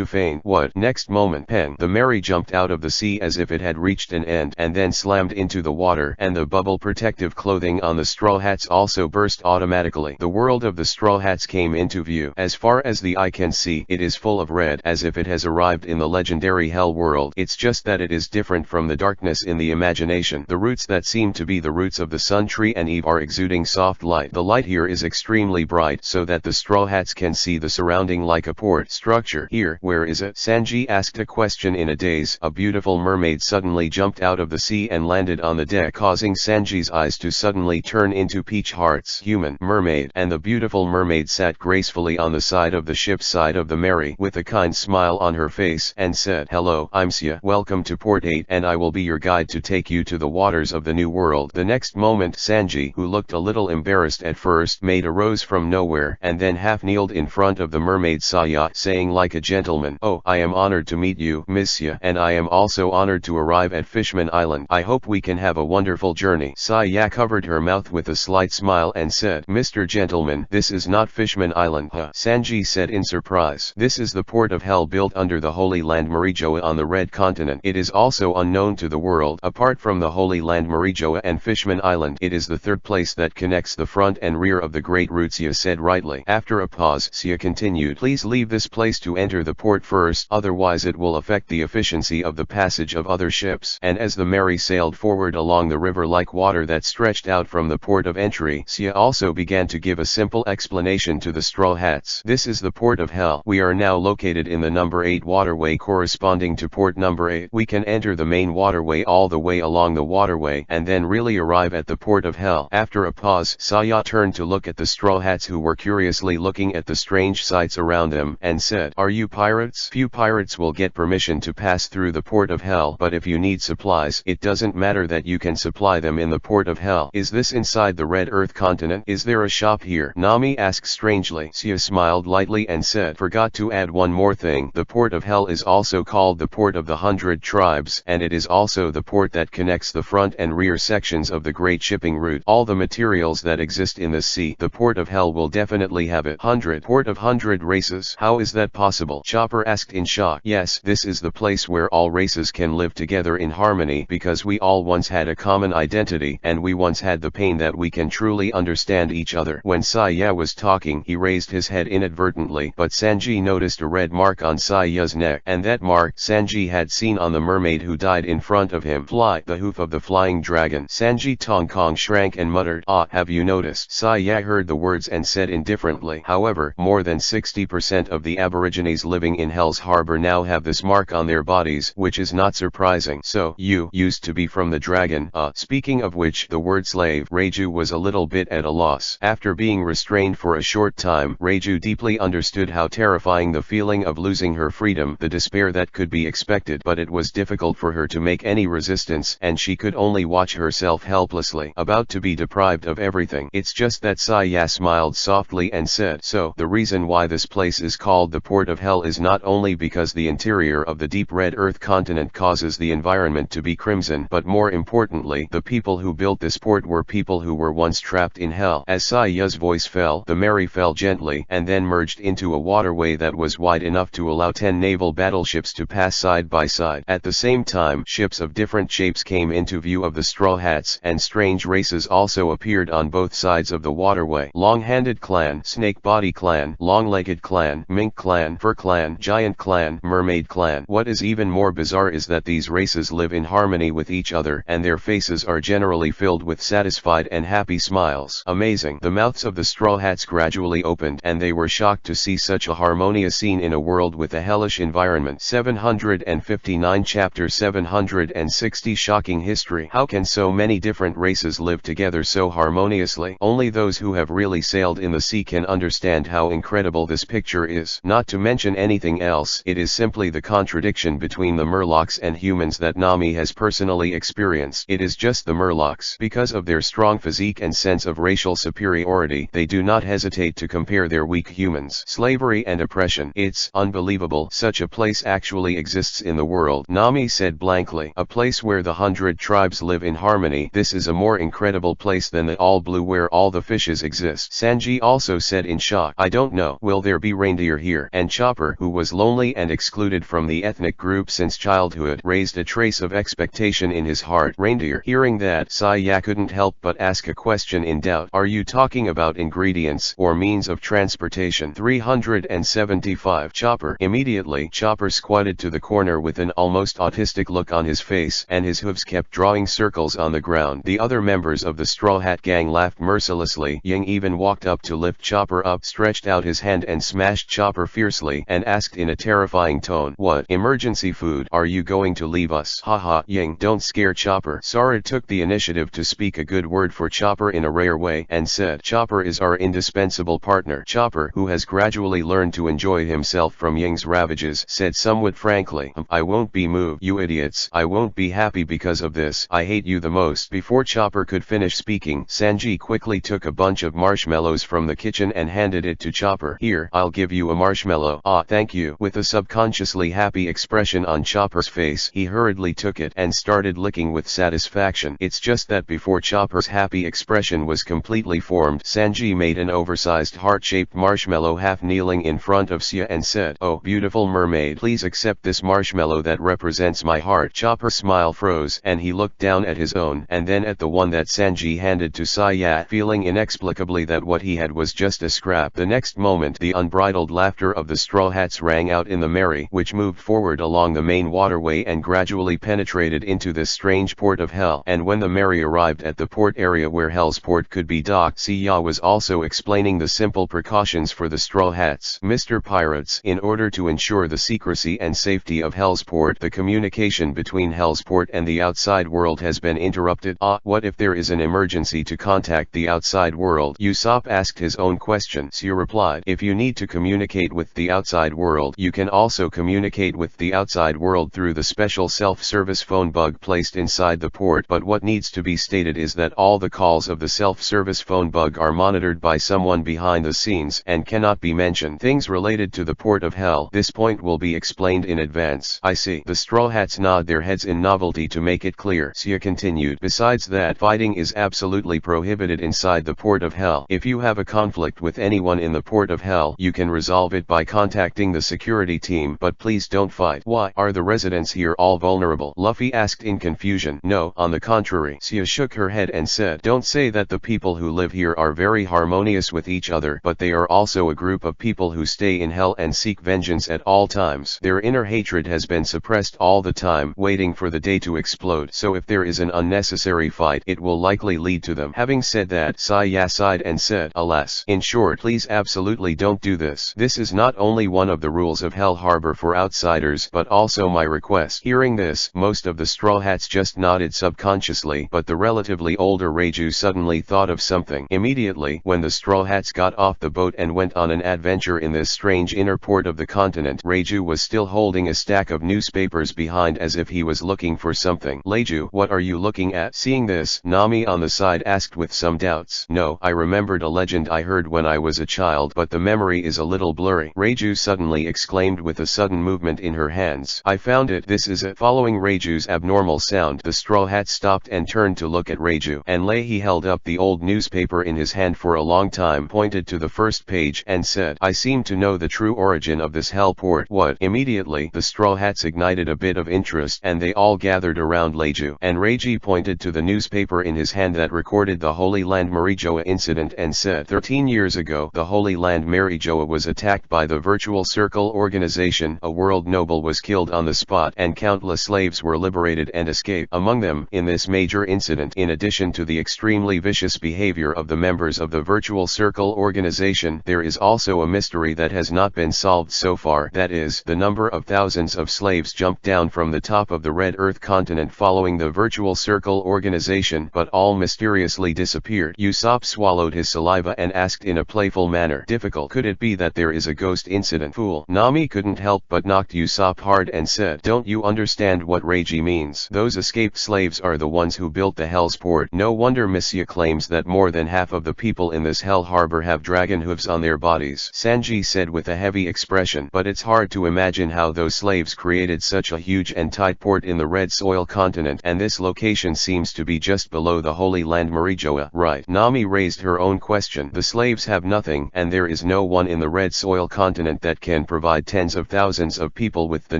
faint." What? Next moment, peng, the Mary jumped out of the sea as if it had reached an end, and then slammed into the water, and the bubble protective clothing on the Straw Hats also burst automatically. The world of the Straw Hats came into view. As far as the eye can see, it is full of red, as if it has arrived in the legendary Hell world. It's just that it is different from the darkness in the imagination. The roots that seem to be the roots of the Sun Tree and Eve are exuding soft light. The light here is extremely bright, so that the Straw Hats can see the surrounding like a port structure. "Here, where is it?" Sanji asked a question in a daze. A beautiful mermaid suddenly jumped out of the sea and landed on the deck, causing Sanji's eyes to suddenly turn into peach hearts. Human mermaid. And the beautiful mermaid sat gracefully on the side of the ship's side of the Mary, with a kind smile on her face, and said, "Hello, I'm Sia. Welcome to Port 8, and I will be your guide to take you to the waters of the New World." The next moment, Sanji, who looked a little embarrassed at first, made a rose from nowhere, and then half kneeled in front of the mermaid Saya, saying like a gentleman, "Oh, I am honored to meet you, Miss Sia, and I am also honored to arrive at Fishman Island. I hope we can have a wonderful journey." Saya covered her mouth with a slight smile and said, "Mr. Gentleman, this is not Fishman Island." "Huh?" Sanji said in surprise. "This is the Port of Hell built under the Holy Land Marijoa on the Red Continent. It is also unknown to the world. Apart from the Holy Land Marijoa and Fishman Island, it is the third place that connects the front and rear of the Great Route." Sia said rightly. After a pause, Sia continued, "Please leave this place to enter the port first, otherwise it will affect the efficiency of the passage of other ships." And as the Mary sailed forward along the river-like water that stretched out from the port of entry, Sia also began to give a simple explanation to the Straw Hats. "This is the port of hell. We are now located in the number 8 waterway corresponding to port number 8. We can enter the main waterway all the way along the waterway and then really arrive at the port of hell. After a pause, Saya turned to look at the Straw Hats, who were curiously looking at the strange sights around them, and said, "Are you pirates? Few pirates will get permission to pass through the port of hell, but if you need supplies, it doesn't matter that you can supply them in the port of hell." "Is this inside the Red Earth continent? Is there a shop here?" Nami asked strangely. Sia smiled lightly and said, "Forgot to add one more thing. The port of hell is also called the port of the 100 tribes, and it is also the port that connects the front and rear sections of the great shipping route. All the materials that exist in the sea, the port of hell will definitely have it." 100. Port of 100 races? How is that possible? Chopper asked in shock. "Yes, this is the place where all races can live together in harmony, because we all once had a common identity, and we once had the pain that we can truly understand each other." When Saya was talking, he raised his head inadvertently, but Sanji noticed a red mark on Saya's neck, and that mark Sanji had seen on the mermaid who died in front of him. "Fly, the hoof of the flying dragon." Sanji Tongkong shrank and muttered, "Ah, have you noticed?" Saya heard the words and said indifferently, "However, more than 60% of the aborigines living in Hell's Harbor now have this mark on their bodies, which is not surprising." "So, you used to be from the dragon, Speaking of which, the word slave." Reiju was a little bit at a loss. After being restrained for a short time, Reiju deeply understood how terrifying the feeling of losing her freedom, the despair that could be expected, but it was difficult for her to make any resistance, and she could only watch herself helplessly, about to be deprived of everything. "It's just that." Saya smiled softly and said, "So, the reason why this place is called the Port of Hell is not only because the interior of the deep red earth continent causes the environment to be crimson, but more importantly, the people who built this port were people who were once trapped in hell." As Saya's voice fell, the Mary fell gently, and then merged into a waterway that was wide enough to allow 10 naval battleships to pass side by side. At the same time, ships of different shapes came into view of the Straw Hats, and strange races also appeared on both sides of the waterway. Long-handed clan, snake body clan, long-legged clan, mink clan, fur clan, giant clan, mermaid clan. What is even more bizarre is that these races live in harmony with each other, and their faces are generally filled with satisfied and happy smiles. Amazing. The mouths of the Straw Hats gradually opened, and they were shocked to see such a harmonious scene in a world with a hellish environment. 759 Chapter 760 Shocking History. How can so many different races live together so harmoniously? Only those who have really sailed in the sea can understand how incredible this picture is. Not to mention anything else, it is simply the contradiction between the Murlocs and humans that Nami has personally experienced. It is just the Murlocs. Because of their strong physique and sense of racial superiority, they do not hesitate to compare their weak humans. Slavery and oppression. It's unbelievable such a place actually exists in the world. Nami said blankly. A place where the 100 tribes live in harmony. This is a more incredible place than the All Blue where all the fishes exist. Sanji also said in shock, "I don't know. Will there be reindeer here?" And Chopper, who was lonely and excluded from the ethnic group since childhood, raised a trace of expectation in his heart. Reindeer. Hearing that, Saya couldn't help but ask a question in doubt. "Are you talking about ingredients or means of transportation?" 375 Chopper. Immediately, Chopper squatted to the corner with an almost autistic look on his face, and his hooves kept drawing circles on the ground. The other members of the Straw Hat gang laughed mercilessly. Ying even walked up to lift Chopper up, stretched out his hand and smashed Chopper fiercely, and asked in a terrifying tone, "What? Emergency food? Are you going to leave us?" "Haha, Ying, don't scare Chopper." Sora took the initiative to speak a good word for Chopper in a rare way, and said, "Chopper is our indispensable partner." Chopper, who has gradually learned to enjoy himself from Ying's ravages, said somewhat frankly, "I won't be moved, you idiots. I won't be happy because of this. I hate you the most." Before Chopper could finish speaking, Sanji quickly took a bunch of marshmallows from the kitchen and handed it to Chopper. "Here, I'll give you a marshmallow." "Ah, thank you." With a subconsciously happy expression on Chopper's face, he hurriedly took it and started licking with satisfaction. It's just that before Chopper's happy expression was completely formed, Sanji made an oversized heart-shaped marshmallow half kneeling in front of Sia and said, "Oh, beautiful mermaid, please accept this marshmallow that represents my heart." Chopper's smile froze, and he looked down at his own, and then at the one that Sanji handed to Saya, feeling inexplicably that what he had was just a scrap. The next moment, the unbridled laughter of the Straw Hats rang out in the Mary, which moved forward along the main waterway and gradually penetrated into this strange port of hell. And when the Mary arrived at the port area where Hell's port could be docked, Sia was also explaining the simple precautions for the Straw Hats. Mr. Pirates, in order to ensure the secrecy and safety of Hellsport, the communication between Hellsport and the outside world has been interrupted. What if there is an emergency to contact the outside world? Usopp asked his own question. Sia replied, if you need to communicate with the outside world, you can also communicate with the outside world through the special self-service phone bug placed inside the port. But what needs to be stated is that all the calls of the self-service phone bug are monitored by someone behind the scenes and cannot be mentioned. Things related to the port of hell. This point will be explained in advance. I see. The Straw Hats nod their heads in novelty to make it clear. Sia continued, besides that, fighting is absolutely prohibited inside the port of hell. If you have a conflict with anyone in the port of hell, you can resolve it by contacting the security team, but please don't fight. Why? Are the residents here all vulnerable? Luffy asked in confusion. No, on the contrary. Sia shook her head and said, don't say that. The people who live here are very harmonious with each other, but they are also a group of people who stay in hell and seek vengeance at all times. Their inner hatred has been suppressed all the time, waiting for the day to explode. So if there is an unnecessary fight, it will likely lead to them. Having said that, Saya sighed and said, alas. In short, please absolutely don't do this. This is not only one of the rules of Hell Harbor for outsiders, but also my request. Hearing this, most of the Straw Hats just nodded subconsciously, but the relatively older Reiju suddenly thought of something. Immediately, when the Straw Hats got off the boat and went on an adventure in this strange inner port of the continent, Reiju was still holding a stack of newspapers behind as if he was looking for something. Reiju, what are you looking at? Seeing this, Nami on the side asked with some doubts. No, I remembered a legend I heard when I was a child, but the memory is a little blurry. Reiju suddenly exclaimed with a sudden movement in her hands. I found it. This is it. Following Reiju's abnormal sound, the Straw Hat stopped and turned to look at Reiju. And he held up the old newspaper in his hand for a long time, pointed to the first page, and said, I seem to know the true origin of this hell port. What? Immediately, the Straw Hats ignited a bit of interest, and they all gathered around Reiju. And Reiji pointed to the newspaper in his hand that recorded the Holy Land Marijoa incident and said, 13 years ago, the Holy Land Marijoa was attacked by the Virtual Circle organization. A world noble was killed on the spot, and countless slaves were liberated and escaped. Among them, in this major incident, in addition to the extremely vicious behavior of the members of the Virtual Circle organization, there is also a mystery that has not been solved so far. That is, the number of thousands of slaves jumped down from the top of the Red Earth continent following the Virtual Circle organization, but all mysteriously disappeared. Usopp swallowed his saliva and asked in a playful manner, difficult. Could it be that there is a ghost incident? Fool. Nami couldn't help but knocked Usopp hard and said, don't you understand what Reiji means? Those escaped slaves are the ones who built the Hell's Port. No wonder Missia claims that more than half of the people in this hell harbor have dragon hooves on their bodies. Sanji said with a heavy expression, but it's hard to imagine how those slaves created such a huge and tight port in the Red Soil continent, and this location seems to be just below the Holy Land Marijoa. Right. Nami raised her own question. The slaves have nothing, and there is no one in the Red Soil continent that can provide tens of thousands of people with the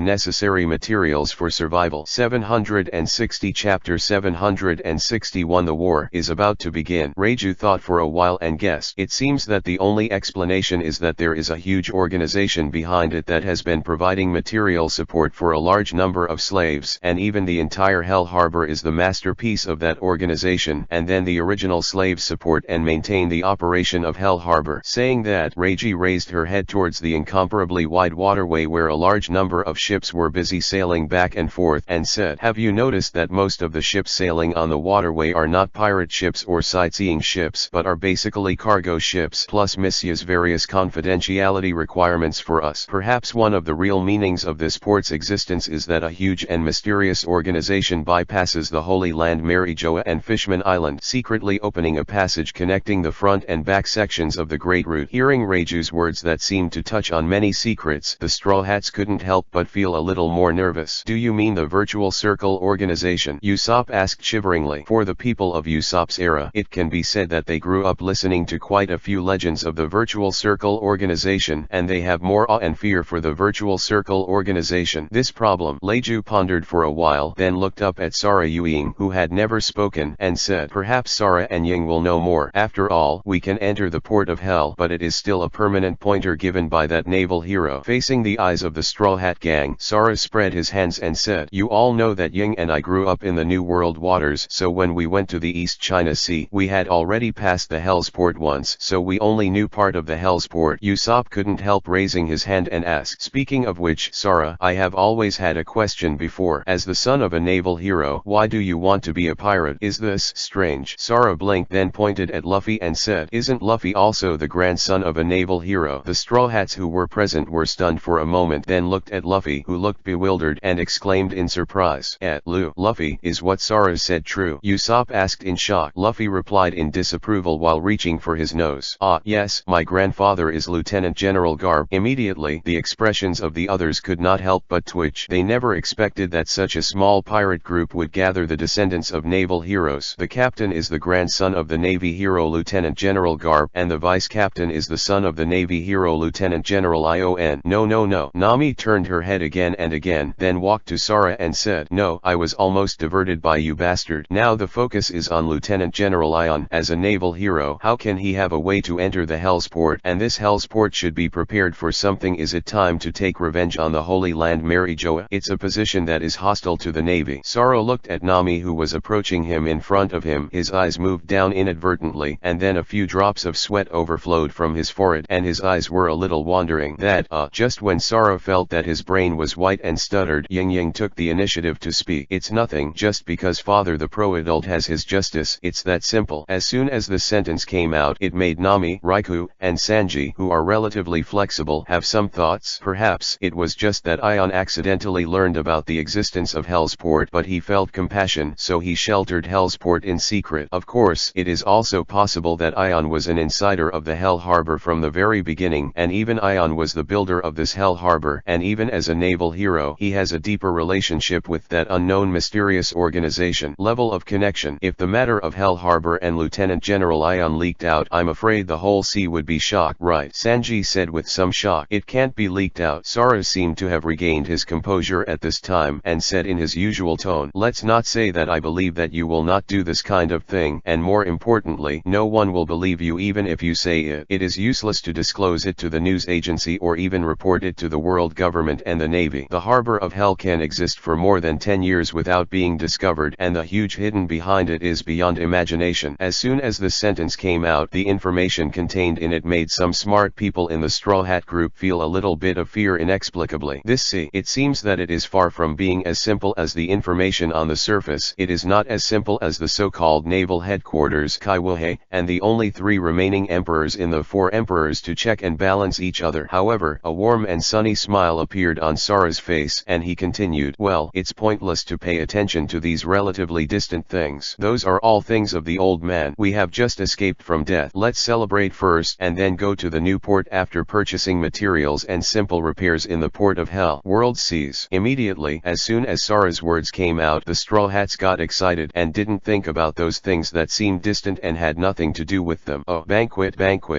necessary materials for survival. 760 Chapter 761 The war is about to begin. Reiju thought for a while and guessed. It seems that the only explanation is that there is a huge organization behind it that has been providing material support for a large number of slaves, and even the entire Hell Harbor is the masterpiece of that organization, and then the original slaves support and maintain the operation of Hell Harbor. Saying that, Reiji raised her head towards the incomparably wide waterway where a large number of ships were busy sailing back and forth, and said, have you noticed that most of the ships sailing on the waterway are not pirate ships or sightseeing ships, but are basically cargo ships, plus Missia's various confidentiality requirements for us? Perhaps one of the real meanings of this port's existence is that a huge and mysterious organization bypasses the Holy Land Marijoa and Fishman Island, secretly opening a passage connecting the front and back sections of the Great Route. Hearing Reiju's words that seemed to touch on many secrets, the Straw Hats couldn't help but feel a little more nervous. Do you mean the Virtual Circle organization? Usopp asked shiveringly. For the people of Usopp's era, it can be said that they grew up listening to quite a few legends of the Virtual Circle organization, and they have more awe and fear for the Virtual Circle organization. This problem, Reiju pondered for a while, then looked up at Sara Ying, who had never spoken, and said, perhaps Sara and Ying will know more. After all, we can enter the port of hell, but it is still a permanent pointer given by that naval hero. Facing the eyes of the Straw Hat gang, Sara spread his hands and said, you all know that Ying and I grew up in the New World waters, so when we went to the East China Sea, we had already passed the Hell's Port once, so we only knew part of the Hell Hellsport. Usopp couldn't help raising his hand and ask, "Speaking of which, Sara, I have always had a question before. As the son of a naval hero, why do you want to be a pirate? Is this strange?" Sara blinked, then pointed at Luffy and said, "Isn't Luffy also the grandson of a naval hero?" The Straw Hats who were present were stunned for a moment, then looked at Luffy, who looked bewildered, and exclaimed in surprise, Luffy, is what Sara said true?" Usopp asked in shock. Luffy replied in disapproval while reaching for his nose, "Yes, my grandfather is Lieutenant General Garp." Immediately, the expressions of the others could not help but twitch. They never expected that such a small pirate group would gather the descendants of naval heroes. The captain is the grandson of the Navy hero Lieutenant General Garp, and the vice captain is the son of the Navy hero Lieutenant General Ion. No. Nami turned her head again and again, then walked to Sara and said, "No, I was almost diverted by you bastard. Now the focus is on Lieutenant General Ion. As a naval hero, how can he have a way to enter the Hellsport? And this Hellsport should be prepared for something. Is it time to take revenge on the Holy Land Marijoa? It's a position that is hostile to the Navy." Sara looked at Nami, who was approaching him in front of him. His eyes moved down inadvertently, and then a few drops of sweat overflowed from his forehead, and his eyes were a little wandering. Just when Sara felt that his brain was white and stuttered, Ying took the initiative to speak. "It's nothing, just because Father the Pro-Adult has his justice. It's that simple." As soon as the sentence came out, it made Nami, Raikou, and Sanji, who are relatively flexible, have some thoughts. Perhaps it was just that Ion accidentally learned about the existence of Hellsport, but he felt compassion, so he sheltered Hellsport in secret. Of course, it is also possible that Ion was an insider of the Hell Harbor from the very beginning, and even Ion was the builder of this Hell Harbor, and even as a naval hero, he has a deeper relationship with that unknown mysterious organization. Level of connection. If the matter of Hell Harbor and Lieutenant General Ion leaked out, I'm afraid the whole sea would be shocked. Right, Sanji said with some shock. It can't be leaked out. Sara seemed to have regained his composure at this time, and said in his usual tone, "Let's not say that I believe that you will not do this kind of thing, and more importantly, no one will believe you even if you say it. It is useless to disclose it to the news agency or even report it to the world government and the Navy. The Harbor of Hell can exist for more than 10 years without being discovered, and the huge hidden behind it is beyond imagination." As soon as the sentence came out, the information contained in it made some smart people in the Straw Hat group feel a little bit of fear inexplicably. It seems that it is far from being as simple as the information on the surface. It is not as simple as the so-called naval headquarters Kaiwahe, and the only 3 remaining emperors in the 4 emperors to check and balance each other. However, a warm and sunny smile appeared on Sara's face, and he continued, "Well, it's pointless to pay attention to these relatively distant things. Those are all things of the old man. We have just escaped from death. Let's celebrate first, and then go to the new port after purchasing materials and simple repairs in the port of Hell. World seas." Immediately, as soon as Sara's words came out, the Straw Hats got excited, and didn't think about those things that seemed distant and had nothing to do with them. Banquet.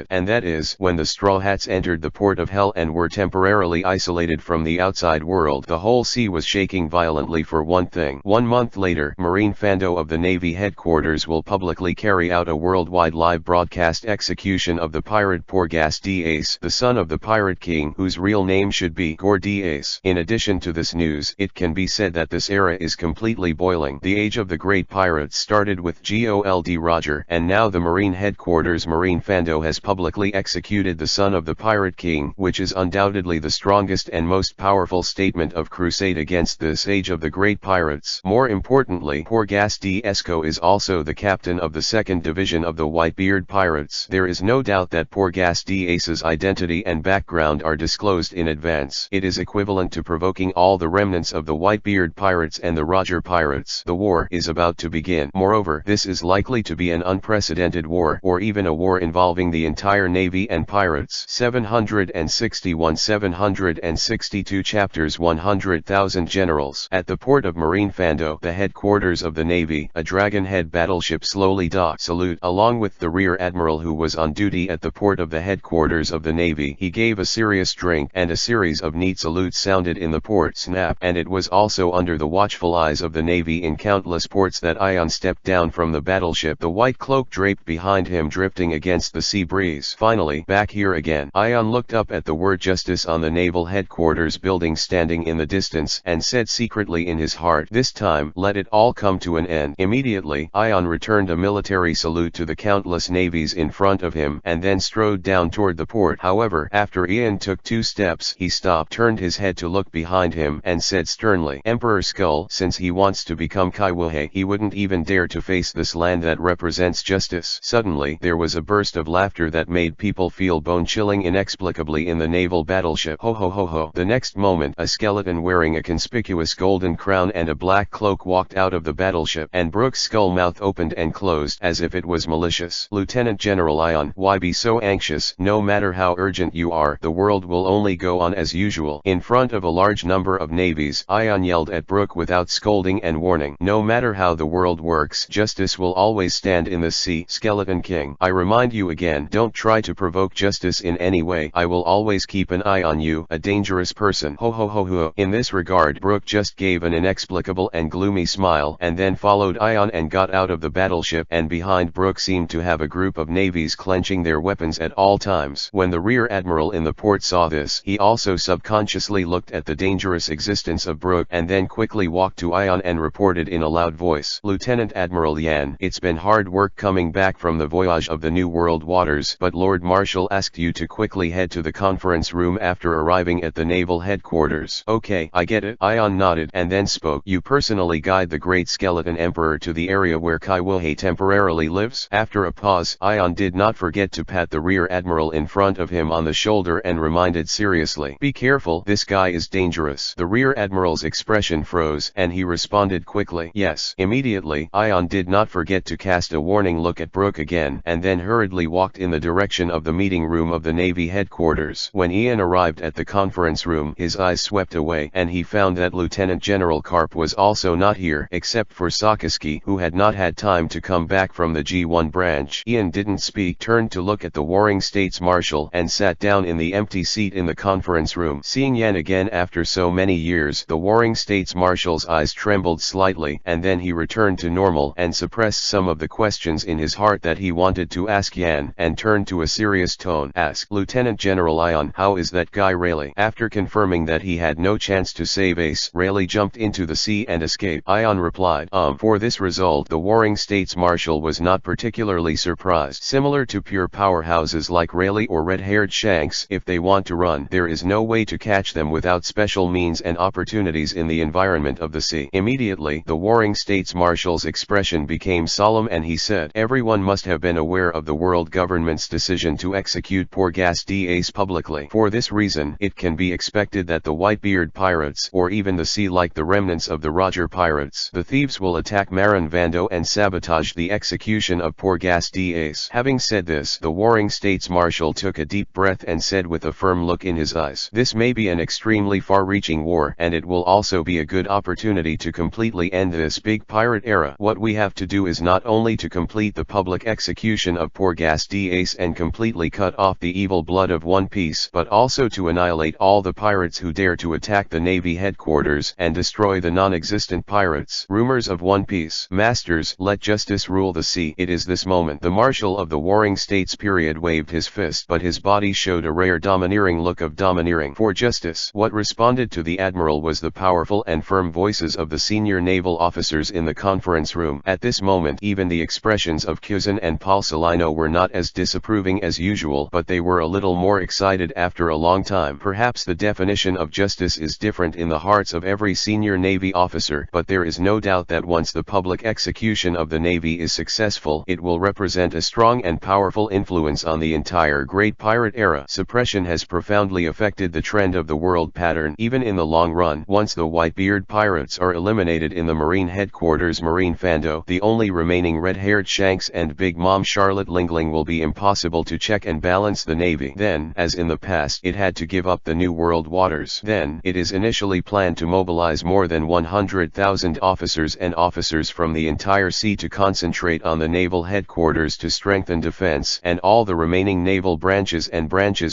And that is, when the Straw Hats entered the port of Hell and were temporarily isolated from the outside world, the whole sea was shaking violently for one thing. 1 month later, Marine Fando of the Navy headquarters will publicly carry out a worldwide live broadcast execution of the pirate Porgas d'Ace, the son of the Pirate King, whose real name should be Gor d'Ace. In addition to this news, it can be said that this era is completely boiling. The age of the great pirates started with Gold Roger, and now the Marine headquarters Marine Fando has publicly executed the son of the Pirate King, which is undoubtedly the strongest and most powerful statement of crusade against this age of the great pirates. More importantly, Porgas d'Esco is also the captain of the 2nd Division of the Whitebeard Pirates. There is no doubt that Porgas d'Ace's identity and background are disclosed in advance. It is equivalent to provoking all the remnants of the Whitebeard Pirates and the Roger Pirates. The war is about to begin. Moreover, this is likely to be an unprecedented war, or even a war involving the entire Navy and pirates. 762 chapters 100,000 generals. At the port of Marine Fando, the headquarters of the Navy, a dragonhead battleship slowly docked. Salute. Along with the rear admiral who was on duty at the port of the headquarters of the Navy, he gave a serious drink, and a series of neat salutes sounded in the port. Snap. And it was also under the watchful eyes of the Navy in countless ports that Ion stepped down from the battleship, the white cloak draped behind him drifting against the sea breeze. Finally, back here again. Ion looked up at the word justice on the naval headquarters building standing in the distance, and said secretly in his heart, "This time, let it all come to an end." Immediately, Ion returned a military salute to the countless navies in front of him, and then strode rowed down toward the port. However, after Ian took 2 steps, he stopped, turned his head to look behind him, and said sternly, "Emperor Skull, since he wants to become Kaiwuhei, he wouldn't even dare to face this land that represents justice." Suddenly, there was a burst of laughter that made people feel bone-chilling inexplicably in the naval battleship. Ho ho ho ho. The next moment, a skeleton wearing a conspicuous golden crown and a black cloak walked out of the battleship, and Brooke's skull mouth opened and closed as if it was malicious. "Lieutenant General Ion, why be so anxious? No matter how urgent you are, the world will only go on as usual." In front of a large number of navies, Ion yelled at Brooke without scolding and warning, "No matter how the world works, justice will always stand in the sea. Skeleton King, I remind you again, don't try to provoke justice in any way. I will always keep an eye on you, a dangerous person." Ho ho ho ho. In this regard, Brooke just gave an inexplicable and gloomy smile, and then followed Ion and got out of the battleship, and behind Brooke seemed to have a group of navies clenching their weapons at all times. When the rear admiral in the port saw this, he also subconsciously looked at the dangerous existence of Brooke, and then quickly walked to Ion and reported in a loud voice, "Lieutenant Admiral Yan, it's been hard work coming back from the voyage of the New World waters, but Lord Marshal asked you to quickly head to the conference room after arriving at the naval headquarters." "Okay, I get it." Ion nodded and then spoke. "You personally guide the Great Skeleton Emperor to the area where Kaiwuhei temporarily lives?" After a pause, Ion did not forget to pat the rear admiral in front of him on the shoulder and reminded seriously, "Be careful, this guy is dangerous." The rear admiral's expression froze, and he responded quickly, "Yes." Immediately, Ion did not forget to cast a warning look at Brooke again, and then hurriedly walked in the direction of the meeting room of the Navy headquarters. When Ian arrived at the conference room, his eyes swept away, and he found that Lieutenant General Karp was also not here, except for Sakaski, who had not had time to come back from the G1 branch. Ian didn't speak, turned to look at the Warring States Marshal, and sat down in the empty seat in the conference room. Seeing Yan again after so many years, the Warring States Marshal's eyes trembled slightly, and then he returned to normal and suppressed some of the questions in his heart that he wanted to ask Yan, and turned to a serious tone, "Ask Lieutenant General Ion, how is that guy Rayleigh?" After confirming that he had no chance to save Ace, Rayleigh jumped into the sea and escaped. Ion replied, For this result, the Warring States Marshal was not particularly surprised. Similar to pure powerhouses like Rayleigh or red-haired Shanks, if they want to run, there is no way to catch them without special means and opportunities in the environment of the sea. Immediately, the Warring States Marshal's expression became solemn and he said, "Everyone must have been aware of the world government's decision to execute Porgas d'Ace publicly. For this reason, it can be expected that the Whitebeard pirates, or even the sea like the remnants of the Roger pirates, the thieves will attack Marin Vando and sabotage the execution of Porgas d'Ace." Having said this, the Warring States Marshal took a deep breath and said with a firm look in his eyes, "This may be an extremely far-reaching war, and it will also be a good opportunity to completely end this big pirate era. What we have to do is not only to complete the public execution of Porgas d'Ace and completely cut off the evil blood of One Piece, but also to annihilate all the pirates who dare to attack the Navy headquarters and destroy the non-existent pirates. Rumors of One Piece. Masters, let justice rule the sea. It is this moment." The Marshal of the Warring States period waved his fist, but his body showed a rare domineering look of domineering. "For justice." What responded to the Admiral was the powerful and firm voices of the senior naval officers in the conference room. At this moment, even the expressions of Kuzan and Paul Salino were not as disapproving as usual, but they were a little more excited after a long time. Perhaps the definition of justice is different in the hearts of every senior Navy officer, but there is no doubt that once the public execution of the Navy is successful, it will represent a strong and powerful influence on the entire Great Pirate era. Suppression has profoundly affected the trend of the world pattern. Even in the long run, once the Whitebeard pirates are eliminated in the Marine headquarters Marine Fando, the only remaining red-haired Shanks and Big Mom Charlotte Lingling will be impossible to check and balance the Navy. Then, as in the past, it had to give up the New World waters. Then, it is initially planned to mobilize more than 100,000 officers from the entire sea to concentrate on the naval headquarters to strengthen defense, and all the remaining naval branches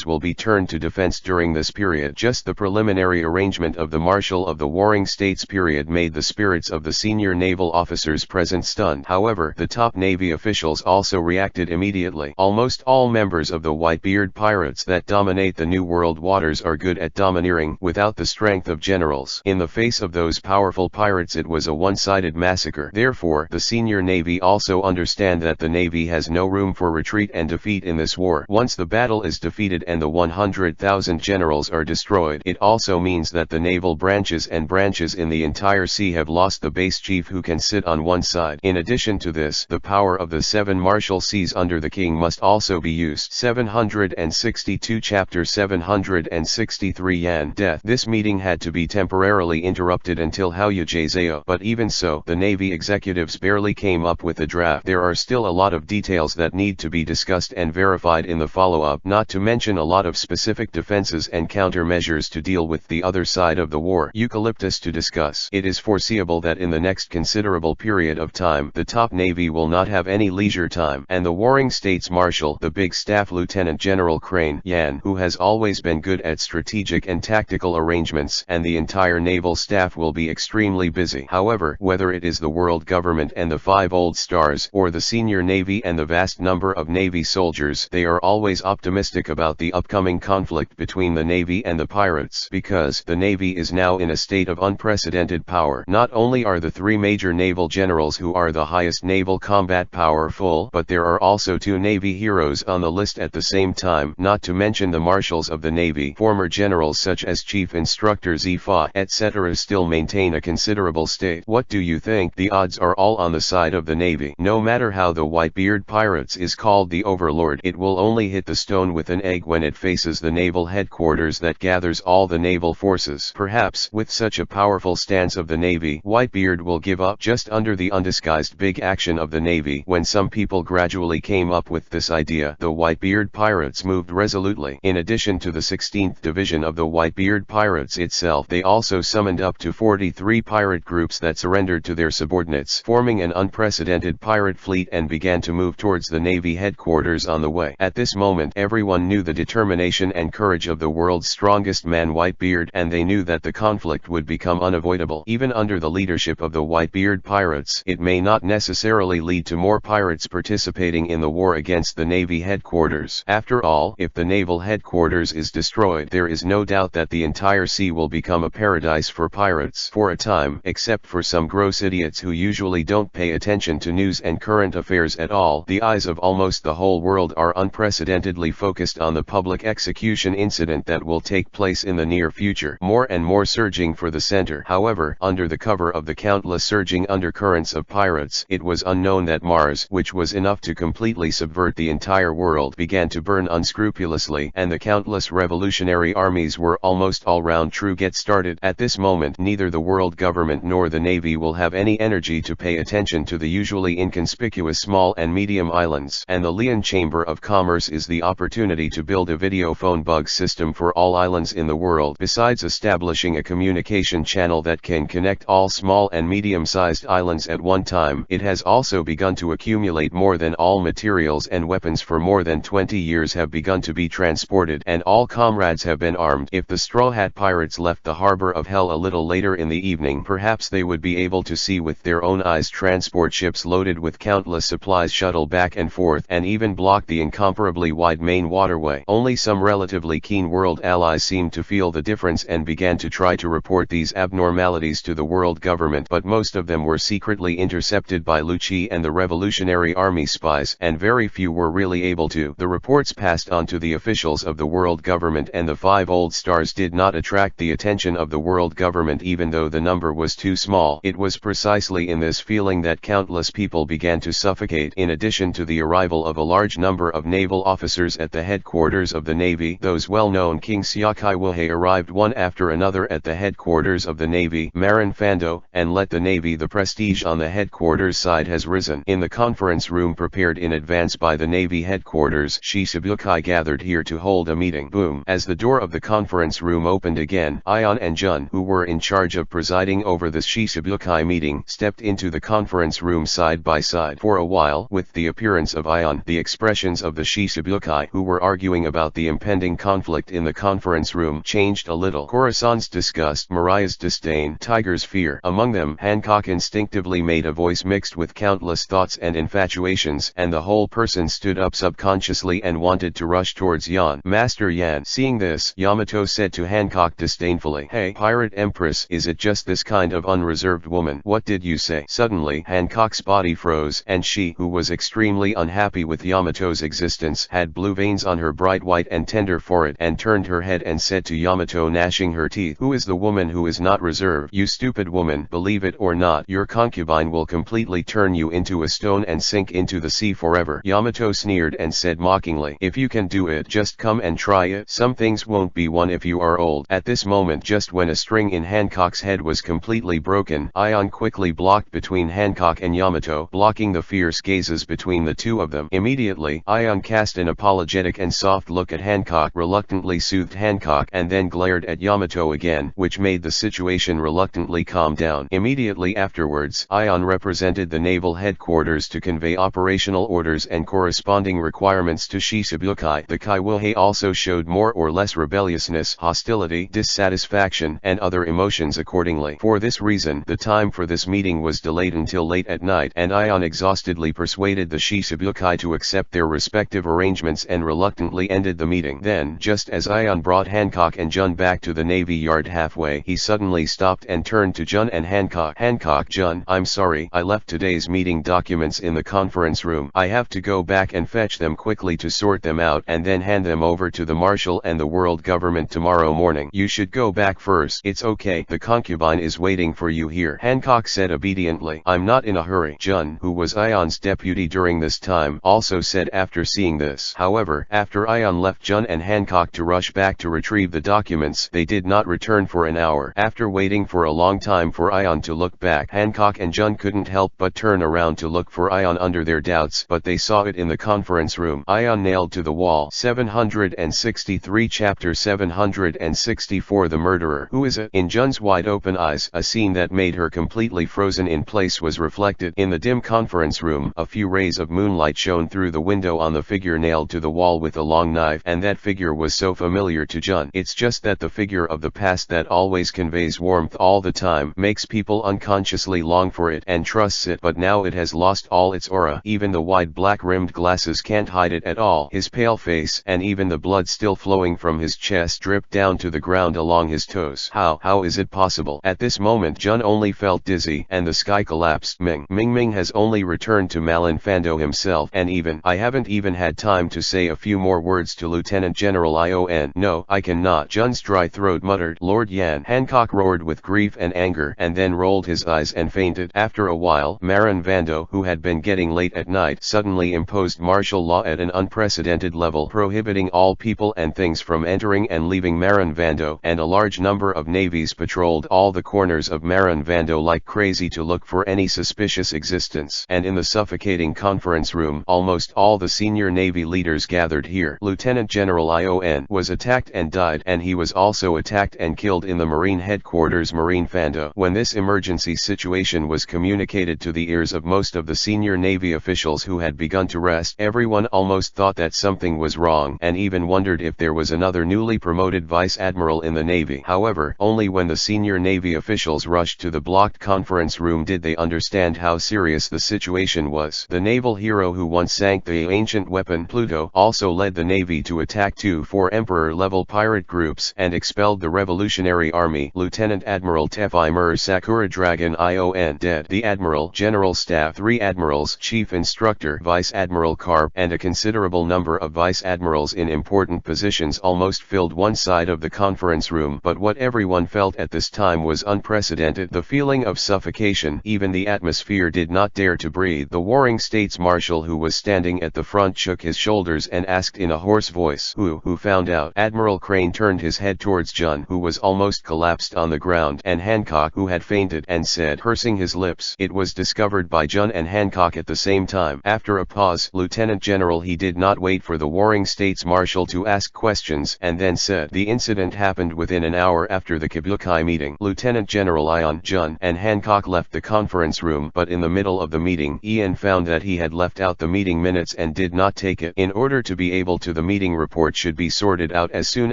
will be turned to defense during this period. Just the preliminary arrangement of the Marshal of the Warring States period made the spirits of the senior naval officers present stunned. However, the top Navy officials also reacted immediately. Almost all members of the Whitebeard pirates that dominate the New World waters are good at domineering without the strength of generals. In the face of those powerful pirates, it was a one-sided massacre. Therefore, the senior Navy also understand that the Navy has no room for retreat and defeat in this war. Once the battle is defeated and the 100,000 generals are destroyed, it also means that the naval branches in the entire sea have lost the base chief who can sit on one side. In addition to this, the power of the 7 martial seas under the king must also be used. 762 Chapter 763 Yan Death. This meeting had to be temporarily interrupted until Haoyajazeo, but even so, the Navy executives barely came up with a draft. There are still a lot of details that need to be discussed and verified in the follow-up, not to mention a lot of specific defenses and countermeasures to deal with the other side of the war. Eucalyptus to discuss. It is foreseeable that in the next considerable period of time, the top Navy will not have any leisure time, and the Warring States Marshal, the Big Staff Lieutenant General Crane Yan, who has always been good at strategic and tactical arrangements, and the entire naval staff will be extremely busy. However, whether it is the world government and the 5 old stars, or the senior Navy and the vast number of Navy soldiers, they are always optimistic about the upcoming conflict between the Navy and the pirates, because the Navy is now in a state of unprecedented power. Not only are the 3 major naval generals who are the highest naval combat power full, but there are also 2 Navy heroes on the list at the same time, not to mention the marshals of the Navy. Former generals such as Chief Instructor Zifa, etc. still maintain a considerable state. What do you think? The odds are all on the side of the Navy. No matter how the Whitebeard Pirates is called the Overlord, it will only hit the stone with an egg when it faces the naval headquarters that gathers all the naval forces. Perhaps, with such a powerful stance of the Navy, Whitebeard will give up. Just under the undisguised big action of the Navy, when some people gradually came up with this idea, the Whitebeard Pirates moved resolutely. In addition to the 16th Division of the Whitebeard Pirates itself, they also summoned up to 43 pirate groups that surrendered to their subordinates, forming an unprecedented pirate fleet, and began to move towards the Navy headquarters on the way. At this moment, everyone knew the determination and courage of the world's strongest man, Whitebeard, and they knew that the conflict would become unavoidable. Even under the leadership of the Whitebeard Pirates, it may not necessarily lead to more pirates participating in the war against the Navy headquarters. After all, if the naval headquarters is destroyed, there is no doubt that the entire sea will become a paradise for pirates. For a time, except for some gross idiots who usually don't pay attention to news and current affairs at all, the eyes of almost the whole world are unprecedentedly focused on the public execution incident that will take place in the near future, more and more surging for the center. However, under the cover of the countless surging undercurrents of pirates, it was unknown that Mars, which was enough to completely subvert the entire world, began to burn unscrupulously, and the countless revolutionary armies were almost all round true get started. At this moment, neither the world government nor the Navy will have any energy to pay attention to the usually inconspicuous small and medium islands, and the Leon Chamber of Commerce is the opportunity to build a video phone bug system for all islands in the world. Besides establishing a communication channel that can connect all small and medium-sized islands at one time, it has also begun to accumulate more than all materials and weapons for more than 20 years have begun to be transported, and all comrades have been armed. If the Straw Hat Pirates left the harbor of Hell a little later in the evening, perhaps they would be able to see with their own eyes transport ships loaded with countless supplies shuttle back and forth, and even block the incomparably wide main waterway. Only some relatively keen world allies seemed to feel the difference and began to try to report these abnormalities to the world government, but most of them were secretly intercepted by Lucci and the Revolutionary Army spies, and very few were really able to. The reports passed on to the officials of the world government, and the 5 old stars did not attract the attention of the world government even though the number was too small. It was precisely in this feeling that countless people began to suffocate. In addition to the arrival of a large number of naval officers at the headquarters of the Navy, those well-known King Siakai Wohei arrived one after another at the headquarters of the Navy. Marin Fando, and let the Navy, the prestige on the headquarters side has risen. In the conference room prepared in advance by the Navy headquarters, Shisabukai gathered here to hold a meeting. Boom! As the door of the conference room opened again, Ion and Jun, who were in charge of presiding over the Shisabukai meeting, stepped into the conference room side by side. For a while, with the appearance of Ion, the expressions of the Shisabukai, who were arguing about the impending conflict in the conference room, changed a little. Corazon's disgust, Mariah's disdain, Tiger's fear. Among them, Hancock instinctively made a voice mixed with countless thoughts and infatuations, and the whole person stood up subconsciously and wanted to rush towards Yan. Master Yan. Seeing this, Yamato said to Hancock disdainfully, "Hey, Pirate Empress, is it just this kind of unreserved woman? What did you say?" Suddenly, Hancock's body froze, and she, who was extremely unhappy with Yamato's existence, had blue veins on her, bright white and tender forehead, and turned her head and said to Yamato, gnashing her teeth, "Who is the woman who is not reserved? You stupid woman, believe it or not, your concubine will completely turn you into a stone and sink into the sea forever." Yamato sneered and said mockingly, "If you can do it, just come and try it. Some things won't be won if you are old." At this moment, just when a string in Hancock's head was completely broken, Ion quickly blocked between Hancock and Yamato, blocking the fierce gazes between the two of them. Immediately, Ion cast an apologetic and soft look at Hancock, reluctantly soothed Hancock, and then glared at Yamato again, which made the situation reluctantly calm down. Immediately afterwards, Ion represented the naval headquarters to convey operational orders and corresponding requirements to Shichibukai. The Kaiwahei also showed more or less rebelliousness, hostility, dissatisfaction, and other emotions accordingly. For this reason, the time for this meeting was delayed until late at night, and Ion exhaustedly persuaded the Shichibukai to accept their respective arrangements and reluctantly ended the meeting. Then, just as Ion brought Hancock and Jun back to the Navy Yard halfway, he suddenly stopped and turned to Jun and Hancock. "Hancock, Jun, I'm sorry, I left today's meeting documents in the conference room. I have to go back and fetch them quickly to sort them out and then hand them over to the Marshal and the world government tomorrow morning. You should go back first." "It's okay, the concubine is waiting for you here," Hancock said obediently. "I'm not in a hurry." Jun, who was Ion's deputy during this time, also said after seeing this. However, after Ion left Jun and Hancock to rush back to retrieve the documents, they did not return for an hour. After waiting for a long time for Ion to look back, Hancock and Jun couldn't help but turn around to look for Ion under their doubts, but they saw it in the conference room. Ion nailed to the wall. 763 Chapter 764 The Murderer. "Who is it?" In Jun's wide-open eyes, a scene that made her completely frozen in place was reflected. In the dim conference room, a few rays of moonlight shone through the window on the figure nailed to the wall with a long knife, and that figure was so familiar to Jun. It's just that the figure of the past that always conveys warmth all the time makes people unconsciously long for it and trusts it, but now it has lost all its aura. Even the wide black-rimmed glasses can't hide it at all. His pale face, and even the blood still flowing from his chest, dripped down to the ground along his toes. How is it possible? At this moment Jun only felt dizzy, and the sky collapsed. Ming has only returned to Malin Fando himself, and I haven't even had time to say a few more words to Lieutenant General Ion. No, I cannot. Jun's dry throat muttered. "Lord Yan!" Hancock roared with grief and anger, and then rolled his eyes and fainted. After a while, Marin Vando, who had been getting late at night, suddenly imposed martial law at an unprecedented level, prohibiting all people and things from entering and leaving Marin Vando, and a large number of navies patrolled all the corners of Marin Vando like crazy to look for any suspicious existence. And in the suffocating conference room, almost all the senior Navy leaders gathered here. Lieutenant General Ion was attacked and died, and he was also attacked and killed in the Marine headquarters Marine Fando. When this emergency situation was communicated to the ears of most of the senior Navy officials who had begun to rest, everyone almost thought that something was wrong, and even wondered if there was another newly promoted vice admiral in the Navy. However, only when the senior Navy officials rushed to the blocked conference room did they understand how serious the situation was. The naval hero who once sank the ancient weapon Pluto also led the Navy to attack 2-4 Emperor-level pirate groups and expelled the Revolutionary Army. Lieutenant Admiral Tefimur Sakura Dragon Ion dead. The Admiral, General Staff, 3 Admirals, Chief Instructor, Vice Admiral Carp, and a considerable number of Vice Admirals in important positions almost filled one side of the conference room. But what everyone felt at this time was unprecedented. The feeling of suffocation. Even the atmosphere did not dare to breathe. The Warring States Marshal, who was standing at the front, shook his shoulders and asked in a hoarse voice, Who found out?" Admiral Crane turned his head towards Jun, who was almost collapsed on the ground, and Hancock, who had fainted, and said, pursing his lips, "It was discovered by Jun and Hancock at the same time." After a pause, Lieutenant General he did not wait for the Warring States Marshal to ask questions, and then said, "The incident happened within an hour after the Kabukai meeting." Lieutenant General Ion, Jun, and Hancock left the conference room, but in the middle of the meeting, Ian found that he had left out the meeting minutes and did not take it. In order to be able to, the meeting report should be sorted out as soon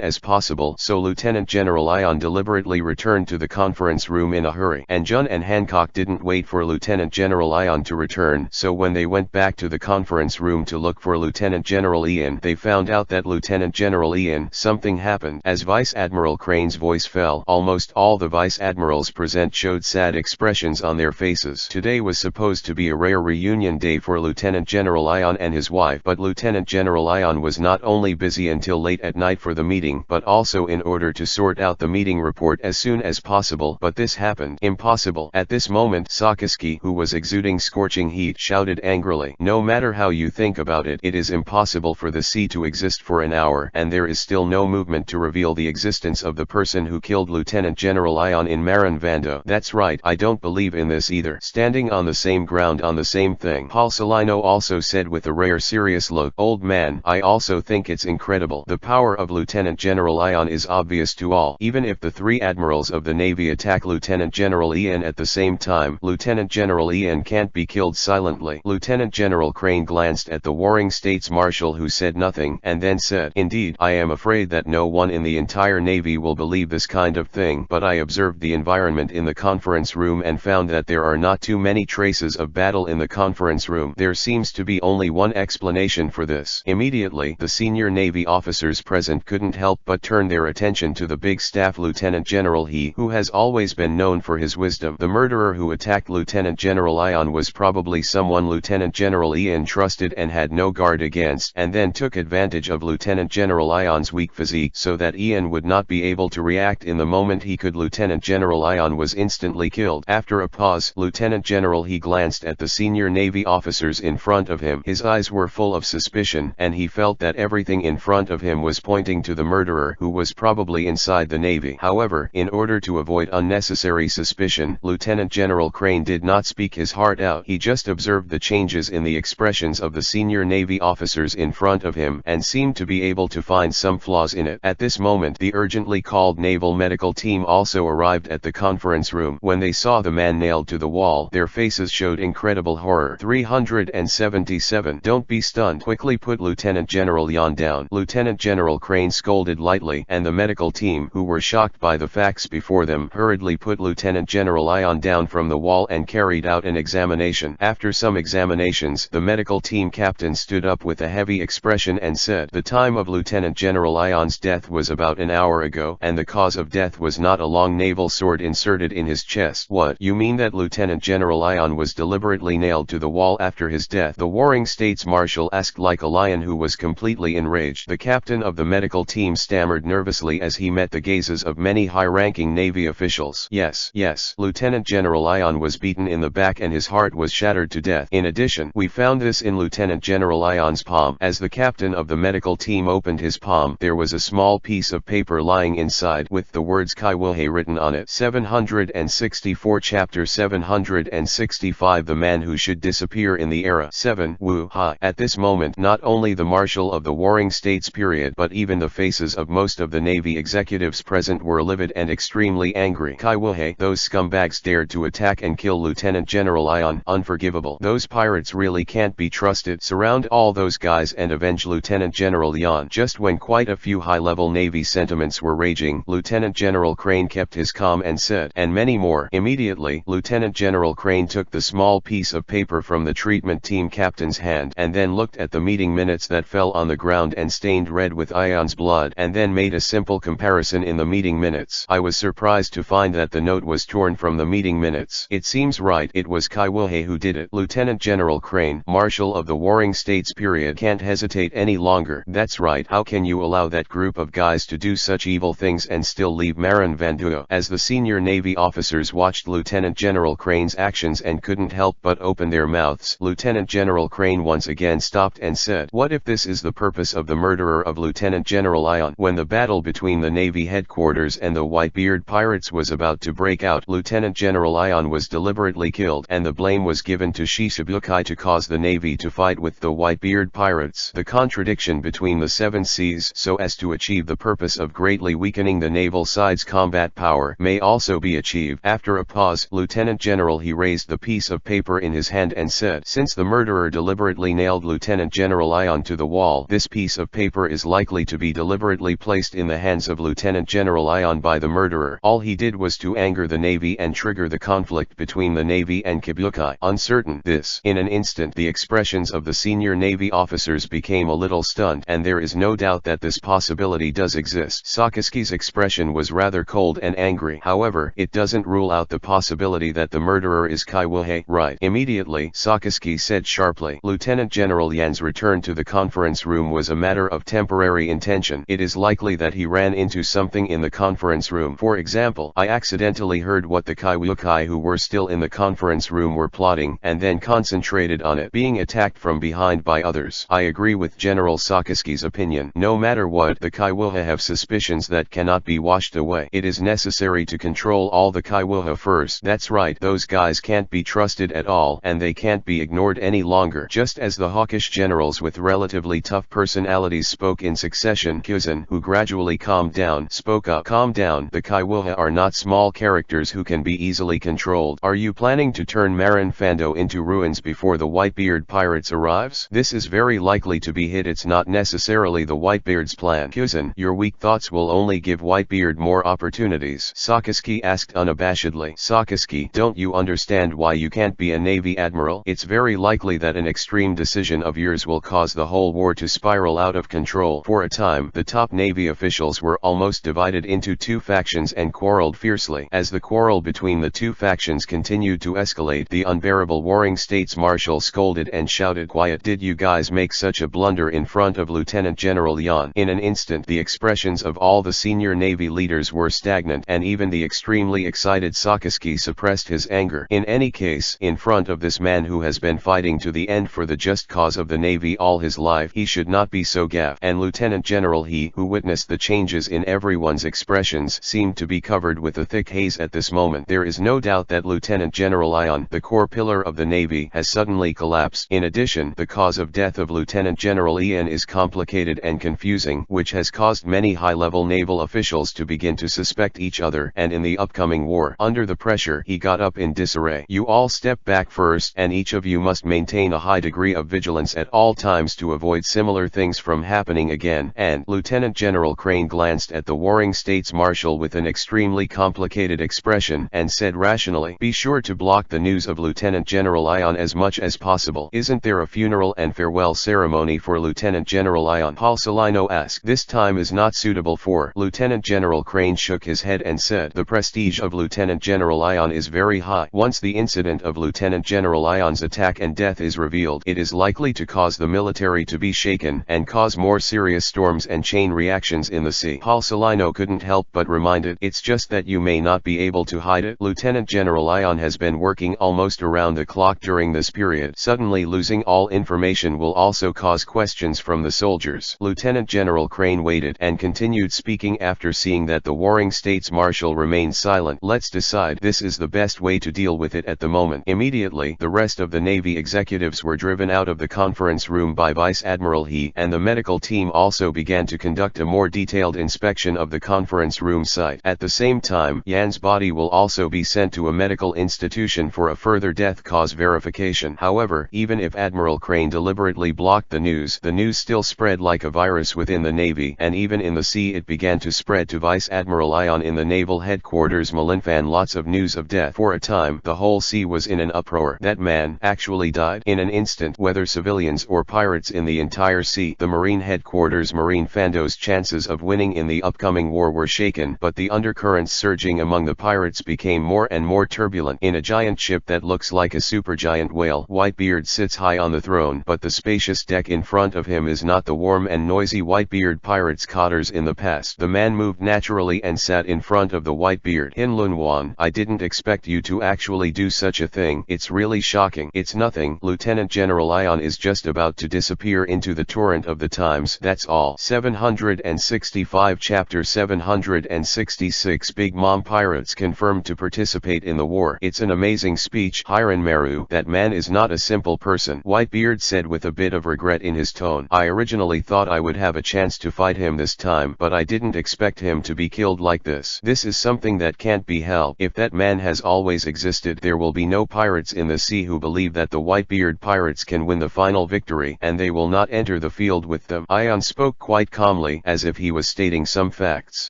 as possible, so Lieutenant General Ion deliberately returned to the conference room in a hurry. And Jun and Hancock didn't wait for Lieutenant General Ion to return, so when they went back to the conference room to look for Lieutenant General Ian, they found out that Lieutenant General Ian, something happened. As Vice Admiral Crane's voice fell, almost all the Vice Admirals present showed sad expressions on their faces. Today was supposed to be a rare reunion day for Lieutenant General Ion and his wife. life. But Lieutenant General Ion was not only busy until late at night for the meeting, but also in order to sort out the meeting report as soon as possible. But this happened. Impossible. At this moment, Sakaski, who was exuding scorching heat, shouted angrily, "No matter how you think about it, it is impossible for the sea to exist for an hour, and there is still no movement to reveal the existence of the person who killed Lieutenant General Ion in Maranvando. That's right, I don't believe in this either." Standing on the same ground on the same thing, Paul Salino also said with a rare serious look, "Old man, I also think it's incredible. The power of Lieutenant General Ion is obvious to all. Even if the three admirals of the Navy attack Lieutenant General Ion at the same time, Lieutenant General Ion can't be killed silently." Lieutenant General Crane glanced at the warring States Marshal, who said nothing, and then said, "Indeed, I am afraid that no one in the entire Navy will believe this kind of thing, but I observed the environment in the conference room and found that there are not too many traces of battle in the conference room. There seems to be only one explanation for this." Immediately, the senior Navy officers present couldn't help but turn their attention to the big staff Lieutenant General He, who has always been known for his wisdom. The murderer who attacked Lieutenant General Ion was probably someone Lieutenant General Ion trusted and had no guard against, and then took advantage of Lieutenant General Ion's weak physique so that Ion would not be able to react in the moment he could. Lieutenant General Ion was instantly killed. After a pause, Lieutenant General He glanced at the senior Navy officers in front of him. His eyes were full of suspicion, and he felt that everything in front of him was pointing to the murderer, who was probably inside the Navy. However, in order to avoid unnecessary suspicion, Lieutenant General Crane did not speak his heart out. He just observed the changes in the expressions of the senior Navy officers in front of him, and seemed to be able to find some flaws in it. At this moment, the urgently called naval medical team also arrived at the conference room. When they saw the man nailed to the wall, their faces showed incredible horror. 377. "Don't be stunned. Quickly put Lieutenant General Ion down." Lieutenant General Crane scolded lightly, and the medical team, who were shocked by the facts before them, hurriedly put Lieutenant General Ion down from the wall and carried out an examination. After some examinations, the medical team captain stood up with a heavy expression and said, "The time of Lieutenant General Ion's death was about an hour ago, and the cause of death was not a long naval sword inserted in his chest." "What? You mean that Lieutenant General Ion was deliberately nailed to the wall after his death?" the warring States Marshal asked like a lion who was completely enraged. The captain of the medical team stammered nervously as he met the gazes of many high-ranking Navy officials. Yes, Lieutenant General Ion was beaten in the back and his heart was shattered to death. In addition, we found this in Lieutenant General Ion's palm." As the captain of the medical team opened his palm, there was a small piece of paper lying inside with the words Kaiwohe written on it. 764 Chapter 765 The Man Who Should Disappear in the Era 7 Wu Ha. At this moment, not only the Marshal of the Warring States period but even the faces of most of the Navy executives present were livid and extremely angry. Kaiwohe, those scumbags dared to attack and kill Lieutenant General Ion. Unforgivable. Those pirates really can't be trusted. Surround all those guys and avenge Lieutenant General Ion. Just when quite a few high-level Navy sentiments were raging, Lieutenant General Crane kept his calm and said, "And many more." Immediately, Lieutenant General Crane took the small piece of paper from the treatment team captain's hand, and then looked at the meeting minutes that fell on the ground and stained red with Ion's blood, and then made a simple comparison in the meeting minutes. "I was surprised to find that the note was torn from the meeting minutes. It seems right. It was Kaiwohe who did it." Lieutenant General Crane, Marshal of the Warring States period, can't hesitate any longer. "That's right. How can you allow that group of guys to do such evil things and still leave Maranvando?" As the senior Navy officers watched Lieutenant General Crane's actions and couldn't help but open their mouths, Lieutenant General Crane once again stopped and said, "What if this is the purpose of the murderer of Lieutenant General Ion?" When the battle between the Navy headquarters and the Whitebeard pirates was about to break out, Lieutenant General Ion was deliberately killed, and the blame was given to Shishibukai to cause the Navy to fight with the Whitebeard pirates. The contradiction between the seven seas, so as to achieve the purpose of greatly weakening the naval side's combat power, may also be achieved. After a pause, Lieutenant General He raised the piece of paper in his hand and said, "Since the murderer deliberately nailed Lieutenant General Ion to the wall, this piece of paper is likely to be deliberately placed in the hands of Lieutenant General Ion by the murderer. All he did was to anger the Navy and trigger the conflict between the Navy and Kibukai." Uncertain this. In an instant the expressions of the senior Navy officers became a little stunned, and there is no doubt that this possibility does exist. Sakaski's expression was rather cold and angry. "However, it doesn't rule out the possibility that the murderer is Kaiwohe." "Right." Immediately, Sakaski said sharply. Lieutenant General General Yan's return to the conference room was a matter of temporary intention. It is likely that he ran into something in the conference room. For example, I accidentally heard what the Kaiwukai who were still in the conference room were plotting, and then concentrated on it, being attacked from behind by others. I agree with General Sakisuke's opinion. No matter what, the Kaiwuha have suspicions that cannot be washed away. It is necessary to control all the Kaiwuha first. That's right, those guys can't be trusted at all, and they can't be ignored any longer. Just as the hawkish generals with relatively tough personalities spoke in succession, Kuzan, who gradually calmed down, spoke up. Calm down. The Kaiwuha are not small characters who can be easily controlled. Are you planning to turn Marin Fando into ruins before the Whitebeard pirates arrives? This is very likely to be hit. It's not necessarily the Whitebeard's plan. Kuzan, your weak thoughts will only give Whitebeard more opportunities. Sakisuke asked unabashedly. Sakisuke, don't you understand why you can't be a Navy admiral? It's very likely that an extreme decision of yours will cause the whole war to spiral out of control. For a time, the top Navy officials were almost divided into two factions and quarreled fiercely. As the quarrel between the two factions continued to escalate, the unbearable Warring States Marshal scolded and shouted, "Quiet! Did you guys make such a blunder in front of Lieutenant General Yan?" In an instant, the expressions of all the senior Navy leaders were stagnant, and even the extremely excited Sakisuke suppressed his anger. In any case, in front of this man who has been fighting to the end for the just cause of the Navy all his life, he should not be so gaffed. And Lieutenant General He, who witnessed the changes in everyone's expressions, seemed to be covered with a thick haze at this moment. There is no doubt that Lieutenant General Ion, the core pillar of the Navy, has suddenly collapsed. In addition, the cause of death of Lieutenant General Ian is complicated and confusing, which has caused many high-level naval officials to begin to suspect each other, and in the upcoming war, under the pressure, he got up in disarray. You all step back first, and each of you must maintain a high degree of vigilance at all times to avoid similar things from happening again. And Lieutenant General Crane glanced at the Warring States Marshal with an extremely complicated expression, and said rationally, "Be sure to block the news of Lieutenant General Ion as much as possible." "Isn't there a funeral and farewell ceremony for Lieutenant General Ion?" Paul Solino asked. "This time is not suitable for." Lieutenant General Crane shook his head and said, "The prestige of Lieutenant General Ion is very high. Once the incident of Lieutenant General Ion's attack and death is revealed, it is likely to cause the military to be shaken, and cause more serious storms and chain reactions in the sea." Paul Solino couldn't help but remind it, "It's just that you may not be able to hide it. Lieutenant General Ion has been working almost around the clock during this period. Suddenly losing all information will also cause questions from the soldiers." Lieutenant General Crane waited and continued speaking after seeing that the Warring States Marshal remained silent. "Let's decide. This is the best way to deal with it at the moment." Immediately, the rest of the Navy executives were driven out of the conference room by Vice Admiral He, and the medical team also began to conduct a more detailed inspection of the conference room site. At the same time, Yan's body will also be sent to a medical institution for a further death cause verification. However, even if Admiral Crane deliberately blocked the news still spread like a virus within the Navy, and even in the sea it began to spread to Vice Admiral Ion in the naval headquarters Malinfan. Lots of news of death. For a time, the whole sea was in an uproar. That man actually died? In an instant, whether civilians or pirates in the entire sea, the Marine headquarters Marine Fando's chances of winning in the upcoming war were shaken, but the undercurrents surging among the pirates became more and more turbulent. In a giant ship that looks like a supergiant whale, Whitebeard sits high on the throne, but the spacious deck in front of him is not the warm and noisy Whitebeard pirates' quarters in the past. The man moved naturally and sat in front of the Whitebeard. "Hinlun Wan, I didn't expect you to actually do such a thing. It's really shocking." "It's nothing. Lieutenant General Ion is just about to disappear into the torrent of the times. That's all." 765 Chapter 766 Big Mom Pirates confirmed to participate in the war. "It's an amazing speech, Hiran Maru. That man is not a simple person," Whitebeard said with a bit of regret in his tone. "I originally thought I would have a chance to fight him this time, but I didn't expect him to be killed like this. This is something that can't be helped. If that man has always existed, there will be no pirates in the sea who believe that the Whitebeard pirates can win the final victory, and they will not enter the field with them." Ion spoke quite calmly, as if he was stating some facts.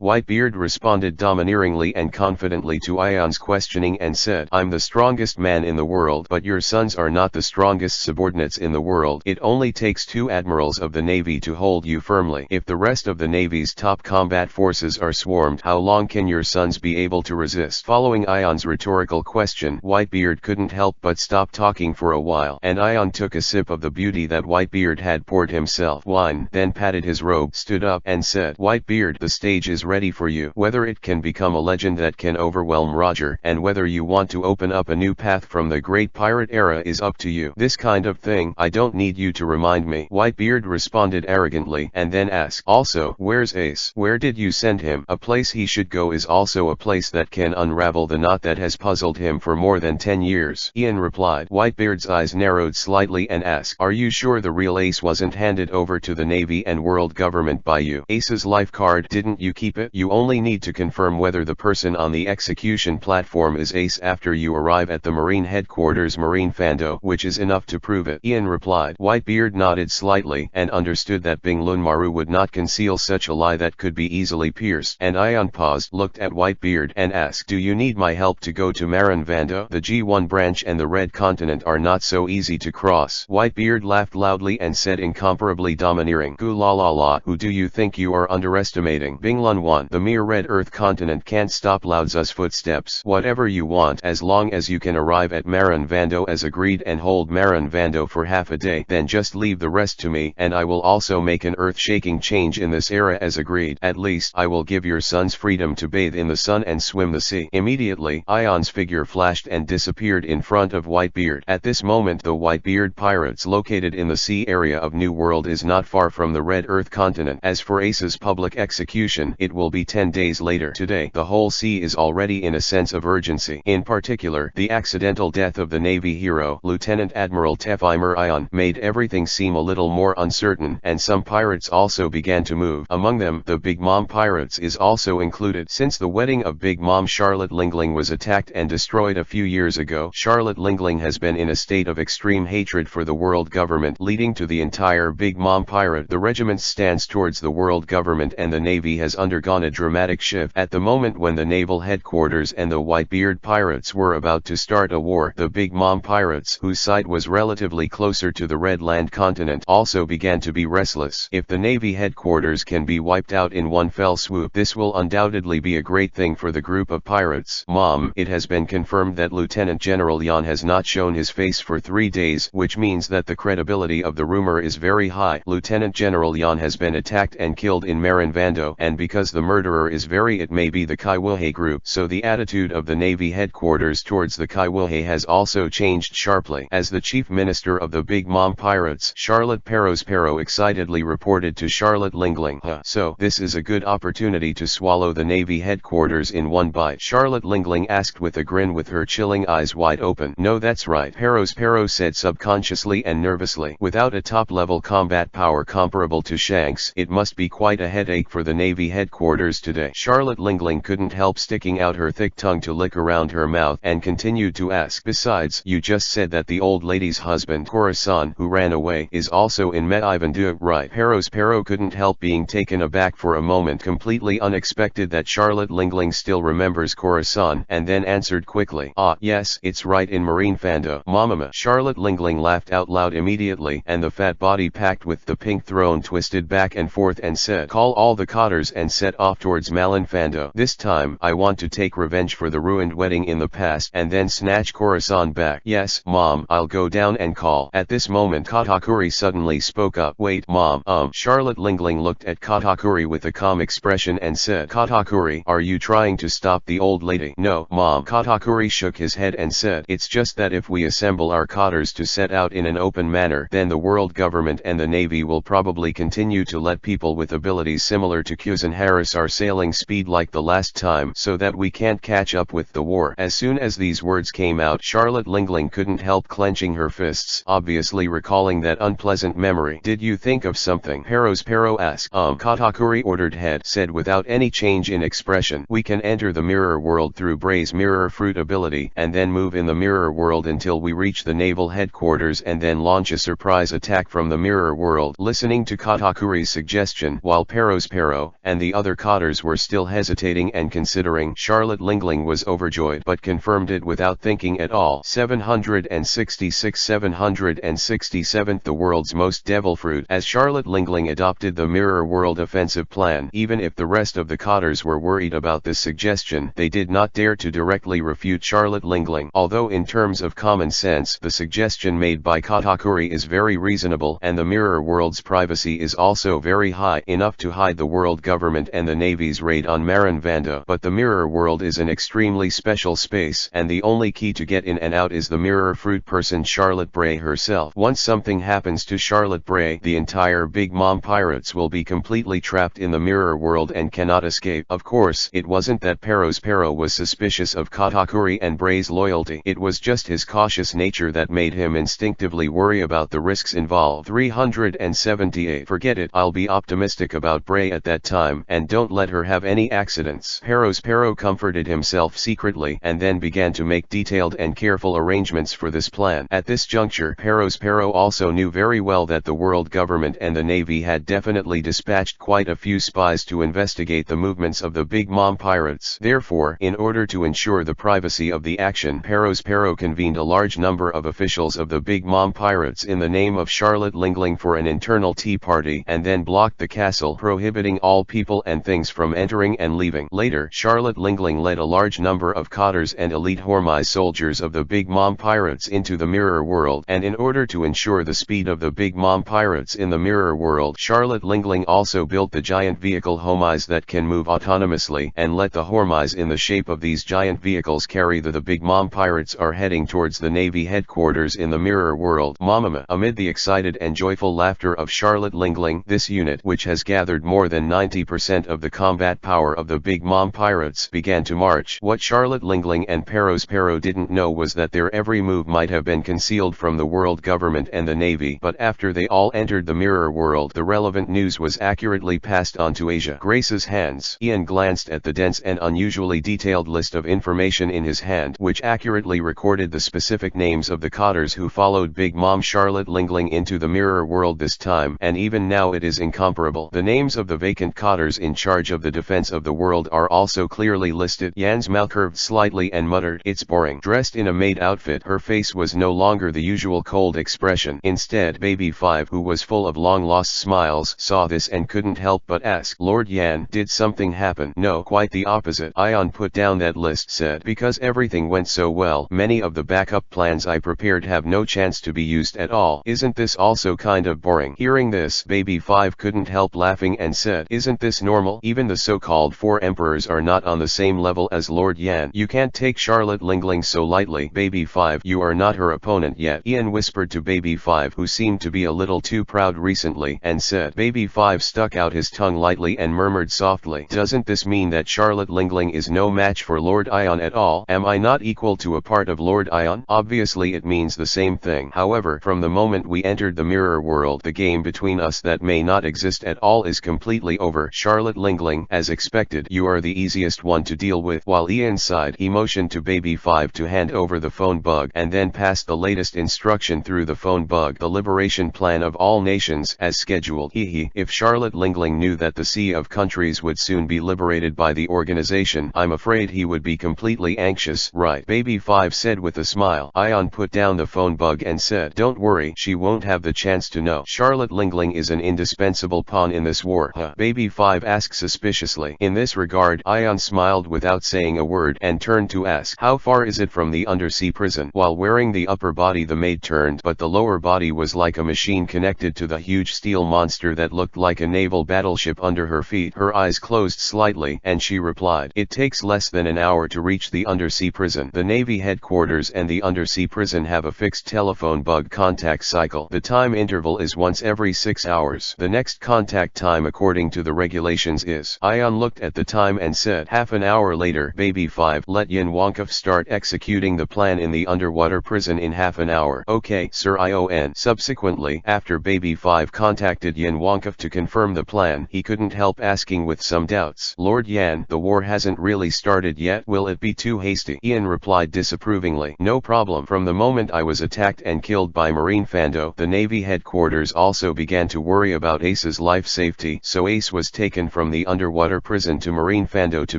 Whitebeard responded domineeringly and confidently to Ion's questioning and said, "I'm the strongest man in the world, but your sons are not the strongest subordinates in the world. It only takes 2 admirals of the Navy to hold you firmly. If the rest of the Navy's top combat forces are swarmed, how long can your sons be able to resist?" Following Ion's rhetorical question, Whitebeard couldn't help but stop talking for a while, and Ion took a sip of the the beauty that Whitebeard had poured himself wine, then patted his robe, stood up and said, "Whitebeard, the stage is ready for you. Whether it can become a legend that can overwhelm Roger, and whether you want to open up a new path from the great pirate era is up to you. This kind of thing, I don't need you to remind me." Whitebeard responded arrogantly, and then asked, "Also, where's Ace? Where did you send him? A place he should go is also a place that can unravel the knot that has puzzled him for more than 10 years. Ian replied. Whitebeard's eyes narrowed slightly and asked, "Are you sure the real Ace wasn't handed over to the Navy and world government by you? Ace's life card, didn't you keep it? You only need to confirm whether the person on the execution platform is Ace after you arrive at the Marine headquarters Marine Fando, which is enough to prove it," Ian replied. Whitebeard nodded slightly and understood that Bing Lunmaru would not conceal such a lie that could be easily pierced, and Ian paused, looked at Whitebeard and asked, "Do you need my help to go to Marin Vando? The G1 branch and the Red Continent are not so easy to cross." Whitebeard laughed loudly and said incomparably domineering, "Goo la la la, who do you think you are underestimating? Bing Lun 1. The mere Red Earth Continent can't stop Laozu's footsteps. Whatever you want, as long as you can arrive at Marin Vando as agreed and hold Marin Vando for half a day, then just leave the rest to me, and I will also make an earth-shaking change in this era as agreed. At least, I will give your sons freedom to bathe in the sun and swim the sea." Immediately, Ion's figure flashed and disappeared in front of Whitebeard. At this moment, the Whitebeard pirates located in the sea area of New World is not far from the Red Earth Continent. As for Ace's public execution, it will be 10 days later. Today, the whole sea is already in a sense of urgency. In particular, the accidental death of the Navy hero, Lieutenant Admiral Tefimur Ion, made everything seem a little more uncertain, and some pirates also began to move. Among them, the Big Mom pirates is also included. Since the wedding of Big Mom Charlotte Lingling was attacked and destroyed a few years ago, Charlotte Lingling has been in a state of extreme hatred for the world government, leading to the entire Big Mom pirate. The regiment's stance towards the world government and the Navy has undergone a dramatic shift. At the moment when the naval headquarters and the Whitebeard pirates were about to start a war, the Big Mom pirates, whose site was relatively closer to the Red Land continent, also began to be restless. If the Navy headquarters can be wiped out in one fell swoop, this will undoubtedly be a great thing for the group of pirates. Mom, it has been confirmed that Lieutenant General Yan has not shown his face for 3 days, which means that the credibility of the rumor is very high. Lieutenant General Yan has been attacked and killed in Marin Vando, and because the murderer is it may be the Kaiwilhe group, so the attitude of the Navy headquarters towards the Kaiwilhe has also changed sharply. As the chief minister of the Big Mom pirates, Charlotte Perospero excitedly reported to Charlotte Lingling, "So, this is a good opportunity to swallow the Navy headquarters in one bite?" Charlotte Lingling asked with a grin with her chilling eyes wide open. "No, that's right," Perospero said subconsciously and nervously. "Without a top-level combat power comparable to Shanks, it must be quite a headache for the Navy headquarters today." Charlotte Lingling couldn't help sticking out her thick tongue to lick around her mouth and continued to ask, "Besides, you just said that the old lady's husband, Khorasan, who ran away, is also in Meivandu, right?" Perospero couldn't help being taken aback for a moment, completely unexpected that Charlotte Lingling still remembers Khorasan, and then answered quickly, "Ah, yes, it's right in Marine Fando." "Mamama." Charlotte Lingling laughed out loud immediately, and the fat body packed with the pink throne twisted back and forth and said, "Call all the cotters," and set off towards Malin Fando. "This time, I want to take revenge for the ruined wedding in the past and then snatch Khorasan back." "Yes, Mom, I'll go down and call." At this moment Katakuri suddenly spoke up. "Wait, Mom, Charlotte Lingling looked at Katakuri with a calm expression and said, "Katakuri, are you trying to stop the old lady?" "No, Mom." Katakuri shook his head and said, "It's just that if we assemble our cotters to set out in an open manner, then the world government and the Navy will probably continue to let people with abilities similar to Kuzan harass our sailing speed like the last time, so that we can't catch up with the war." As soon as these words came out, Charlotte Lingling couldn't help clenching her fists, obviously recalling that unpleasant memory. "Did you think of something?" Perospero asked. Katakuri ordered head said without any change in expression. "We can enter the mirror world through Bray's mirror fruit ability, and then move in the mirror world until we reach the naval headquarters and then launch a surprise attack from the mirror world." Listening to Katakuri's suggestion, while Perospero and the other cotters were still hesitating and considering, Charlotte Lingling was overjoyed but confirmed it without thinking at all. 767 The world's most devil fruit. As Charlotte Lingling adopted the mirror world offensive plan, even if the rest of the cotters were worried about this suggestion, they did not dare to directly refute Charlotte Lingling. Although in terms of common sense the suggestion made by Katakuri Katakuri is very reasonable and the mirror world's privacy is also very high enough to hide the world government and the Navy's raid on Marin Vanda. But the mirror world is an extremely special space and the only key to get in and out is the mirror fruit person Charlotte Bray herself. Once something happens to Charlotte Bray, the entire Big Mom Pirates will be completely trapped in the mirror world and cannot escape. Of course, it wasn't that Pero was suspicious of Katakuri and Bray's loyalty. It was just his cautious nature that made him instinctively worry about the risks involved. 378. Forget it, I'll be optimistic about Bray at that time and don't let her have any accidents. Pero comforted himself secretly and then began to make detailed and careful arrangements for this plan. At this juncture, Pero also knew very well that the world government and the Navy had definitely dispatched quite a few spies to investigate the movements of the Big Mom Pirates. Therefore, in order to ensure the privacy of the action, Pero convened a large number of officials of the Big Mom Pirates in the name of Charlotte Lingling for an internal tea party and then blocked the castle, prohibiting all people and things from entering and leaving. Later, Charlotte Lingling led a large number of cotters and elite Hormai soldiers of the Big Mom Pirates into the mirror world, and in order to ensure the speed of the Big Mom Pirates in the mirror world, Charlotte Lingling also built the giant vehicle Hormais that can move autonomously and let the Hormais in the shape of these giant vehicles carry the Big Mom Pirates are heading towards the Navy headquarters in the mirror world. Mamama. Amid the excited and joyful laughter of Charlotte Lingling, this unit, which has gathered more than 90% of the combat power of the Big Mom Pirates, began to march. What Charlotte Lingling and Pero didn't know was that their every move might have been concealed from the world government and the Navy, but after they all entered the mirror world, the relevant news was accurately passed on to Asia Grace's hands. Ian glanced at the dense and unusually detailed list of information in his hand, which accurately recorded the specific names of the cotters who followed Big Mom Charlotte Lingling into the mirror world this time, and even now it is incomparable. The names of the vacant cotters in charge of the defense of the world are also clearly listed. Yan's mouth curved slightly and muttered, "It's boring." Dressed in a maid outfit, her face was no longer the usual cold expression. Instead, Baby 5, who was full of long-lost smiles, saw this and couldn't help but ask, "Lord Yan, did something happen?" "No, quite the opposite." Ion put down that list, said, "Because everything went so well, many of the backup plans I prepared have no chance to be used at all. Isn't this also kind of boring?" Hearing this, Baby 5 couldn't help laughing and said, "Isn't this normal? Even the so-called 4 emperors are not on the same level as Lord Yan. You can't take Charlotte Lingling so lightly." "Baby 5, you are not her opponent yet," Ian whispered to Baby 5, who seemed to be a little too proud recently, and said. Baby 5 stuck out his tongue lightly and murmured softly, "Doesn't this mean that Charlotte Lingling is no match for Lord Ion at all? Am I not equal to a part of Lord Ion?" "Obviously it means the same thing. However, from the moment we entered the mirror world, the game between us that may not exist at all is completely over." Charlotte Lingling, as expected, "You are the easiest one to deal with." While Ian sighed, he motioned to Baby 5 to hand over the phone bug and then passed the latest instruction through the phone bug: "The liberation plan of all nations as scheduled." If Charlotte Lingling knew that the sea of countries would soon be liberated by the organization, I'm afraid he would be completely anxious. "Right," Baby 5 said with a smile. Ion put down the phone bug and said, "Don't worry, she won't have the chance to know. Charlotte Lingling is an indispensable pawn in this war." "Huh?" Baby 5 asked suspiciously. In this regard, Ion smiled without saying a word and turned to ask, "How far is it from the undersea prison?" While wearing the upper body, the maid turned, but the lower body was like a machine connected to the huge steel monster that looked like a naval battleship under her feet. Her eyes closed slightly, and she replied, "It takes less than an hour to reach the undersea prison. The Navy headquarters and the undersea prison have a fixed telephone bug contact cycle. The time interval is once every 6 hours. The next contact time according to the regulations is..." Ion looked at the time and said, "Half an hour later." Baby 5, "Let Yin Wonkov start executing the plan in the underwater prison in half an hour." "Okay, Sir Ion." Subsequently, after Baby 5 contacted Yin Wonkov to confirm the plan, he couldn't help asking with some doubts, "Lord Yan, the war hasn't really started yet. Will it be too hasty?" Ian replied disapprovingly, "No problem. From the moment I was attacked and killed by Marine Fando, the Navy headquarters also began to worry about Ace's life safety, so Ace was taken from the underwater prison to Marine Fando to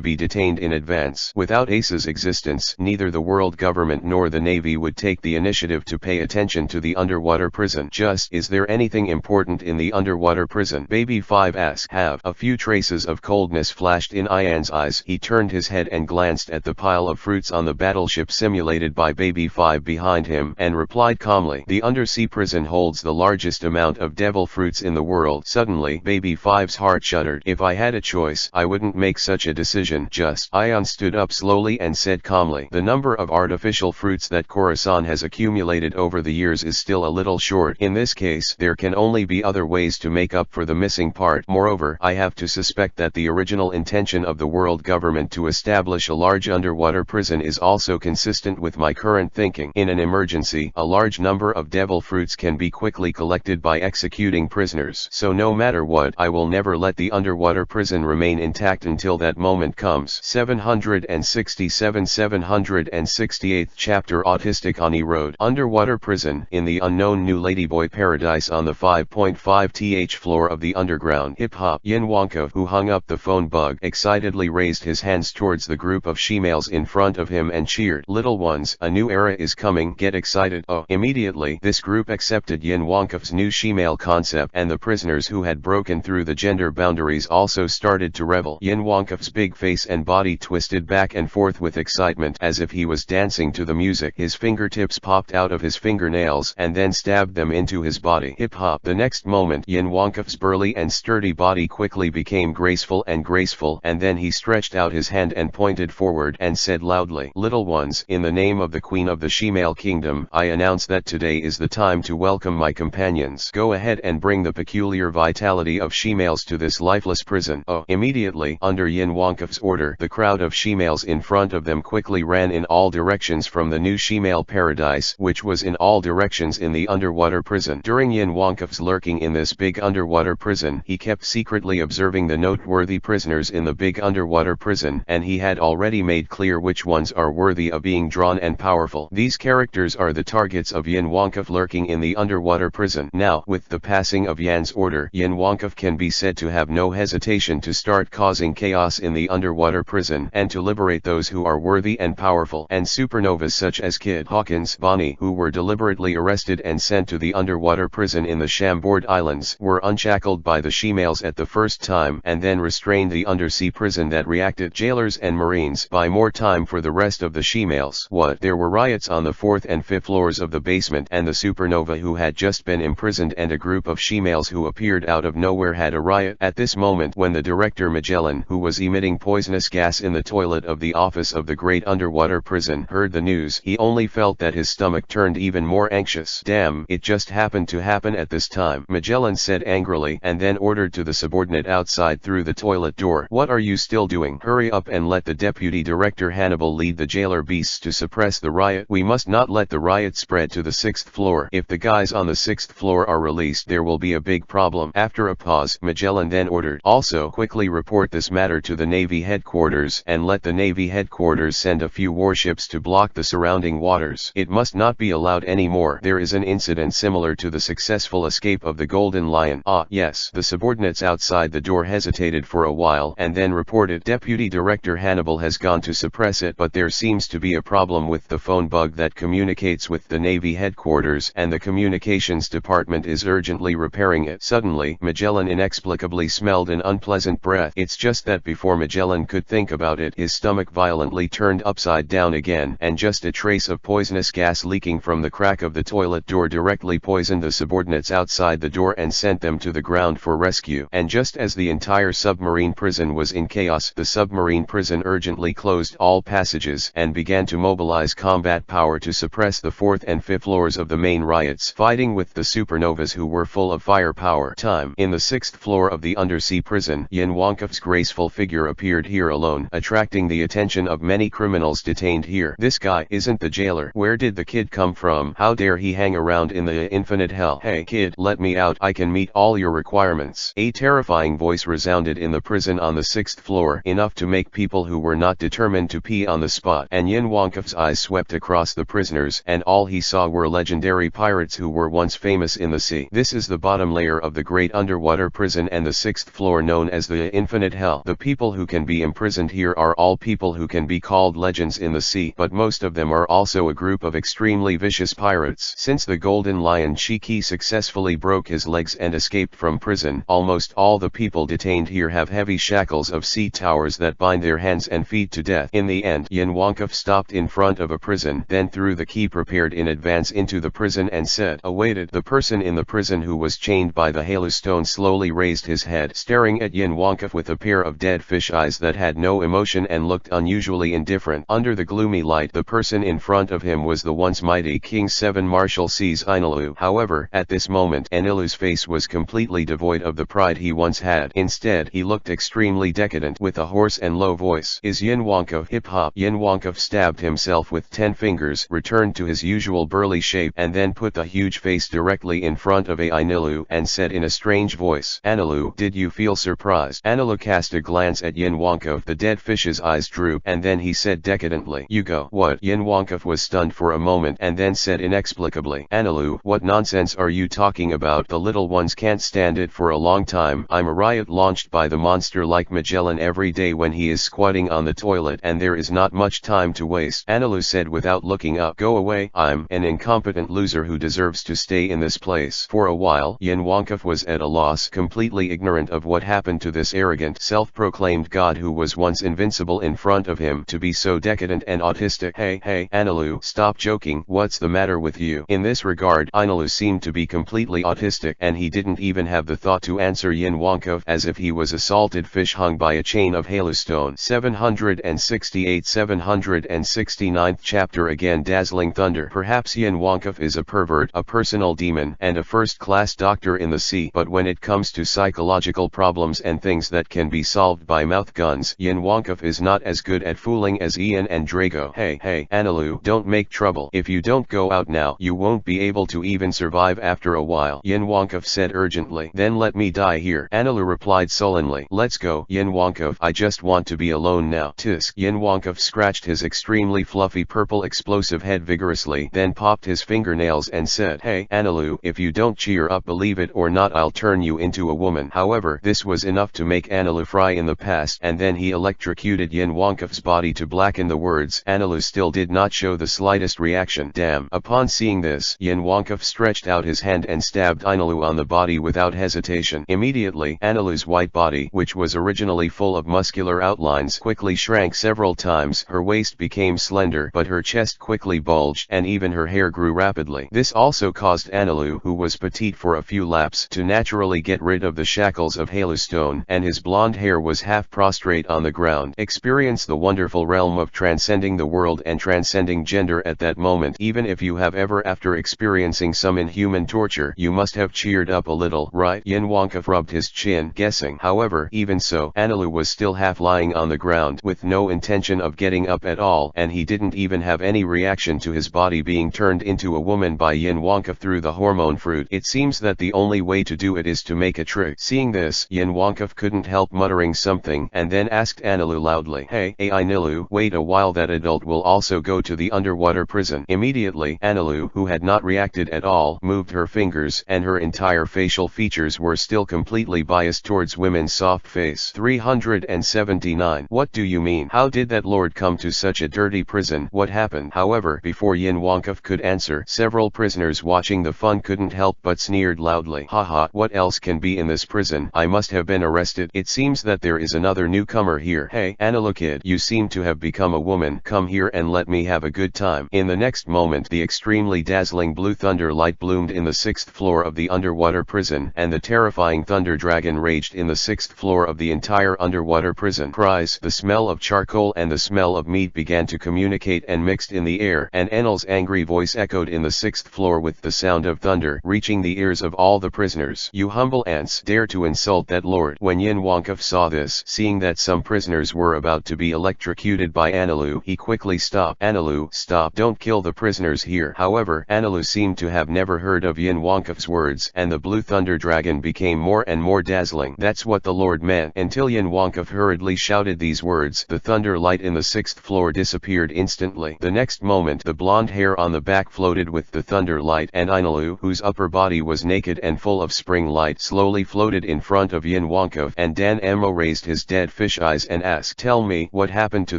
be detained in advance. Without Ace's existence, neither the world government nor the Navy would take the initiative to pay attention to the underwater prison." "Just, is there anything important in the underwater prison?" Baby 5 asked. "Have." A few traces of coldness flashed in Ian's eyes. He turned his head and glanced at the pile of fruits on the battleship simulated by Baby 5 behind him, and replied calmly, calmly. The undersea prison holds the largest amount of devil fruits in the world. Suddenly, Baby Five's heart shuddered. If I had a choice, I wouldn't make such a decision. Just. Ion stood up slowly and said calmly, the number of artificial fruits that Khorasan has accumulated over the years is still a little short. In this case, there can only be other ways to make up for the missing part. Moreover, I have to suspect that the original intention of the world government to establish a large underwater prison is also consistent with my current thinking. In an emergency, a large number of devil fruits can be quickly collected by executing prisoners. So no matter what, I will never let the underwater prison remain intact until that moment comes. 767 768th chapter Autistic Ani Road. Underwater prison. In the unknown new ladyboy paradise on the 5.5th floor of the underground. Hip hop. Yin Wonkov, who hung up the phone bug, excitedly raised his hands towards the group of shemales in front of him and cheered. Little ones, a new era is coming, get excited. Oh. Immediately, this group accepted Yin Wonkov's new shemale concept, and the prisoners who had broken through the gender boundaries also started to revel. Yin Wonkov's big face and body twisted back and forth with excitement as if he was dancing to the music. His fingertips popped out of his fingernails and then stabbed them into his body. Hip hop. The next moment, Yin Wonkov's burly and sturdy body quickly became graceful, and then he stretched out his hand and pointed forward and said loudly, little ones, in the name of the Queen of the Shemale Kingdom, I announce that today is the time to welcome my companions. Go ahead and bring the peculiar vitality of shemales to this lifeless prison. Oh. Immediately, under Yin Wonkov's order, the crowd of shemales in front of them quickly ran in all directions from the new shemale paradise, which was in all directions in the underwater prison. During Yin Wonkov's lurking in this big underwater prison, he kept secretly observing the noteworthy prisoners in the big underwater prison, and he had already made clear which ones are worthy of being drawn and powerful. These characters are the targets of Yin Wonkov lurking in the underwater prison. Now, with the passing of Yan's order, Yin Wonkov can be said to have no hesitation to start causing chaos in the underwater prison, and to liberate those who are worthy and powerful. And supernovas such as Kid Hawkins, Bonnie, who were deliberately arrested and sent to the underwater prison in the Chambord Islands, were unshackled by the shemales at the first time, and then restrained the undersea prison that reacted. Jailers and marines, buy more time for the rest of the shemales. What? There were riots on the 4th and 5th floors of the basement, and the supernova who had just been imprisoned and a group of shemales who appeared out of nowhere had a riot. At this moment, when the director Magellan, who was emitting poisonous gas in the toilet of the office of the great underwater prison, heard the news, he only felt that his stomach turned even more anxious. Damn, it just happened to happen at this time, Magellan said angrily, and then ordered to the subordinate outside through the toilet door. What are you still doing? Hurry up and let the deputy director Hannibal lead the jailer beasts to suppress the riot. We must not let the riot spread to the 6th floor. If the guys on the 6th floor are released, there will be a big problem. After a pause, Magellan then ordered, also quickly report this matter to the Navy headquarters, and let the Navy headquarters send a few warships to block the surrounding waters. It must not be allowed anymore. There is an incident similar to the successful escape of the Golden Lion. Ah, yes. The subordinates outside the door hesitated for a while and then reported, Deputy Director Hannibal has gone to suppress it, but there seems to be a problem with the phone bug that communicates with the Navy headquarters, and the communications department is urgently repairing it. Suddenly, Magellan inexplicably smelled an unpleasant breath. It's just that before Magellan could think about it, his stomach violently turned upside down again, and just a trace of poisonous gas leaking from the crack of the toilet door directly poisoned the subordinates outside the door and sent them to the ground for rescue. And just as the entire submarine prison was in chaos, the submarine prison urgently closed all passages and began to mobilize combat power to suppress the 4th and 5th floors of the main riots, fighting with the supernovas who were full of firepower. Time. In the 6th floor of the undersea prison, Yin Wonkov's graceful figure appeared here alone, attracting the attention of many criminals detained here. This guy isn't the jailer. Where did the kid come from? How dare he hang around in the infinite hell? Hey kid, let me out. I can meet all your requirements. A terrifying voice resounded in the prison on the 6th floor, enough to make people who were not determined to pee on the spot. And Yin Wonkov's eyes swept across the prisoners, and all he saw were legendary pirates who were once famous in the sea. This is the bottom layer of the great underwater prison and the 6th floor known as the infinite hell. The people who can be imprisoned here are all people who can be called legends in the sea, but most of them are also a group of extremely vicious pirates. Since the Golden Lion Shiki successfully broke his legs and escaped from prison, almost all the people detained here have heavy shackles of sea towers that bind their hands and feet to death. In the end, Yin Wonkov stopped in front of a prison, then threw the key prepared in advance into into the prison and said, awaited. The person in the prison who was chained by the halustone slowly raised his head, staring at Yin Wonkov with a pair of dead fish eyes that had no emotion and looked unusually indifferent. Under the gloomy light, the person in front of him was the once mighty King 7 Marshal C's Inilu. However, at this moment, Anilu's face was completely devoid of the pride he once had. Instead, he looked extremely decadent, with a hoarse and low voice. Is Yin Wonkov hip-hop? Yin Wonkov stabbed himself with 10 fingers, returned to his usual burly shape, and then put the huge face directly in front of Anilu and said in a strange voice, Anilu, did you feel surprised? Anilu cast a glance at Yin Wonkov. The dead fish's eyes drooped, and then he said decadently, you go. What? Yin Wonkov was stunned for a moment and then said inexplicably, Anilu, what nonsense are you talking about? The little ones can't stand it for a long time. I'm a riot launched by the monster like Magellan every day when he is squatting on the toilet, and there is not much time to waste. Anilu said without looking up, go away. I'm an incompetent loser who deserves to stay in this place. For a while, Yin Wonkov was at a loss, completely ignorant of what happened to this arrogant, self-proclaimed god who was once invincible in front of him to be so decadent and autistic. Hey, Anilu, stop joking. What's the matter with you? In this regard, Anilu seemed to be completely autistic, and he didn't even have the thought to answer Yin Wonkov as if he was a salted fish hung by a chain of halustone. 768 769th chapter. Again dazzling thunder. Perhaps Yin Wonkov is a pervert, a personal demon, and a first-class doctor in the sea, but when it comes to psychological problems and things that can be solved by mouth guns, Yin Wonkov is not as good at fooling as Ian and Drago. Hey, Anilu, don't make trouble. If you don't go out now, you won't be able to even survive after a while, Yin Wonkov said urgently. Then let me die here, Anilu replied sullenly. Let's go, Yin Wonkov, I just want to be alone now. Tisk. Yin Wonkov scratched his extremely fluffy purple explosive head vigorously, then popped his fingernails and said, hey, Anilu, if you don't cheer up, believe it or not, I'll turn you into a woman. However, this was enough to make Anilu fry in the past, and then he electrocuted Yin Wonkov's body to blacken the words. Anilu still did not show the slightest reaction. Damn. Upon seeing this, Yin Wonkov stretched out his hand and stabbed Anilu on the body without hesitation. Immediately, Anilu's white body, which was originally full of muscular outlines, quickly shrank several times. Her waist became slender, but her chest quickly bulged, and even her hair grew rapidly. This also caused Anilu, who was petite for a few laps, to naturally get rid of the shackles of halustone, and his blonde hair was half prostrate on the ground. Experience the wonderful realm of transcending the world and transcending gender at that moment. Even if you have ever, after experiencing some inhuman torture, you must have cheered up a little, right? Yin Wonkov rubbed his chin, guessing. However, even so, Anilu was still half lying on the ground, with no intention of getting up at all, and he didn't even have any reaction to his body being turned into a woman by Yin Wonkov through the hormone fruit. It seems that the only way to do it is to make a trick. Seeing this, Yin Wonkov couldn't help muttering something, and then asked Anilu loudly, hey, Anilu, wait a while, that adult will also go to the underwater prison. Immediately, Anilu, who had not reacted at all, moved her fingers, and her entire facial features were still completely biased towards women's soft face. 379. What do you mean? How did that lord come to such a dirty prison? What happened? However, before Yin Wonkov could answer, several prisoners watching the fun couldn't help but sneered loudly. Haha, what else can be in this prison? I must have been arrested. It seems that there is another newcomer here. Hey, Anilu kid, you seem to have become a woman. Come here and let me have a good time. In the next moment, the extremely dazzling blue thunder light bloomed in the 6th floor of the underwater prison, and the terrifying thunder dragon raged in the 6th floor of the entire underwater prison. Cries, the smell of charcoal and the smell of meat began to communicate and mixed in the air, and Enel's angry voice echoed in the 6th floor with the sound of thunder, reaching the ears of all the prisoners. You humble ants, dare to insult that lord. When Yin Wonkov saw this, seeing that some prisoners were about to be electrocuted by Anilu, he quickly stopped. Anilu, stop, don't kill the prisoners here. However, Anilu seemed to have never heard of Yin Wonkov's words, and the blue thunder dragon became more and more dazzling. That's what the lord meant. Until Yin Wonkov hurriedly shouted these words, the thunder light in the 6th floor disappeared instantly. The next moment, the blonde hair on the back floated with the thunder light, and Anilu, whose upper body was naked and full of spring light, slowly floated in front of Yin Wonkov, and Dan Emo raised his dead fish eyes and asked, tell me, what happened to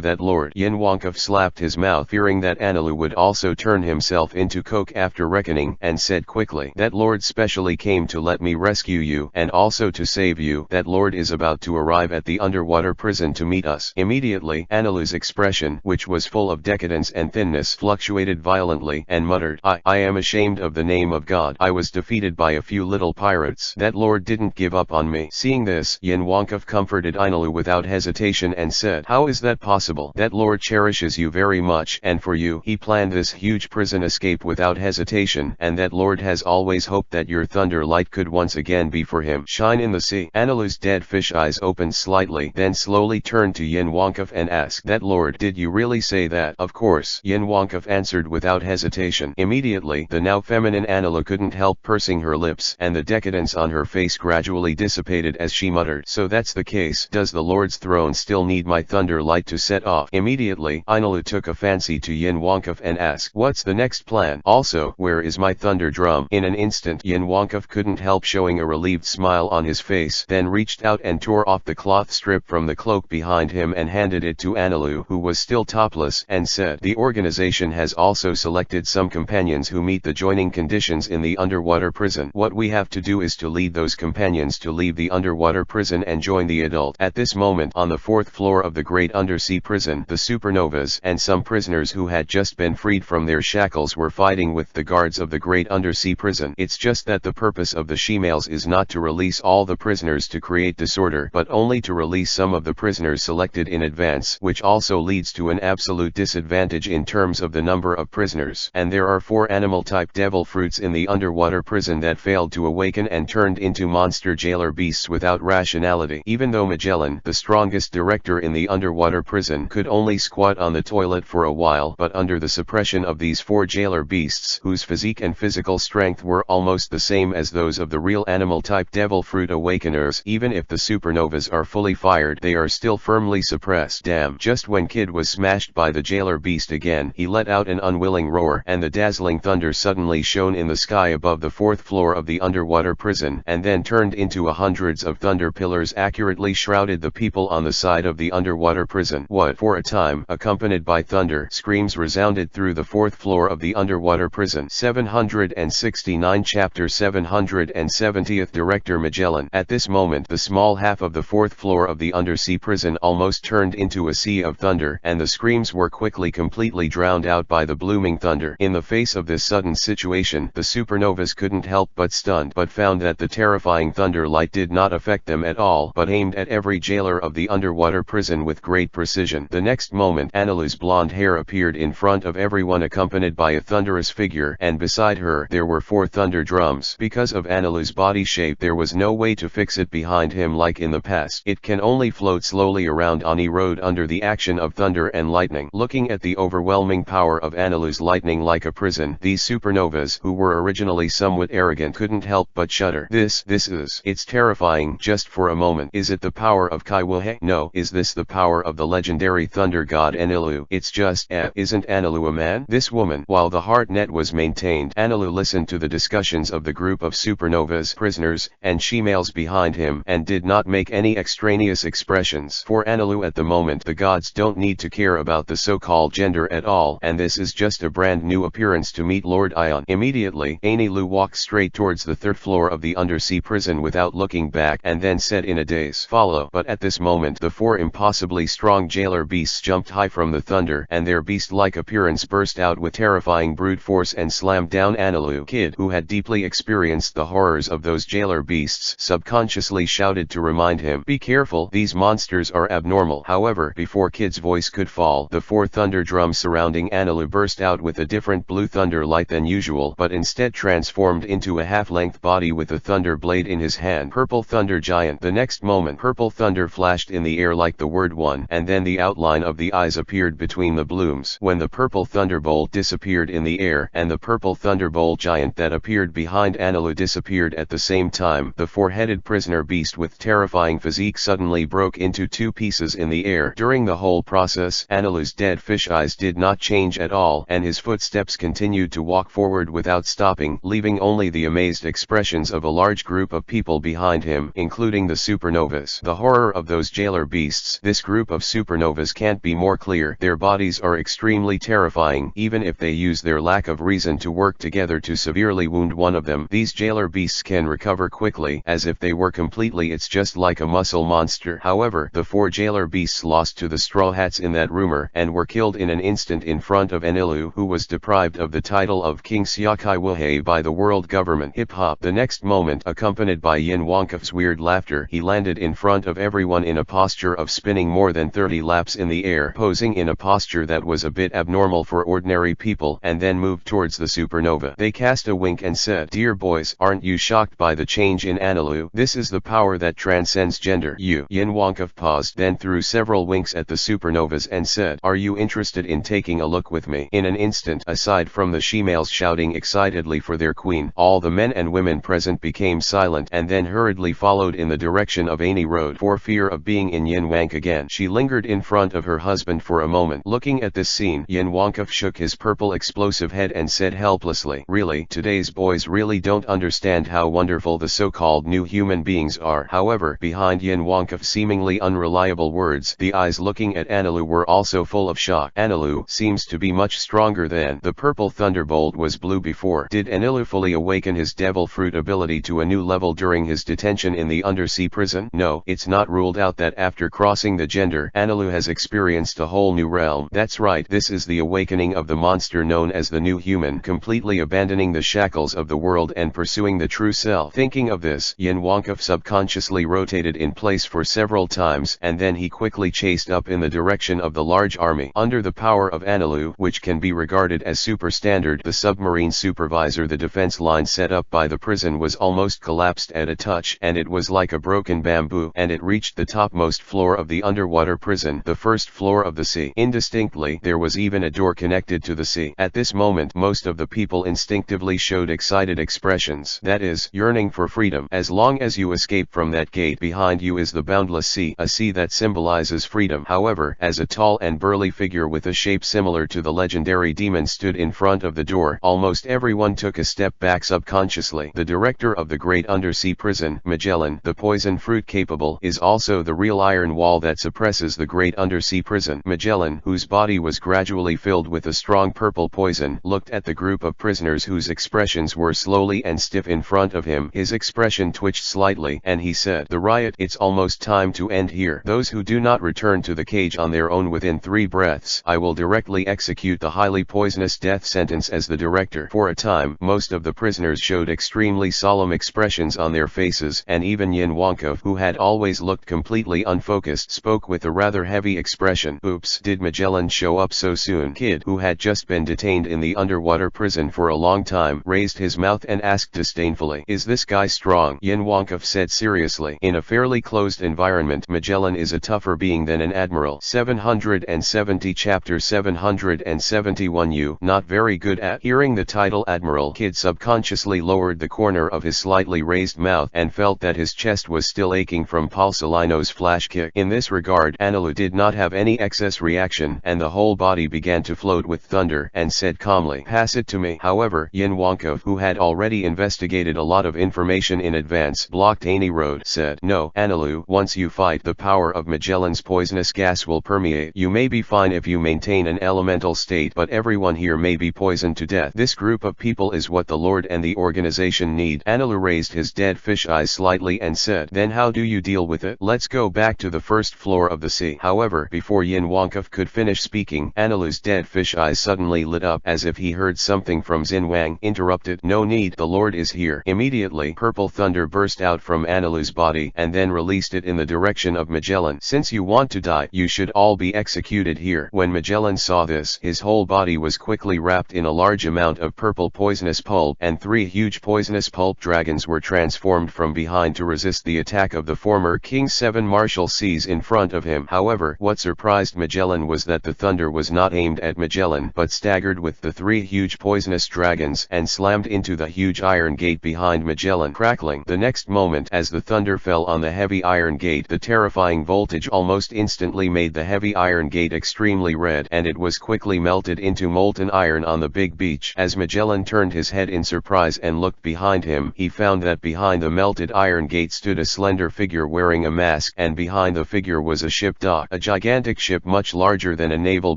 that lord? Yin Wonkov slapped his mouth, fearing that Anilu would also turn himself into coke after reckoning, and said quickly, that lord specially came to let me rescue you, and also to save you. That lord is about to arrive at the underwater prison to meet us. Immediately, Anilu's expression, which was full of decadence and thinness, fluctuated violently, and muttered muttered, I am ashamed of the name of God. I was defeated by a few little pirates. That Lord didn't give up on me. Seeing this, Yin Wonkov comforted Ainalu without hesitation and said, how is that possible? That Lord cherishes you very much, and for you, he planned this huge prison escape without hesitation, and that Lord has always hoped that your thunder light could once again be for him. Shine in the sea. Ainalu's dead fish eyes opened slightly, then slowly turned to Yin Wonkov and asked, that Lord, did you really say that? Of course, Yin Wonkov answered without hesitation. Immediately, the now feminine Ainalu couldn't help pursing her lips, and the decadence on her face gradually dissipated as she muttered, so that's the case. Does the Lord's throne still need my thunder light to set off? Immediately, Ainalu took a fancy to Yin Wonkov and asked, what's the next plan? Also, where is my thunder drum? In an instant, Yin Wonkov couldn't help showing a relieved smile on his face, then reached out and tore off the cloth strip from the cloak behind him and handed it to Ainalu, who was still topless, and said, the organization has also selected some companions who meet the joining conditions in the underwater prison. What we have to do is to lead those companions to leave the underwater prison and join the adult. At this moment, on the 4th floor of the great undersea prison, the supernovas and some prisoners who had just been freed from their shackles were fighting with the guards of the great undersea prison. It's just that the purpose of the she-males is not to release all the prisoners to create disorder, but only to release some of the prisoners selected in advance, which also leads to an absolute disadvantage in terms of the number of prisoners. And there are 4 animal-type devil fruits in the underwater prison that failed to awaken and turned into monster jailer beasts without rationality. Even though Magellan, the strongest director in the underwater prison, could only squat on the toilet for a while, but under the suppression of these 4 jailer beasts, whose physique and physical strength were almost the same as those of the real animal-type devil fruit awakeners, even if the supernovas are fully fired, they are still firmly suppressed. Damn! Just when Kid was smashed by the jailer beast again, he let out an unwilling roar, and the dazzling thunder suddenly shone in the sky above the 4th floor of the underwater prison, and then turned into hundreds of thunder pillars accurately shrouded the people on the side of the underwater prison. What? For a time, accompanied by thunder, screams resounded through the 4th floor of the underwater prison. 769 Chapter 770th Director Magellan. At this moment, the small half of the 4th floor of the undersea prison almost turned into a sea of thunder, and the screams were quickly completely drowned out by the blooming thunder. In the face of this sudden situation, the supernovas couldn't help but stunned, but found that the terrifying thunder light did not affect them at all, but aimed at every jailer of the underwater prison with great precision. The next moment, Ainalu's blonde hair appeared in front of everyone accompanied by a thunderous figure, and beside her there were 4 thunder drums. Because of Ainalu's body shape, there was no way to fix it behind him like in the past. It can only float slowly around Ani Road under the action of thunder and lightning. Looking at the overwhelming power of Ainalu's lightning like a prison, these supernovas, who were originally somewhat arrogant, couldn't help but shudder. It's terrifying. Just for a moment. Is it the power of Kaiwahe? No. Is this the power of the legendary thunder god Anilu? It's just, isn't Anilu a man? This woman. While the heart net was maintained, Anilu listened to the discussions of the group of supernovas, prisoners, and she-males behind him, and did not make any extraneous expressions. For Anilu at the moment, the gods don't need to care about the so-called gender at all, and this is just a brand new appearance to meet Lord Ion. Immediately, Anilu walked straight towards the 3rd floor of the undersea prison without looking back, and then said in a daze, follow. But at this moment, the 4 impossibly strong jailer beasts jumped high from the thunder, and their beast-like appearance burst out with terrifying brute force and slammed down Ainalu. Kid, who had deeply experienced the horrors of those jailer beasts, subconsciously shouted to remind him, be careful, these monsters are abnormal. However, before Kid's voice could fall, the 4 thunder drums surrounding Ainalu burst out with a different blue thunder light than usual, but instead transformed into a half-length body with a thunder blade in his hand. Purple Thunder Giant. The next moment, purple thunder flashed in the air like the word one, and then the outline of the eyes appeared between the blooms. When the purple thunderbolt disappeared in the air, and the purple thunderbolt giant that appeared behind Ainalu disappeared at the same time, the 4-headed prisoner beast with terrifying physique suddenly broke into 2 pieces in the air. During the whole process, Analu's dead fish eyes did not change at all, and his footsteps continued to walk forward without stopping, leaving only the amazed expressions of a large group of people behind him, including the supernovas. The horror of those jailer beasts. This group of supernovas can't be more clear. Their bodies are extremely terrifying, even if they use their lack of reason to work together to severely wound one of them. These jailer beasts can recover quickly, as if they were completely it's just like a muscle monster. However, the 4 jailer beasts lost to the Straw Hats in that rumor, and were killed in an instant in front of Anilu, who was deprived deprived of the title of King Seokai Wuhei by the world government. Hip hop. The next moment, accompanied by Yin Wonkov's weird laughter, he landed in front of everyone in a posture of spinning more than 30 laps in the air, posing in a posture that was a bit abnormal for ordinary people, and then moved towards the supernova. They cast a wink and said, "Dear boys, aren't you shocked by the change in Analu? This is the power that transcends gender." Yin Wonkov paused, then threw several winks at the supernovas and said, "Are you interested in taking a look with me?" In an instant, aside from the she-males shouting excitedly for their queen, all the men and women present became silent and then hurriedly followed in the direction of Annie Road for fear of being in Yin Wank again. She lingered in front of her husband for a moment. Looking at this scene, Yin Wonkov shook his purple explosive head and said helplessly, "Really, today's boys really don't understand how wonderful the so-called new human beings are." However, behind Yin Wonkov's seemingly unreliable words, the eyes looking at Analu were also full of shock. "Analu seems to be much stronger than the purple thunderbolt was blue before. Did Analu fully awaken his devil fruit ability to a new level during his detention in the undersea prison? No, it's not ruled out that after crossing the gender, Analu has experienced a whole new realm. That's right, this is the awakening of the monster known as the new human, completely abandoning the shackles of the world and pursuing the true self." Thinking of this, Yin Wonkov subconsciously rotated in place for several times, and then he quickly chased up in the direction of the large army. Under the power of Analu, which can be regarded as super standard, the submarine supervisor, the defense line set up by the prison was almost collapsed at a touch, and it was like a broken bamboo, and it reached the topmost floor of the underwater prison, the first floor of the sea. Indistinctly, there was even a door connected to the sea. At this moment, most of the people instinctively showed excited expressions, that is, yearning for freedom. As long as you escape from that gate, behind you is the boundless sea, a sea that symbolizes freedom. However, as a tall and burly figure with a shape similar to the legendary demon stood in front of the door, almost everyone took a step back subconsciously. The director of the great undersea prison, Magellan, the poison fruit capable, is also the real iron wall that suppresses the great undersea prison. Magellan, whose body was gradually filled with a strong purple poison, looked at the group of prisoners whose expressions were slowly and stiff in front of him. His expression twitched slightly, and he said, "The riot, it's almost time to end here. Those who do not return to the cage on their own within 3 breaths, I will directly execute the highly poisonous death sentence as the director." For a time, most of the prisoners showed extremely solemn expressions on their faces, and even Yin Wonkov, who had always looked completely unfocused, spoke with a rather heavy expression. "Oops, did Magellan show up so soon?" Kid, who had just been detained in the underwater prison for a long time, raised his mouth and asked disdainfully, "Is this guy strong?" Yin Wonkov said seriously, "In a fairly closed environment, Magellan is a tougher being than an admiral." 770 Chapter 771 You not very good at. Hearing the title Admiral, Kid subconsciously lowered the corner of his slightly raised mouth and felt that his chest was still aching from Pulsalino's flash kick. In this regard, Analu did not have any excess reaction, and the whole body began to float with thunder, and said calmly, "Pass it to me." However, Yin Wonkov, who had already investigated a lot of information in advance, blocked Annie Road, said, "No, Analu, once you fight, the power of Magellan's poisonous gas will permeate. You may be fine if you maintain an elemental state, but everyone here may be poisoned to death. This group of people is what the Lord and the organization need." Analu raised his dead fish eyes slightly and said, "Then how do you deal with it? Let's go back to the first floor of the sea." However, before Yin Wonkov could finish speaking, Analu's dead fish eyes suddenly lit up as if he heard something from Xin Wang. Interrupted, "No need, the Lord is here." Immediately, purple thunder burst out from Analu's body and then released it in the direction of Magellan. "Since you want to die, you should all be executed here." When Magellan saw this, his whole body was quickly wrapped in a large amount of purple poisonous pulp, and 3 huge poisonous pulp dragons were transformed from behind to resist the attack of the former King's 7 martial seas in front of him. However, what surprised Magellan was that the thunder was not aimed at Magellan, but staggered with the 3 huge poisonous dragons and slammed into the huge iron gate behind Magellan, crackling. The next moment, as the thunder fell on the heavy iron gate, the terrifying voltage almost instantly made the heavy iron gate extremely red, and it was quickly melted into molten iron on the big beach. As Magellan turned his head in surprise and looked behind him, he found that behind the melted iron gate stood a slender figure wearing a mask, and behind the figure was a ship dock, a gigantic ship much larger than a naval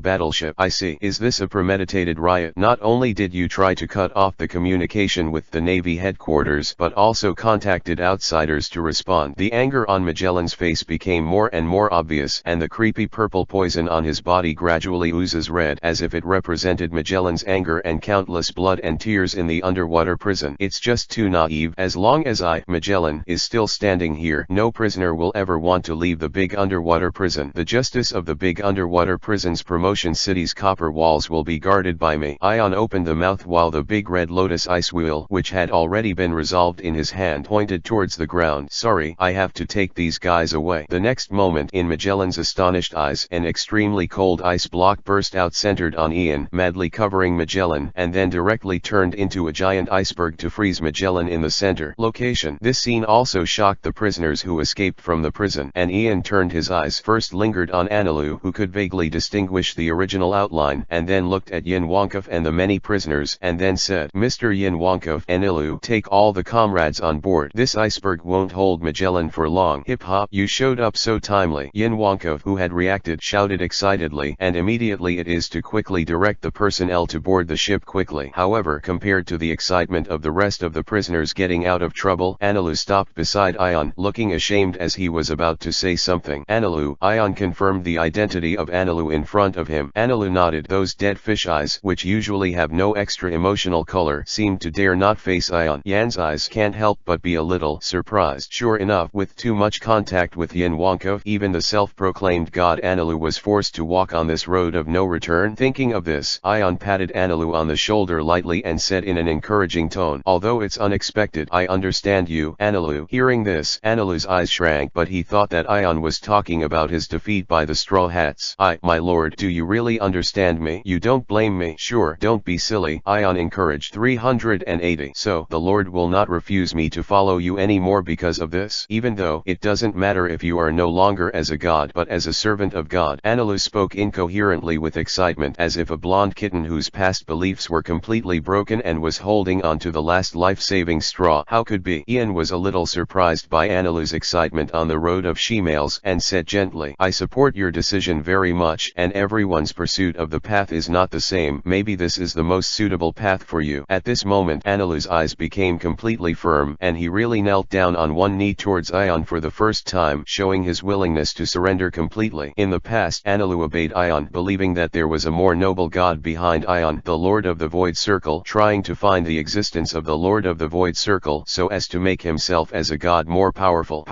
battleship. "I see. Is this a premeditated riot? Not only did you try to cut off the communication with the Navy headquarters, but also contacted outsiders to respond." The anger on Magellan's face became more and more obvious, and the creepy purple poison on his body gradually oozes red, as if it represented Magellan Magellan's anger and countless blood and tears in the underwater prison. It's just too naive. As long as Magellan, is still standing here, no prisoner will ever want to leave the big underwater prison. The justice of the big underwater prison's promotion city's copper walls will be guarded by me. Ion opened the mouth while the big red lotus ice wheel, which had already been resolved in his hand, pointed towards the ground. Sorry, I have to take these guys away. The next moment, in Magellan's astonished eyes, an extremely cold ice block burst out centered on Ian, madly covering Magellan, and then directly turned into a giant iceberg to freeze Magellan in the center location. This scene also shocked the prisoners who escaped from the prison, and Ian turned his eyes, first lingered on Anilu, who could vaguely distinguish the original outline, and then looked at Yin Wonkov and the many prisoners, and then said, Mr. Yin Wonkov, Anilu, take all the comrades on board. This iceberg won't hold Magellan for long. Hip hop, you showed up so timely. Yin Wonkov, who had reacted, shouted excitedly, and immediately it is to quickly direct the personnel to board the ship quickly. However, compared to the excitement of the rest of the prisoners getting out of trouble, Anilu stopped beside Ion, looking ashamed as he was about to say something. Anilu. Ion confirmed the identity of Anilu in front of him. Anilu nodded. Those dead fish eyes, which usually have no extra emotional color, seemed to dare not face Ion. Yan's eyes can't help but be a little surprised. Sure enough, with too much contact with Yin Wonkov, even the self-proclaimed god Anilu was forced to walk on this road of no return. Thinking of this, Ion patted Anilu on the shoulder lightly and said in an encouraging tone, although it's unexpected, I understand you, Anilu. Hearing this, Anilu's eyes shrank, but he thought that Ion was talking about his defeat by the Straw Hats. My lord, do you really understand me? You don't blame me? Sure, don't be silly, Ion encouraged. 380. So, the Lord will not refuse me to follow you anymore because of this? Even though, it doesn't matter if you are no longer as a god but as a servant of God. Anilu spoke incoherently with excitement, as if a blonde kitten whose past beliefs were completely broken and was holding on to the last life-saving straw. How could be? Ian was a little surprised by Anilu's excitement on the road of she-males, and said gently, I support your decision very much, and everyone's pursuit of the path is not the same. Maybe this is the most suitable path for you. At this moment, Anilu's eyes became completely firm, and he really knelt down on one knee towards Ion for the first time, showing his willingness to surrender completely. In the past, Anilu obeyed Ion, believing that there was a more noble god behind Ion, the Lord of the Void Circle, trying to find the existence of the Lord of the Void Circle so as to make himself as a god more powerful.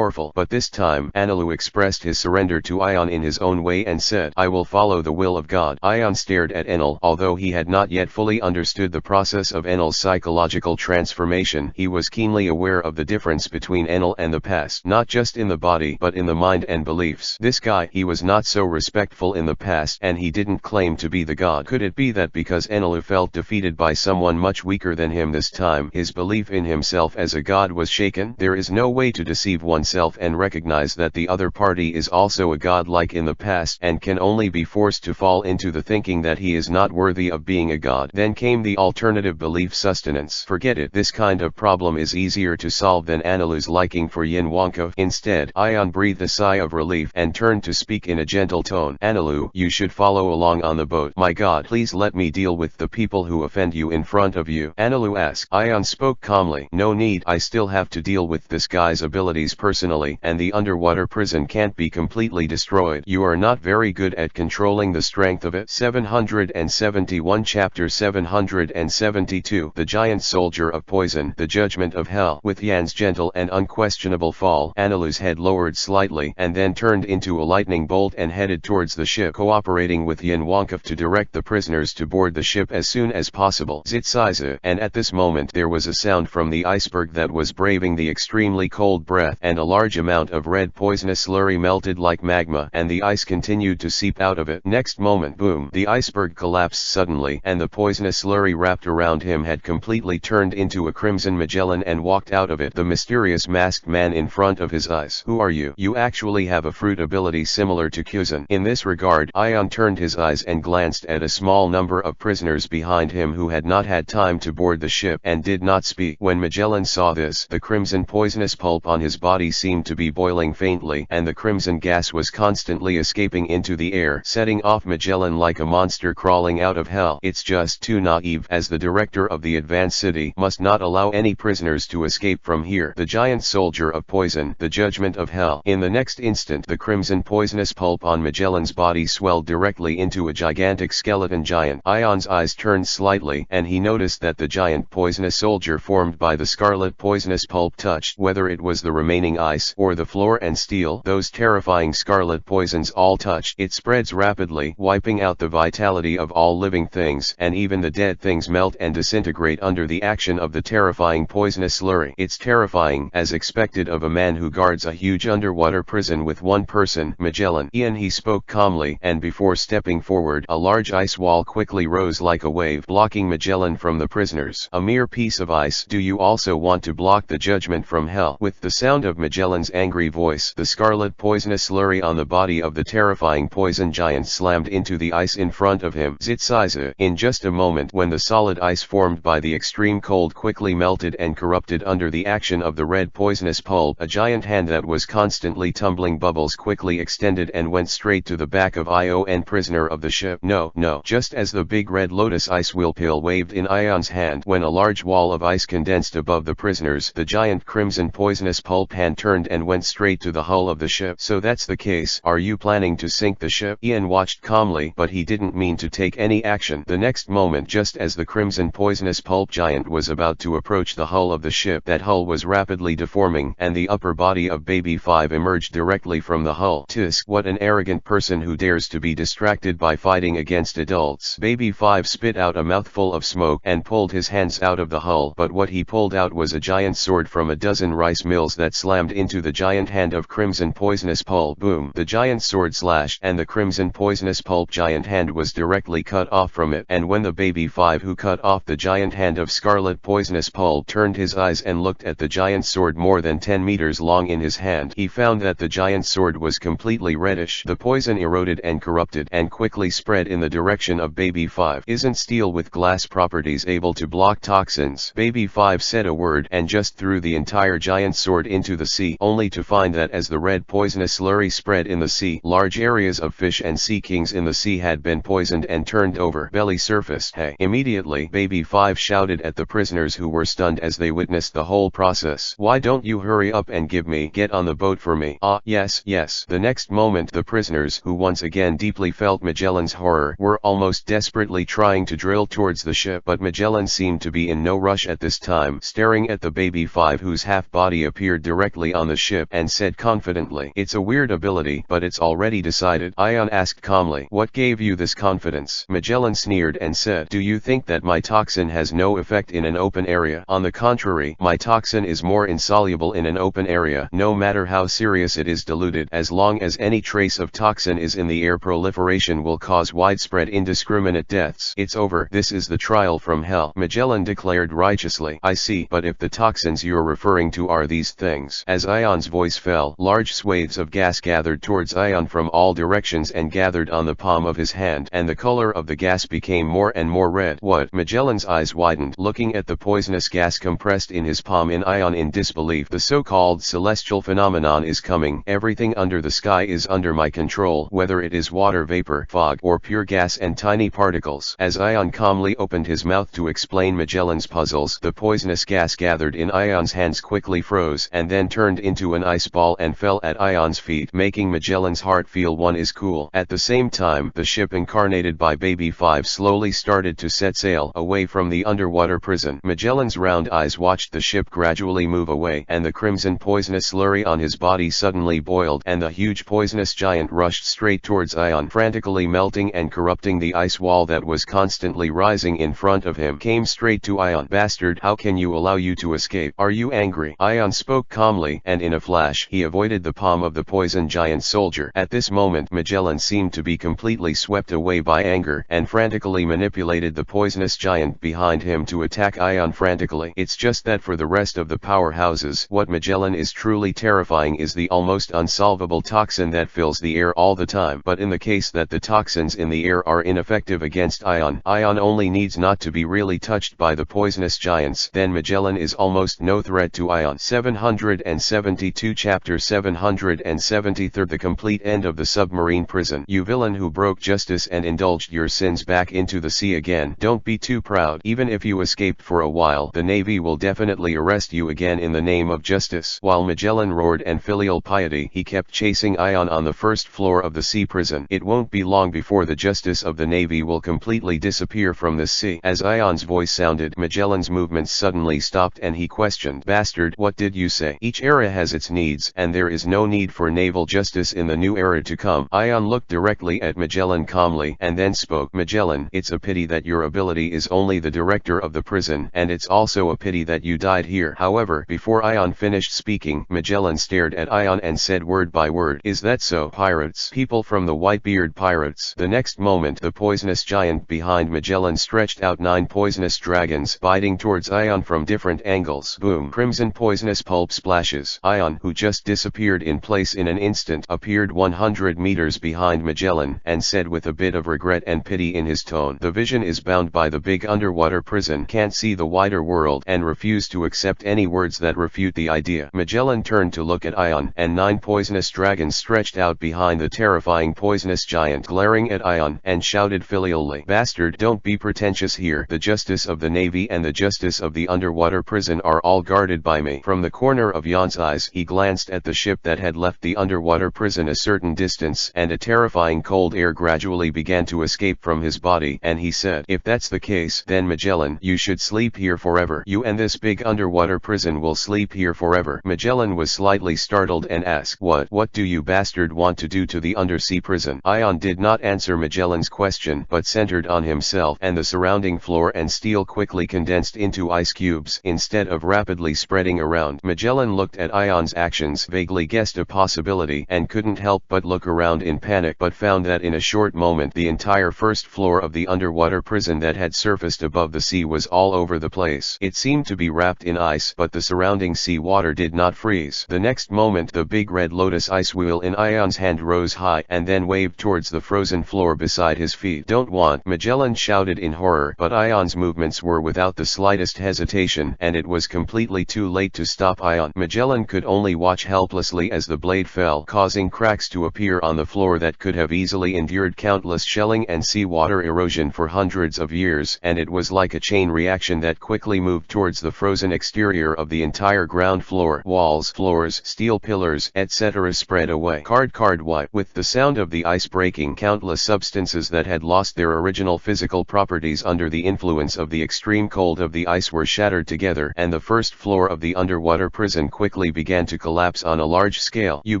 But this time, Anilu expressed his surrender to Ion in his own way and said, I will follow the will of God. Ion stared at Enel. Although he had not yet fully understood the process of Enel's psychological transformation, he was keenly aware of the difference between Enel and the past, not just in the body but in the mind and beliefs. This guy, he was not so respectful in the past, and he didn't claim to be the god. Could it be that because Enel felt defeated by someone much weaker than him this time, his belief in himself as a god was shaken? There is no way to deceive oneself and recognize that the other party is also a god like in the past, and can only be forced to fall into the thinking that he is not worthy of being a god. Then came the alternative belief: sustenance. Forget it. This kind of problem is easier to solve than Anilu's liking for Yin Wonkov. Instead, Ion breathed a sigh of relief and turned to speak in a gentle tone. Anilu, you should follow along on the boat. My god, please let me deal with the people who offend you in front of you, Anilu asked. Ion spoke calmly. No need, I still have to deal with this guy's abilities personally, and the underwater prison can't be completely destroyed. You are not very good at controlling the strength of it. 771 Chapter 772 The Giant Soldier of Poison. The Judgment of Hell. With Yan's gentle and unquestionable fall, Anilu's head lowered slightly and then turned into a lightning bolt and headed towards the ship, cooperating with Yin Wonkov to direct the prisoners to board the ship as soon as possible. Zitsiza. And at this moment there was a sound from the iceberg that was braving the extremely cold breath, and a large amount of red poisonous slurry melted like magma, and the ice continued to seep out of it. Next moment, boom, the iceberg collapsed suddenly, and the poisonous slurry wrapped around him had completely turned into a crimson Magellan and walked out of it, the mysterious masked man in front of his eyes. Who are you? You actually have a fruit ability similar to Kuzan. In this regard, Ion turned his eyes and glanced at a small number of prisoners behind him who had not had time to board the ship and did not speak. When Magellan saw this, the crimson poisonous pulp on his body seemed to be boiling faintly, and the crimson gas was constantly escaping into the air, setting off Magellan like a monster crawling out of hell. It's just too naive. As the director of the advanced city, must not allow any prisoners to escape from here. The Giant Soldier of Poison. The Judgment of Hell. In the next instant, the crimson poisonous pulp on Magellan's body swelled directly into a gigantic skeleton giant. giant. Ion's eyes turned slightly, and he noticed that the giant poisonous soldier formed by the scarlet poisonous pulp touched, whether it was the remaining ice or the floor and steel, those terrifying scarlet poisons all touched. It spreads rapidly, wiping out the vitality of all living things, and even the dead things melt and disintegrate under the action of the terrifying poisonous slurry. It's terrifying, as expected of a man who guards a huge underwater prison with one person, Magellan. Ian, he spoke calmly, and before stepping forward, a large ice wall quickly rose like a wave, blocking Magellan from the prisoners. A mere piece of ice. Do you also want to block the judgment from hell? With the sound of Magellan's angry voice, the scarlet poisonous slurry on the body of the terrifying poison giant slammed into the ice in front of him. Zitsiza. In just a moment, when the solid ice formed by the extreme cold quickly melted and corrupted under the action of the red poisonous pulp, a giant hand that was constantly tumbling bubbles quickly extended and went straight to the back of Ion, prisoner of the ship. No, no. Just as the big red lotus ice wheel pill waved in Ion's hand, when a large wall of ice condensed above the prisoners, the giant crimson poisonous pulp hand turned and went straight to the hull of the ship. So that's the case. Are you planning to sink the ship? Ian watched calmly, but he didn't mean to take any action. The next moment, just as the crimson poisonous pulp giant was about to approach the hull of the ship, that hull was rapidly deforming, and the upper body of Baby 5 emerged directly from the hull. Tisk, what an arrogant person who dares to be distracted by fighting against adults. Baby 5 spit out a mouthful of smoke and pulled his hands out of the hull, but what he pulled out was a giant sword from a dozen rice mills that slammed into the giant hand of crimson poisonous pulp. Boom! The giant sword slashed, and the crimson poisonous pulp giant hand was directly cut off from it. And when the Baby 5 who cut off the giant hand of scarlet poisonous pulp turned his eyes and looked at the giant sword more than 10 meters long in his hand, he found that the giant sword was completely reddish. The poison eroded and corrupted and quickly spread in the direction of Baby 5. Isn't steel with glass properties able to block toxins? Baby 5 said a word and just threw the entire giant sword into the sea, only to find that as the red poisonous slurry spread in the sea, large areas of fish and sea kings in the sea had been poisoned and turned over. Belly surfaced. Hey! Immediately, Baby 5 shouted at the prisoners who were stunned as they witnessed the whole process. Why don't you hurry up and get on the boat for me? Ah, yes, yes. The next moment, the prisoners, who once again deeply felt Magellan's horror, were almost desperately trying to drill towards the ship, but Magellan seemed to be in no rush at this time, staring at the Baby 5 whose half-body appeared directly on the ship, and said confidently, "It's a weird ability, but it's already decided." Ion asked calmly, "What gave you this confidence?" Magellan sneered and said, "Do you think that my toxin has no effect in an open area? On the contrary, my toxin is more insoluble in an open area. No matter how serious it is diluted, as long as any trace of toxin is in the air, proliferation will cause widespread indiscriminate deaths. It's over. This is the trial from hell," Magellan declared righteously. "I see, but if the toxins you're referring to are these things." As Ion's voice fell, large swathes of gas gathered towards Ion from all directions and gathered on the palm of his hand, and the color of the gas became more and more red. What? Magellan's eyes widened, looking at the poisonous gas compressed in his palm. In Ion in disbelief. "The so-called celestial phenomenon is coming. Everything under the sky is under my control, whether it is water vapor, fog, or pure gas and tiny particles." As Ion calmly opened his mouth to explain Magellan's puzzles, the poisonous gas gathered in Ion's hands quickly froze, and then turned into an ice ball and fell at Ion's feet, making Magellan's heart feel one is cool. At the same time, the ship incarnated by Baby 5 slowly started to set sail away from the underwater prison. Magellan's round eyes watched the ship gradually move away, and the crimson poisonous slurry on his body suddenly boiled, and the huge poisonous giant rushed straight towards Ion, frantically melting and corrupting the ice wall that was constantly rising in front of him. Came straight to Ion. "Bastard, how can you allow you to escape? Are you angry?" Ion spoke calmly, and in a flash, he avoided the palm of the poison giant soldier. At this moment, Magellan seemed to be completely swept away by anger, and frantically manipulated the poisonous giant behind him to attack Ion frantically. It's just that for the rest of the powerhouses, what Magellan is truly terrifying is the almost unsolvable toxin that fills the air all the time. But in the case that the toxins in the air are ineffective against Ion, Ion only needs not to be really touched by the poisonous giants, then Magellan is almost no threat to Ion. 772 Chapter 773 The complete end of the submarine prison. You villain who broke justice and indulged your sins back into the sea again. Don't be too proud. Even if you escaped for a while, the Navy will definitely arrest you again in the name of justice. While Magellan roared in filial piety, he kept chasing Ion on the first floor of the sea prison. It won't be long before the justice of the Navy will will completely disappear from this sea. As Ion's voice sounded, Magellan's movements suddenly stopped and he questioned, "Bastard, what did you say?" "Each era has its needs, and there is no need for naval justice in the new era to come." Ion looked directly at Magellan calmly and then spoke. "Magellan, it's a pity that your ability is only the director of the prison, and it's also a pity that you died here." However, before Ion finished speaking, Magellan stared at Ion and said word by word, "Is that so? Pirates? People from the Whitebeard pirates?" The next moment the poisonous giant behind Magellan stretched out 9 poisonous dragons, biting towards Ion from different angles. Boom! Crimson poisonous pulp splashes. Ion, who just disappeared in place in an instant, appeared 100 meters behind Magellan, and said with a bit of regret and pity in his tone, "The vision is bound by the big underwater prison, can't see the wider world, and refuse to accept any words that refute the idea." Magellan turned to look at Ion, and 9 poisonous dragons stretched out behind the terrifying poisonous giant, glaring at Ion, and shouted filially, "Bastard, don't be pretentious here. The justice of the Navy and the justice of the underwater prison are all guarded by me." From the corner of Ion's eyes he glanced at the ship that had left the underwater prison a certain distance, and a terrifying cold air gradually began to escape from his body, and he said, "If that's the case, then Magellan, you should sleep here forever. You and this big underwater prison will sleep here forever." Magellan was slightly startled and asked, What do you bastard want to do to the undersea prison?" Ion did not answer Magellan's question, but centered on himself and the surrounding floor, and steel quickly condensed into ice cubes, instead of rapidly spreading around. Magellan looked at Ion's actions, vaguely guessed a possibility, and couldn't help but look around in panic, but found that in a short moment the entire first floor of the underwater prison that had surfaced above the sea was all over the place. It seemed to be wrapped in ice, but the surrounding sea water did not freeze. The next moment the big red lotus ice wheel in Ion's hand rose high, and then waved towards the frozen floor beside his feet. "Don't want!" Magellan shouted in horror, but Ion's movements were without the slightest hesitation, and it was completely too late to stop Ion. Magellan could only watch helplessly as the blade fell, causing cracks to appear on the floor that could have easily endured countless shelling and seawater erosion for hundreds of years, and it was like a chain reaction that quickly moved towards the frozen exterior of the entire ground floor. Walls, floors, steel pillars, etc. spread away. Card wipe. With the sound of the ice breaking, countless substances that had lost their original physical properties under the influence of the extreme cold of the ice were shattered together, and the first floor of the underwater prison quickly began to collapse on a large scale. "You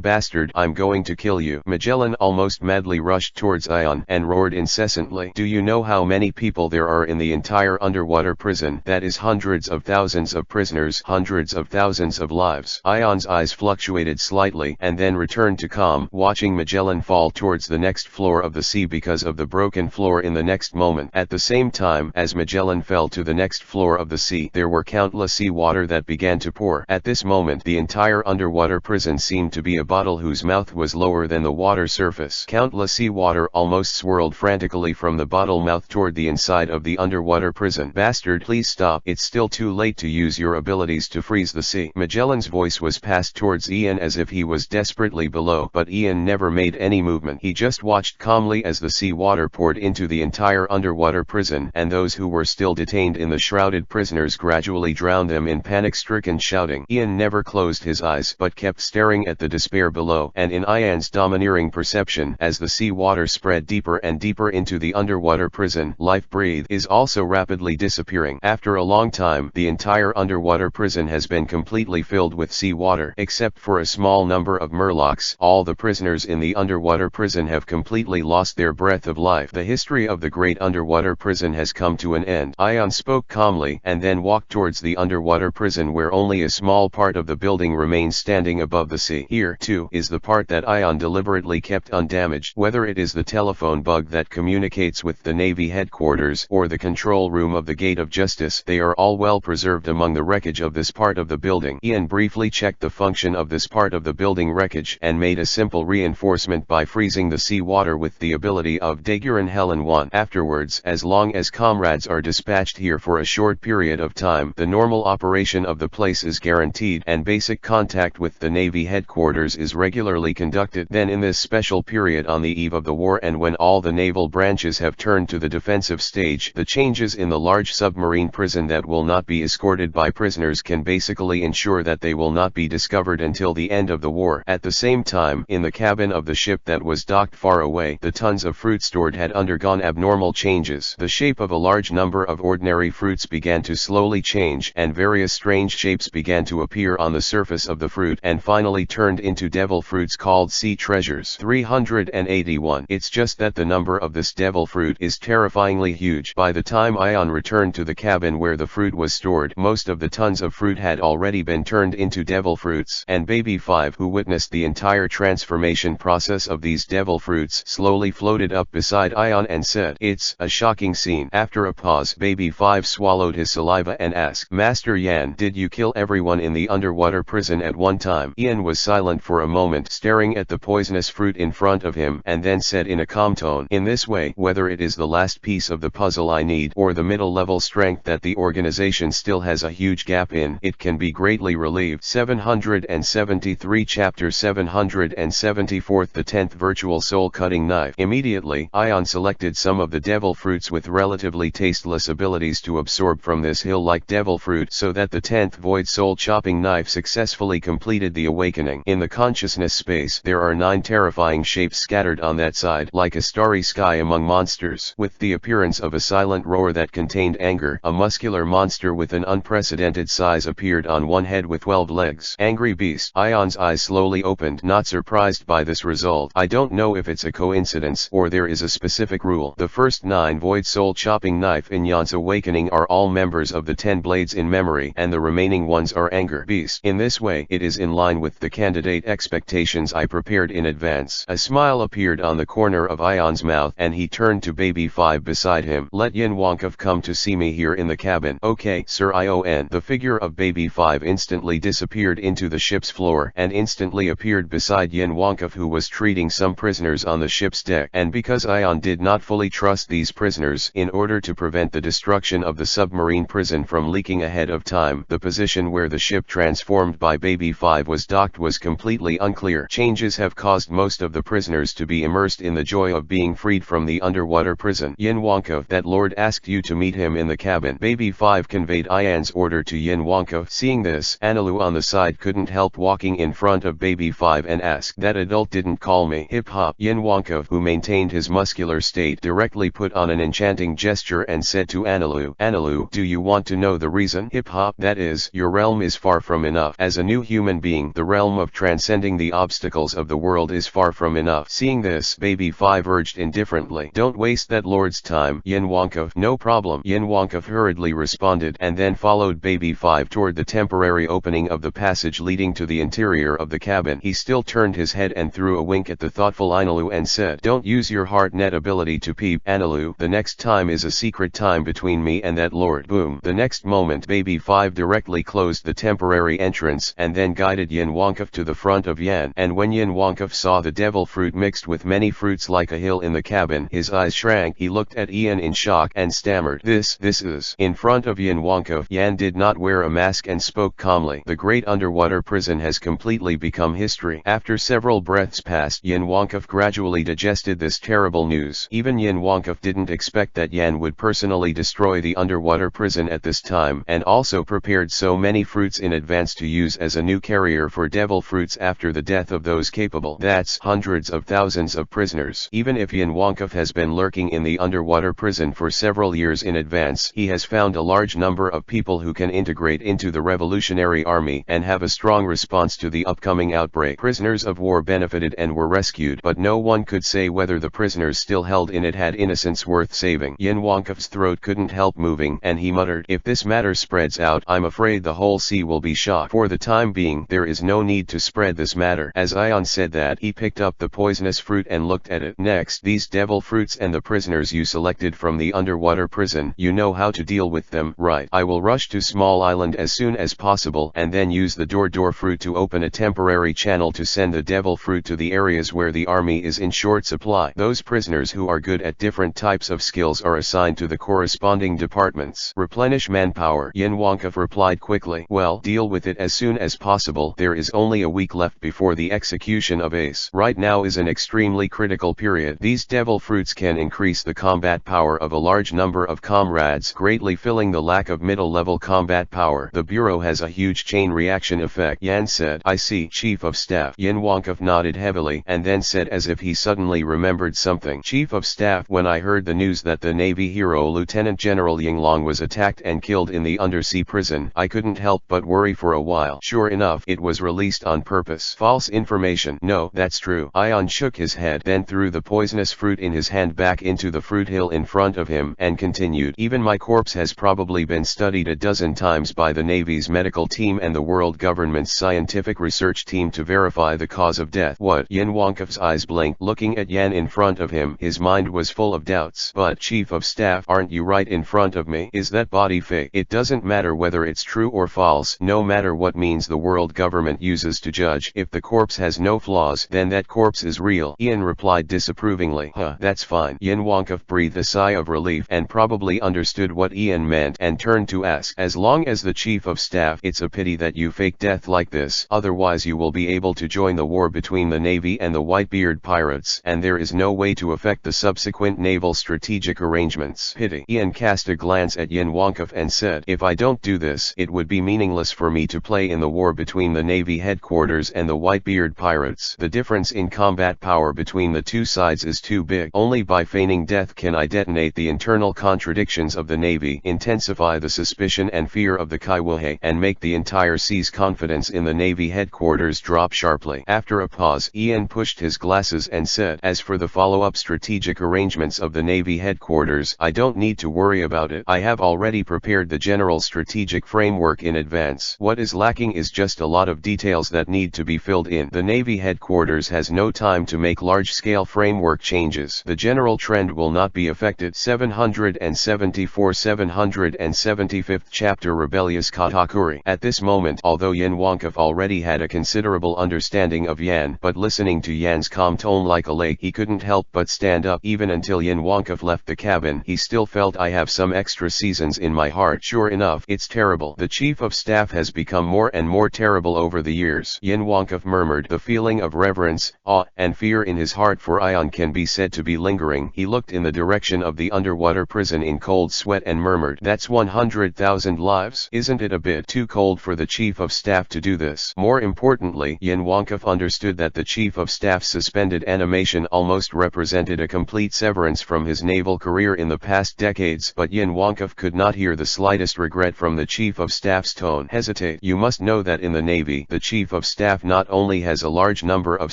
bastard, I'm going to kill you." Magellan almost madly rushed towards Ion, and roared incessantly, "Do you know how many people there are in the entire underwater prison? That is hundreds of thousands of prisoners, hundreds of thousands of lives." Ion's eyes fluctuated slightly, and then returned to calm, watching Magellan fall towards the next floor of the sea because of the broken floor in the next moment. At the same time as Magellan fell to the next floor of the sea, there were countless sea water that began to pour. At this moment the entire underwater prison seemed to be a bottle whose mouth was lower than the water surface. Countless sea water almost swirled frantically from the bottle mouth toward the inside of the underwater prison. "Bastard, please stop. It's still too late to use your abilities to freeze the sea." Magellan's voice was passed towards Ian as if he was desperately below, but Ian never made any movement. He just watched calmly as the sea water poured into the entire underwater prison, and those who were still detained in the shrouded prisoners gradually drowned them in panic-stricken shouting. Ian never closed his eyes, but kept staring at the despair below, and in Ian's domineering perception, as the sea water spread deeper and deeper into the underwater prison, life breathed is also rapidly disappearing. After a long time, the entire underwater prison has been completely filled with sea water, except for a small number of murlocs. All the prisoners in the underwater prison have completely lost their breath of life. The history of the great underwater prison has come to an end. Ion spoke calmly, and then walked towards the underwater prison where only a small part of the building remains standing above the sea. Here, too, is the part that Ion deliberately kept undamaged. Whether it is the telephone bug that communicates with the Navy headquarters, or the control room of the Gate of Justice, they are all well preserved among the wreckage of this part of the building. Ian briefly checked the function of this part of the building wreckage, and made a simple reinforcement by freezing the sea water with the ability of Daguerre Helen 1. Afterwards, as long as comrades are dispatched here for a short period of time, the normal operation of the place is guaranteed, and basic contact with the Navy headquarters is regularly conducted. Then in this special period on the eve of the war, and when all the naval branches have turned to the defensive stage, the changes in the large submarine prison that will not be escorted by prisoners can basically ensure that they will not be discovered until the end of the war. At the same time, in the cabin of the ship that was docked far away, the tons of fruit stored had undergone undergone abnormal changes. The shape of a large number of ordinary fruits began to slowly change, and various strange shapes began to appear on the surface of the fruit, and finally turned into devil fruits called sea treasures. 381. It's just that the number of this devil fruit is terrifyingly huge. By the time Ion returned to the cabin where the fruit was stored, most of the tons of fruit had already been turned into devil fruits, and Baby 5, who witnessed the entire transformation process of these devil fruits, slowly floated up beside Ion and said, "It's a shocking scene." After a pause, Baby 5 swallowed his saliva and asked, "Master Yan, did you kill everyone in the underwater prison at one time?" Ian was silent for a moment, staring at the poisonous fruit in front of him, and then said in a calm tone, "In this way, whether it is the last piece of the puzzle I need, or the middle-level strength that the organization still has a huge gap in, it can be greatly relieved." 773 Chapter 774 The 10th Virtual Soul-Cutting Knife. Immediately, Ion selected some of the devil fruits with relatively tasteless abilities to absorb from this hill-like devil fruit, so that the 10th void soul-chopping knife successfully completed the awakening. In the consciousness space, there are 9 terrifying shapes scattered on that side, like a starry sky among monsters, with the appearance of a silent roar that contained anger. A muscular monster with an unprecedented size appeared on one head with 12 legs. Angry beast. Ion's eyes slowly opened, not surprised by this result. I don't know if it's a coincidence, or there is a specific rule. The first 9 void soul-chopping knife in Yan's awakening are all members of the 10 blades in memory, and the remaining ones are anger beast. In this way, it is in line with the candidate expectations I prepared in advance. A smile appeared on the corner of Ion's mouth, and he turned to Baby 5 beside him. "Let Yin Wonkov come to see me here in the cabin." "Okay, Sir Ion." The figure of Baby 5 instantly disappeared into the ship's floor, and instantly appeared beside Yin Wonkov, who was treating some prisoners on the ship's deck. And because Ion did not fully trust these prisoners, in order to prevent the destruction of the submarine prison from leaking ahead of time, the position where the ship transformed by Baby 5 was docked was completely unclear. Changes have caused most of the prisoners to be immersed in the joy of being freed from the underwater prison. "Yin Wonkov, that lord asked you to meet him in the cabin." Baby 5 conveyed Ion's order to Yin Wonkov. Seeing this, Analu on the side couldn't help walking in front of Baby 5 and asked, "That adult didn't call me." "Hip hop." Yin Wonkov, who maintained his muscular state, directly put on an enchanting gesture and said to Analu, "Analu, do you want to know the reason?" "Hip hop." "That is, your realm is far from enough. As a new human being, the realm of transcending the obstacles of the world is far from enough." Seeing this, Baby 5 urged indifferently, "Don't waste that lord's time." Yin Wonkov, "No problem." Yin Wonkov hurriedly responded, and then followed Baby 5 toward the temporary opening of the passage leading to the interior of the cabin. He still turned his head and threw a wink at the thoughtful Analu and said, "Don't use your heart net ability to peep, Analu. The next time is a secret time between me and that lord." Boom. The next moment, Baby 5 directly closed the temporary entrance, and then guided Yin Wonkov to the front of Yan. And when Yin Wonkov saw the devil fruit mixed with many fruits like a hill in the cabin, his eyes shrank. He looked at Ian in shock and stammered, This is." In front of Yin Wonkov, Yan did not wear a mask and spoke calmly. "The great underwater prison has completely become history." After several breaths passed, Yin Wonkov gradually digested this terrible news. Even Yin Wonkov didn't expect that Yan would personally destroy the underwater prison at this time, and also prepared so many fruits in advance to use as a new carrier for devil fruits after the death of those capable. That's hundreds of thousands of prisoners. Even if Yin Wonkov has been lurking in the underwater prison for several years in advance, he has found a large number of people who can integrate into the Revolutionary Army and have a strong response to the upcoming outbreak. Prisoners of war benefited and were rescued, but no one could say whether the prisoners still held in it had innocence worth saving. Yin Wonkov's throat couldn't help moving, and he muttered, "If this matter spreads out, I'm afraid the whole sea will be shocked. For the time being, there is no need to spread this matter." As Ion said that, he picked up the poisonous fruit and looked at it. "Next, these devil fruits and the prisoners you selected from the underwater prison. You know how to deal with them, right? I will rush to Small Island as soon as possible, and then use the door fruit to open a temporary channel to send the devil fruit to the areas where the army is in short supply. Those prisoners who are good at different types of skills are assigned to the corresponding departments. Replenish manpower." Yin Wonkov replied quickly, "Well, deal with it as soon as possible. There is only a week left before the execution of Ace. Right now is an extremely critical period. These devil fruits can increase the combat power of a large number of comrades, greatly filling the lack of middle-level combat power. The Bureau has a huge chain reaction effect." Yan said, "I see, Chief of Staff." Yin Wonkov nodded heavily, and then said as if he suddenly remembered something, "Chief of Staff. When I heard the news that the Navy hero Lieutenant General Yinglong was attacked and killed in the undersea prison, I couldn't help but worry for a while. Sure enough, it was released on purpose. False information. No, that's true. Ion shook his head, then threw the poisonous fruit in his hand back into the fruit hill in front of him, and continued. Even my corpse has probably been studied a dozen times by the Navy's medical team and the world government's scientific research team to verify the cause of death. What? Yin Wonkov's eyes blinked, looking at Yan in front of him. His mind was full of doubts. But Chief of Staff, aren't you right in front of me? Is that body fake? It doesn't matter whether it's true or false, no matter what means the world government uses to judge. If the corpse has no flaws, then that corpse is real. Ian replied disapprovingly. Huh, that's fine. Yin Wonkov breathed a sigh of relief and probably understood what Ian meant and turned to ask, as long as the Chief of Staff, it's a pity that you fake death like this, otherwise you will be able to join the war between the Navy and the Whitebeard pirates, and there is no way to affect the subsequent naval strategic arrangements. Pity. Ian cast a glance at Yin Wonkov and said, if I don't do this, it would be meaningless for me to play in the war between the Navy headquarters and the Whitebeard pirates. The difference in combat power between the two sides is too big. Only by feigning death can I detonate the internal contradictions of the Navy, intensify the suspicion and fear of the Kaiwahei, and make the entire sea's confidence in the Navy headquarters drop sharply. After a pause, Ian pushed his glasses and said, as for the follow-up strategic arrangements of the Navy headquarters, I don't need to worry about it. I have already prepared the general strategic framework in advance. What is lacking is just a lot of details that need to be filled in. The Navy headquarters has no time to make large-scale framework changes. The general trend will not be affected. 775th chapter Rebellious Katakuri. At this moment, although Yin Wonkov already had a considerable understanding of Yan, but listening to Yan's calm tone like a lake, he couldn't help but stand up. Even until Yin Wonkov left the cabin, he still felt, I have some extra seasons in my heart. Sure enough, it's terrible. The Chief of Staff has become more and more terrible over the years. Yin Wonkov murmured. The feeling of reverence, awe, and fear in his heart for Ion can be said to be lingering. He looked in the direction of the underwater prison in cold sweat and murmured, that's 100,000 lives. Isn't it a bit too cold for the Chief of Staff to do this? More importantly, Yin Wonkov understood that the Chief of Staff's suspended animation almost represented a complete severance from his naval career in the past decades, but Yin Wonkov could not hear the slightest regret from the Chief of Staff's tone. Hesitate. You must know that in the Navy, the Chief of Staff not only has a large number of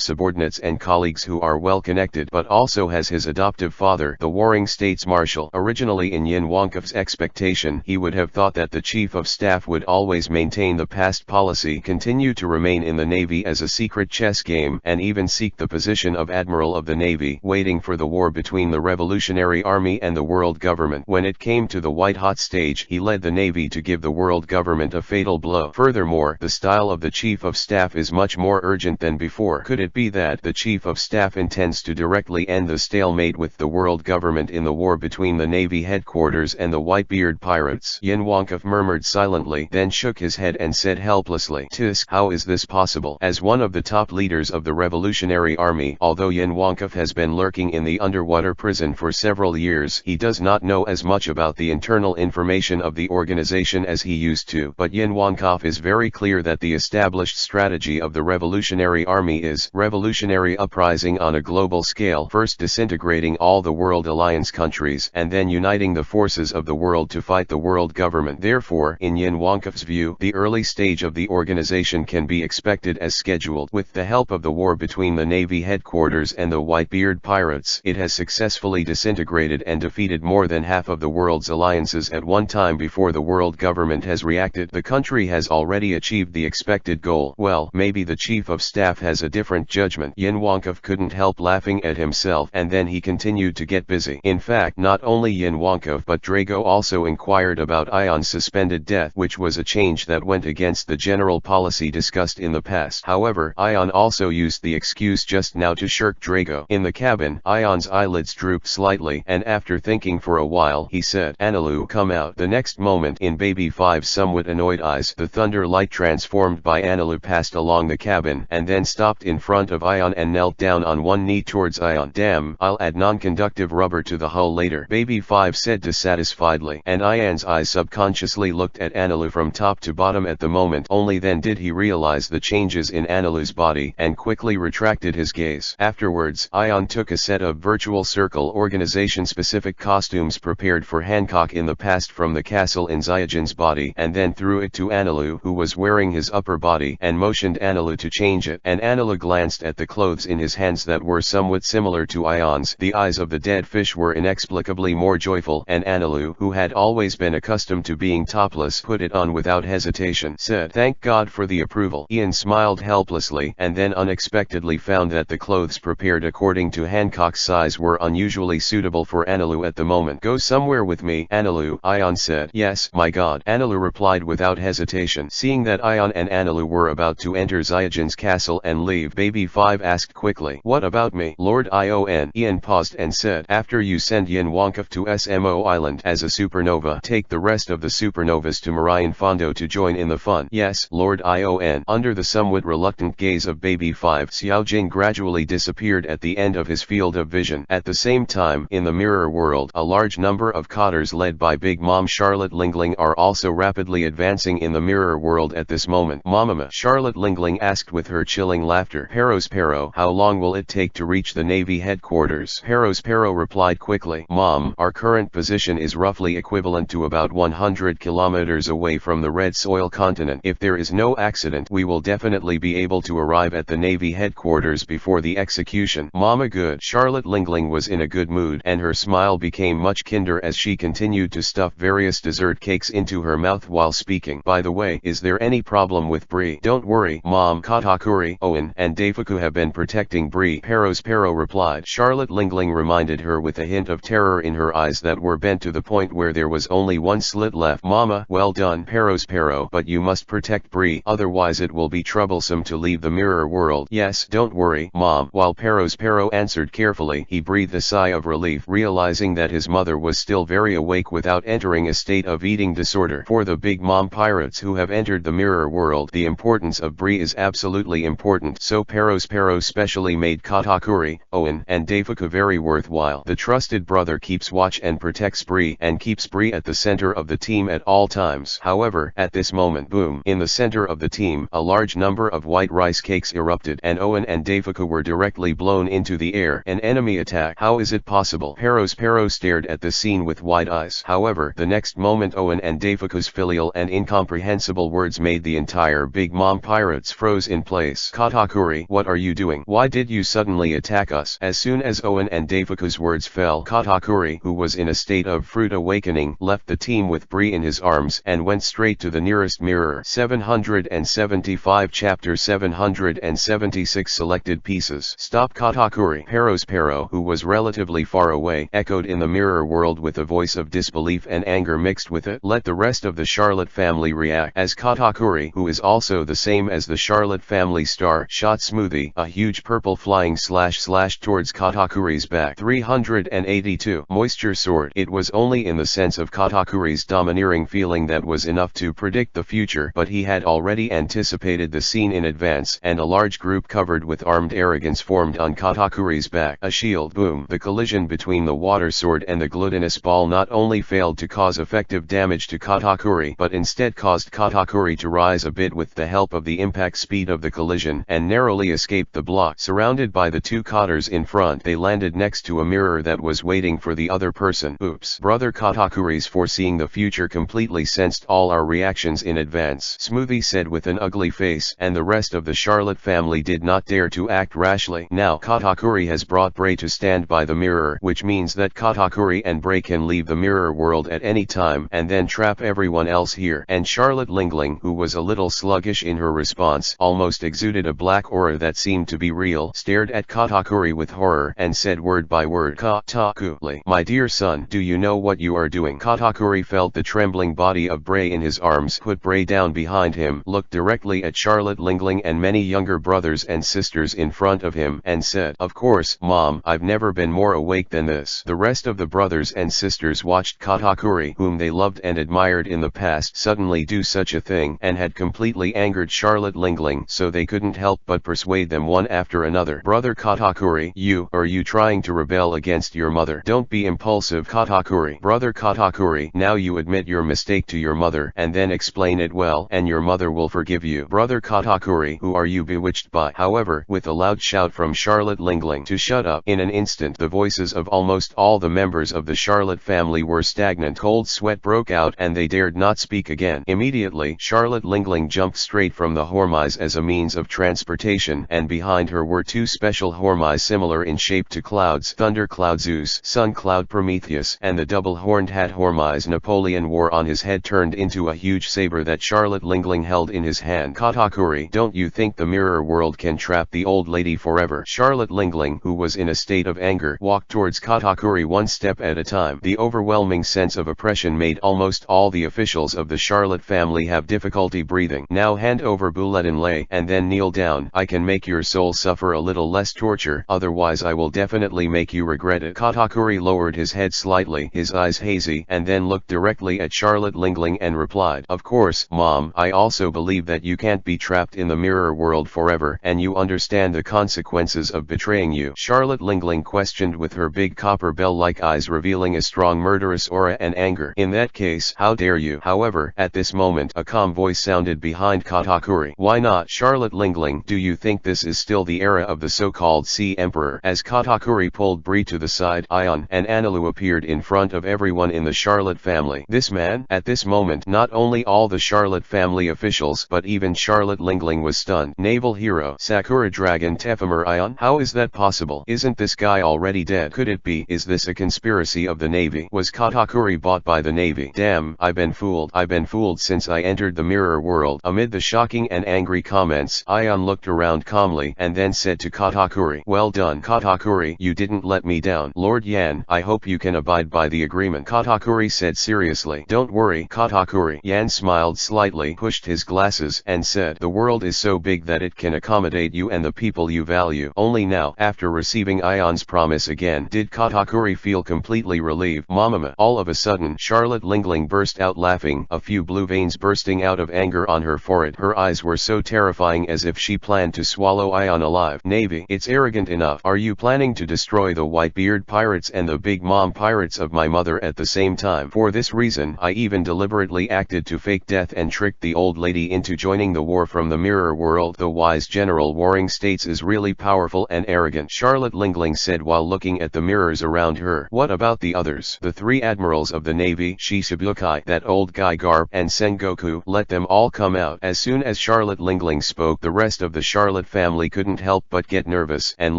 subordinates and colleagues who are well connected, but also has his adoptive father, the Warring States Marshal. Originally, in Yin Wonkov's expectation, he would have thought that the Chief of Staff would always maintain the past policy, continue to remain in the Navy as a secret chess game, and even seek the position of Admiral of the Navy, waiting for the war between the Revolutionary Army and the world government. When it came to the white-hot stage, he led the Navy to give the world government a fatal blow. Furthermore, the style of the Chief of Staff is much more urgent than before. Could it be that the Chief of Staff intends to directly end the stalemate with the world government in the war between the Navy headquarters and the Whitebeard pirates? Yin Wonkov murmured silently, then shook his head and said helplessly, Tisk, how is this possible? As one of the top leaders of the Revolutionary Army, although Yin Wonkov has been lurking in the underwater prison for several years, he does not know as much about the internal information of the organization as he used to. But Yin Wonkov is very clear that the established strategy of the Revolutionary Army is revolutionary uprising on a global scale, first disintegrating all the world alliance countries, and then uniting the forces of the world to fight the world government. Therefore, in Yin Wonkov's view, the early stage of the organization can be expected as scheduled. With the help of the war between the Navy headquarters and the Whitebeard pirates, it has successfully disintegrated and defeated more than half of the world's alliances at one time before the world government has reacted. The country has already achieved the expected goal. Well, maybe the Chief of Staff has a different judgment. Yin Wonkov couldn't help laughing at himself, and then he continued to get busy. In fact, not only Yin Wonkov but Drago also inquired about Ion's suspended death, which was a change that went against the general policy discussed in the past. However, Ion also used the excuse just now to shirk Drago. In the cabin, Ion's eyelids drooped slightly, and after thinking for a while, he said, Analu, come out. The next moment, in Baby 5's somewhat annoyed eyes, the thunder light transformed by Analu passed along the cabin, and then stopped in front of Ion and knelt down on one knee towards Ion. Damn, I'll add non-conductive rubber to the hull later, Baby 5 said dissatisfiedly, and Ion's eyes subconsciously looked at Analu from top to bottom at the moment. Only then did he realize the changes in Analu's body, and quickly retracted his gaze. Afterwards, Ion took a set of virtual actual circle organization-specific costumes prepared for Hancock in the past from the castle in Zyugen's body, and then threw it to Anilu, who was wearing his upper body, and motioned Anilu to change it. And Anilu glanced at the clothes in his hands that were somewhat similar to Ion's. The eyes of the dead fish were inexplicably more joyful, and Anilu, who had always been accustomed to being topless, put it on without hesitation, said, "Thank God for the approval." Ian smiled helplessly, and then unexpectedly found that the clothes prepared according to Hancock's size were unusually suitable for Anilu at the moment. "Go somewhere with me, Anilu," Ion said. "Yes, my God," Anilu replied without hesitation. Seeing that Ion and Anilu were about to enter Zyugen's castle and leave, Baby 5 asked quickly, "What about me, Lord Ion?" Ian paused and said, "After you send Yin Wonkov to SMO Island as a supernova, take the rest of the supernovas to Marian Fondo to join in the fun." "Yes, Lord Ion." Under the somewhat reluctant gaze of Baby 5, Xiaojing gradually disappeared at the end of his field of vision. At the same time, in the mirror world, a large number of cotters led by Big Mom Charlotte Lingling are also rapidly advancing in the mirror world at this moment. "Mamama," Charlotte Lingling asked with her chilling laughter. "Pero, how long will it take to reach the Navy headquarters?" Pero replied quickly, "Mom, our current position is roughly equivalent to about 100 kilometers away from the Red Soil continent. If there is no accident, we will definitely be able to arrive at the Navy headquarters before the execution." "Mama, good." Charlotte Lingling was in a good mood, and her smile became much kinder as she continued to stuff various dessert cakes into her mouth while speaking. "By the way, is there any problem with Bree?" "Don't worry, Mom. Katakuri, Owen, and Deifuku have been protecting Bree," Pero replied. Charlotte Lingling reminded her with a hint of terror in her eyes that were bent to the point where there was only one slit left. "Mama, well done, Pero, but you must protect Bree, otherwise it will be troublesome to leave the mirror world." "Yes, don't worry, Mom." While Pero answered carefully, he breathed a sigh of relief, realizing that his mother was still very awake without entering a state of eating disorder. For the Big Mom pirates who have entered the mirror world, the importance of Bree is absolutely important, so Pero specially made Katakuri, Owen, and Deifuku very worthwhile. The trusted brother keeps watch and protects Bree, and keeps Bree at the center of the team at all times. However, at this moment, boom, in the center of the team, a large number of white rice cakes erupted, and Owen and Deifuku were directly blown into the air. "An enemy attack? How is it possible?" Pero stared at the scene with wide eyes. However, the next moment Owen and Deifuku's filial and incomprehensible words made the entire Big Mom pirates froze in place. "Katakuri, what are you doing? Why did you suddenly attack us?" As soon as Owen and Deifuku's words fell, Katakuri, who was in a state of fruit awakening, left the team with Bree in his arms and went straight to the nearest mirror. 775 Chapter 776 Selected Pieces. "Stop, Katakuri!" Pero, who was relatively far away, echoed in the mirror world with a voice of disbelief and anger mixed with it. "Let the rest of the Charlotte family react." As Katakuri, who is also the same as the Charlotte family star, shot Smoothie, a huge purple flying slash towards Katakuri's back. 382. Moisture Sword. It was only in the sense of Katakuri's domineering feeling that was enough to predict the future, but he had already anticipated the scene in advance, and a large group covered with armed arrogance formed on Katakuri's back. A shield. Boom. The collision between the water sword and the glutinous ball not only failed to cause effective damage to Katakuri, but instead caused Katakuri to rise a bit with the help of the impact speed of the collision, and narrowly escaped the block. Surrounded by the two cotters in front, they landed next to a mirror that was waiting for the other person. "Oops." Brother Katakuri's foreseeing the future completely sensed all our reactions in advance, Smoothie said with an ugly face, and the rest of the Charlotte family did not dare to act rashly. "Now Katakuri has brought Bree to stand by the mirror, which means that Katakuri and Bree can leave the mirror world at any time and then trap everyone else here." And Charlotte Lingling, who was a little sluggish in her response, almost exuded a black aura that seemed to be real, stared at Katakuri with horror and said word by word, "Katakuri, my dear son, do you know what you are doing?" Katakuri felt the trembling body of Bree in his arms, put Bree down behind him, looked directly at Charlotte Lingling and many younger brothers and sisters in front of him, and said, "Of course, Mom, I've never been more awake than this." The rest of the brothers and sisters watched Katakuri, whom they loved and admired in the past, suddenly do such a thing, and had completely angered Charlotte Lingling, so they couldn't help but persuade them one after another. "Brother Katakuri, are you trying to rebel against your mother? Don't be impulsive, Katakuri." "Brother Katakuri, now you admit your mistake to your mother, and then explain it well, and your mother will forgive you." "Brother Katakuri, who are you bewitched by?" However, with a loud shout from Charlotte Lingling to shut up, in an an instant the voices of almost all the members of the Charlotte family were stagnant. Cold sweat broke out and they dared not speak again. Immediately, Charlotte Lingling jumped straight from the hormise as a means of transportation, and behind her were two special hormise similar in shape to clouds: Thundercloud Zeus, Suncloud Prometheus, and the double-horned hat hormise Napoleon wore on his head turned into a huge saber that Charlotte Lingling held in his hand. Katakuri, don't you think the mirror world can trap the old lady forever? Charlotte Lingling, who was in a state of anger, walked towards Katakuri one step at a time. The overwhelming sense of oppression made almost all the officials of the Charlotte family have difficulty breathing. Now hand over Bulletin Lay and then kneel down. I can make your soul suffer a little less torture, otherwise I will definitely make you regret it. Katakuri lowered his head slightly, his eyes hazy, and then looked directly at Charlotte Lingling and replied, "Of course, Mom, I also believe that you can't be trapped in the mirror world forever, and you understand the consequences of betraying you." Charlotte Lingling questioned with her big copper bell-like eyes revealing a strong murderous aura and anger. "In that case, how dare you?" However, at this moment a calm voice sounded behind Katakuri. "Why not, Charlotte Lingling? Do you think this is still the era of the so-called Sea Emperor?" As Katakuri pulled Bree to the side, Ion and Anilu appeared in front of everyone in the Charlotte family. This man? At this moment, not only all the Charlotte family officials but even Charlotte Lingling was stunned. "Naval hero, Sakura Dragon Tefamer Ion? How is that possible? Isn't this guy already dead? Could it be? Is this a conspiracy of the Navy? Was Katakuri bought by the Navy? Damn, I've been fooled since I entered the mirror world." Amid the shocking and angry comments, Ion looked around calmly and then said to Katakuri, "Well done, Katakuri, you didn't let me down." "Lord Yan, I hope you can abide by the agreement," Katakuri said seriously. "Don't worry, Katakuri." Yan smiled slightly, pushed his glasses, and said, "The world is so big that it can accommodate you and the people you value." Only now, after receiving Ion's promise again, did Katakuri feel completely relieved. "Mamama!" All of a sudden, Charlotte Lingling burst out laughing, a few blue veins bursting out of anger on her forehead. Her eyes were so terrifying as if she planned to swallow Ion alive. "Navy, it's arrogant enough. Are you planning to destroy the Whitebeard pirates and the Big Mom pirates of my mother at the same time? For this reason, I even deliberately acted to fake death and tricked the old lady into joining the war from the mirror world. The wise General Warring States is really powerful and arrogant," Charlotte Lingling said while looking at the mirrors around her. "What about the others? The three admirals of the Navy, Shishibukai, that old guy Garp, and Sengoku? Let them all come out." As soon as Charlotte Lingling spoke, the rest of the Charlotte family couldn't help but get nervous and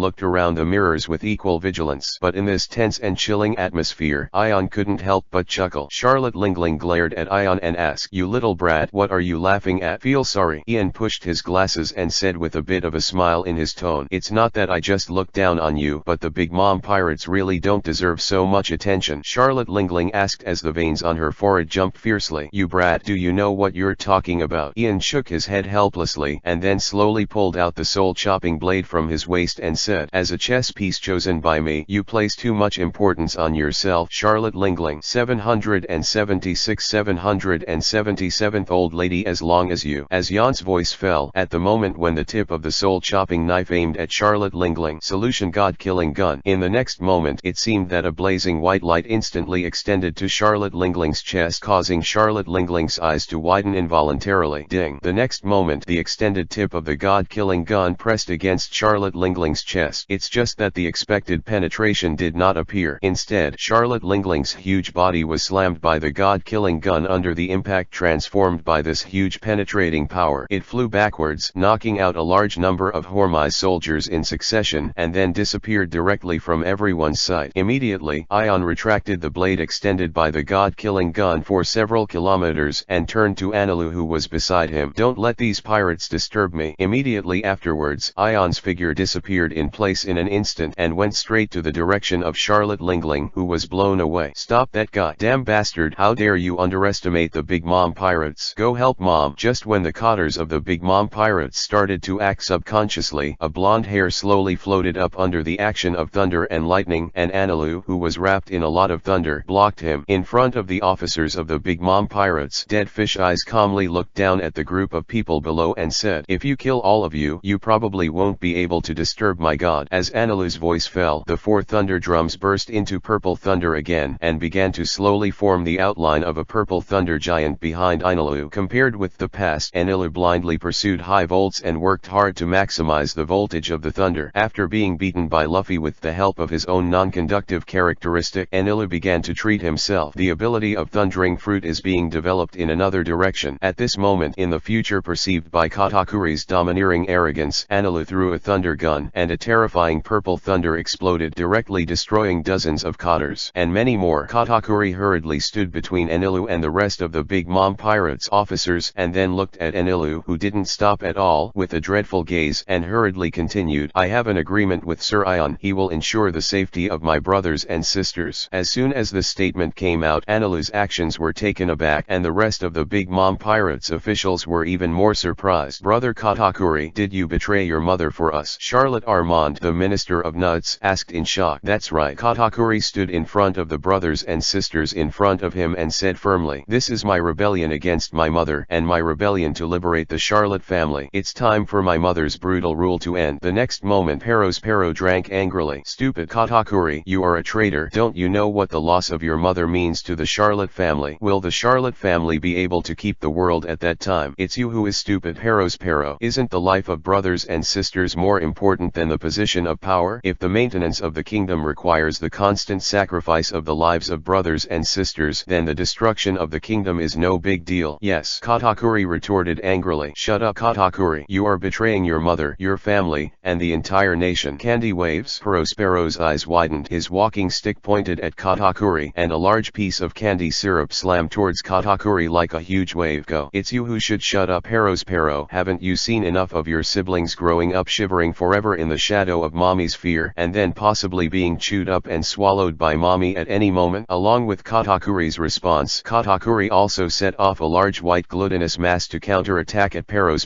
looked around the mirrors with equal vigilance. But in this tense and chilling atmosphere, Ion couldn't help but chuckle. Charlotte Lingling glared at Ion and asked, "You little brat, what are you laughing at?" "Feel sorry." Ian pushed his glasses and said with a bit of a smile in his tone, "It's not that I just looked down on you, but the Big Mom pirates really don't deserve so much attention." Charlotte Lingling asked as the veins on her forehead jumped fiercely. "You brat, do you know what you're talking about?" Ian shook his head helplessly and then slowly pulled out the soul-chopping blade from his waist and said, "As a chess piece chosen by me, you place too much importance on yourself." Charlotte Lingling. 776 777th Old Lady. As long as you. As Jan's voice fell at the moment when the tip of the soul-chopping knife aimed at Charlotte Lingling. Solution: God-killing gun. In the next moment, it seemed that a blazing white light instantly extended to Charlotte Lingling's chest, causing Charlotte Lingling's eyes to widen involuntarily. Ding. The next moment, the extended tip of the God-killing gun pressed against Charlotte Lingling's chest. It's just that the expected penetration did not appear. Instead, Charlotte Lingling's huge body was slammed by the God-killing gun under the impact. Transformed by this huge penetrating power, it flew backwards, knocking out a large number of Hormise soldiers in succession, and then disappeared directly from everyone's sight. Immediately, Ion retracted the blade extended by the God-killing gun for several kilometers and turned to Anilu, who was beside him. "Don't let these pirates disturb me." Immediately afterwards, Ion's figure disappeared in place in an instant and went straight to the direction of Charlotte Lingling, who was blown away. "Stop that goddamn bastard! How dare you underestimate the Big Mom pirates? Go help Mom!" Just when the cotters of the Big Mom pirates started to act subconsciously, a blonde hair slowly floated up under the action of thunder and lightning, and Anilu, who was wrapped in a lot of thunder, blocked him. In front of the officers of the Big Mom pirates, Dead Fish Eyes calmly looked down at the group of people below and said, "If you kill all of you, you probably won't be able to disturb my god." As Anilu's voice fell, the four thunder drums burst into purple thunder again and began to slowly form the outline of a purple thunder giant behind Anilu. Compared with the past, Anilu blindly pursued high volts and worked hard to maximize the voltage of the thunder. After being beaten by fluffy with the help of his own non-conductive characteristic. Enilu began to treat himself. The ability of thundering fruit is being developed in another direction. At this moment in the future, perceived by Katakuri's domineering arrogance, Enilu threw a thunder gun, and a terrifying purple thunder exploded, directly destroying dozens of cotters and many more. Katakuri hurriedly stood between Enilu and the rest of the Big Mom Pirates officers, and then looked at Enilu, who didn't stop at all, with a dreadful gaze, and hurriedly continued, "I have an agreement with Sir Ion. He will ensure the safety of my brothers and sisters." As soon as the statement came out, Enilu's actions were taken aback, and the rest of the Big Mom Pirates officials were even more surprised. "Brother Katakuri, did you betray your mother for us?" Charlotte Armand, the Minister of Nuts, asked in shock. "That's right." Katakuri stood in front of the brothers and sisters in front of him and said firmly, "This is my rebellion against my mother, and my rebellion to liberate the Charlotte family. It's time for my mother's brutal rule to end." The next moment Pero drank angrily. "Stupid Katakuri, you are a traitor. Don't you know what the loss of your mother means to the Charlotte family? Will the Charlotte family be able to keep the world at that time? It's you who is stupid." Pero, isn't the life of brothers and sisters more important than the position of power? If the maintenance of the kingdom requires the constant sacrifice of the lives of brothers and sisters, then the destruction of the kingdom is no big deal. "Yes," Katakuri retorted angrily. "Shut up, Katakuri. You are betraying your mother, your family, and the entire nation." "Candy waves?" Pero's eyes widened. His walking stick pointed at Katakuri, and a large piece of candy syrup slammed towards Katakuri like a huge wave. "Go. It's you who should shut up." Pero, haven't you seen enough of your siblings growing up shivering forever in the shadow of mommy's fear, and then possibly being chewed up and swallowed by mommy at any moment? Along with Katakuri's response, Katakuri also set off a large white glutinous mass to counter-attack at Pero.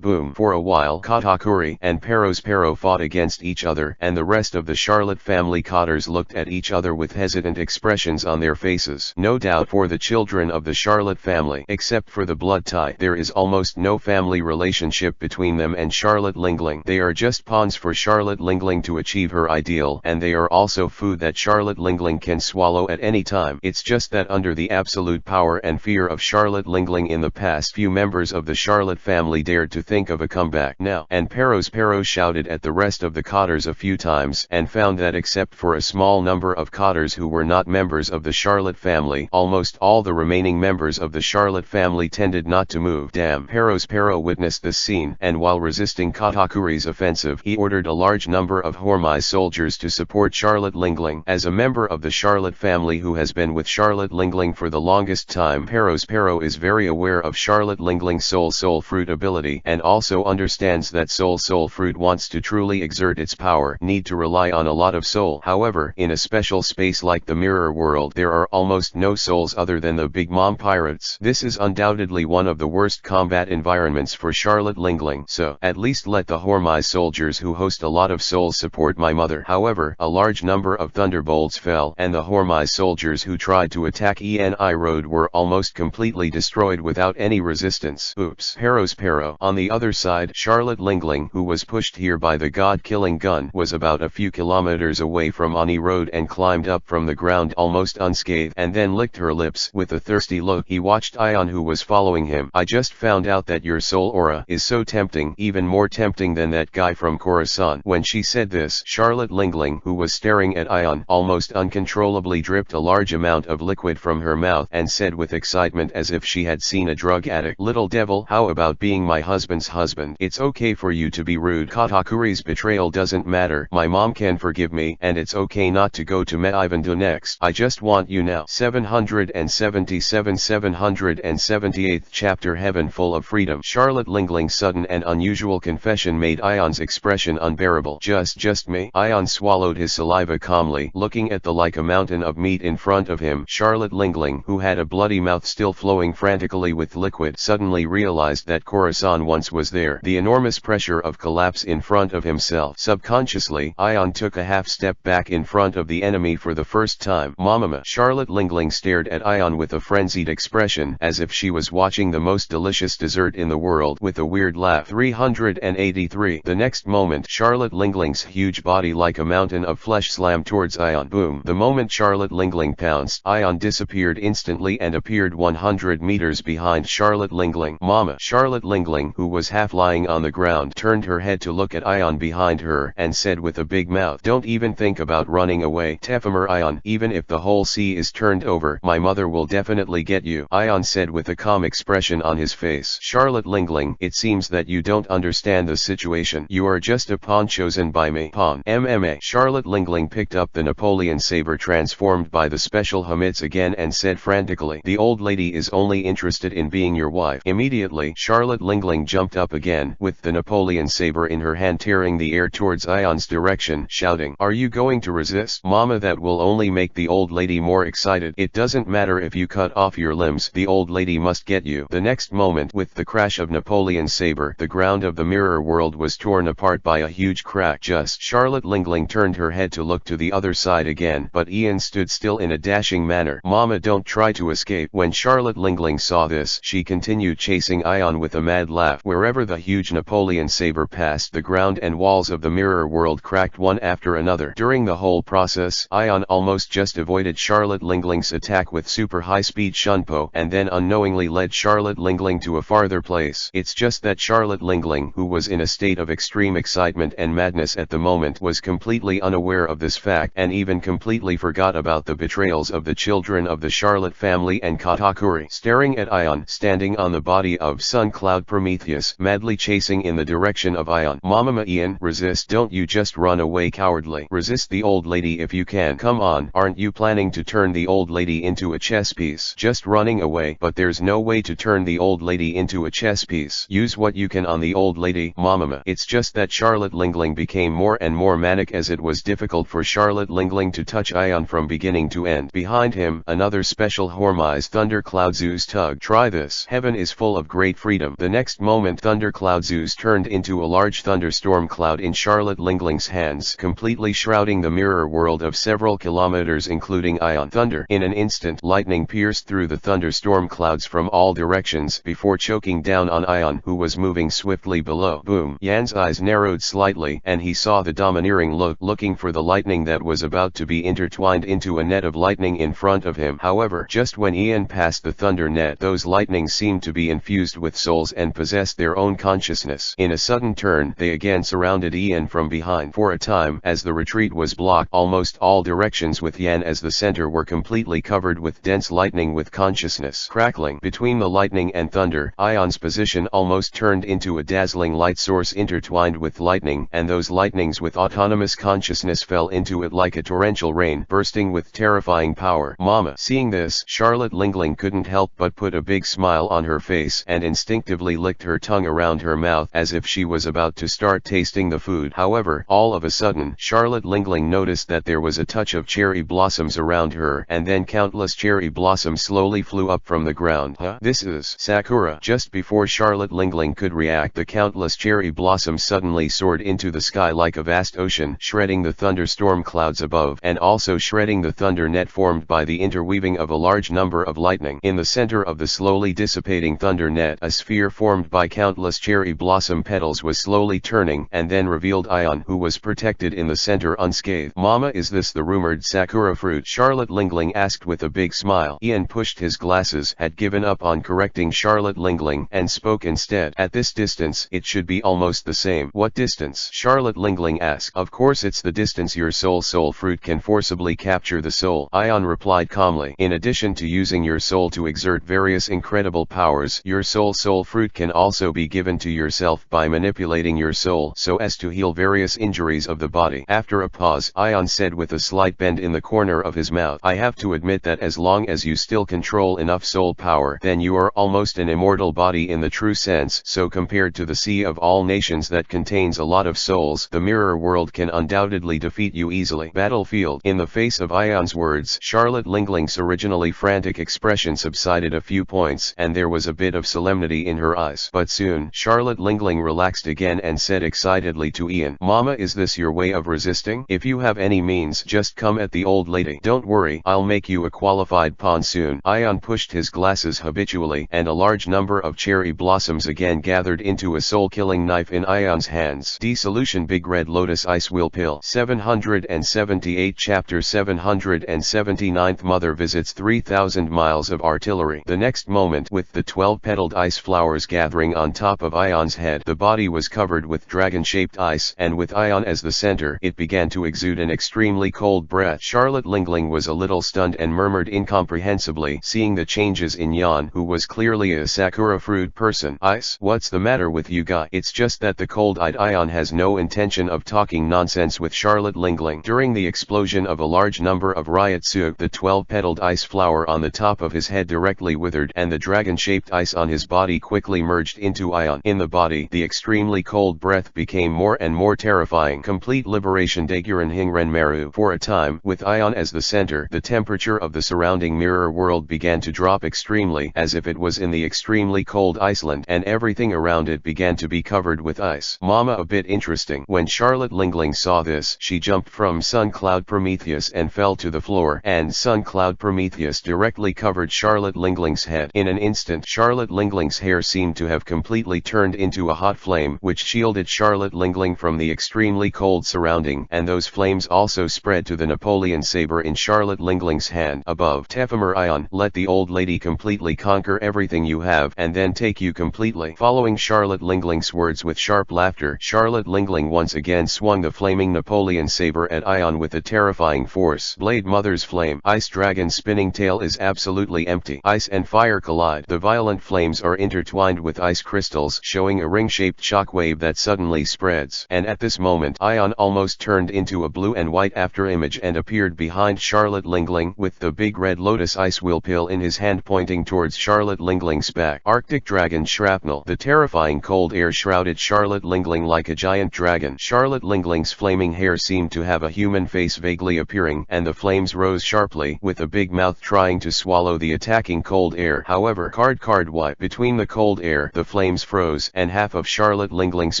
Boom. For a while Katakuri and Pero fought against each other, and the rest of the Charlotte family cotters looked at each other with hesitant expressions on their faces. No doubt for the children of the Charlotte family, except for the blood tie, there is almost no family relationship between them and Charlotte Lingling. They are just pawns for Charlotte Lingling to achieve her ideal, and they are also food that Charlotte Lingling can swallow at any time. It's just that under the absolute power and fear of Charlotte Lingling in the past, few members of the Charlotte family dared to think of a comeback now. And Pero shouted at the rest of the cotters a few times, and found that except for a small number of cotters who were not members of the Charlotte family, almost all the remaining members of the Charlotte family tended not to move. Damn. Pero witnessed this scene, and while resisting Katakuri's offensive, he ordered a large number of Hormai soldiers to support Charlotte Lingling. As a member of the Charlotte family who has been with Charlotte Lingling for the longest time, Pero is very aware of Charlotte Lingling's soul fruit ability, and also understands that soul fruit wants to truly exert its power, need to rely on a lot of soul. However, in a special space like the mirror world, there are almost no souls other than the Big Mom Pirates. This is undoubtedly one of the worst combat environments for Charlotte Lingling, so at least let the Hormai soldiers who host a lot of souls support my mother. However, a large number of thunderbolts fell, and the Hormai soldiers who tried to attack Eni Road were almost completely destroyed without any resistance. Oops. Pero. On the other side, Charlotte Lingling, who was pushed here by the god-killing gun, was about a few kilometers away from Eni Road and climbed up from the ground almost unscathed, and then licked her lips with a thirsty look. He watched Ion, who was following him. "I just found out that your soul aura is so tempting, even more tempting than that guy from Khorasan." When she said this, Charlotte Lingling, who was staring at Ion, almost uncontrollably dripped a large amount of liquid from her mouth and said with excitement as if she had seen a drug addict, "Little devil, how about being my husband's husband? It's okay for you to be rude. Katakuri's betrayal doesn't matter. My mom can forgive me, and it's okay not to go to Meivandu next. I just want you now." 778th chapter. Heaven Full of Freedom. Charlotte Lingling's sudden and unusual confession made Ion's expression unbearable. Just me?" Ion swallowed his saliva calmly, looking at the like a mountain of meat in front of him. Charlotte Lingling, who had a bloody mouth still flowing frantically with liquid, suddenly realized that Khorasan once was there. The enormous pressure of collapse in front of himself. Subconsciously, Ion took a half step back in front of the enemy for the first time. "Mamama." Charlotte Lingling stared at Ion with a frenzied expression, as if she was watching the most delicious dessert in the world, with a weird laugh. 383. The next moment, Charlotte Lingling's huge body like a mountain of flesh slammed towards Ion. Boom. The moment Charlotte Lingling pounced, Ion disappeared instantly and appeared 100 meters behind Charlotte Lingling. "Mama." Charlotte Lingling, who was half lying on the ground, turned her head to look at Ion behind her, and said with a big mouth. Don't even think about running away. Tephimer Ion, even if the whole sea is turned over, my mother will definitely get you, Ion said with a calm expression on his face. Charlotte Lingling, it seems that you don't understand the situation. You are just a pawn chosen by me. Pawn. MMA. Charlotte Lingling picked up the Napoleon saber transformed by the special Hamitz again and said frantically, the old lady is only interested in being your wife. Immediately, Charlotte Lingling jumped up again, with the Napoleon saber in her hand tearing the air towards Ion's direction, shouting, are you going to resist? Mama, that will only make the old lady more excited. It doesn't matter if you cut off your limbs, the old lady must get you. The next moment, with the crash of Napoleon's saber, the ground of the mirror world was torn apart by a huge crack. Just Charlotte Lingling turned her head to look to the other side again, but Ian stood still in a dashing manner. Mama, don't try to escape. When Charlotte Lingling saw this, she continued chasing Ion with a mad laugh. Wherever the huge Napoleon saber passed, the ground and walls of the mirror world cracked one after another. During the whole process, Ion almost just avoided Charlotte Lingling's attack with super high-speed shunpo, and then unknowingly led Charlotte Lingling to a farther place. It's just that Charlotte Lingling, who was in a state of extreme excitement and madness at the moment, was completely unaware of this fact, and even completely forgot about the betrayals of the children of the Charlotte family and Katakuri. Staring at Ion, standing on the body of Sun Cloud Prometheus, madly chasing in the direction of Ion. Mama, Ian, resist. Don't you just run away cowardly. Resist the old lady if you can. Come on, aren't you planning to turn the old lady into a chess piece? Just running away. But there's no way to turn the old lady into a chess piece. Use what you can on the old lady. Mama, it's just that Charlotte Lingling became more and more manic as it was difficult for Charlotte Lingling to touch Ion from beginning to end. Behind him, another special Hormai's Thundercloud Zeus tug. Try this. Heaven is full of great freedom. The next moment, Thundercloud Zeus turned into a large thunderstorm cloud in Charlotte Lingling's hands, completely shrouding the mirror world of several kilometers including Ion. Thunder. In an instant, lightning pierced through the thunderstorm clouds from all directions before choking down on Ion, who was moving swiftly below. Boom. Yan's eyes narrowed slightly, and he saw the domineering look, looking for the lightning that was about to be intertwined into a net of lightning in front of him. However, just when Ian passed the thunder net, those lightnings seemed to be infused with souls and possessed their own consciousness. In a sudden turn, they again surrounded Ian from behind. For a time, as the retreat was blocked, almost all directions with Yan as the center were completely covered with dense lightning with consciousness crackling. Between the lightning and thunder, Ion's position almost turned into a dazzling light source intertwined with lightning, and those lightnings with autonomous consciousness fell into it like a torrential rain, bursting with terrifying power. Mama. Seeing this, Charlotte Lingling couldn't help but put a big smile on her face and instinctively licked her tongue around her mouth as if she was about to start tasting the food. However, all of a sudden, Charlotte Lingling noticed that there was a touch of cherry blossoms around her, and then countless cherry blossoms slowly flew up from the ground. Huh? This is Sakura. Just before Charlotte Lingling could react, the countless cherry blossoms suddenly soared into the sky like a vast ocean, shredding the thunderstorm clouds above, and also shredding the thunder net formed by the interweaving of a large number of lightning. In the center of the slowly dissipating thunder net, a sphere formed by countless cherry blossom petals was slowly turning, and then revealed Ion, who was protected in the center unscathed. Mama, is this the rumored Sakura fruit? Charlotte Lingling asked with a big smile. Ian pushed his glasses, had given up on correcting Charlotte Lingling, and spoke instead. At this distance, it should be almost the same. What distance? Charlotte Lingling asked. Of course it's the distance your soul fruit can forcibly capture the soul, Ion replied calmly. In addition to using your soul to exert various incredible powers, your soul fruit can also be given to yourself by manipulating your soul so as to heal various injuries of the body. After a pause, Ion said with a slight bend in the corner of his mouth, I have to admit that as long as you still control enough soul power, then you are almost an immortal body in the true sense. So compared to the sea of all nations that contains a lot of souls, the mirror world can undoubtedly defeat you easily. Battlefield. In the face of Ion's words, Charlotte Lingling's originally frantic expression subsided a few points, and there was a bit of solemnity in her eyes. But soon, Charlotte Lingling relaxed again and said excitedly to Ian, Mama, is this your way of resisting? If you have any means, just come at the old lady. Don't worry, I'll make you a qualified pawn soon. Ion pushed his glasses habitually, and a large number of cherry blossoms again gathered into a soul-killing knife in Ion's hands. Dissolution. Big Red Lotus Ice Will Pill. 778 Chapter 779th Mother visits 3,000 miles of artillery. The next moment, with the 12-petaled ice flowers gathering on top of Ion's head, the body was covered with dragon-shaped ice, and with Ion as the center, it began to exude an extremely cold breath. Charlotte Lingling was a little stunned and murmured incomprehensibly, seeing the changes in Yan, who was clearly a Sakura fruit person. Ice? What's the matter with you guy? It's just that the cold-eyed Ion has no intention of talking nonsense with Charlotte Lingling. During the explosion of a large number of Ryotsu, the 12-petaled ice flower on the top of his head directly withered, and the dragon-shaped ice on his body quickly merged into Ion. In the body, the extremely cold breath became more and more terrifying. Complete liberation. Daiguren Hingren Meru. For a time, with Ion as the center, the temperature of the surrounding mirror world began to drop extremely, as if it was in the extremely cold Iceland, and everything around it began to be covered with ice. Mama, a bit interesting. When Charlotte Lingling saw this, she jumped from Sun Cloud Prometheus and fell to the floor, and Sun Cloud Prometheus directly covered Charlotte Lingling's head. In an instant, Charlotte Lingling's hair seemed to have completely turned into a hot flame, which shielded Charlotte Lingling from the extremely cold surrounding, and those flames also spread to the Napoleon saber in Charlotte Lingling's hand. Above, Tephimer Ion, let the old lady completely conquer everything you have, and then take you completely. Following Charlotte Lingling's words with sharp laughter, Charlotte Lingling once again swung the flaming Napoleon saber at Ion with a terrifying force. Blade Mother's Flame. Ice Dragon's spinning tail is absolutely empty. Ice and fire collide. The violent flames are intertwined with ice crystals, showing a ring-shaped shockwave that suddenly spreads. And at this moment, Ion almost turned into a blue and white afterimage and appeared behind Charlotte Lingling, with the big red lotus ice wheel pill in his hand pointing towards Charlotte Lingling's back. Arctic Dragon Shrapnel. The terrifying cold air shrouded Charlotte Lingling like a giant dragon. Charlotte Lingling's flaming hair seemed to have a human face vaguely appearing, and the flames rose sharply, with a big mouth trying to swallow the attacking cold air. However, card wipe. Between the cold air, the flames froze, and half of Charlotte Lingling's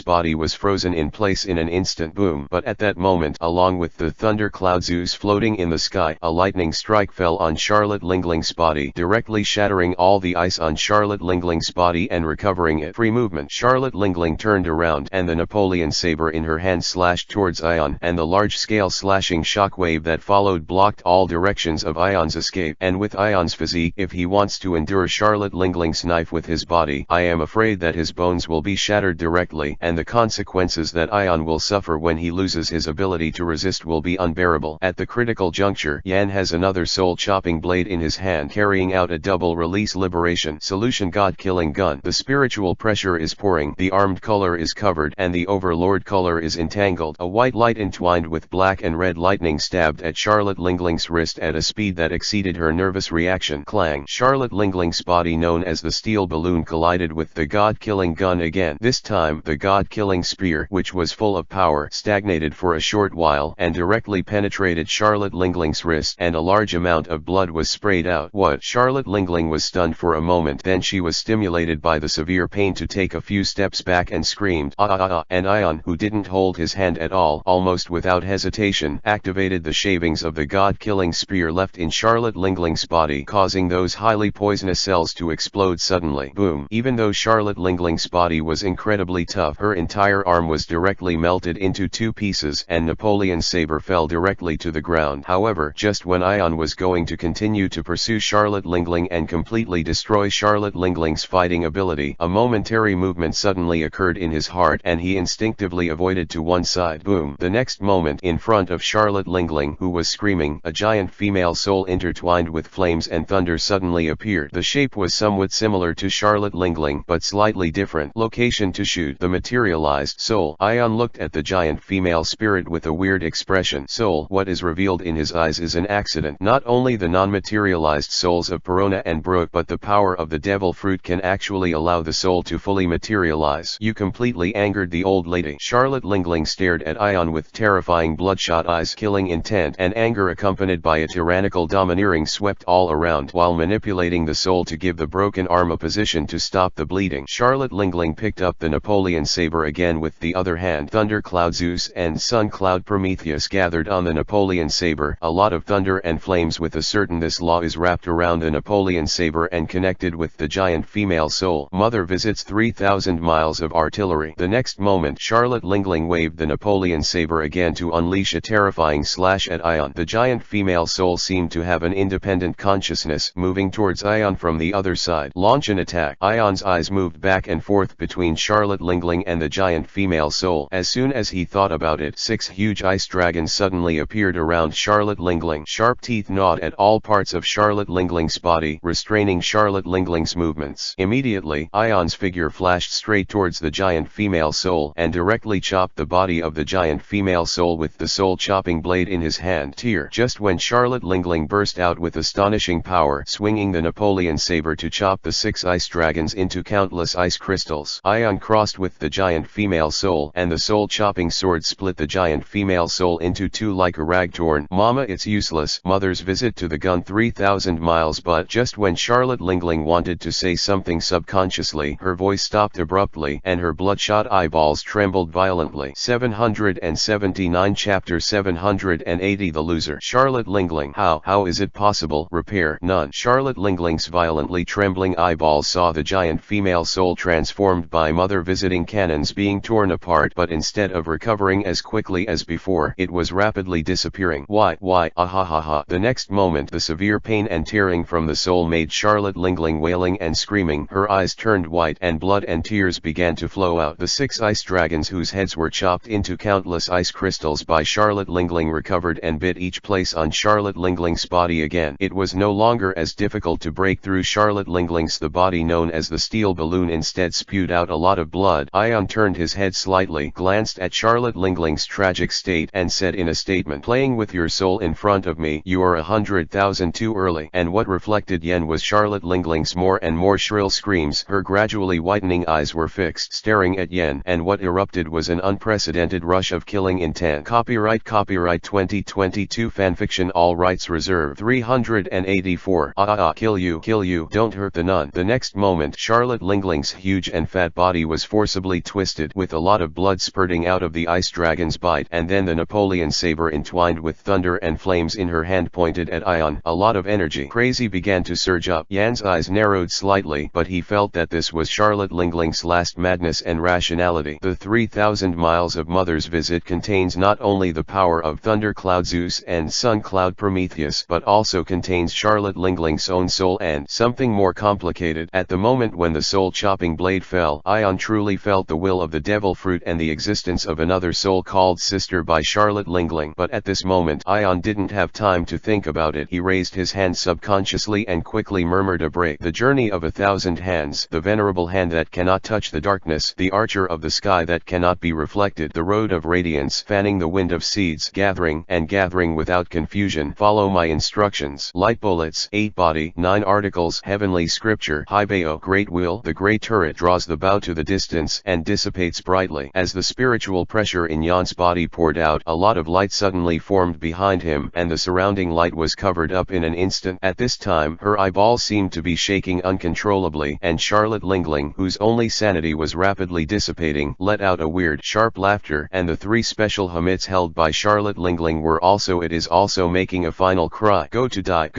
body was frozen in place in an instant. Boom. But at that moment, along with the thunder cloud Zeus floating in the sky, a lightning strike fell on Charlotte Lingling's body, directly shattering all the ice on Charlotte Lingling's body and recovering it. Free movement. Charlotte Lingling turned around, and the Napoleon saber in her hand slashed towards Ion, and the large-scale slashing shockwave that followed blocked all directions of Ion's escape. And with Ion's physique, if he wants to endure Charlotte Lingling's knife with his body, I am afraid that his bones will be shattered directly, and the consequences that Ion will suffer when he loses his ability to resist will be unbearable. At the critical juncture, Yan has another soul-chopping blade in his hand, carrying out a double-release liberation solution god-killing gun. The spiritual pressure is pouring, the armed color is covered, and the overlord color is entangled. A white light entwined with black and red lightning stabbed at Charlotte Lingling's wrist at a speed that exceeded her nervous reaction. Clang. Charlotte Lingling's body, known as the steel balloon, collided with the god-killing gun again. This time, the god-killing spear, which was full of power, stagnated for a short while, and directly penetrated Charlotte Lingling's wrist, and a large amount of blood was sprayed out. What? Charlotte Lingling was stunned for a moment, then she was stimulated by the severe pain to take a few steps back and screamed, "Ah ah ah," and Ion, who didn't hold his hand at all, almost without hesitation, activated the shavings of the god-killing spear left in Charlotte Lingling's body, causing those highly poisonous cells to explode suddenly. Boom. Even though Charlotte Lingling's body was incredibly tough, her entire arm was directly melted into two pieces, and Napoleon's saber fell directly to the ground. However, just when Ion was going to continue to pursue Charlotte Lingling and completely destroy Charlotte Lingling's fighting ability, a momentary movement suddenly occurred in his heart, and he instinctively avoided to one side. Boom. The next moment, in front of Charlotte Lingling, who was screaming, a giant female soul intertwined with flames and thunder suddenly appeared. The shape was somewhat similar to Charlotte Lingling, but slightly different. Location to shoot. The materialized soul. Ion looked at the giant female spirit with a weird expression. Soul. What is revealed in his eyes is an accident. Not only the non-materialized souls of Perona and Brooke, but the power of the devil fruit can actually allow the soul to fully materialize. You completely angered the old lady. Charlotte Lingling stared at Ion with terrifying bloodshot eyes. Killing intent and anger accompanied by a tyrannical domineering swept all around, while manipulating the soul to give the broken arm a position to stop the bleeding. Charlotte Lingling picked up the Napoleon saber again with the other hand. Thunder Cloud Zeus and Sun Cloud Prometheus gathered on the Napoleon saber. A lot of thunder and flames. With a certain this law is wrapped around the Napoleon saber and connected with the giant female soul. Mother visits 3,000 miles of artillery. The next moment, Charlotte Lingling waved the Napoleon saber again to unleash a terrifying slash at Ion. The giant female soul seemed to have an independent consciousness, moving towards Ion from the other side. Launch an attack. Ion's eyes moved back and forth between Charlotte Lingling and the giant female soul. As soon as he he thought about it, 6 huge ice dragons suddenly appeared around Charlotte Lingling. Sharp teeth gnawed at all parts of Charlotte Lingling's body, restraining Charlotte Lingling's movements. Immediately, Ion's figure flashed straight towards the giant female soul and directly chopped the body of the giant female soul with the soul-chopping blade in his hand. Just when Charlotte Lingling burst out with astonishing power, swinging the Napoleon saber to chop the 6 ice dragons into countless ice crystals. Ion crossed with the giant female soul, and the soul-chopping sword split the giant female soul into 2 like a rag torn. Mama, it's useless. Mother's visit to the gun 3,000 miles. But just when Charlotte Lingling wanted to say something subconsciously, her voice stopped abruptly, and her bloodshot eyeballs trembled violently. 779 Chapter 780 The Loser. Charlotte Lingling. How is it possible? Repair. None. Charlotte Lingling's violently trembling eyeballs saw the giant female soul transformed by mother visiting cannons being torn apart, but instead of recovering as quickly as before, it was rapidly disappearing. Why, ahahaha. The next moment, the severe pain and tearing from the soul made Charlotte Lingling wailing and screaming. Her eyes turned white, and blood and tears began to flow out. The 6 ice dragons, whose heads were chopped into countless ice crystals by Charlotte Lingling, recovered and bit each place on Charlotte Lingling's body again. It was no longer as difficult to break through Charlotte Lingling's the body known as the steel balloon instead spewed out a lot of blood. Ion turned his head slightly, glanced at Charlotte Lingling's tragic state, and said in a statement, "Playing with your soul in front of me, you are 100,000 too early." And what reflected yen was Charlotte Lingling's more and more shrill screams. Her gradually whitening eyes were fixed, staring at yen, and what erupted was an unprecedented rush of killing intent. Copyright 2022 Fanfiction, all rights reserved. 384. Kill you, don't hurt the nun. The next moment, Charlotte Lingling's huge and fat body was forcibly twisted, with a lot of blood spurting out of the ice dragon's bite, and then the Napoleon saber entwined with thunder and flames in her hand pointed at Ion. A lot of energy. Crazy began to surge up. Yan's eyes narrowed slightly, but he felt that this was Charlotte Lingling's last madness and rationality. The 3,000 miles of Mother's visit contains not only the power of Thundercloud Zeus and Sun Cloud Prometheus, but also contains Charlotte Lingling's own soul and something more complicated. At the moment when the soul-chopping blade fell, Ion truly felt the will of the devil fruit and the existence of another soul called Sister by Charlotte Lingling. But at this moment, Ion didn't have time to think about it. He raised his hand subconsciously and quickly murmured a break. The journey of 1,000 hands, the venerable hand that cannot touch the darkness, the archer of the sky that cannot be reflected, the road of radiance, fanning the wind of seeds, gathering and gathering without confusion. Follow my instructions. Light bullets, 8 body, 9 articles, heavenly scripture, high bao, great wheel. The great turret draws the bow to the distance and dissipates brightly. As the spiritual pressure in Yan's body poured out, a lot of light suddenly formed behind him, and the surrounding light was covered up in an instant. At this time, her eyeballs seemed to be shaking uncontrollably, and Charlotte Lingling, whose only sanity was rapidly dissipating, let out a weird, sharp laughter, and the 3 special hermits held by Charlotte Lingling were also making a final cry. Go to die,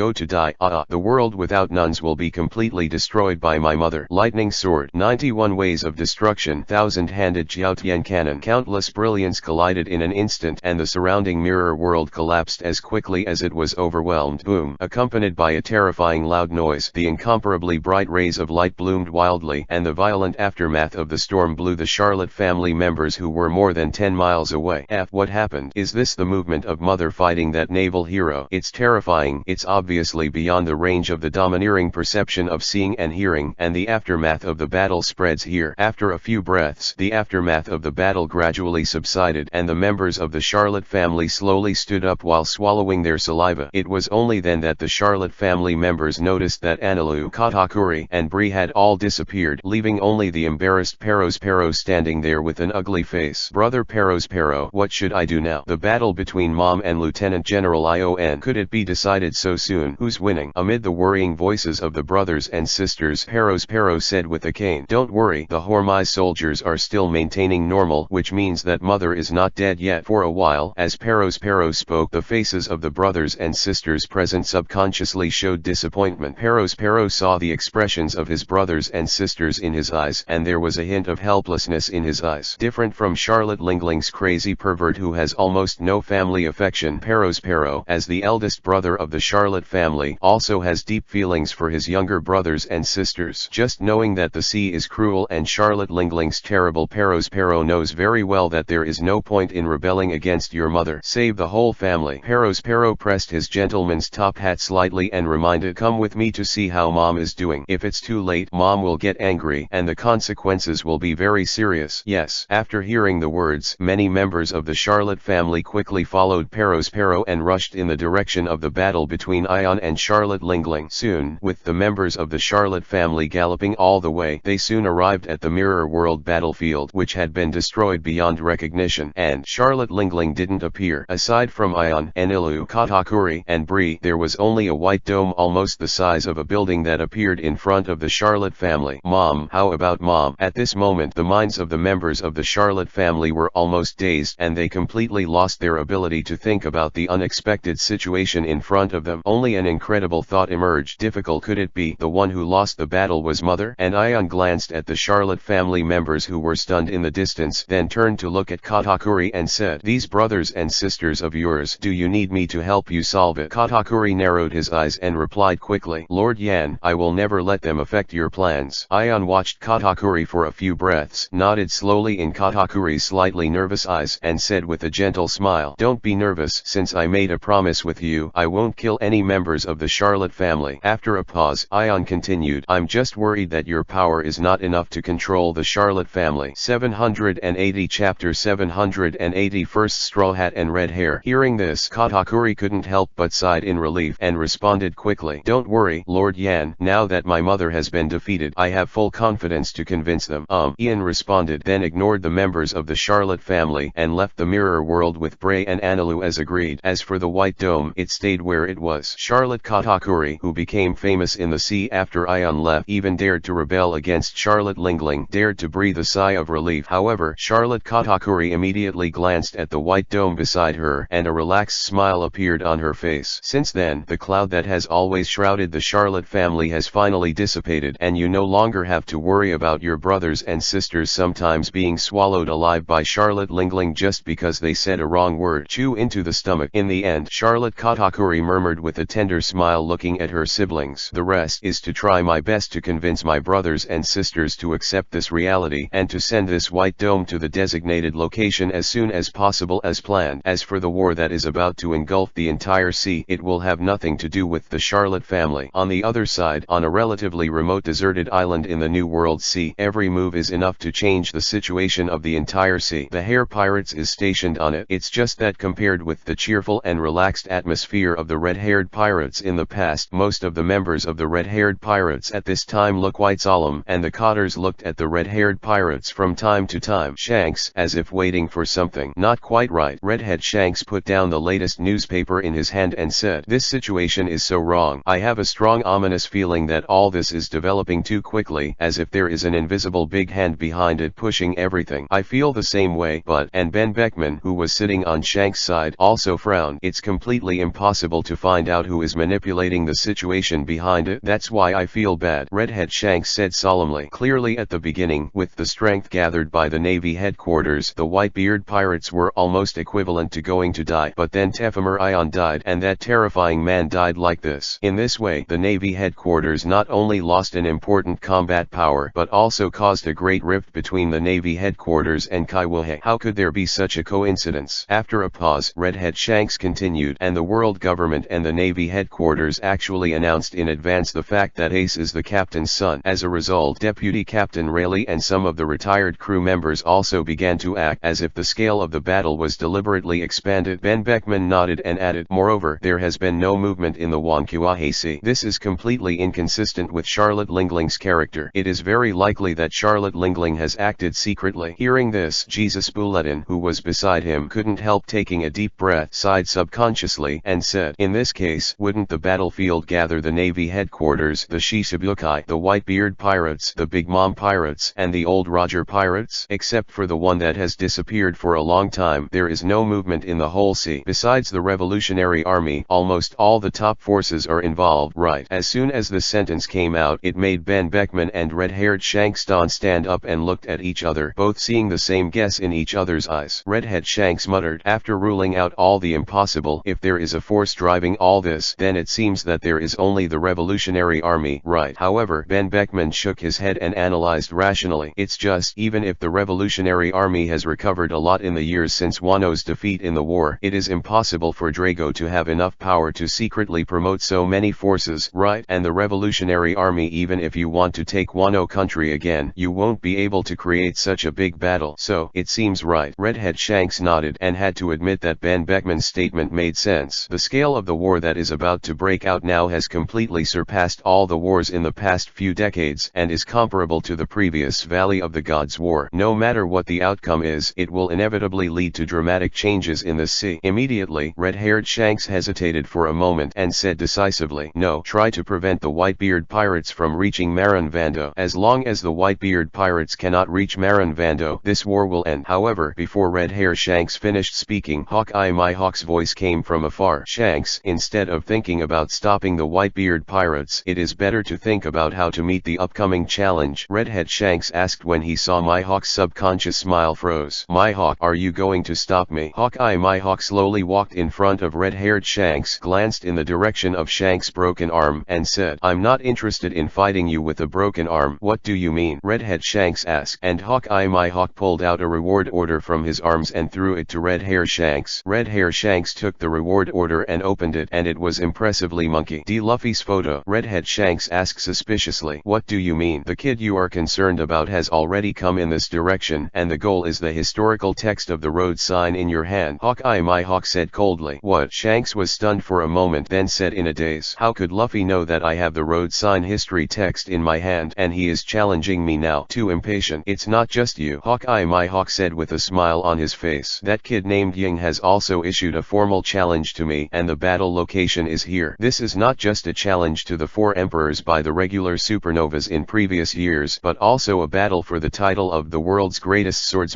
the world without nuns will be completely destroyed by my mother. Lightning sword, 91 ways of destruction, 1,000-handed Jiaotian cannon. Countless brilliance collided in an instant, and the surrounding mirror world collapsed as quickly as it was overwhelmed. Boom! Accompanied by a terrifying loud noise, the incomparably bright rays of light bloomed wildly, and the violent aftermath of the storm blew the Charlotte family members who were more than 10 miles away. What happened? Is this the movement of Mother fighting that naval hero? It's terrifying. It's obviously beyond the range of the domineering perception of seeing and hearing, and the aftermath of the battle spreads here. After a few breaths, the aftermath of the battle gradually subsided, and the members of the Charlotte family slowly stood up while swallowing their saliva. It was only then that the Charlotte family members noticed that Analu, Katakuri, and Bree had all disappeared, leaving only the embarrassed Peros standing there with an ugly face. Brother Peros, what should I do now? The battle between Mom and Lieutenant General Ion. Could it be decided so soon? Who's winning? Amid the worrying voices of the brothers and sisters, Peros said with a cane, "Don't worry, the Hormai soldiers are still maintaining normal, which means that Mother is not dead yet." For a while, as Peros spoke, the faces of the brothers and sisters present subconsciously showed disappointment. Peros saw the expressions of his brothers and sisters in his eyes, and there was a hint of helplessness in his eyes. Different from Charlotte Lingling's crazy pervert who has almost no family affection, Peros, as the eldest brother of the Charlotte family, also has deep feelings for his younger brothers and sisters. Just knowing that the sea is cruel and Charlotte Lingling's terrible, Peros knows very well well that there is no point in rebelling against your mother. Save the whole family. Pero pressed his gentleman's top hat slightly and reminded, come with me to see how mom is doing. If it's too late, mom will get angry and the consequences will be very serious. Yes. After hearing the words, many members of the Charlotte family quickly followed Pero and rushed in the direction of the battle between Ion and Charlotte Lingling. Soon, with the members of the Charlotte family galloping all the way, they soon arrived at the Mirror World battlefield, which had been destroyed beyond recognition, and Charlotte Lingling didn't appear. Aside from Ion, Enilu, Katakuri, and Bree, there was only a white dome almost the size of a building that appeared in front of the Charlotte family. Mom, how about mom? At this moment the minds of the members of the Charlotte family were almost dazed, and they completely lost their ability to think about the unexpected situation in front of them. Only an incredible thought emerged. Difficult could it be the one who lost the battle was mother? And Ion glanced at the Charlotte family members who were stunned in the distance, then turned to look at Katakuri and said, these brothers and sisters of yours, do you need me to help you solve it? Katakuri narrowed his eyes and replied quickly, Lord Yan, I will never let them affect your plans. Ion watched Katakuri for a few breaths, nodded slowly in Katakuri's slightly nervous eyes, and said with a gentle smile, don't be nervous, since I made a promise with you, I won't kill any members of the Charlotte family. After a pause, Ion continued, I'm just worried that your power is not enough to control the Charlotte family. 780 Chapter 780 First Straw Hat and Red Hair. Hearing this, Katakuri couldn't help but sighed in relief, and responded quickly, don't worry, Lord Yan, now that my mother has been defeated, I have full confidence to convince them. Ian responded, then ignored the members of the Charlotte family, and left the Mirror World with Bray and Anilu as agreed. As for the White Dome, it stayed where it was. Charlotte Katakuri, who became famous in the sea after Ion left, even dared to rebel against Charlotte Lingling, dared to breathe a sigh of relief. However, Charlotte Katakuri immediately glanced at the White Dome beside her, and a relaxed smile appeared on her face. Since then, the cloud that has always shrouded the Charlotte family has finally dissipated, and you no longer have to worry about your brothers and sisters sometimes being swallowed alive by Charlotte Lingling just because they said a wrong word. Chew into the stomach. In the end, Charlotte Katakuri murmured with a tender smile, looking at her siblings, the rest is to try my best to convince my brothers and sisters to accept this reality, and to send this White Dome to the designated location as soon as possible as planned. As for the war that is about to engulf the entire sea, it will have nothing to do with the Charlotte family. On the other side, on a relatively remote deserted island in the New World Sea, every move is enough to change the situation of the entire sea. The Hair Pirates is stationed on it. It's just that compared with the cheerful and relaxed atmosphere of the red-haired pirates in the past, most of the members of the red-haired pirates at this time look quite solemn, and the cotters looked at the red-haired pirates from time to time. Shanks, as if waiting for something. Not quite right. Redhead Shanks put down the latest newspaper in his hand and said, this situation is so wrong. I have a strong ominous feeling that all this is developing too quickly, as if there is an invisible big hand behind it pushing everything. I feel the same way, but, and Ben Beckman, who was sitting on Shank's side, also frowned. It's completely impossible to find out who is manipulating the situation behind it. That's why I feel bad. Redhead Shanks said solemnly. Clearly at the beginning, with the strength gathered by the Navy headquarters, the Whitebeard pirates were almost equivalent to going to die. But then Tephimer Ion died, and that terrifying man died like this. In this way, the Navy headquarters not only lost an important combat power, but also caused a great rift between the Navy headquarters and Kaiwahe. How could there be such a coincidence? After a pause, Redhead Shanks continued, and the world government and the Navy headquarters actually announced in advance the fact that Ace is the captain's son. As a result, Deputy Captain Rayleigh and some of the retired crew members also began to act as if the scale of the battle was deliberately expanded. Ben Beckman nodded and added, moreover, there has been no movement in the Wankuahe Sea. This is completely inconsistent with Charlotte Lingling's character. It is very likely that Charlotte Lingling has acted secretly. Hearing this, Jesus Bulletin, who was beside him, couldn't help taking a deep breath, sighed subconsciously, and said, in this case, wouldn't the battlefield gather the Navy headquarters, the Shishibukai, the Whitebeard pirates, the Big Mom pirates, and the Old Roger pirates? Except for the one that has disappeared for a long time, there is no movement in the whole sea. Besides the Revolutionary Army, almost all the top forces are involved. Right. As soon as the sentence came out, it made Ben Beckman and red-haired Shankston stand up and looked at each other, both seeing the same guess in each other's eyes. Redhead Shanks muttered, after ruling out all the impossible, if there is a force driving all this, then it seems that there is only the Revolutionary Army. Right. However, Ben Beckman shook his head and analyzed rationally. It's just, even if the Revolutionary Army army has recovered a lot in the years since Wano's defeat in the war. It is impossible for Drago to have enough power to secretly promote so many forces, right? And the revolutionary army, even if you want to take Wano country again, you won't be able to create such a big battle. So, it seems right. Redhead Shanks nodded and had to admit that Ben Beckman's statement made sense. The scale of the war that is about to break out now has completely surpassed all the wars in the past few decades and is comparable to the previous Valley of the Gods war. No matter what the outcome is, it will inevitably lead to dramatic changes in the sea. Immediately, red-haired Shanks hesitated for a moment and said decisively, "No, try to prevent the Whitebeard pirates from reaching Maranvando. As long as the Whitebeard pirates cannot reach Maranvando, this war will end." However, before red-hair Shanks finished speaking, Hawkeye Mihawk's voice came from afar. "Shanks, instead of thinking about stopping the Whitebeard pirates, it is better to think about how to meet the upcoming challenge." Redhead Shanks asked when he saw Mihawk's subconscious smile froze. "Mihawk, are you going to stop me?" Hawkeye Mihawk slowly walked in front of red-haired Shanks, glanced in the direction of Shanks' broken arm, and said, "I'm not interested in fighting you with a broken arm." "What do you mean?" Redhead Shanks asked, and Hawkeye Mihawk pulled out a reward order from his arms and threw it to Red-Hair Shanks. Red-Hair Shanks took the reward order and opened it, and it was impressively Monkey D. Luffy's photo. Redhead Shanks asked suspiciously, "What do you mean?" "The kid you are concerned about has already come in this direction, and the goal is the historical text of the road sign in your hand," Hawkeye Mihawk said coldly. "What?" Shanks was stunned for a moment, then said in a daze, "How could Luffy know that I have the road sign history text in my hand, and he is challenging me now?" "Too impatient. It's not just you," Hawkeye Mihawk said with a smile on his face. "That kid named Ying has also issued a formal challenge to me, and the battle location is here. This is not just a challenge to the 4 emperors by the regular supernovas in previous years, but also a battle for the title of the world's greatest swordsman